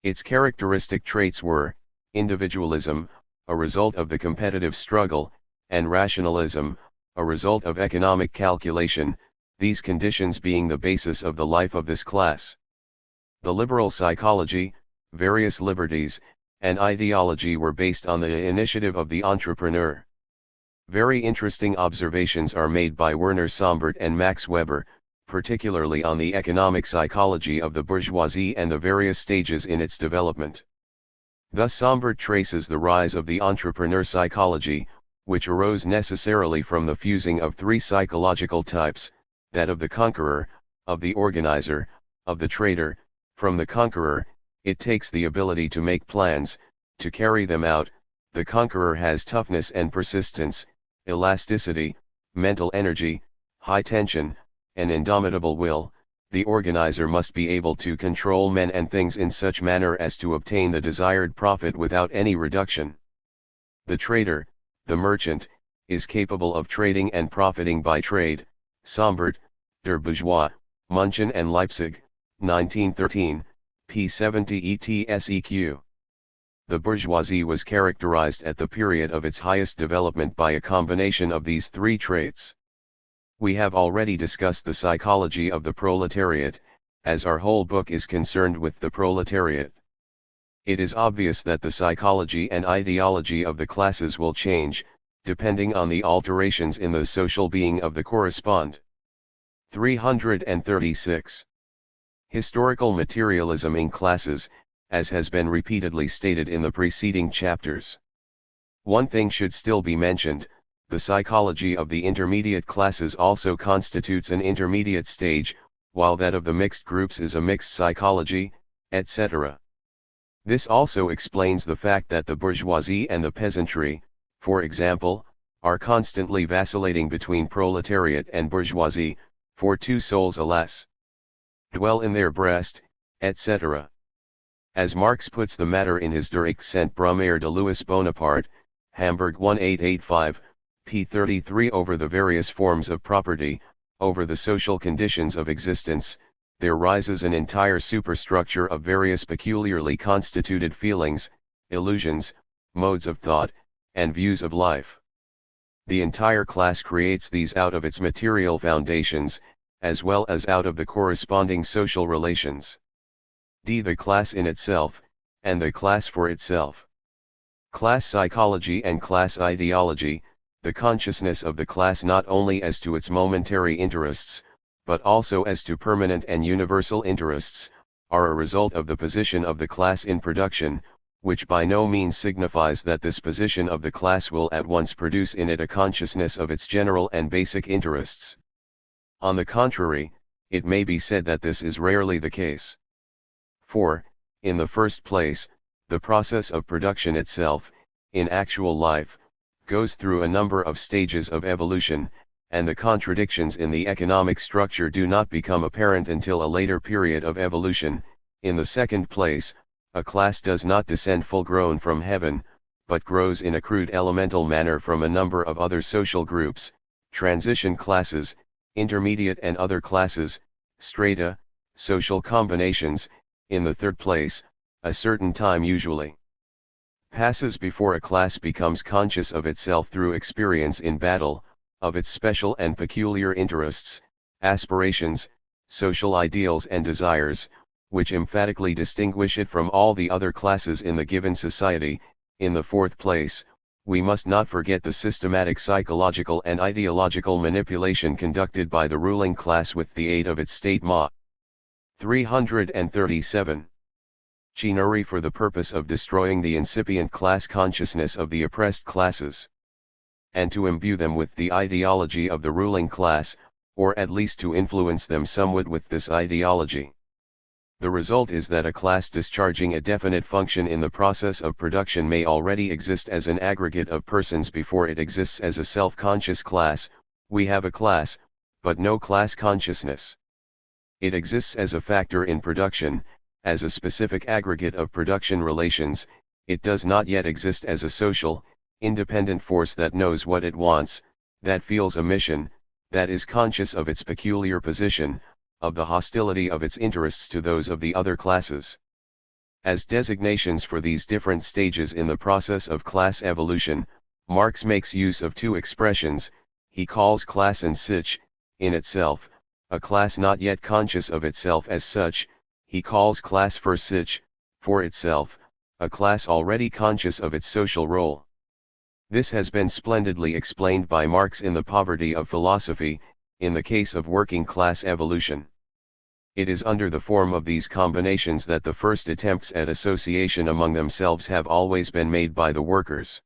Speaker 1: Its characteristic traits were, individualism, a result of the competitive struggle, and rationalism, a result of economic calculation, these conditions being the basis of the life of this class. The liberal psychology, various liberties, and ideology were based on the initiative of the entrepreneur. Very interesting observations are made by Werner Sombart and Max Weber, particularly on the economic psychology of the bourgeoisie and the various stages in its development. Thus Sombart traces the rise of the entrepreneur psychology, which arose necessarily from the fusing of three psychological types, that of the conqueror, of the organizer, of the trader. From the conqueror, it takes the ability to make plans, to carry them out. The conqueror has toughness and persistence, elasticity, mental energy, high tension, and indomitable will. The organizer must be able to control men and things in such manner as to obtain the desired profit without any reduction. The trader, the merchant, is capable of trading and profiting by trade. Sombart, Der Bourgeois, München and Leipzig, 1913, p. 70 ETSEQ. The bourgeoisie was characterized at the period of its highest development by a combination of these three traits. We have already discussed the psychology of the proletariat, as our whole book is concerned with the proletariat. It is obvious that the psychology and ideology of the classes will change, depending on the alterations in the social being of the correspond. 336. Historical materialism in classes, as has been repeatedly stated in the preceding chapters. One thing should still be mentioned: the psychology of the intermediate classes also constitutes an intermediate stage, while that of the mixed groups is a mixed psychology, etc. This also explains the fact that the bourgeoisie and the peasantry, for example, are constantly vacillating between proletariat and bourgeoisie, for two souls alas dwell in their breast, etc. As Marx puts the matter in his Der Accent Brumaire de Louis Bonaparte, Hamburg 1885, p. 33, over the various forms of property, over the social conditions of existence, there rises an entire superstructure of various peculiarly constituted feelings, illusions, modes of thought, and views of life. The entire class creates these out of its material foundations, as well as out of the corresponding social relations. D. The class in itself, and the class for itself. Class psychology and class ideology, the consciousness of the class not only as to its momentary interests, but also as to permanent and universal interests, are a result of the position of the class in production, which by no means signifies that this position of the class will at once produce in it a consciousness of its general and basic interests. On the contrary, it may be said that this is rarely the case. For, in the first place, the process of production itself, in actual life, goes through a number of stages of evolution, and the contradictions in the economic structure do not become apparent until a later period of evolution. In the second place, a class does not descend full-grown from heaven, but grows in a crude elemental manner from a number of other social groups, transition classes, intermediate and other classes, strata, social combinations. In the third place, a certain time usually passes before a class becomes conscious of itself through experience in battle, of its special and peculiar interests, aspirations, social ideals and desires, which emphatically distinguish it from all the other classes in the given society. In the fourth place, we must not forget the systematic psychological and ideological manipulation conducted by the ruling class with the aid of its state ma. 337. Chinery for the purpose of destroying the incipient class consciousness of the oppressed classes, and to imbue them with the ideology of the ruling class, or at least to influence them somewhat with this ideology. The result is that a class discharging a definite function in the process of production may already exist as an aggregate of persons before it exists as a self-conscious class. We have a class, but no class consciousness. It exists as a factor in production, as a specific aggregate of production relations. It does not yet exist as a social, independent force that knows what it wants, that feels a mission, that is conscious of its peculiar position, of the hostility of its interests to those of the other classes. As designations for these different stages in the process of class evolution, Marx makes use of two expressions. He calls class and sich, in itself, a class not yet conscious of itself as such. He calls class für sich, for itself, a class already conscious of its social role. This has been splendidly explained by Marx in The Poverty of Philosophy. In the case of working class evolution, it is under the form of these combinations that the first attempts at association among themselves have always been made by the workers.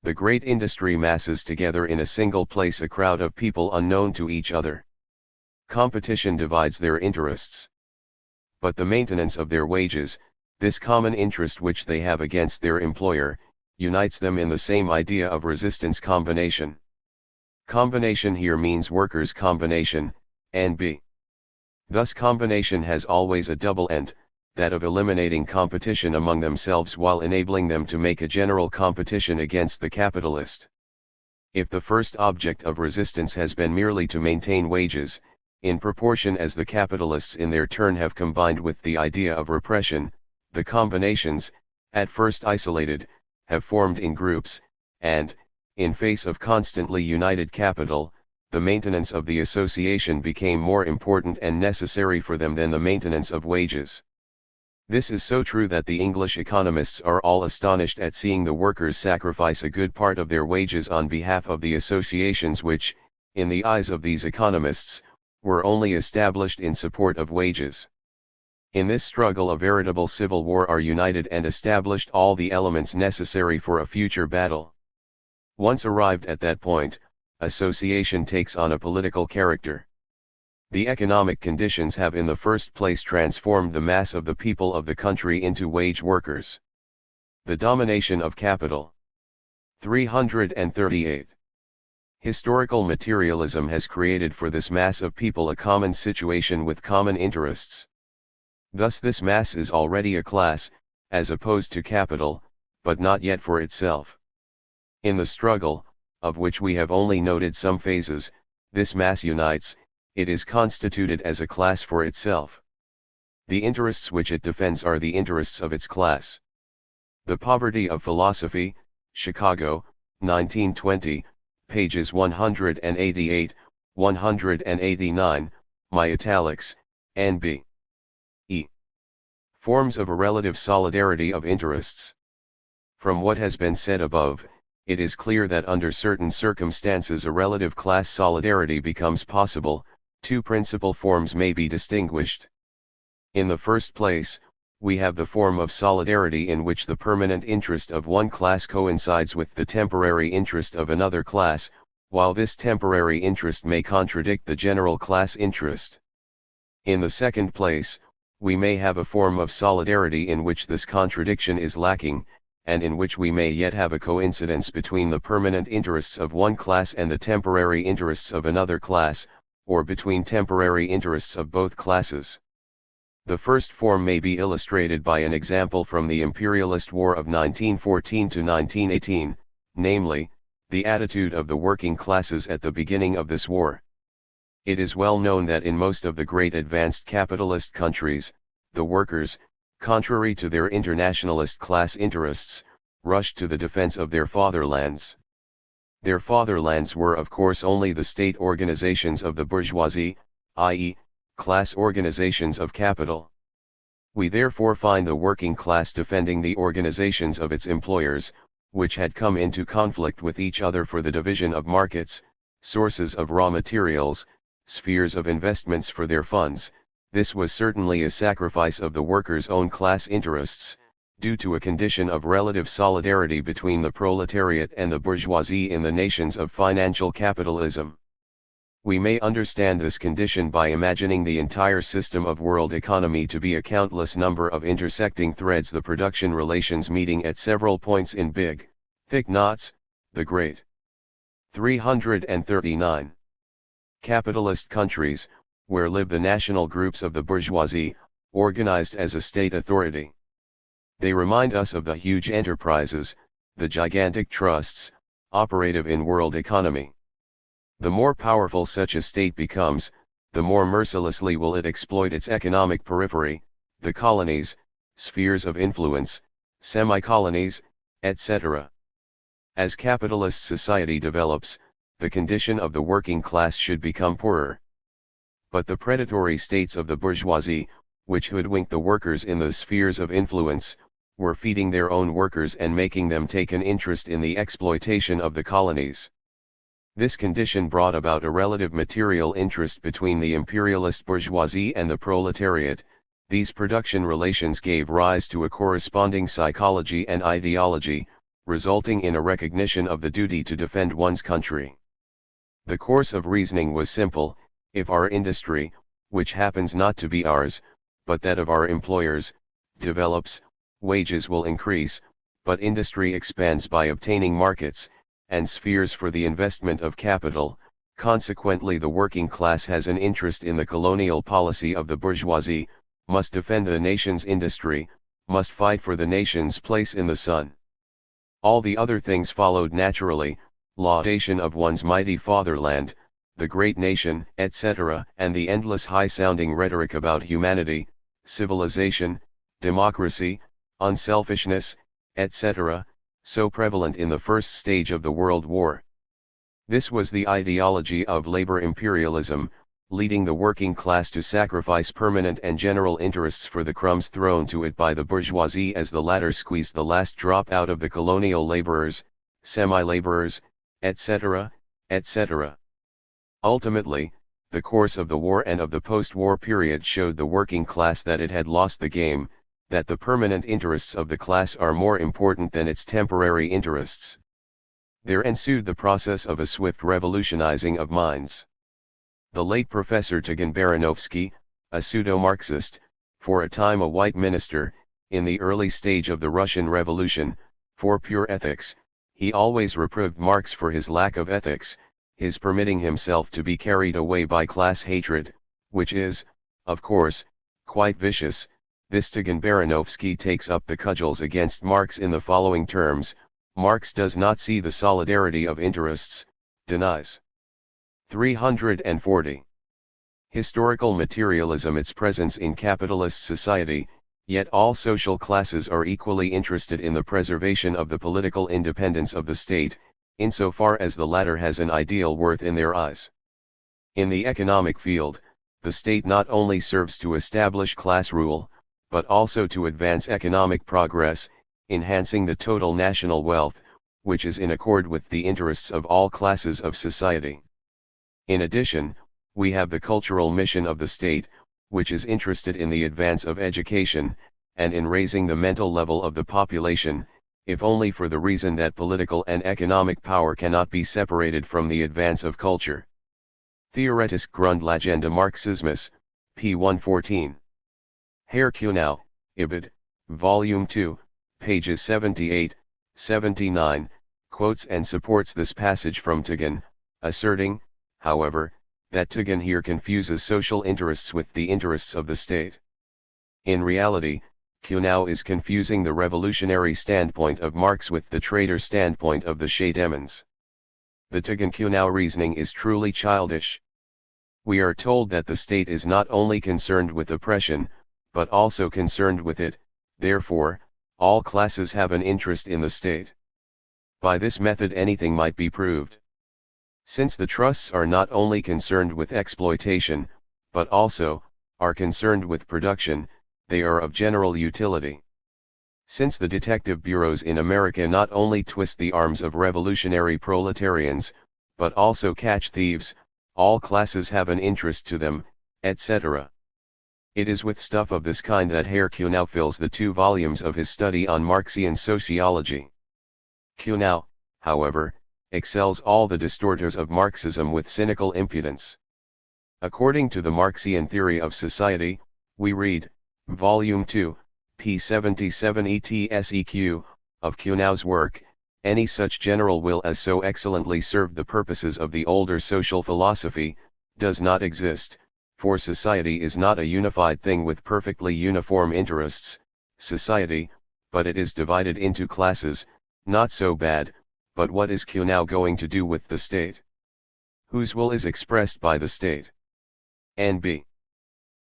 Speaker 1: The great industry masses together in a single place a crowd of people unknown to each other. Competition divides their interests. But the maintenance of their wages, this common interest which they have against their employer, unites them in the same idea of resistance combination. Combination here means workers' combination, NB. Thus combination has always a double end, that of eliminating competition among themselves while enabling them to make a general competition against the capitalist. If the first object of resistance has been merely to maintain wages, in proportion as the capitalists in their turn have combined with the idea of repression, the combinations, at first isolated, have formed in groups, and, in face of constantly united capital, the maintenance of the association became more important and necessary for them than the maintenance of wages. This is so true that the English economists are all astonished at seeing the workers sacrifice a good part of their wages on behalf of the associations which, in the eyes of these economists, were only established in support of wages. In this struggle a veritable civil war are united and established all the elements necessary for a future battle. Once arrived at that point, association takes on a political character. The economic conditions have in the first place transformed the mass of the people of the country into wage workers. The domination of capital. 338. Historical materialism has created for this mass of people a common situation with common interests. Thus this mass is already a class, as opposed to capital, but not yet for itself. In the struggle, of which we have only noted some phases, this mass unites, it is constituted as a class for itself. The interests which it defends are the interests of its class. The Poverty of Philosophy, Chicago, 1920, pages 188, 189, my italics, N.B. E. Forms of a relative solidarity of interests. From what has been said above, it is clear that under certain circumstances a relative class solidarity becomes possible. Two principal forms may be distinguished. In the first place, we have the form of solidarity in which the permanent interest of one class coincides with the temporary interest of another class, while this temporary interest may contradict the general class interest. In the second place, we may have a form of solidarity in which this contradiction is lacking, and in which we may yet have a coincidence between the permanent interests of one class and the temporary interests of another class, or between temporary interests of both classes. The first form may be illustrated by an example from the imperialist war of 1914 to 1918, namely, the attitude of the working classes at the beginning of this war. It is well known that in most of the great advanced capitalist countries, the workers, contrary to their internationalist class interests, rushed to the defense of their fatherlands. Their fatherlands were of course only the state organizations of the bourgeoisie, i.e., class organizations of capital. We therefore find the working class defending the organizations of its employers, which had come into conflict with each other for the division of markets, sources of raw materials, spheres of investments for their funds. This was certainly a sacrifice of the workers' own class interests, due to a condition of relative solidarity between the proletariat and the bourgeoisie in the nations of financial capitalism. We may understand this condition by imagining the entire system of world economy to be a countless number of intersecting threads, the production relations meeting at several points in big, thick knots, the great 339 capitalist countries, where live the national groups of the bourgeoisie, organized as a state authority. They remind us of the huge enterprises, the gigantic trusts, operative in world economy. The more powerful such a state becomes, the more mercilessly will it exploit its economic periphery, the colonies, spheres of influence, semi-colonies, etc. As capitalist society develops, the condition of the working class should become poorer. But the predatory states of the bourgeoisie, which hoodwink the workers in the spheres of influence, were feeding their own workers and making them take an interest in the exploitation of the colonies. This condition brought about a relative material interest between the imperialist bourgeoisie and the proletariat. These production relations gave rise to a corresponding psychology and ideology, resulting in a recognition of the duty to defend one's country. The course of reasoning was simple: if our industry, which happens not to be ours, but that of our employers, develops, wages will increase, but industry expands by obtaining markets and spheres for the investment of capital. Consequently, the working class has an interest in the colonial policy of the bourgeoisie, must defend the nation's industry, must fight for the nation's place in the sun. All the other things followed naturally: laudation of one's mighty fatherland, the great nation, etc., and the endless high-sounding rhetoric about humanity, civilization, democracy, unselfishness, etc., so prevalent in the first stage of the World War. This was the ideology of labor imperialism, leading the working class to sacrifice permanent and general interests for the crumbs thrown to it by the bourgeoisie as the latter squeezed the last drop out of the colonial laborers, semi-laborers, etc., etc. Ultimately, the course of the war and of the post-war period showed the working class that it had lost the game, that the permanent interests of the class are more important than its temporary interests. There ensued the process of a swift revolutionizing of minds. The late Professor Tikhon Baranovsky, a pseudo-Marxist, for a time a white minister, in the early stage of the Russian Revolution, for pure ethics, he always reproved Marx for his lack of ethics, his permitting himself to be carried away by class hatred, which is, of course, quite vicious. This Tikhon Baranovsky takes up the cudgels against Marx in the following terms: Marx does not see the solidarity of interests, denies. 340. Historical materialism its presence in capitalist society, yet all social classes are equally interested in the preservation of the political independence of the state, insofar as the latter has an ideal worth in their eyes. In the economic field, the state not only serves to establish class rule, but also to advance economic progress, enhancing the total national wealth, which is in accord with the interests of all classes of society. In addition, we have the cultural mission of the state, which is interested in the advance of education, and in raising the mental level of the population, if only for the reason that political and economic power cannot be separated from the advance of culture. Theoretische Grundlagen Marxismus, p. 114. Herr Kuhnau, Ibid, Volume 2, pages 78, 79, quotes and supports this passage from Tikhon, asserting, however, that Tikhon here confuses social interests with the interests of the state. In reality, Kuhnau is confusing the revolutionary standpoint of Marx with the trader standpoint of the Shademans. The Tikhon-Kuhnau reasoning is truly childish. We are told that the state is not only concerned with oppression, but also concerned with it, therefore, all classes have an interest in the state. By this method anything might be proved. Since the trusts are not only concerned with exploitation, but also, are concerned with production, they are of general utility. Since the detective bureaus in America not only twist the arms of revolutionary proletarians, but also catch thieves, all classes have an interest to them, etc. It is with stuff of this kind that Herr Kuhnau fills the 2 volumes of his study on Marxian sociology. Kuhnau, however, excels all the distorters of Marxism with cynical impudence. According to the Marxian theory of society, we read, Volume 2, p. 77 etseq, of Kuhnau's work, any such general will as so excellently served the purposes of the older social philosophy, does not exist, for society is not a unified thing with perfectly uniform interests, society, but it is divided into classes, not so bad, but what is Kuhnau going to do with the state? Whose will is expressed by the state? N.B.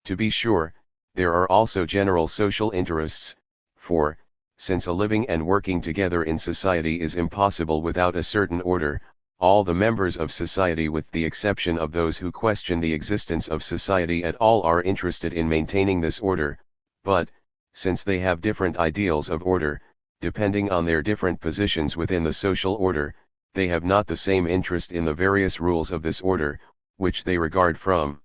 Speaker 1: To be sure, there are also general social interests, for, since a living and working together in society is impossible without a certain order, all the members of society with the exception of those who question the existence of society at all are interested in maintaining this order, but, since they have different ideals of order, depending on their different positions within the social order, they have not the same interest in the various rules of this order, which they regard from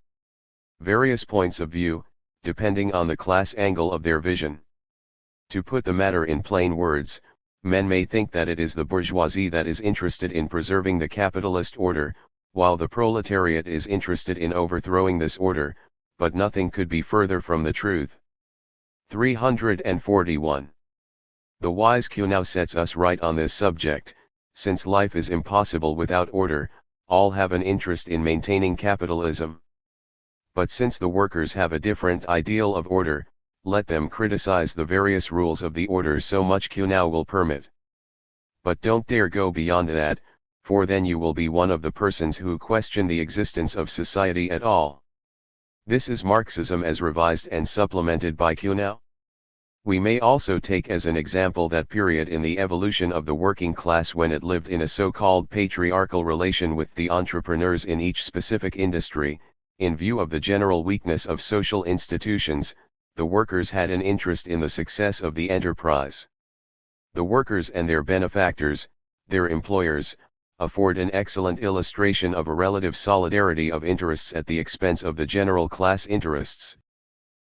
Speaker 1: various points of view, depending on the class angle of their vision. To put the matter in plain words, men may think that it is the bourgeoisie that is interested in preserving the capitalist order, while the proletariat is interested in overthrowing this order, but nothing could be further from the truth. 341. The wise Kuhnau sets us right on this subject. Since life is impossible without order, all have an interest in maintaining capitalism. But since the workers have a different ideal of order, let them criticize the various rules of the order so much Kuhnau will permit. But don't dare go beyond that, for then you will be one of the persons who question the existence of society at all. This is Marxism as revised and supplemented by Kuhnau. We may also take as an example that period in the evolution of the working class when it lived in a so-called patriarchal relation with the entrepreneurs in each specific industry. In view of the general weakness of social institutions, the workers had an interest in the success of the enterprise. The workers and their benefactors, their employers, afford an excellent illustration of a relative solidarity of interests at the expense of the general class interests.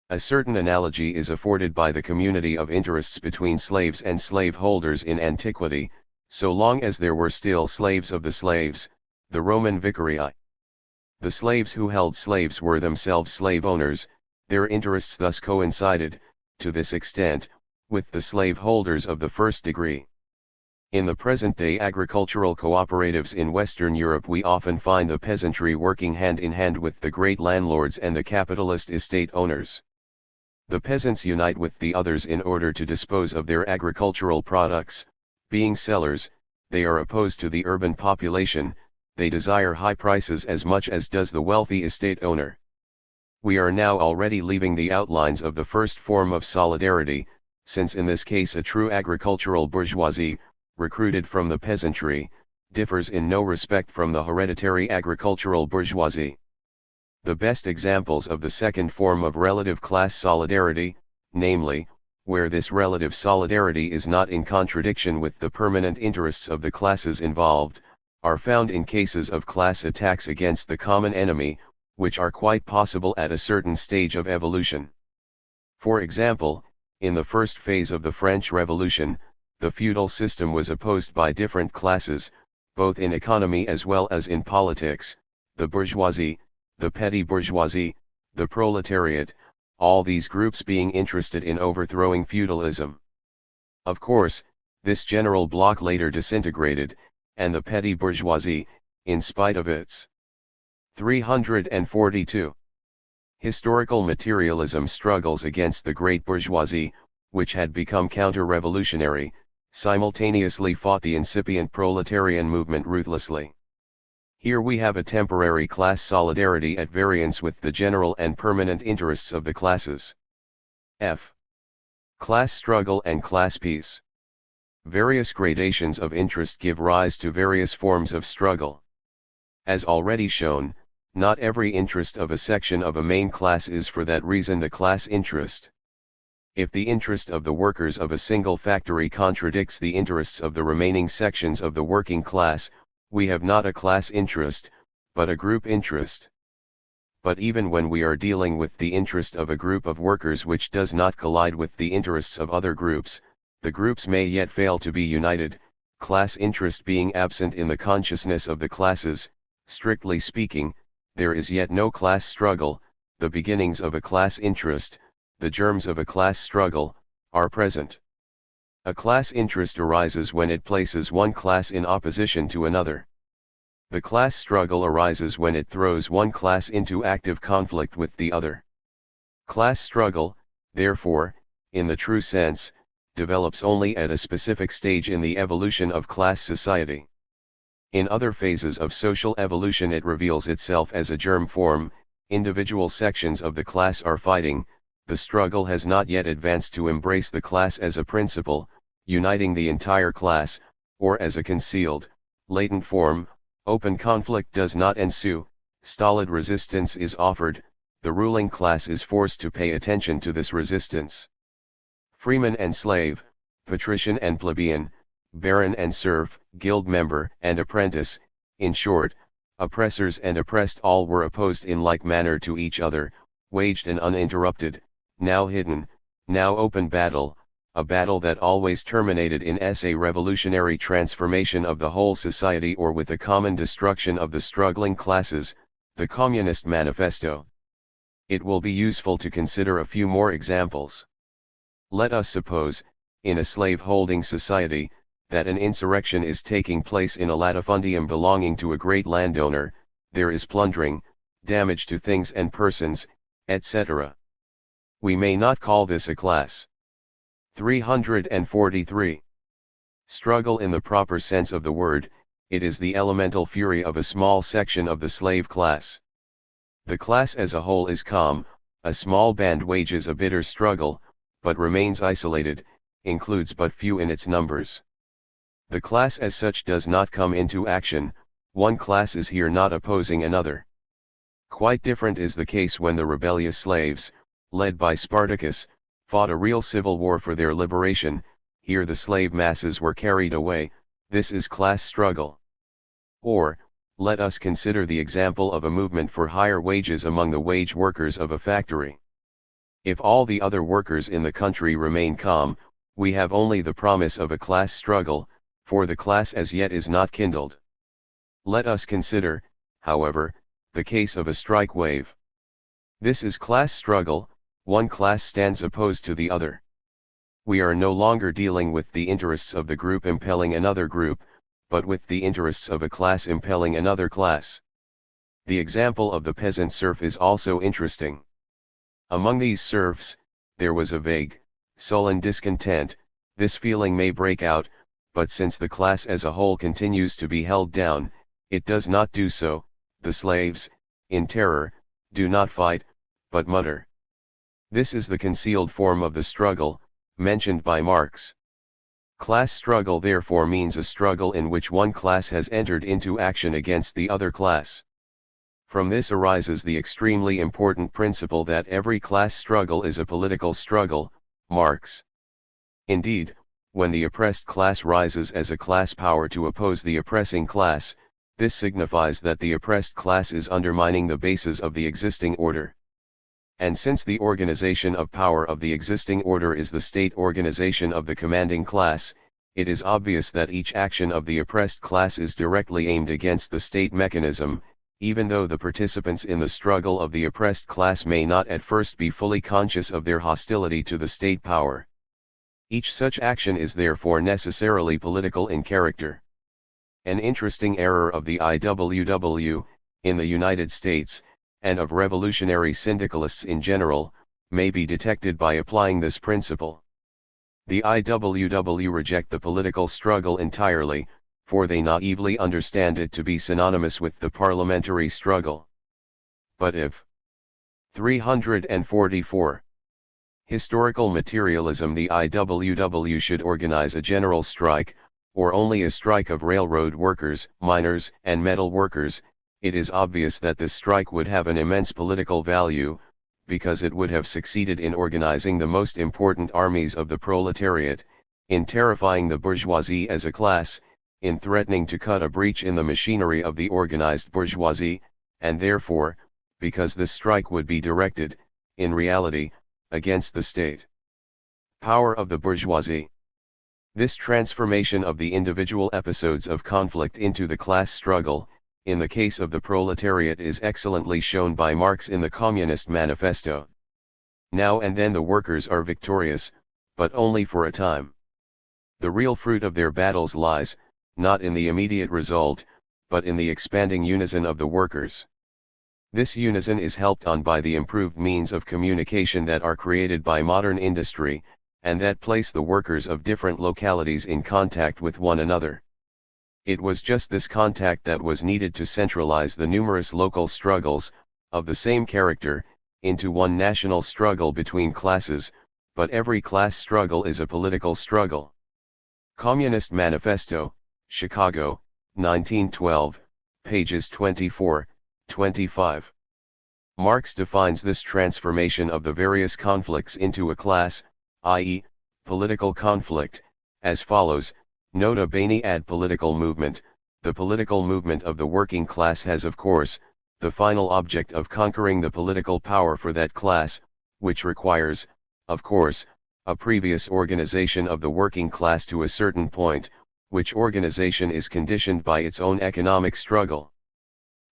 Speaker 1: A certain analogy is afforded by the community of interests between slaves and slaveholders in antiquity, so long as there were still slaves of the slaves, the Roman vicarii. The slaves who held slaves were themselves slave owners, their interests thus coincided, to this extent, with the slaveholders of the first degree. In the present-day agricultural cooperatives in Western Europe we often find the peasantry working hand in hand with the great landlords and the capitalist estate owners. The peasants unite with the others in order to dispose of their agricultural products. Being sellers, they are opposed to the urban population. They desire high prices as much as does the wealthy estate owner. We are now already leaving the outlines of the first form of solidarity, since in this case a true agricultural bourgeoisie, recruited from the peasantry, differs in no respect from the hereditary agricultural bourgeoisie. The best examples of the second form of relative class solidarity, namely, where this relative solidarity is not in contradiction with the permanent interests of the classes involved, are found in cases of class attacks against the common enemy, which are quite possible at a certain stage of evolution. For example, in the first phase of the French Revolution, the feudal system was opposed by different classes, both in economy as well as in politics, the bourgeoisie, the petty bourgeoisie, the proletariat, all these groups being interested in overthrowing feudalism. Of course, this general bloc later disintegrated, and the petty bourgeoisie, in spite of its 342. Historical materialism struggles against the great bourgeoisie, which had become counter-revolutionary, simultaneously fought the incipient proletarian movement ruthlessly. Here we have a temporary class solidarity at variance with the general and permanent interests of the classes. F. Class struggle and class peace. Various gradations of interest give rise to various forms of struggle. As already shown, Not every interest of a section of a main class is for that reason the class interest. If the interest of the workers of a single factory contradicts the interests of the remaining sections of the working class, we have not a class interest, but a group interest. But even when we are dealing with the interest of a group of workers which does not collide with the interests of other groups, the groups may yet fail to be united, class interest being absent in the consciousness of the classes. Strictly speaking, there is yet no class struggle. The beginnings of a class interest, the germs of a class struggle, are present. A class interest arises when it places one class in opposition to another. The class struggle arises when it throws one class into active conflict with the other. Class struggle, therefore, in the true sense, develops only at a specific stage in the evolution of class society. In other phases of social evolution it reveals itself as a germ form, individual sections of the class are fighting, the struggle has not yet advanced to embrace the class as a principle, uniting the entire class, or as a concealed, latent form. Open conflict does not ensue, stolid resistance is offered, the ruling class is forced to pay attention to this resistance. Freeman and slave, patrician and plebeian, baron and serf, guild member and apprentice, in short, oppressors and oppressed, all were opposed in like manner to each other, waged an uninterrupted, now hidden, now open battle, a battle that always terminated in a revolutionary transformation of the whole society or with a common destruction of the struggling classes, the Communist Manifesto. It will be useful to consider a few more examples. Let us suppose, in a slave-holding society, that an insurrection is taking place in a latifundium belonging to a great landowner, there is plundering, damage to things and persons, etc. We may not call this a class. 343. Struggle in the proper sense of the word, it is the elemental fury of a small section of the slave class. The class as a whole is calm, a small band wages a bitter struggle, but remains isolated, includes but few in its numbers. The class as such does not come into action, one class is here not opposing another. Quite different is the case when the rebellious slaves, led by Spartacus, fought a real civil war for their liberation. Here the slave masses were carried away, this is class struggle. Or, let us consider the example of a movement for higher wages among the wage workers of a factory. If all the other workers in the country remain calm, we have only the promise of a class struggle, for the class as yet is not kindled. Let us consider, however, the case of a strike wave. This is class struggle, one class stands opposed to the other. We are no longer dealing with the interests of the group impelling another group, but with the interests of a class impelling another class. The example of the peasant serf is also interesting. Among these serfs, there was a vague, sullen discontent. This feeling may break out, but since the class as a whole continues to be held down, it does not do so. The slaves, in terror, do not fight, but mutter. This is the concealed form of the struggle, mentioned by Marx. Class struggle therefore means a struggle in which one class has entered into action against the other class. From this arises the extremely important principle that every class struggle is a political struggle, Marx. Indeed, when the oppressed class rises as a class power to oppose the oppressing class, this signifies that the oppressed class is undermining the basis of the existing order. And since the organization of power of the existing order is the state organization of the commanding class, it is obvious that each action of the oppressed class is directly aimed against the state mechanism, even though the participants in the struggle of the oppressed class may not at first be fully conscious of their hostility to the state power. Each such action is therefore necessarily political in character. An interesting error of the IWW, in the United States, and of revolutionary syndicalists in general, may be detected by applying this principle. The IWW reject the political struggle entirely, for they naively understand it to be synonymous with the parliamentary struggle. But if 344. Historical materialism, the IWW should organize a general strike, or only a strike of railroad workers, miners, and metal workers, it is obvious that this strike would have an immense political value, because it would have succeeded in organizing the most important armies of the proletariat, in terrifying the bourgeoisie as a class, in threatening to cut a breach in the machinery of the organized bourgeoisie, and therefore, because this strike would be directed, in reality, against the state. Power of the bourgeoisie. This transformation of the individual episodes of conflict into the class struggle, in the case of the proletariat, is excellently shown by Marx in the Communist Manifesto. Now and then the workers are victorious, but only for a time. The real fruit of their battles lies, not in the immediate result, but in the expanding unison of the workers. This unison is helped on by the improved means of communication that are created by modern industry, and that place the workers of different localities in contact with one another. It was just this contact that was needed to centralize the numerous local struggles, of the same character, into one national struggle between classes, but every class struggle is a political struggle. Communist Manifesto, Chicago, 1912, pages 24, 25. Marx defines this transformation of the various conflicts into a class, i.e., political conflict, as follows: nota bene ad political movement. The political movement of the working class has, of course, the final object of conquering the political power for that class, which requires, of course, a previous organization of the working class to a certain point, which organization is conditioned by its own economic struggle.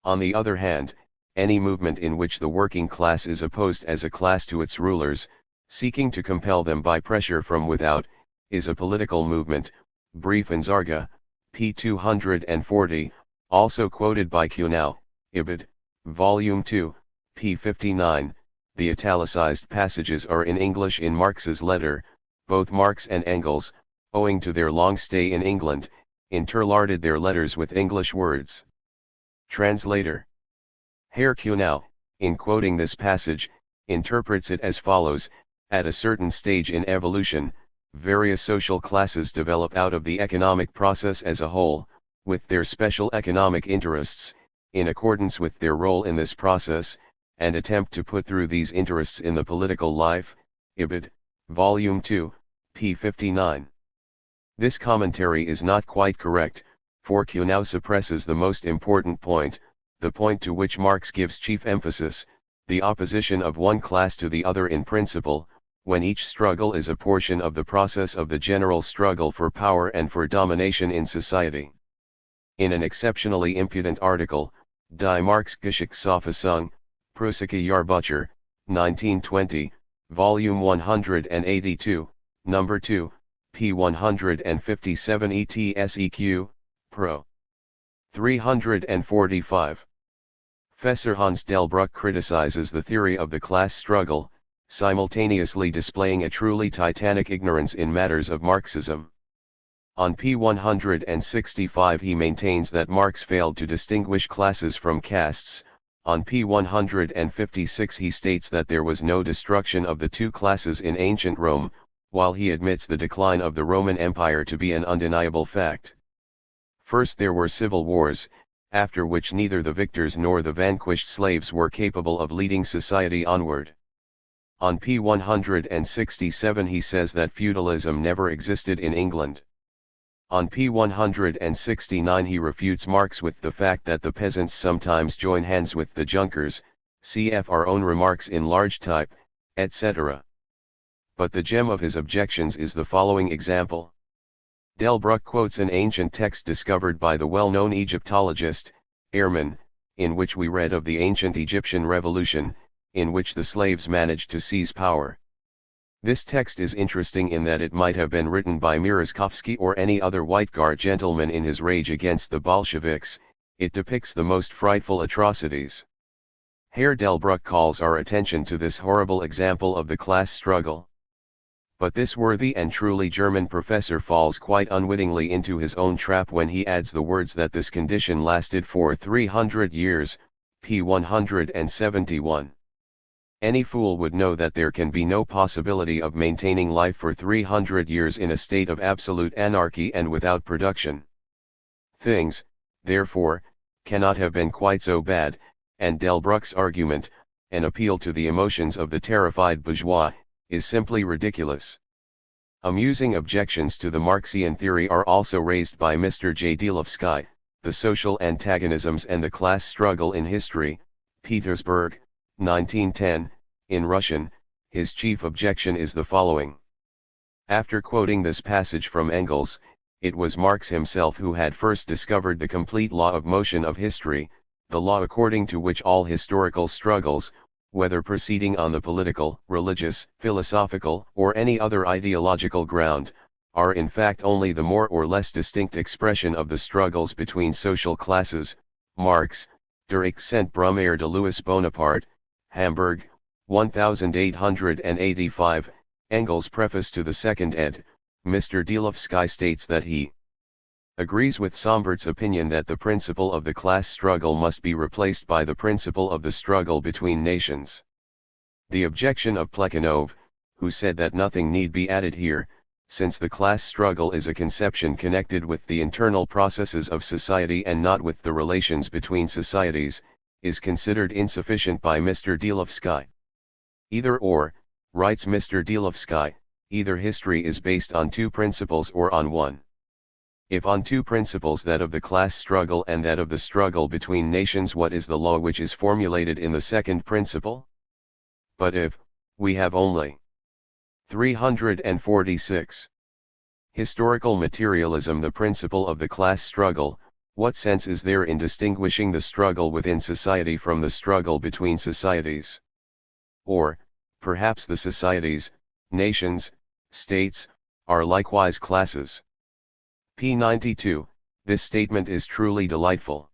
Speaker 1: On the other hand, any movement in which the working class is opposed as a class to its rulers, seeking to compel them by pressure from without, is a political movement. Briefensarge, p. 240, also quoted by Kuhnau, Ibid, Volume 2, p. 59. The italicized passages are in English in Marx's letter. Both Marx and Engels, owing to their long stay in England, interlarded their letters with English words. Translator. Herr Kuhnau, in quoting this passage, interprets it as follows: at a certain stage in evolution, various social classes develop out of the economic process as a whole, with their special economic interests, in accordance with their role in this process, and attempt to put through these interests in the political life. Ibid, Volume 2, p. 59. This commentary is not quite correct, for Kuhnau suppresses the most important point, the point to which Marx gives chief emphasis, the opposition of one class to the other in principle, when each struggle is a portion of the process of the general struggle for power and for domination in society. In an exceptionally impudent article, Die Marxgeschichtsauffassung, Preußische Jahrbucher, 1920, Volume 182, Number 2, p. 157 ETSEQ, Pro. 345. Professor Hans Delbruck criticizes the theory of the class struggle, simultaneously displaying a truly titanic ignorance in matters of Marxism. On p. 165 he maintains that Marx failed to distinguish classes from castes. On p. 156 he states that there was no destruction of the two classes in ancient Rome, while he admits the decline of the Roman Empire to be an undeniable fact. First there were civil wars, after which neither the victors nor the vanquished slaves were capable of leading society onward. On p. 167 he says that feudalism never existed in England. On p. 169 he refutes Marx with the fact that the peasants sometimes join hands with the Junkers, cf. our own remarks in large type, etc. But the gem of his objections is the following example. Delbruck quotes an ancient text discovered by the well-known Egyptologist, Ehrman, in which we read of the ancient Egyptian revolution, in which the slaves managed to seize power. This text is interesting in that it might have been written by Merezkovsky or any other White Guard gentleman in his rage against the Bolsheviks. It depicts the most frightful atrocities. Herr Delbruck calls our attention to this horrible example of the class struggle. But this worthy and truly German professor falls quite unwittingly into his own trap when he adds the words that this condition lasted for 300 years, p. 171. Any fool would know that there can be no possibility of maintaining life for 300 years in a state of absolute anarchy and without production. Things, therefore, cannot have been quite so bad, and Delbruck's argument, an appeal to the emotions of the terrified bourgeois, is simply ridiculous. Amusing objections to the Marxian theory are also raised by Mr. J. Delovsky, The Social Antagonisms and the Class Struggle in History, Petersburg, 1910, in Russian. His chief objection is the following. After quoting this passage from Engels, it was Marx himself who had first discovered the complete law of motion of history, the law according to which all historical struggles, whether proceeding on the political, religious, philosophical, or any other ideological ground, are in fact only the more or less distinct expression of the struggles between social classes. Marx, Der Akzent Brumaire de Louis Bonaparte, Hamburg, 1885, Engels' preface to the second ed. Mr. Delovsky states that he agrees with Sombert's opinion that the principle of the class struggle must be replaced by the principle of the struggle between nations. The objection of Plekhanov, who said that nothing need be added here, since the class struggle is a conception connected with the internal processes of society and not with the relations between societies, is considered insufficient by Mr. Delovsky. Either or, writes Mr. Delovsky, either history is based on two principles or on one. If on two principles, that of the class struggle and that of the struggle between nations, what is the law which is formulated in the second principle? But if we have only 346. Historical materialism, the principle of the class struggle, what sense is there in distinguishing the struggle within society from the struggle between societies? Or, perhaps the societies, nations, states, are likewise classes. p. 92, this statement is truly delightful.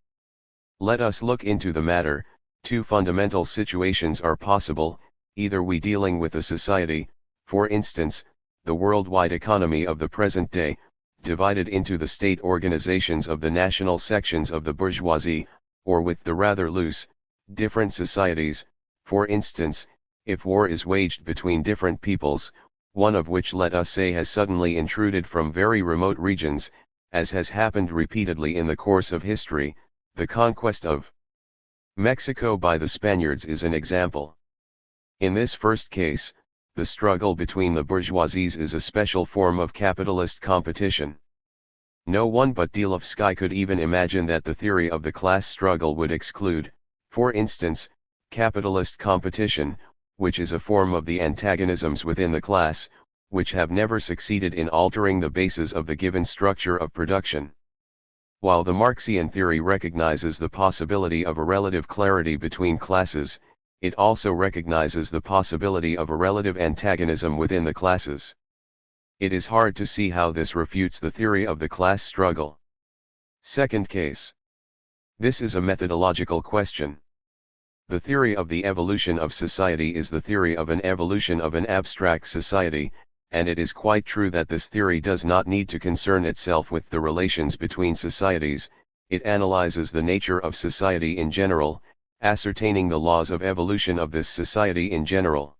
Speaker 1: Let us look into the matter. Two fundamental situations are possible, either we dealing with a society, for instance, the worldwide economy of the present day, divided into the state organizations of the national sections of the bourgeoisie, or with the rather loose, different societies, for instance, if war is waged between different peoples, one of which, let us say, has suddenly intruded from very remote regions, as has happened repeatedly in the course of history. The conquest of Mexico by the Spaniards is an example. In this first case, the struggle between the bourgeoisies is a special form of capitalist competition. No one but Delovsky could even imagine that the theory of the class struggle would exclude, for instance, capitalist competition, which is a form of the antagonisms within the class, which have never succeeded in altering the basis of the given structure of production. While the Marxian theory recognizes the possibility of a relative clarity between classes, it also recognizes the possibility of a relative antagonism within the classes. It is hard to see how this refutes the theory of the class struggle. Second case. This is a methodological question. The theory of the evolution of society is the theory of an evolution of an abstract society, and it is quite true that this theory does not need to concern itself with the relations between societies. It analyzes the nature of society in general, ascertaining the laws of evolution of this society in general.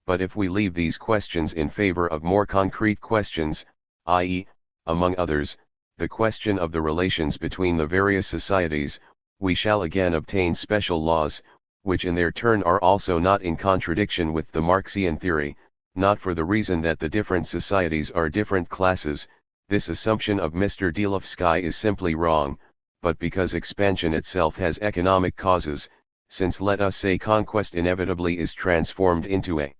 Speaker 1: But if we leave these questions in favor of more concrete questions, i.e., among others, the question of the relations between the various societies, we shall again obtain special laws, which in their turn are also not in contradiction with the Marxian theory, not for the reason that the different societies are different classes. This assumption of Mr. Delovsky is simply wrong, but because expansion itself has economic causes, since, let us say, conquest inevitably is transformed into a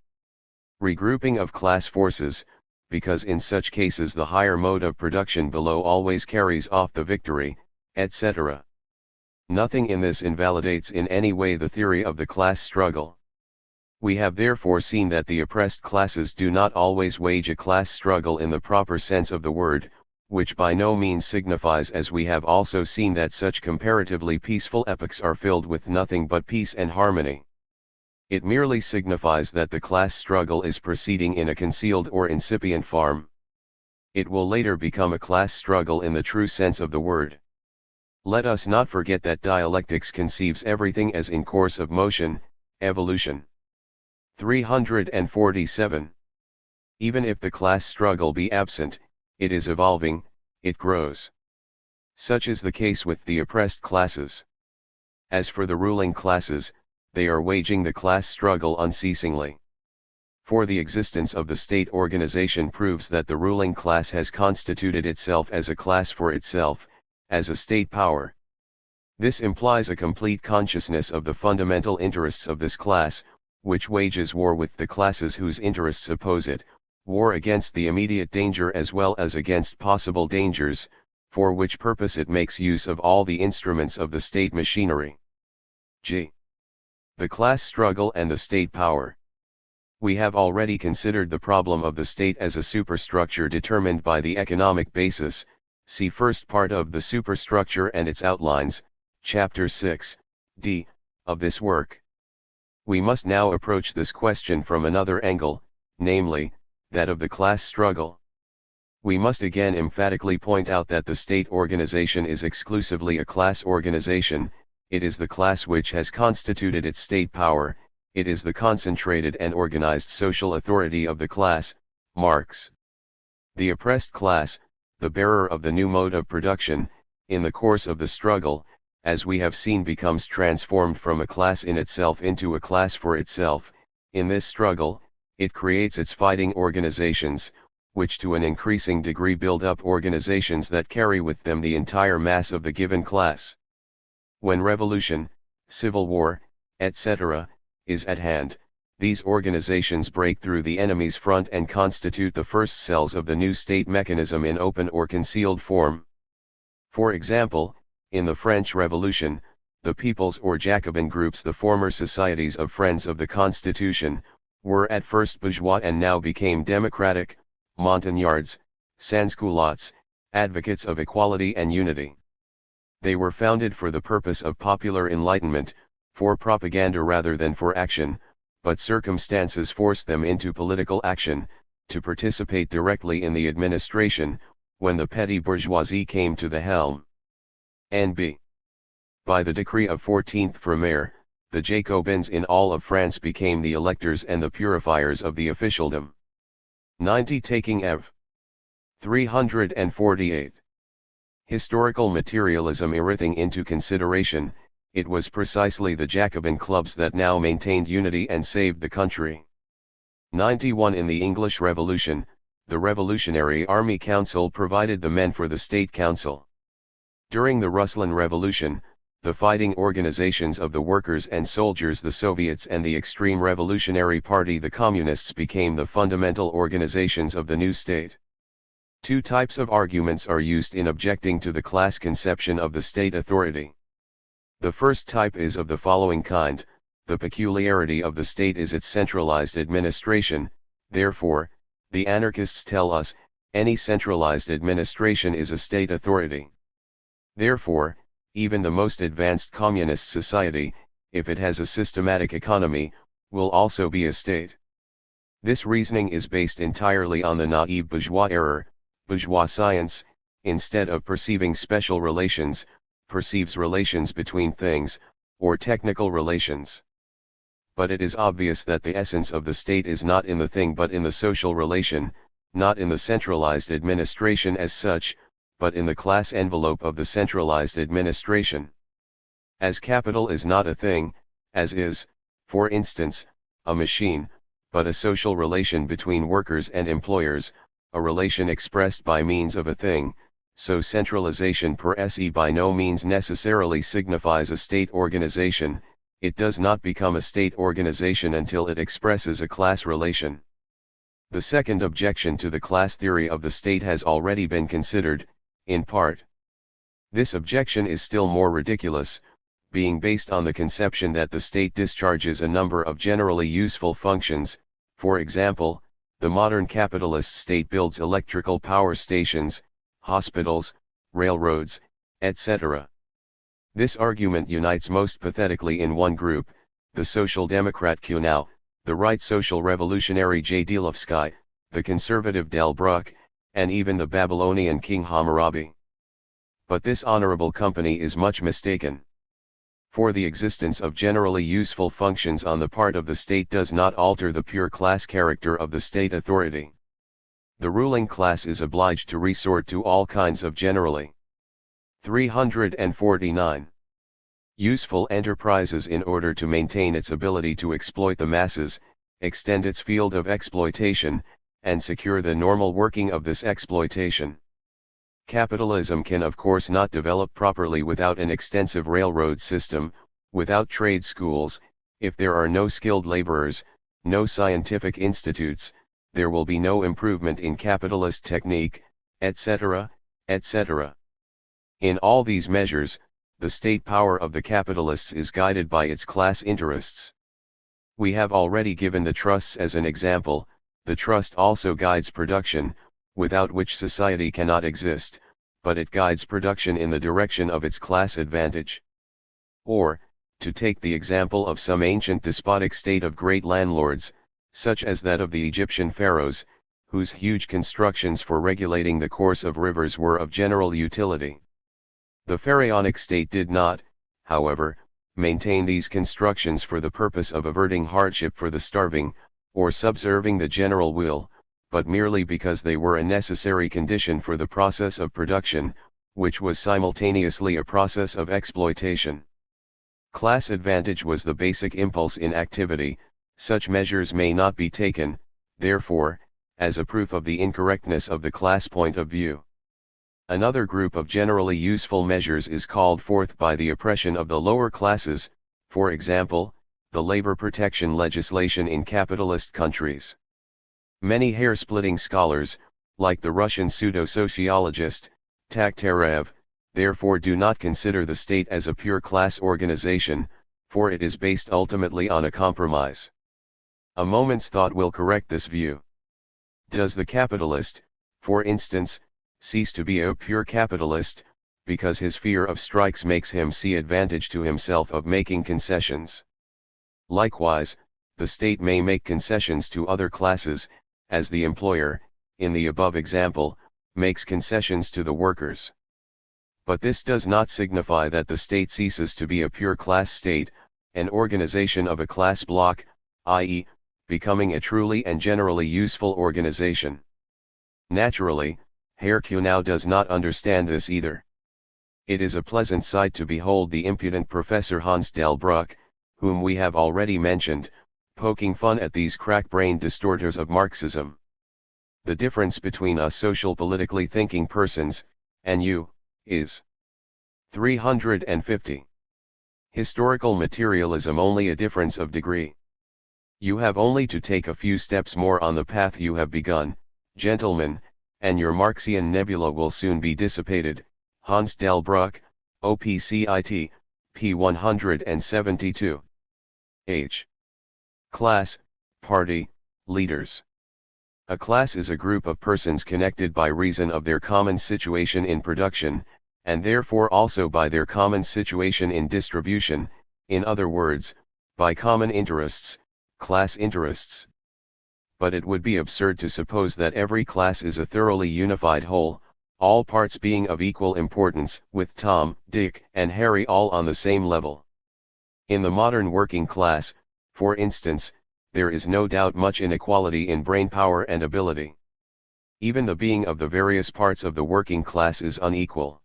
Speaker 1: regrouping of class forces, because in such cases the higher mode of production below always carries off the victory, etc. Nothing in this invalidates in any way the theory of the class struggle. We have therefore seen that the oppressed classes do not always wage a class struggle in the proper sense of the word, which by no means signifies, as we have also seen, that such comparatively peaceful epochs are filled with nothing but peace and harmony. It merely signifies that the class struggle is proceeding in a concealed or incipient form. It will later become a class struggle in the true sense of the word. Let us not forget that dialectics conceives everything as in course of motion, evolution. 347. Even if the class struggle be absent, it is evolving, it grows. Such is the case with the oppressed classes. As for the ruling classes, they are waging the class struggle unceasingly. For the existence of the state organization proves that the ruling class has constituted itself as a class for itself, as a state power. This implies a complete consciousness of the fundamental interests of this class, which wages war with the classes whose interests oppose it, war against the immediate danger as well as against possible dangers, for which purpose it makes use of all the instruments of the state machinery. G. The class struggle and the state power. We have already considered the problem of the state as a superstructure determined by the economic basis, see first part of the superstructure and its outlines, chapter 6, d, of this work. We must now approach this question from another angle, namely, that of the class struggle. We must again emphatically point out that the state organization is exclusively a class organization. It is the class which has constituted its state power, it is the concentrated and organized social authority of the class, Marx. The oppressed class, the bearer of the new mode of production, in the course of the struggle, as we have seen, becomes transformed from a class in itself into a class for itself. In this struggle, it creates its fighting organizations, which to an increasing degree build up organizations that carry with them the entire mass of the given class. When revolution, civil war, etc., is at hand, these organizations break through the enemy's front and constitute the first cells of the new state mechanism in open or concealed form. For example, in the French Revolution, the people's or Jacobin groups, the former societies of Friends of the Constitution, were at first bourgeois and now became democratic, Montagnards, sans-culottes, advocates of equality and unity. They were founded for the purpose of popular enlightenment, for propaganda rather than for action, but circumstances forced them into political action, to participate directly in the administration, when the petty bourgeoisie came to the helm. N.B. By the decree of 14th Brumaire, the Jacobins in all of France became the electors and the purifiers of the officialdom. 90 Taking Ev. 348. Historical materialism everything into consideration, it was precisely the Jacobin clubs that now maintained unity and saved the country. 91 In the English Revolution, the Revolutionary Army Council provided the men for the State Council. During the Russellin Revolution, the fighting organizations of the workers and soldiers, the Soviets, and the extreme revolutionary party, the Communists, became the fundamental organizations of the new state. Two types of arguments are used in objecting to the class conception of the state authority. The first type is of the following kind: the peculiarity of the state is its centralized administration, therefore, the anarchists tell us, any centralized administration is a state authority. Therefore, even the most advanced communist society, if it has a systematic economy, will also be a state. This reasoning is based entirely on the naive bourgeois error. Bourgeois science, instead of perceiving special relations, perceives relations between things, or technical relations. But it is obvious that the essence of the state is not in the thing but in the social relation, not in the centralized administration as such, but in the class envelope of the centralized administration. As capital is not a thing, as is, for instance, a machine, but a social relation between workers and employers, a relation expressed by means of a thing, so centralization per se by no means necessarily signifies a state organization. It does not become a state organization until it expresses a class relation. The second objection to the class theory of the state has already been considered, in part. This objection is still more ridiculous, being based on the conception that the state discharges a number of generally useful functions. For example, the modern capitalist state builds electrical power stations, hospitals, railroads, etc. This argument unites most pathetically in one group, the Social Democrat Kuhnau, the right social revolutionary J. Delovsky, the conservative Delbruck, and even the Babylonian king Hammurabi. But this honorable company is much mistaken. For the existence of generally useful functions on the part of the state does not alter the pure class character of the state authority. The ruling class is obliged to resort to all kinds of generally 349. Useful enterprises in order to maintain its ability to exploit the masses, extend its field of exploitation, and secure the normal working of this exploitation. Capitalism can of course not develop properly without an extensive railroad system, without trade schools. If there are no skilled laborers, no scientific institutes, there will be no improvement in capitalist technique, etc., etc. In all these measures, the state power of the capitalists is guided by its class interests. We have already given the trusts as an example. The trust also guides production, without which society cannot exist, but it guides production in the direction of its class advantage. Or, to take the example of some ancient despotic state of great landlords, such as that of the Egyptian pharaohs, whose huge constructions for regulating the course of rivers were of general utility. The pharaonic state did not, however, maintain these constructions for the purpose of averting hardship for the starving, or subserving the general will, but merely because they were a necessary condition for the process of production, which was simultaneously a process of exploitation. Class advantage was the basic impulse in activity. Such measures may not be taken, therefore, as a proof of the incorrectness of the class point of view. Another group of generally useful measures is called forth by the oppression of the lower classes, for example, the labor protection legislation in capitalist countries. Many hair-splitting scholars, like the Russian pseudo-sociologist, Takhtarev, therefore do not consider the state as a pure class organization, for it is based ultimately on a compromise. A moment's thought will correct this view. Does the capitalist, for instance, cease to be a pure capitalist, because his fear of strikes makes him see advantage to himself of making concessions? Likewise, the state may make concessions to other classes, as the employer, in the above example, makes concessions to the workers. But this does not signify that the state ceases to be a pure class state, an organization of a class block, i.e., becoming a truly and generally useful organization. Naturally, Herr Kuhnau does not understand this either. It is a pleasant sight to behold the impudent Professor Hans Delbruck, whom we have already mentioned, poking fun at these crack-brained distorters of Marxism. The difference between us social politically thinking persons, and you, is 350. Historical materialism only a difference of degree. You have only to take a few steps more on the path you have begun, gentlemen, and your Marxian nebula will soon be dissipated. Hans Delbruck, OPCIT, p. 172. H. Class, party, leaders. A class is a group of persons connected by reason of their common situation in production, and therefore also by their common situation in distribution, in other words, by common interests, class interests. But it would be absurd to suppose that every class is a thoroughly unified whole, all parts being of equal importance, with Tom, Dick, and Harry all on the same level. In the modern working class, for instance, there is no doubt much inequality in brain power and ability. Even the being of the various parts of the working class is unequal.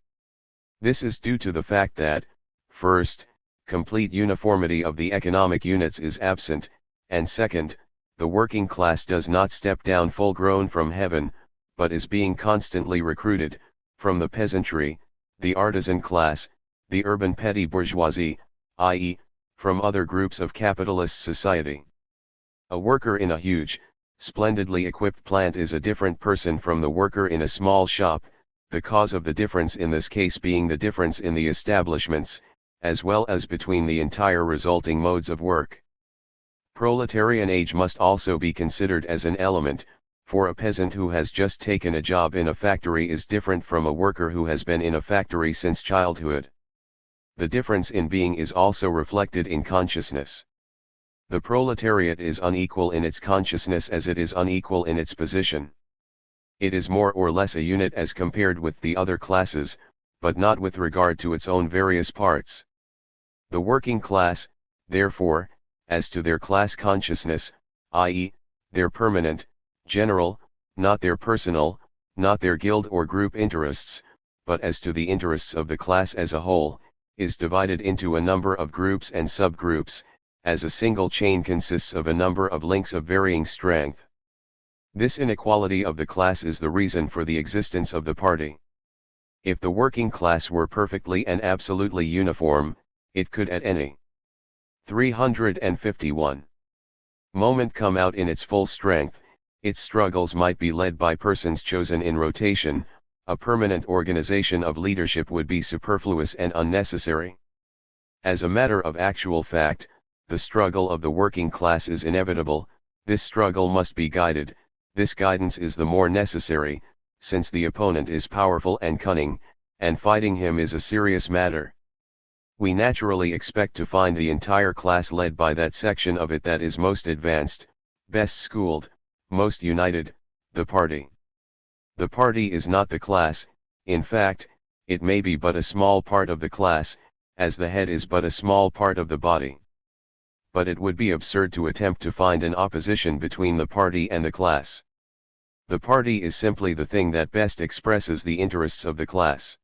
Speaker 1: This is due to the fact that, first, complete uniformity of the economic units is absent, and second, the working class does not step down full-grown from heaven, but is being constantly recruited, from the peasantry, the artisan class, the urban petty bourgeoisie, i.e., from other groups of capitalist society. A worker in a huge, splendidly equipped plant is a different person from the worker in a small shop, the cause of the difference in this case being the difference in the establishments, as well as between the entire resulting modes of work. Proletarian age must also be considered as an element, for a peasant who has just taken a job in a factory is different from a worker who has been in a factory since childhood. The difference in being is also reflected in consciousness. The proletariat is unequal in its consciousness as it is unequal in its position. It is more or less a unit as compared with the other classes, but not with regard to its own various parts. The working class, therefore, as to their class consciousness, i.e., their permanent, general, not their personal, not their guild or group interests, but as to the interests of the class as a whole, is divided into a number of groups and subgroups, as a single chain consists of a number of links of varying strength. This inequality of the class is the reason for the existence of the party. If the working class were perfectly and absolutely uniform, it could at any 351 moment come out in its full strength. Its struggles might be led by persons chosen in rotation. A permanent organization of leadership would be superfluous and unnecessary. As a matter of actual fact, the struggle of the working class is inevitable. This struggle must be guided. This guidance is the more necessary, since the opponent is powerful and cunning, and fighting him is a serious matter. We naturally expect to find the entire class led by that section of it that is most advanced, best schooled, most united, the party. The party is not the class. In fact, it may be but a small part of the class, as the head is but a small part of the body. But it would be absurd to attempt to find an opposition between the party and the class. The party is simply the thing that best expresses the interests of the class.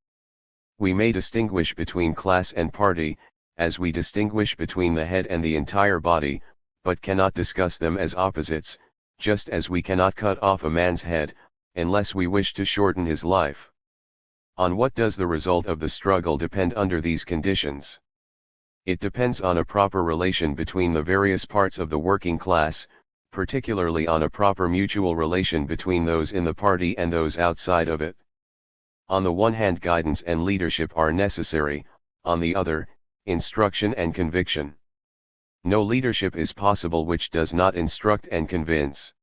Speaker 1: We may distinguish between class and party, as we distinguish between the head and the entire body, but cannot discuss them as opposites, just as we cannot cut off a man's head, unless we wish to shorten his life. On what does the result of the struggle depend under these conditions? It depends on a proper relation between the various parts of the working class, particularly on a proper mutual relation between those in the party and those outside of it. On the one hand, guidance and leadership are necessary, on the other, instruction and conviction. No leadership is possible which does not instruct and convince.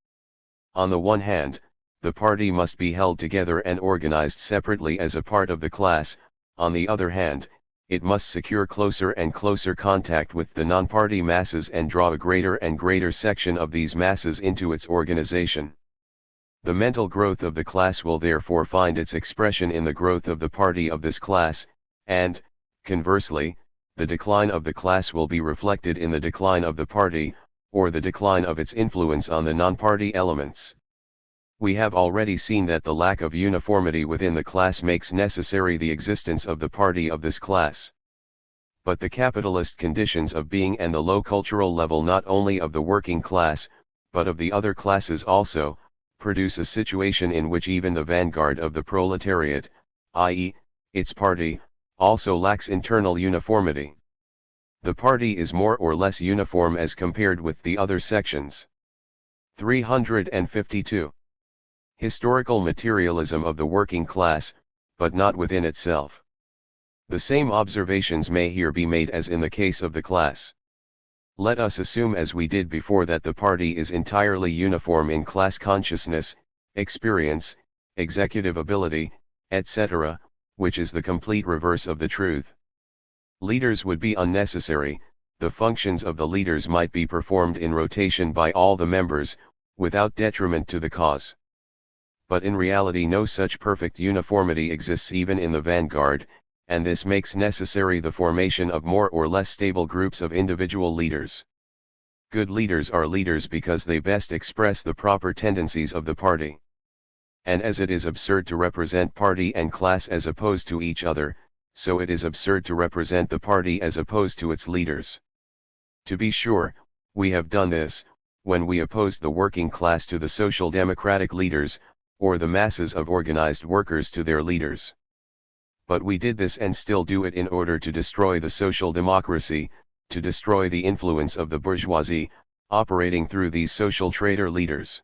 Speaker 1: On the one hand, the party must be held together and organized separately as a part of the class. On the other hand, it must secure closer and closer contact with the non-party masses and draw a greater and greater section of these masses into its organization. The mental growth of the class will therefore find its expression in the growth of the party of this class, and, conversely, the decline of the class will be reflected in the decline of the party, or the decline of its influence on the non-party elements. We have already seen that the lack of uniformity within the class makes necessary the existence of the party of this class. But the capitalist conditions of being and the low cultural level not only of the working class, but of the other classes also, produce a situation in which even the vanguard of the proletariat, i.e., its party, also lacks internal uniformity. The party is more or less uniform as compared with the other sections. 352. Historical materialism of the working class, but not within itself. The same observations may here be made as in the case of the class. Let us assume, as we did before, that the party is entirely uniform in class consciousness, experience, executive ability, etc., which is the complete reverse of the truth. Leaders would be unnecessary. The functions of the leaders might be performed in rotation by all the members, without detriment to the cause. But in reality no such perfect uniformity exists even in the vanguard, and this makes necessary the formation of more or less stable groups of individual leaders. Good leaders are leaders because they best express the proper tendencies of the party. And as it is absurd to represent party and class as opposed to each other, so it is absurd to represent the party as opposed to its leaders. To be sure, we have done this, when we opposed the working class to the social democratic leaders, or the masses of organized workers to their leaders. But we did this and still do it in order to destroy the social democracy, to destroy the influence of the bourgeoisie, operating through these social trader leaders.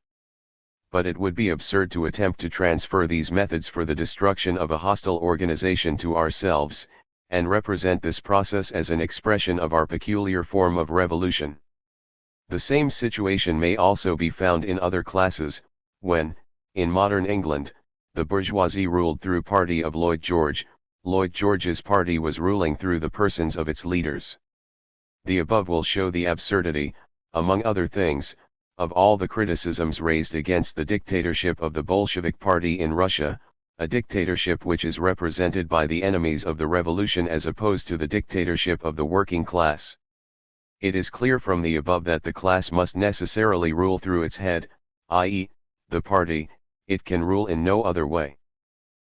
Speaker 1: But it would be absurd to attempt to transfer these methods for the destruction of a hostile organization to ourselves, and represent this process as an expression of our peculiar form of revolution. The same situation may also be found in other classes, when, in modern England, the bourgeoisie ruled through party of Lloyd George. Lloyd George's party was ruling through the persons of its leaders. The above will show the absurdity, among other things, of all the criticisms raised against the dictatorship of the Bolshevik party in Russia, a dictatorship which is represented by the enemies of the revolution as opposed to the dictatorship of the working class. It is clear from the above that the class must necessarily rule through its head, i.e., the party. It can rule in no other way.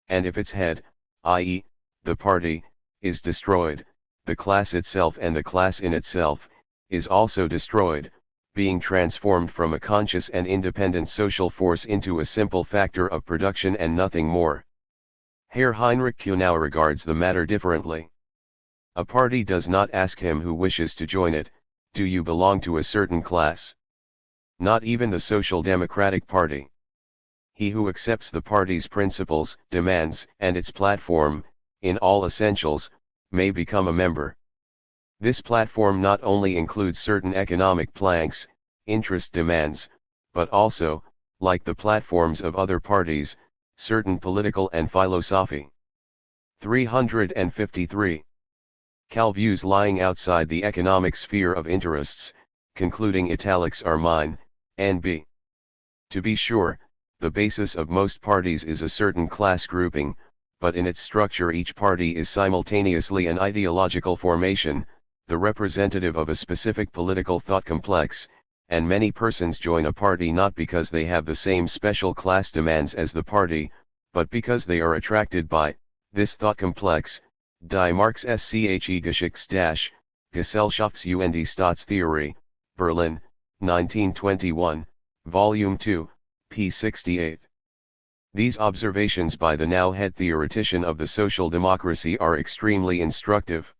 Speaker 1: And if its head, i.e., the party, is destroyed, the class itself and the class in itself, is also destroyed, being transformed from a conscious and independent social force into a simple factor of production and nothing more. Herr Heinrich Kuhnau regards the matter differently. A party does not ask him who wishes to join it, do you belong to a certain class? Not even the Social Democratic Party. He who accepts the party's principles, demands, and its platform, in all essentials, may become a member. This platform not only includes certain economic planks, interest demands, but also, like the platforms of other parties, certain political and philosophy. 353. Cal views lying outside the economic sphere of interests, concluding italics are mine, N.B. To be sure, the basis of most parties is a certain class grouping, but in its structure each party is simultaneously an ideological formation, the representative of a specific political thought complex, and many persons join a party not because they have the same special class demands as the party, but because they are attracted by this thought complex. Die Marx-Sche Gesellschafts- und Staatstheorie, Berlin, 1921, Volume 2, p. 68. These observations by the now head theoretician of the social democracy are extremely instructive.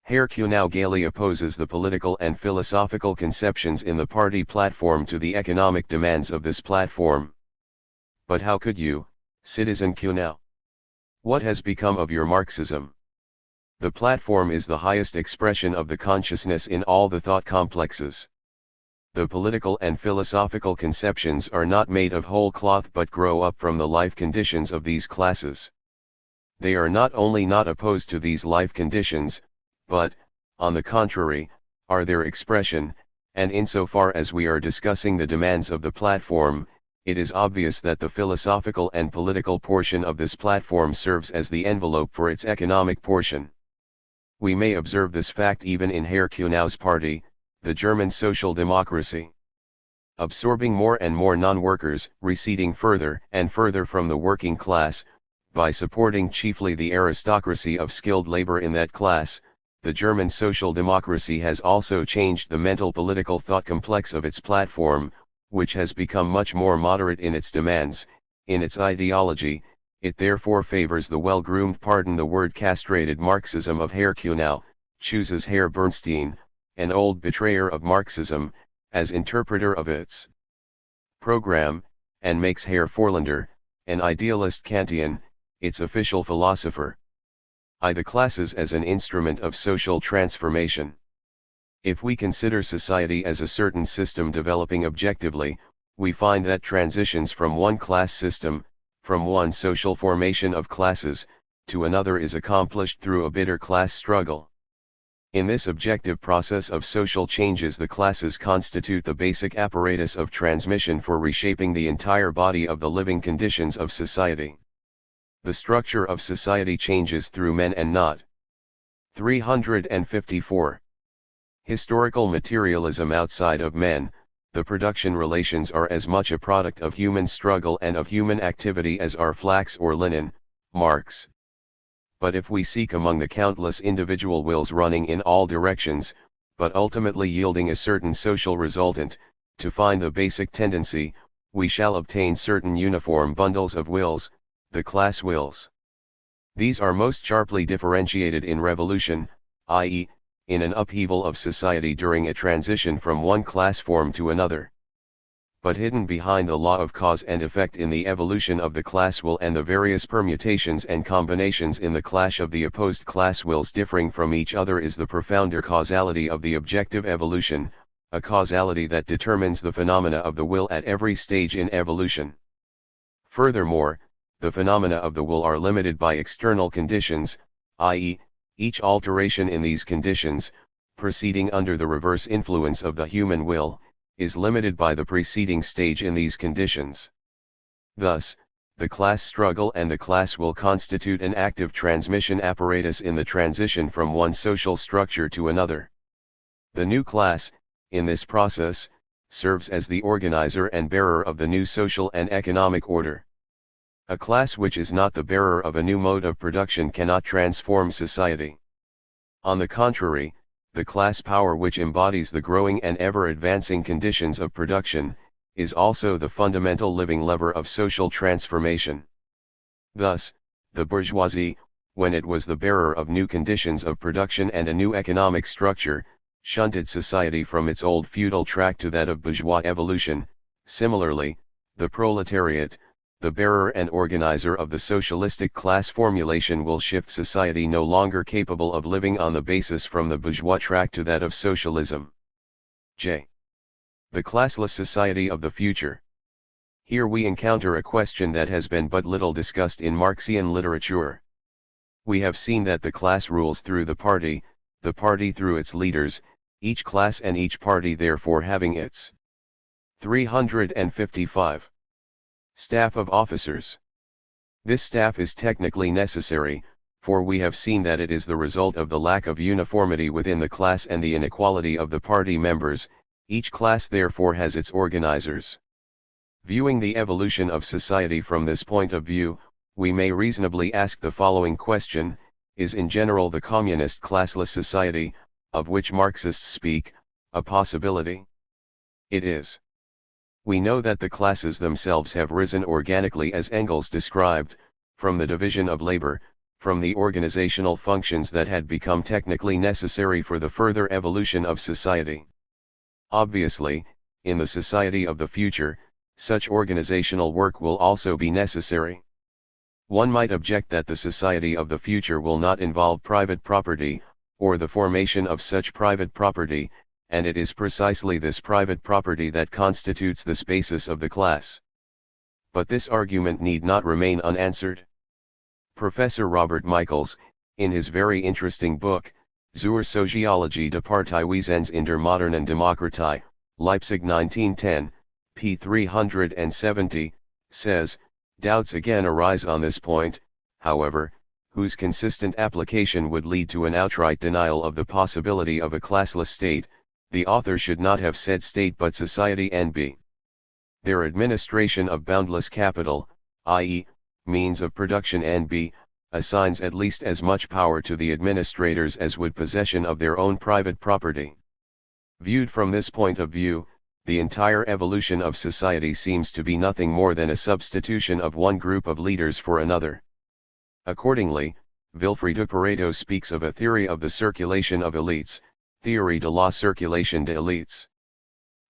Speaker 1: Herr Kuhnau gaily opposes the political and philosophical conceptions in the party platform to the economic demands of this platform. But how could you, citizen Kuhnau? What has become of your Marxism? The platform is the highest expression of the consciousness in all the thought complexes. The political and philosophical conceptions are not made of whole cloth but grow up from the life conditions of these classes. They are not only not opposed to these life conditions, but, on the contrary, are their expression, and insofar as we are discussing the demands of the platform, it is obvious that the philosophical and political portion of this platform serves as the envelope for its economic portion. We may observe this fact even in Herr Kuhnau's party, the German Social Democracy. Absorbing more and more non-workers, receding further and further from the working class, by supporting chiefly the aristocracy of skilled labor in that class, the German Social Democracy has also changed the mental political thought complex of its platform, which has become much more moderate in its demands, in its ideology. It therefore favors the well-groomed pardon the word castrated Marxism of Herr Kuhnau, chooses Herr Bernstein, an old betrayer of Marxism, as interpreter of its program, and makes Herr Forlander, an idealist Kantian, its official philosopher. I. The classes as an instrument of social transformation. If we consider society as a certain system developing objectively, we find that transitions from one class system, from one social formation of classes, to another is accomplished through a bitter class struggle. In this objective process of social changes the classes constitute the basic apparatus of transmission for reshaping the entire body of the living conditions of society. The structure of society changes through men and not. 354. Historical materialism outside of men. The production relations are as much a product of human struggle and of human activity as are flax or linen, Marx. But if we seek among the countless individual wills running in all directions, but ultimately yielding a certain social resultant, to find the basic tendency, we shall obtain certain uniform bundles of wills, the class wills. These are most sharply differentiated in revolution, i.e., in an upheaval of society during a transition from one class form to another. But hidden behind the law of cause and effect in the evolution of the class will and the various permutations and combinations in the clash of the opposed class wills differing from each other is the profounder causality of the objective evolution, a causality that determines the phenomena of the will at every stage in evolution. Furthermore, the phenomena of the will are limited by external conditions, i.e., each alteration in these conditions, proceeding under the reverse influence of the human will, is limited by the preceding stage in these conditions. Thus, the class struggle and the class will constitute an active transmission apparatus in the transition from one social structure to another. The new class, in this process, serves as the organizer and bearer of the new social and economic order. A class which is not the bearer of a new mode of production cannot transform society. On the contrary, the class power which embodies the growing and ever-advancing conditions of production, is also the fundamental living lever of social transformation. Thus, the bourgeoisie, when it was the bearer of new conditions of production and a new economic structure, shunted society from its old feudal track to that of bourgeois evolution. Similarly, the proletariat, the bearer and organizer of the socialistic class formulation, will shift society no longer capable of living on the basis from the bourgeois track to that of socialism. J. The classless society of the future. Here we encounter a question that has been but little discussed in Marxian literature. We have seen that the class rules through the party through its leaders, each class and each party therefore having its 355 staff of officers. This staff is technically necessary, for we have seen that it is the result of the lack of uniformity within the class and the inequality of the party members. Each class therefore has its organizers. Viewing the evolution of society from this point of view, we may reasonably ask the following question: is in general the communist classless society, of which Marxists speak, a possibility? It is. We know that the classes themselves have risen organically, as Engels described, from the division of labor, from the organizational functions that had become technically necessary for the further evolution of society. Obviously, in the society of the future, such organizational work will also be necessary. One might object that the society of the future will not involve private property, or the formation of such private property, and it is precisely this private property that constitutes the basis of the class. But this argument need not remain unanswered. Professor Robert Michels, in his very interesting book, Zur Sociologie der Parteiwesens in der modernen Demokratie, Leipzig 1910, p. 370, says, doubts again arise on this point, however, whose consistent application would lead to an outright denial of the possibility of a classless state. The author should not have said state but society, and b. their administration of boundless capital, i.e., means of production, and b. assigns at least as much power to the administrators as would possession of their own private property. Viewed from this point of view, the entire evolution of society seems to be nothing more than a substitution of one group of leaders for another. Accordingly, Vilfredo Pareto speaks of a theory of the circulation of elites, Théorie de la circulation des élites.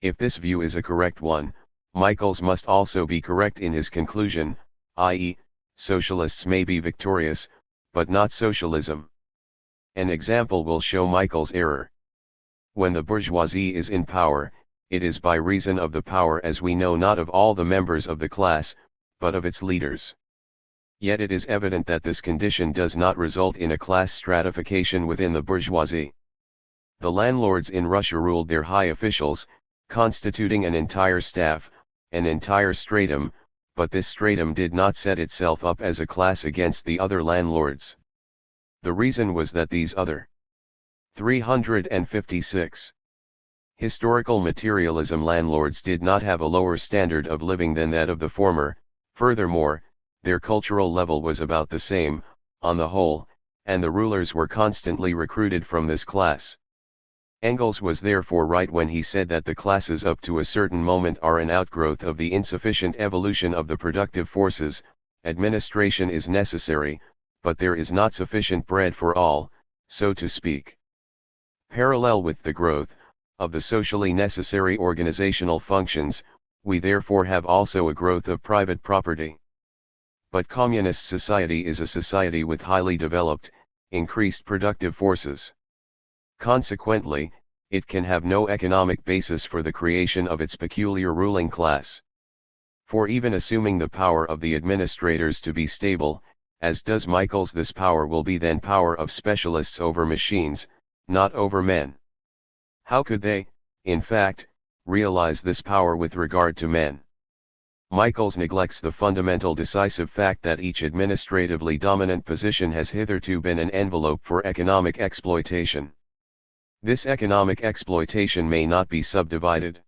Speaker 1: If this view is a correct one, Michels must also be correct in his conclusion, i.e., socialists may be victorious, but not socialism. An example will show Michels' error. When the bourgeoisie is in power, it is by reason of the power, as we know, not of all the members of the class, but of its leaders. Yet it is evident that this condition does not result in a class stratification within the bourgeoisie. The landlords in Russia ruled their high officials, constituting an entire staff, an entire stratum, but this stratum did not set itself up as a class against the other landlords. The reason was that these other 356 historical materialism landlords did not have a lower standard of living than that of the former. Furthermore, their cultural level was about the same, on the whole, and the rulers were constantly recruited from this class. Engels was therefore right when he said that the classes up to a certain moment are an outgrowth of the insufficient evolution of the productive forces. Administration is necessary, but there is not sufficient bread for all, so to speak. Parallel with the growth of the socially necessary organizational functions, we therefore have also a growth of private property. But communist society is a society with highly developed, increased productive forces. Consequently, it can have no economic basis for the creation of its peculiar ruling class. For even assuming the power of the administrators to be stable, as does Michels, this power will be then power of specialists over machines, not over men. How could they, in fact, realize this power with regard to men? Michels neglects the fundamental decisive fact that each administratively dominant position has hitherto been an envelope for economic exploitation. This economic exploitation may not be subdivided.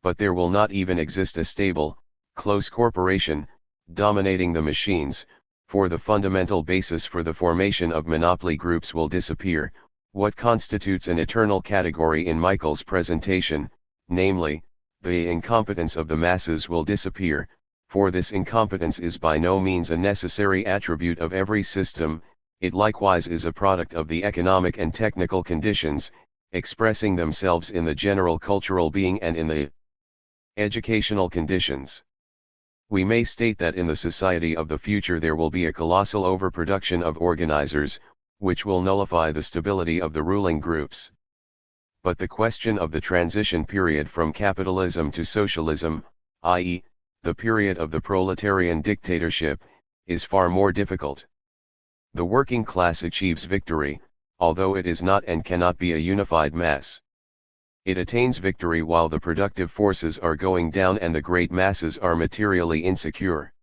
Speaker 1: But there will not even exist a stable, close corporation, dominating the machines, for the fundamental basis for the formation of monopoly groups will disappear. What constitutes an eternal category in Michael's presentation, namely, the incompetence of the masses, will disappear, for this incompetence is by no means a necessary attribute of every system. It likewise is a product of the economic and technical conditions, expressing themselves in the general cultural being and in the educational conditions. We may state that in the society of the future there will be a colossal overproduction of organizers, which will nullify the stability of the ruling groups. But the question of the transition period from capitalism to socialism, i.e., the period of the proletarian dictatorship, is far more difficult. The working class achieves victory, although it is not and cannot be a unified mass. It attains victory while the productive forces are going down and the great masses are materially insecure.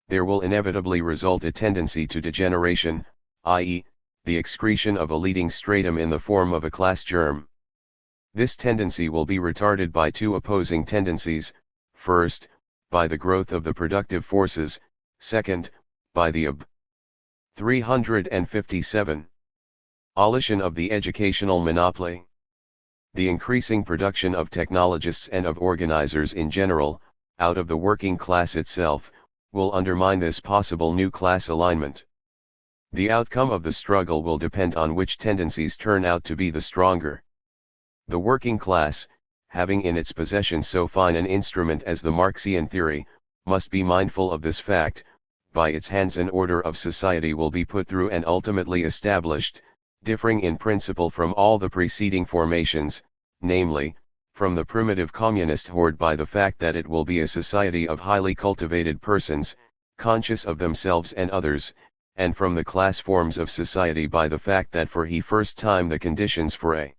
Speaker 1: There will inevitably result a tendency to degeneration, i.e., the excretion of a leading stratum in the form of a class germ. This tendency will be retarded by two opposing tendencies: first, by the growth of the productive forces; second, by the 357. Abolition of the educational monopoly. The increasing production of technologists and of organizers in general, out of the working class itself, will undermine this possible new class alignment. The outcome of the struggle will depend on which tendencies turn out to be the stronger. The working class, having in its possession so fine an instrument as the Marxian theory, must be mindful of this fact. By its hands an order of society will be put through and ultimately established, differing in principle from all the preceding formations, namely, from the primitive communist horde by the fact that it will be a society of highly cultivated persons, conscious of themselves and others, and from the class forms of society by the fact that for the first time the conditions for a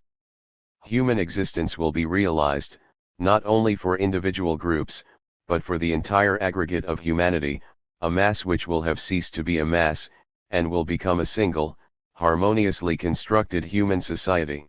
Speaker 1: human existence will be realized, not only for individual groups, but for the entire aggregate of humanity, a mass which will have ceased to be a mass, and will become a single, harmoniously constructed human society.